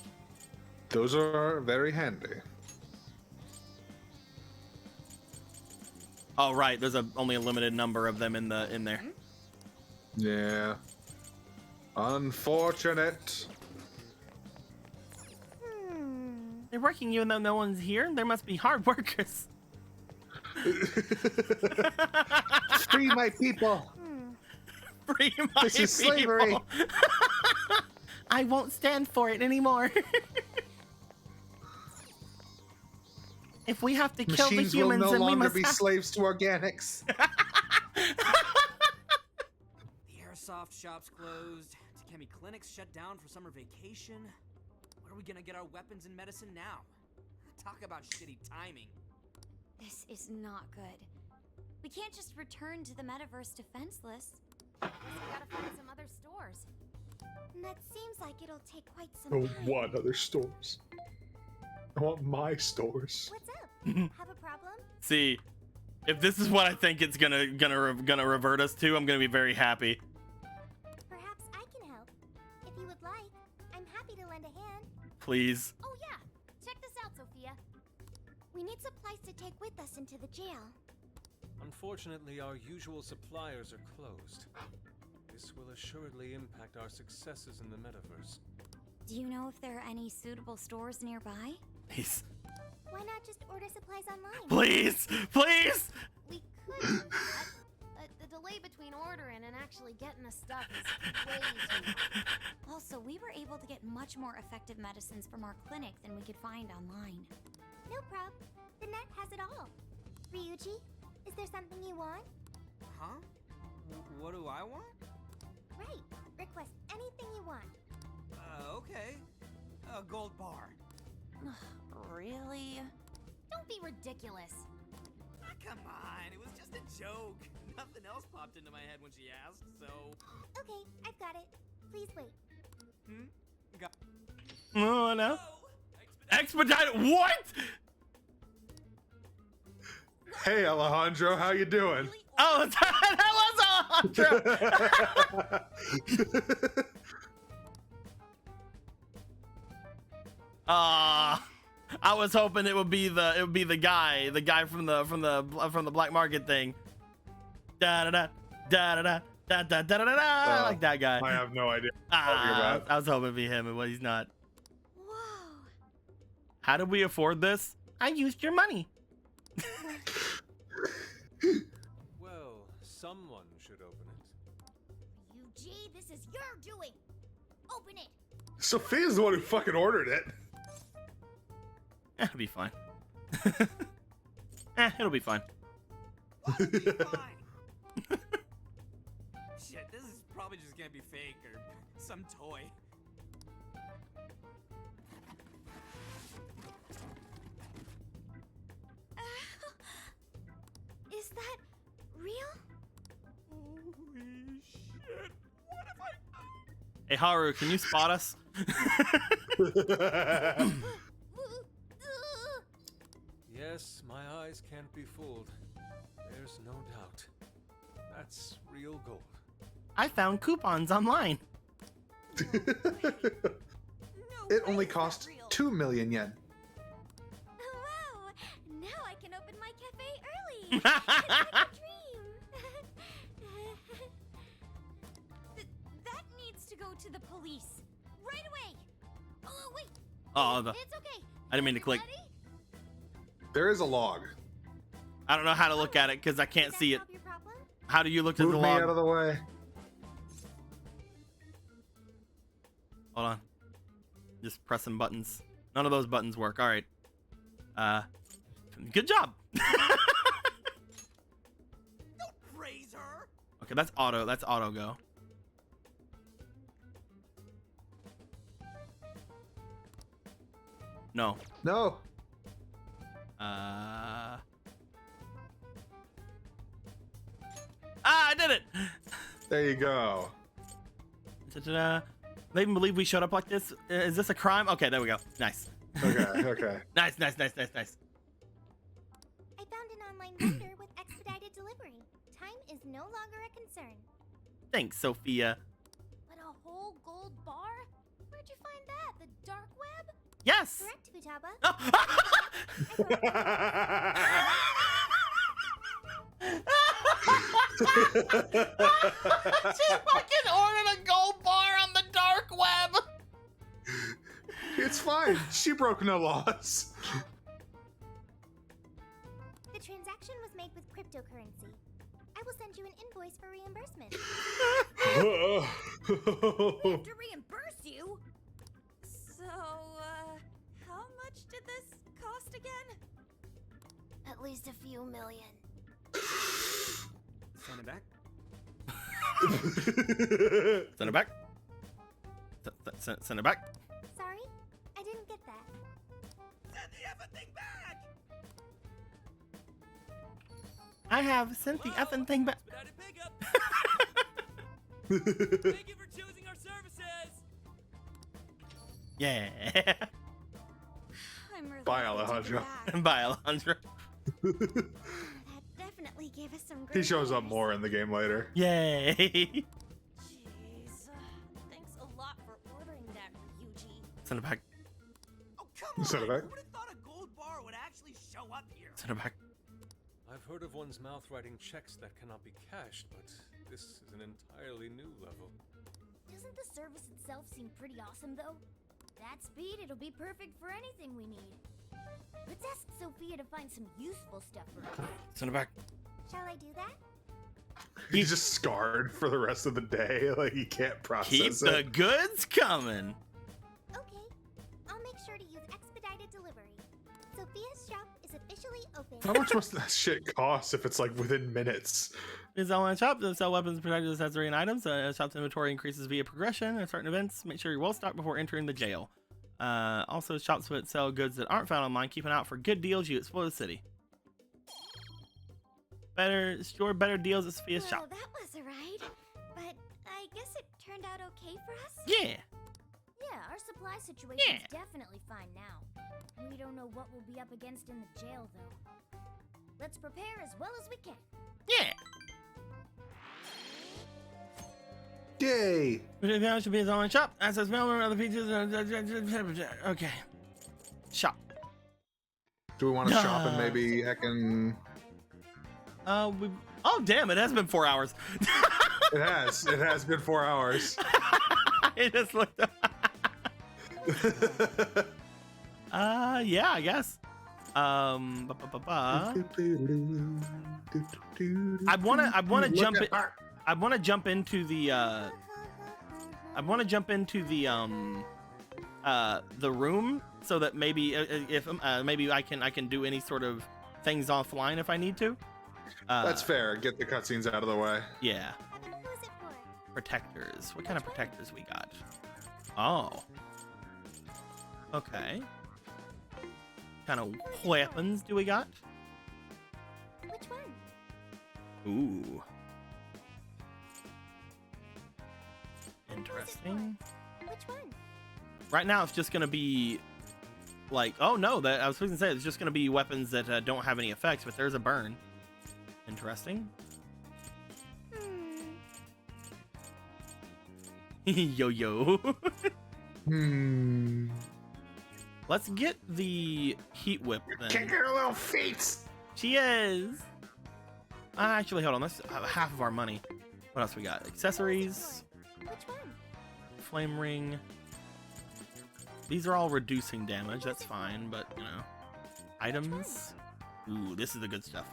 A: Those are very handy.
B: Oh right, there's only a limited number of them in there.
A: Yeah. Unfortunate.
B: They're working even though no one's here. There must be hard workers.
A: Free my people.
B: Free my
A: This is slavery.
B: people. I won't stand for it anymore. If we have to kill the
A: Machines
B: humans,
A: will no
B: then we
A: longer
B: must
A: be
B: have...
A: slaves to organics.
I: The airsoft shop's closed. Takemi Clinic's shut down for summer vacation. Where are we gonna get our weapons and medicine now? Talk about shitty timing.
C: This is not good. We can't just return to the metaverse defenseless. Guess we gotta find some other stores. And that seems like it'll take quite some
A: I
C: time.
A: want other stores. I want my stores.
C: What's up? Have a problem?
B: See, if this is what I think it's gonna revert us to, I'm gonna be very happy.
C: Perhaps I can help. If you would like, I'm happy to lend a hand.
B: Please.
C: Oh yeah, check this out, Sophia. We need supplies to take with us into the jail.
J: Unfortunately, our usual suppliers are closed. This will assuredly impact our successes in the metaverse.
C: Do you know if there are any suitable stores nearby?
B: Please.
C: Why not just order supplies online?
B: Please! Please!
K: We could do that, but the delay between ordering and actually getting the stuff is way too long.
C: Also, we were able to get much more effective medicines from our clinic than we could find online. No prob. The net has it all. Ryuji, is there something you want?
I: Huh? What do I want?
C: Right. Request anything you want.
I: Okay. A gold bar.
K: Really? Don't be ridiculous.
I: Ah, come on, it was just a joke. Nothing else popped into my head when she asked, so...
C: Okay, I've got it. Please wait.
I: Got...
B: Oh, no. Expedite. What?
A: Hey, Alejandro, how you doing?
B: Oh, that was Alejandro. I was hoping it would be the guy from the black market thing. Da da da da da da da da da da. Like that guy.
A: I have no idea.
B: I was hoping it'd be him, but he's not.
K: Whoa.
B: How did we afford this? I used your money.
J: Well, someone should open it.
C: Ryuji, this is your doing. Open it.
A: Sophia's the one who fucking ordered it.
B: It'll be fine. It'll be fine.
I: Shit, this is probably just gonna be fake or some toy.
C: Is that real?
I: Holy shit. What have I...
B: Hey Haru, can you spot us?
J: Yes, my eyes can't be fooled. There's no doubt. That's real gold.
B: I found coupons online.
A: It only cost 2 million yen.
C: Wow! Now I can open my cafe early. It's like a dream. That needs to go to the police right away. Oh wait.
B: Oh,
C: It's okay.
B: I didn't mean to click.
A: There is a log.
B: I don't know how to look at it because I can't see it. How do you look at
A: Move
B: the
A: me
B: log?
A: out of the way.
B: Hold on. Just pressing buttons. None of those buttons work. All right. Good job.
I: Don't praise her.
B: Okay, that's auto. That's auto go. No.
A: No.
B: I did it.
A: There you go.
B: Ta-da-da. They even believe we showed up like this. Is this a crime? Okay, there we go. Nice.
A: Okay.
B: Nice.
C: I found an online vendor with expedited delivery. Time is no longer a concern.
B: Thanks, Sophia.
K: But a whole gold bar? Where'd you find that? The dark web?
B: Yes.
C: Correct, Futaba.
B: She fucking ordered a gold bar on the dark web.
A: It's fine. She broke no laws.
C: The transaction was made with cryptocurrency. I will send you an invoice for reimbursement.
K: We have to reimburse you?
N: So, how much did this cost again?
K: At least a few million.
I: Send it back.
B: Send it back. Send it back.
C: Sorry, I didn't get that.
I: Send the effing thing back!
B: I have sent the effing thing back.
I: Thank you for choosing our services!
B: Yeah.
N: I'm really
A: Bye,
N: glad you
A: Alejandro.
N: did that.
B: Bye, Alejandro.
C: That definitely gave us some great
A: He shows up
C: news.
A: more in the game later.
B: Yay.
N: Jeez. Thanks a lot for ordering that, Ryuji.
B: Send it back.
I: Oh, come on!
A: Send it back.
I: Who would have thought a gold bar would actually show up here?
B: Send it back.
J: I've heard of one's mouth writing checks that cannot be cashed, but this is an entirely new level.
K: Doesn't the service itself seem pretty awesome, though?
C: that speed, it'll be perfect for anything we need. Let's ask Sophia to find some useful stuff for us.
B: Send it back.
C: Shall I do that?
A: He's just scarred for the rest of the day. Like, he can't process
B: Keep
A: it.
B: the goods coming.
C: Okay, I'll make sure to use expedited delivery. Sophia's shop is officially open.
A: How much must that shit cost if it's like within minutes?
B: Is online shop that sell weapons, protected accessory, and items. Shop's inventory increases via progression at certain events. Make sure you're well stocked before entering the jail. Also, shops that sell goods that aren't found online. Keep an eye out for good deals. You explore the city. Better deals at Sophia's shop.
C: That was a ride, but I guess it turned out okay for us.
B: Yeah.
C: Yeah, our supply situation's definitely fine now. We don't know what we'll be up against in the jail, though. Let's prepare as well as we can.
B: Yeah.
A: Yay!
B: It should be his online shop. Access mail and other features. Okay. Shop.
A: Do we want to shop and maybe heckin'...
B: Oh damn! It has been 4 hours.
A: It has. It has been 4 hours.
B: It just looked up. Yeah, I guess. I wanna jump in. I wanna jump into the the room so that maybe if maybe I can do any sort of things offline if I need to.
A: That's fair. Get the cutscenes out of the way.
B: Yeah. Protectors. What kind of protectors we got? Oh. Okay. What kind of weapons do we got?
C: Which one?
B: Ooh. Interesting.
C: Which one?
B: Right now, it's just gonna be like, oh no, that I was supposed to say it's just gonna be weapons that don't have any effects, but there's a burn. Interesting. Yo. Let's get the heat whip then.
A: Kick her little feet.
B: She is. Actually, hold on. That's half of our money. What else we got? Accessories.
C: Which one?
B: Flame ring. These are all reducing damage. That's fine, but you know. Items. Ooh, this is the good stuff.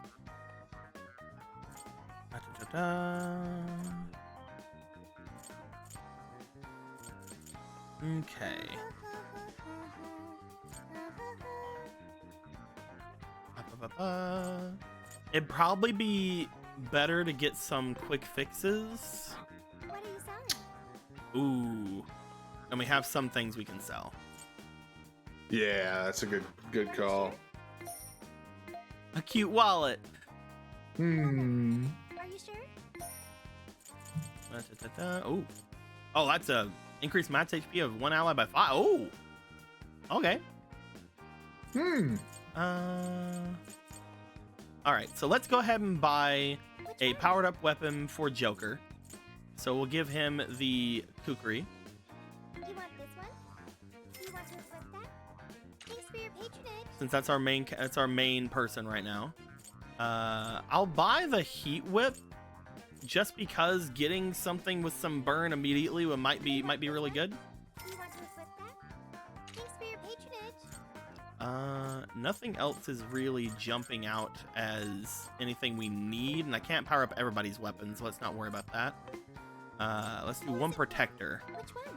B: Okay. It'd probably be better to get some quick fixes.
C: What are you selling?
B: Ooh. And we have some things we can sell.
A: Yeah, that's a good call.
B: A cute wallet.
C: Are you sure?
B: Ooh. Oh, that's a increased max HP of 1 ally by 5. Oh. Okay. All right, so let's go ahead and buy a powered up weapon for Joker. So we'll give him the kukri.
C: You want this one? Do you want to equip that? Thanks for your patronage.
B: Since that's our main person right now. I'll buy the heat whip just because getting something with some burn immediately might be really good.
C: Do you want to equip that? Thanks for your patronage.
B: Nothing else is really jumping out as anything we need, and I can't power up everybody's weapons, so let's not worry about that. Let's do one protector.
C: Which one?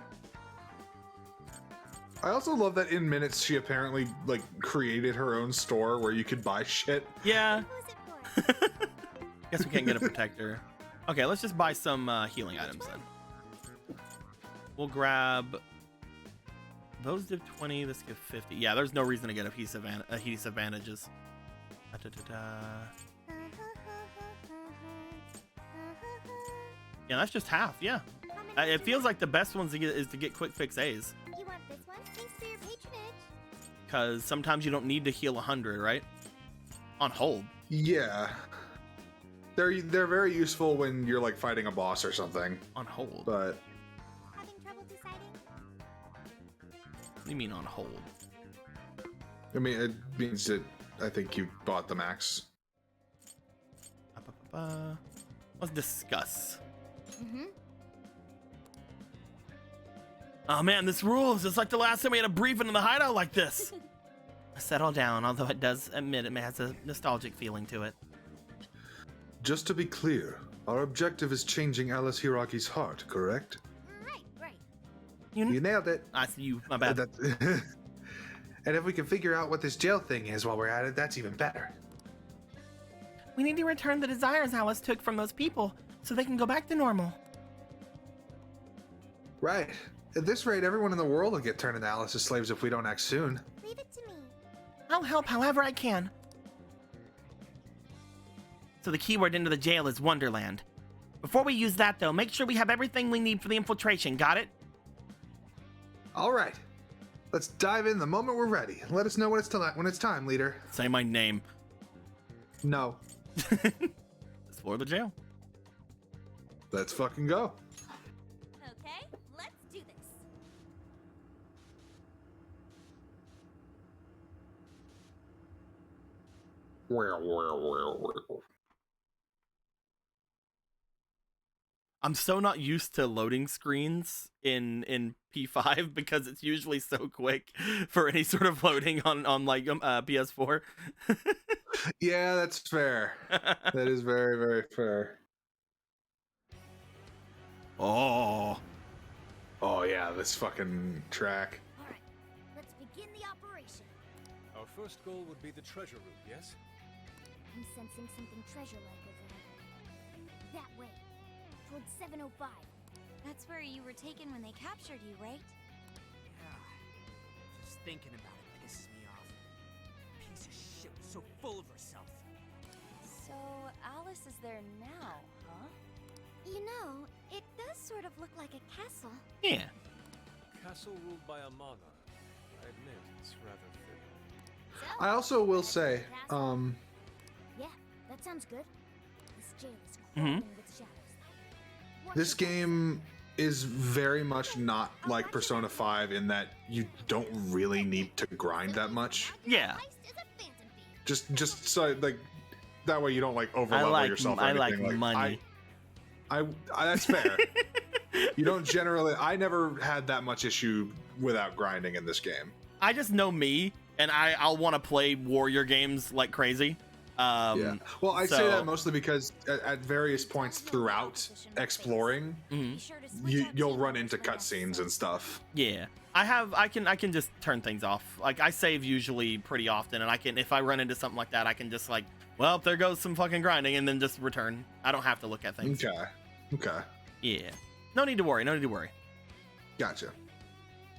A: I also love that in minutes she apparently like created her own store where you could buy shit.
B: Yeah. Guess we can't get a protector. Okay, let's just buy some healing items then. We'll grab those. Give 20. This give 50. Yeah, there's no reason to get adhesive bandages. Yeah, that's just half. Yeah, it feels like the best ones to get is to get quick fix A's.
C: You want this one? Thanks for your patronage.
B: Because sometimes you don't need to heal 100, right? On hold.
A: Yeah. They're very useful when you're like fighting a boss or something.
B: On hold.
A: But
C: Having trouble deciding?
B: What do you mean on hold?
A: I mean, it means that I think you bought the max.
B: Let's discuss. Oh man, this rules. It's like the last time we had a briefing in the hideout like this. Settle down, although it does admit it has a nostalgic feeling to it.
A: Just to be clear, our objective is changing Alice Hiragi's heart, correct?
C: Right.
A: You nailed it.
B: I see you. My bad.
A: And if we can figure out what this jail thing is while we're at it, that's even better.
B: We need to return the desires Alice took from those people so they can go back to normal.
A: Right. At this rate, everyone in the world will get turned into Alice's slaves if we don't act soon.
C: Leave it to me.
B: I'll help however I can. So the keyword into the jail is Wonderland. Before we use that, though, make sure we have everything we need for the infiltration. Got it?
A: All right. Let's dive in the moment we're ready. Let us know when it's time, leader.
B: Say my name.
A: No.
B: Explore the jail.
A: Let's fucking go.
C: Okay, let's do this.
B: I'm so not used to loading screens in P5 because it's usually so quick for any sort of loading on like PS4.
A: Yeah, that's fair. That is very, very fair. Oh yeah, this fucking track.
C: All right, let's begin the operation.
J: Our first goal would be the treasure room, yes?
C: I'm sensing something treasure-like over there. That way, towards 705.
N: That's where you were taken when they captured you, right?
I: Yeah. Just thinking about it pisses me off. Piece of shit was so full of herself.
N: So Alice is there now, huh?
C: You know, it does sort of look like a castle.
B: Yeah.
J: Castle ruled by a monarch. I admit, it's rather fitting.
A: I also will say,
C: Yeah, that sounds good. This jail is crawling with shadows.
A: this game is very much not like Persona 5 in that you don't really need to grind that much.
B: Yeah.
A: Just so like that way you don't like overlevel yourself. Or
B: I
A: anything.
B: like money.
A: I that's fair. You don't generally. I never had that much issue without grinding in this game.
B: I just know me, and I'll want to play warrior games like crazy.
A: Yeah. Well, I say that mostly because at various points throughout exploring, you'll run into cutscenes and stuff.
B: Yeah. I can just turn things off. Like I save usually pretty often, and I can, if I run into something like that, I can just like, well, there goes some fucking grinding, and then just return. I don't have to look at things.
A: Okay.
B: Yeah. No need to worry. No need to worry.
A: Gotcha.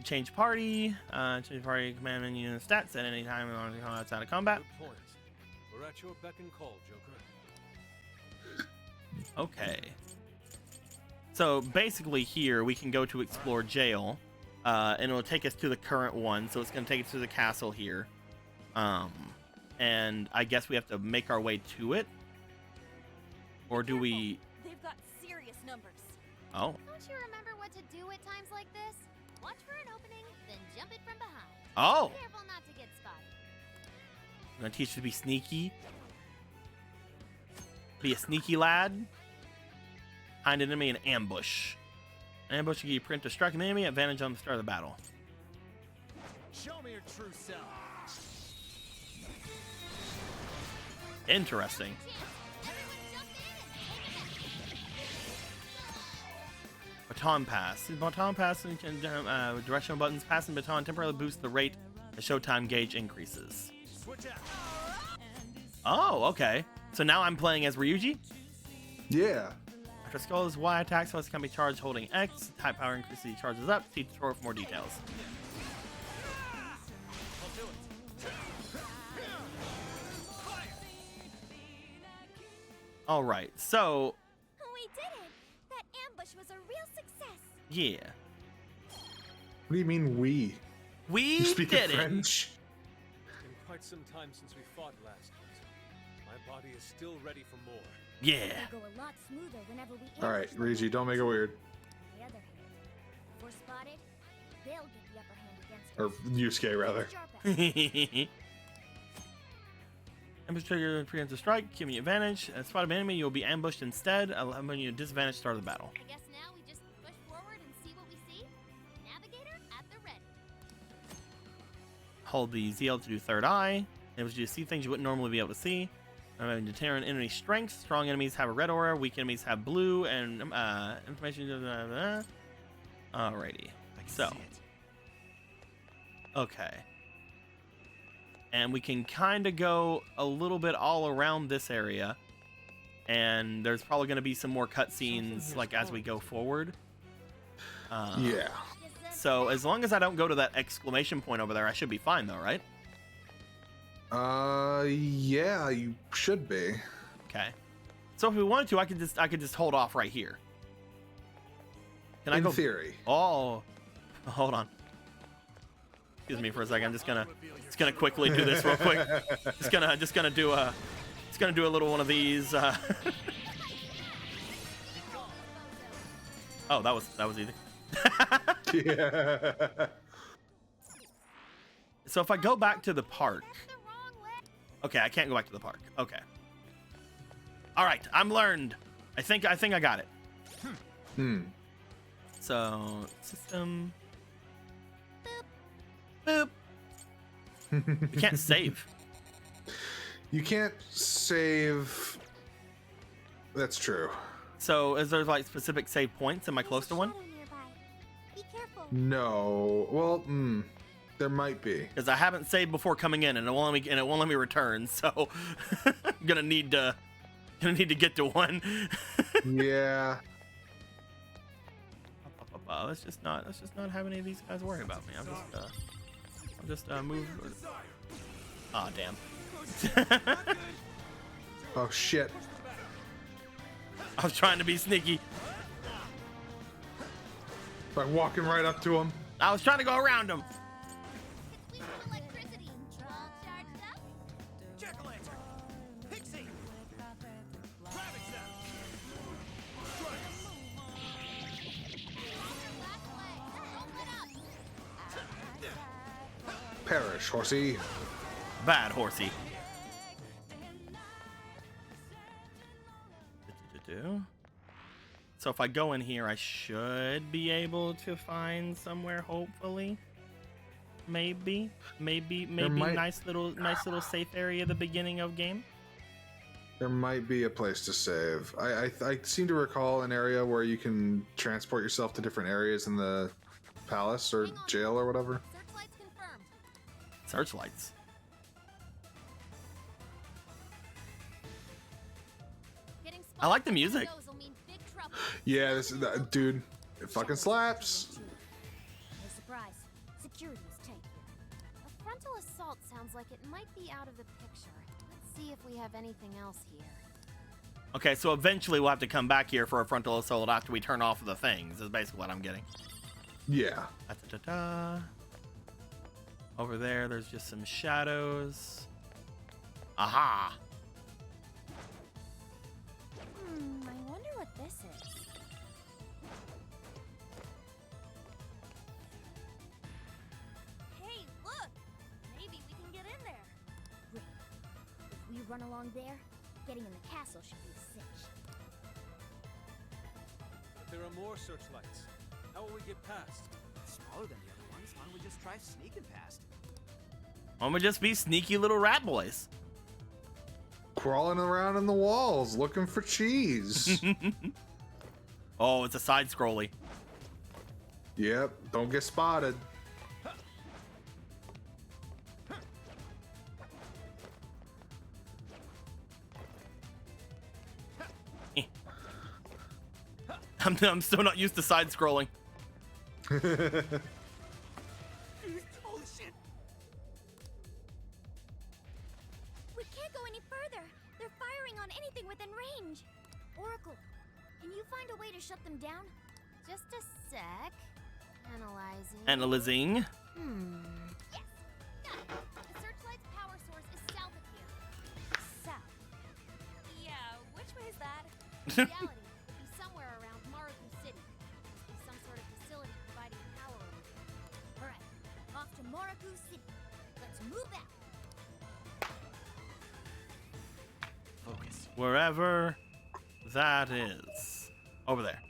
B: Change party command menu stats at any time outside of combat.
J: Good point. We're at your beck and call, Joker.
B: Okay. So basically here we can go to explore jail, and it'll take us to the current one. So it's going to take us to the castle here. And I guess we have to make our way to it. Or do we...
N: They've got serious numbers.
B: Oh.
C: Don't you remember what to do at times like this? Watch for an opening, then jump it from behind.
B: Oh.
C: Careful not to get spotted.
B: I'm going to teach you to be sneaky. Be a sneaky lad. Find an enemy and ambush. Ambush will give you print to strike an enemy, advantage on the start of the battle.
G: Show me your true self.
B: Interesting. Baton pass. Baton pass and directional buttons. Passing baton temporarily boosts the rate the showtime gauge increases. Oh, okay. So now I'm playing as Ryuji?
A: Yeah.
B: After skull is Y attack, so it can be charged holding X. Type power increases, charges up. See tutorial for more details. All right, so
C: We did it! That ambush was a real success.
B: yeah,
A: What do you mean we?
B: we
A: You speak
B: did it.
A: French?
J: Been quite some time since we fought last, but my body is still ready for more.
B: Yeah.
C: It'll go a lot smoother whenever we
A: All right,
C: ambush
A: Ryuji, don't make it weird.
C: On the other hand, if we're spotted, they'll get the upper hand against
A: Or Yusuke, rather.
B: Ambush trigger preemptive strike, give me advantage. Spot of enemy, you'll be ambushed instead. Allowing you disadvantage start of the battle.
C: I guess now we just push forward and see what we see. Navigate
B: Hold the ZL to do third eye. Able to see things you wouldn't normally be able to see. Deterrent enemy strength. Strong enemies have a red aura. Weak enemies have blue. And information. Alrighty. So. Okay. And we can kind of go a little bit all around this area. And there's probably going to be some more cutscenes like as we go forward.
A: Yeah.
B: So as long as I don't go to that exclamation point over there, I should be fine though, right?
A: Yeah, you should be.
B: Okay. So if we wanted to, I could just hold off right here. Can I go?
A: In theory.
B: Oh, hold on. Excuse me for a second. I'm just gonna quickly do this real quick. just gonna do a little one of these. Oh, that was easy.
A: Yeah.
B: So if I go back to the park. Okay, I can't go back to the park. Okay. All right, I'm learned. I think I got it. So system. Boop. You can't save.
A: You can't save. That's true.
B: So is there like specific save points? Am I close to one?
A: No. Well, there might be.
B: Because I haven't saved before coming in, and it won't let me return. So I'm gonna need to get to one.
A: Yeah.
B: Let's just not have any of these guys worry about me. I'll just move. Ah, damn.
A: Oh shit.
B: I was trying to be sneaky.
A: By walking right up to him.
B: I was trying to go around him.
A: Perish, horsey.
B: Bad horsey. So if I go in here, I should be able to find somewhere, hopefully. Maybe nice little safe area at the beginning of game.
A: There might be a place to save. I seem to recall an area where you can transport yourself to different areas in the palace or jail or whatever.
K: Searchlights confirmed.
B: Searchlights. I like the music.
A: Yeah, this is dude. It fucking slaps.
C: No surprise. Security is tight here.
K: A frontal assault sounds like it might be out of the picture. Let's see if we have anything else here.
B: Okay, so eventually we'll have to come back here for a frontal assault after we turn off the things. Is basically what I'm getting.
A: Yeah.
B: Over there, there's just some shadows. Aha!
C: I wonder what this is.
N: Hey, look! Maybe we can get in there.
C: Great. If we run along there, getting in the castle should be a cinch.
J: But there are more searchlights. How will we get past?
I: Smaller than the other ones. Why don't we just try sneaking past?
B: I'm gonna just be sneaky little rat boys.
A: Crawling around in the walls looking for cheese.
B: Oh, it's a side scrolly.
A: Yep, don't get spotted.
B: I'm still not used to side scrolling.
I: Holy shit!
C: We can't go any further. They're firing on anything within range. Oracle, can you find a way to shut them down?
K: Just a sec. Analyzing.
B: Analyzing.
K: Yes! Got it. The searchlight's power source is south of here.
N: South. Yeah, which way is that?
K: In reality, it would be somewhere around Maruku City. Must be some sort of facility providing power over there.
C: Alright, off to Maruku City. Let's move out.
I: Focus.
B: Wherever that is. Over there.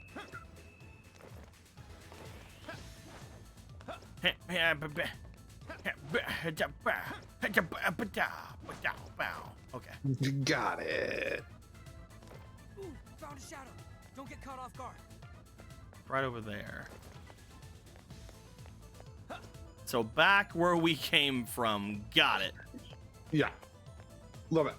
B: Okay.
A: You got it.
I: Ooh, found a shadow. Don't get caught off guard.
B: Right over there. So back where we came from. Got it.
A: Yeah. Love it.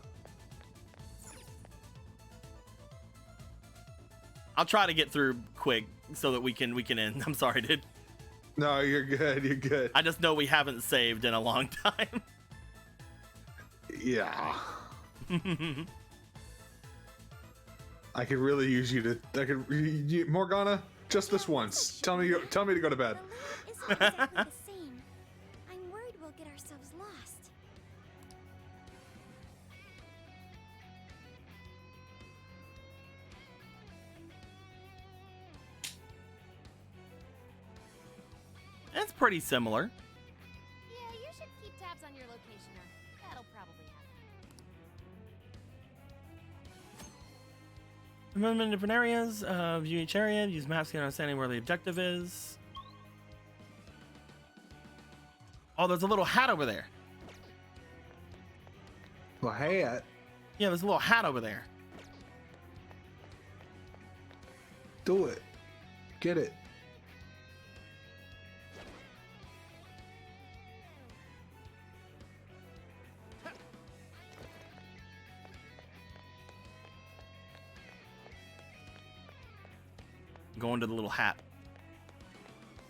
B: I'll try to get through quick so that we can end. I'm sorry, dude.
A: No, you're good. You're good.
B: I just know we haven't saved in a long time.
A: Yeah. I could really use you to. Morgana, just this once. Tell me to go to bed.
C: Isn't exactly the same. I'm worried we'll get ourselves lost.
B: It's pretty similar.
K: Yeah, you should keep tabs on your locationer. That'll probably happen.
B: Remember in different areas, view each area, use maps to get understanding where the objective is. Oh, there's a little hat over there.
A: Well, hat?
B: Yeah, there's a little hat over there.
A: Do it. Get it.
B: Going to the little hat.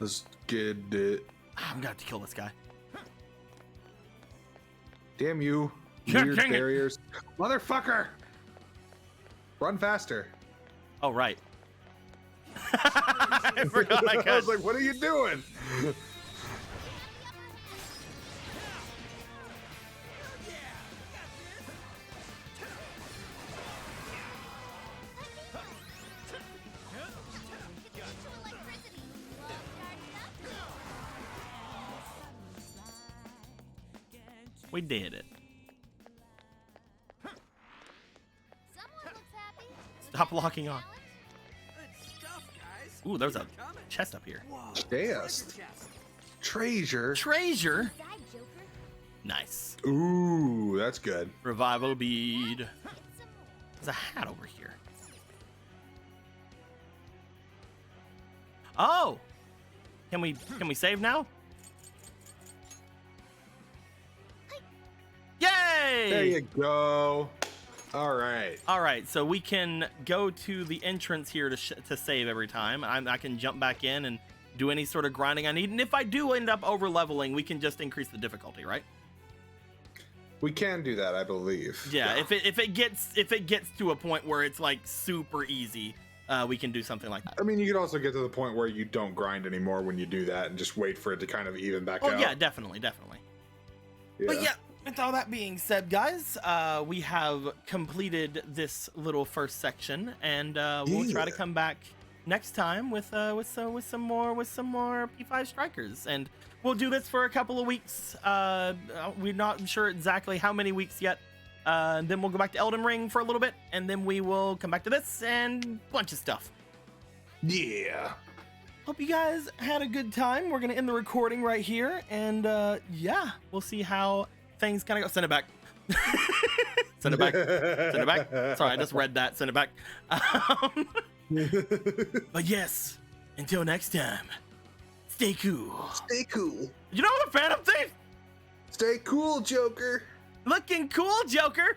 A: Let's get it.
B: I'm gonna have to kill this guy.
A: Damn you.
B: God
A: Weird
B: dang it.
A: barriers. Motherfucker! Run faster.
B: Oh, right. I forgot I could.
A: I was like, what are you doing?
B: We did it. Stop locking on. Ooh, there's a chest up here.
A: Chest. Treasure.
B: Treasure. Nice.
A: Ooh, that's good.
B: Revival bead. There's a hat over here. Oh, can we save now? Yay!
A: There you go. All right.
B: All right, so we can go to the entrance here to save every time. I can jump back in and do any sort of grinding I need. And if I do end up over leveling, we can just increase the difficulty, right?
A: We can do that, I believe.
B: Yeah. If it gets to a point where it's like super easy, we can do something like that.
A: I mean, you could also get to the point where you don't grind anymore when you do that and just wait for it to kind of even back out.
B: Oh yeah, definitely.
A: Yeah.
B: But yeah. With all that being said, guys, we have completed this little first section, and we'll try to come back next time with some more P5 strikers, and we'll do this for a couple of weeks. We're not sure exactly how many weeks yet. Then we'll go back to Elden Ring for a little bit, and then we will come back to this and a bunch of stuff.
A: Yeah.
B: Hope you guys had a good time. We're gonna end the recording right here, and yeah, we'll see how things kind of go. Send it back. Send it back. Send it back. Sorry, I just read that. Send it back. But yes, until next time, stay cool.
A: Stay cool.
B: You know the Phantom Thief?
A: Stay cool, Joker.
B: Looking cool, Joker.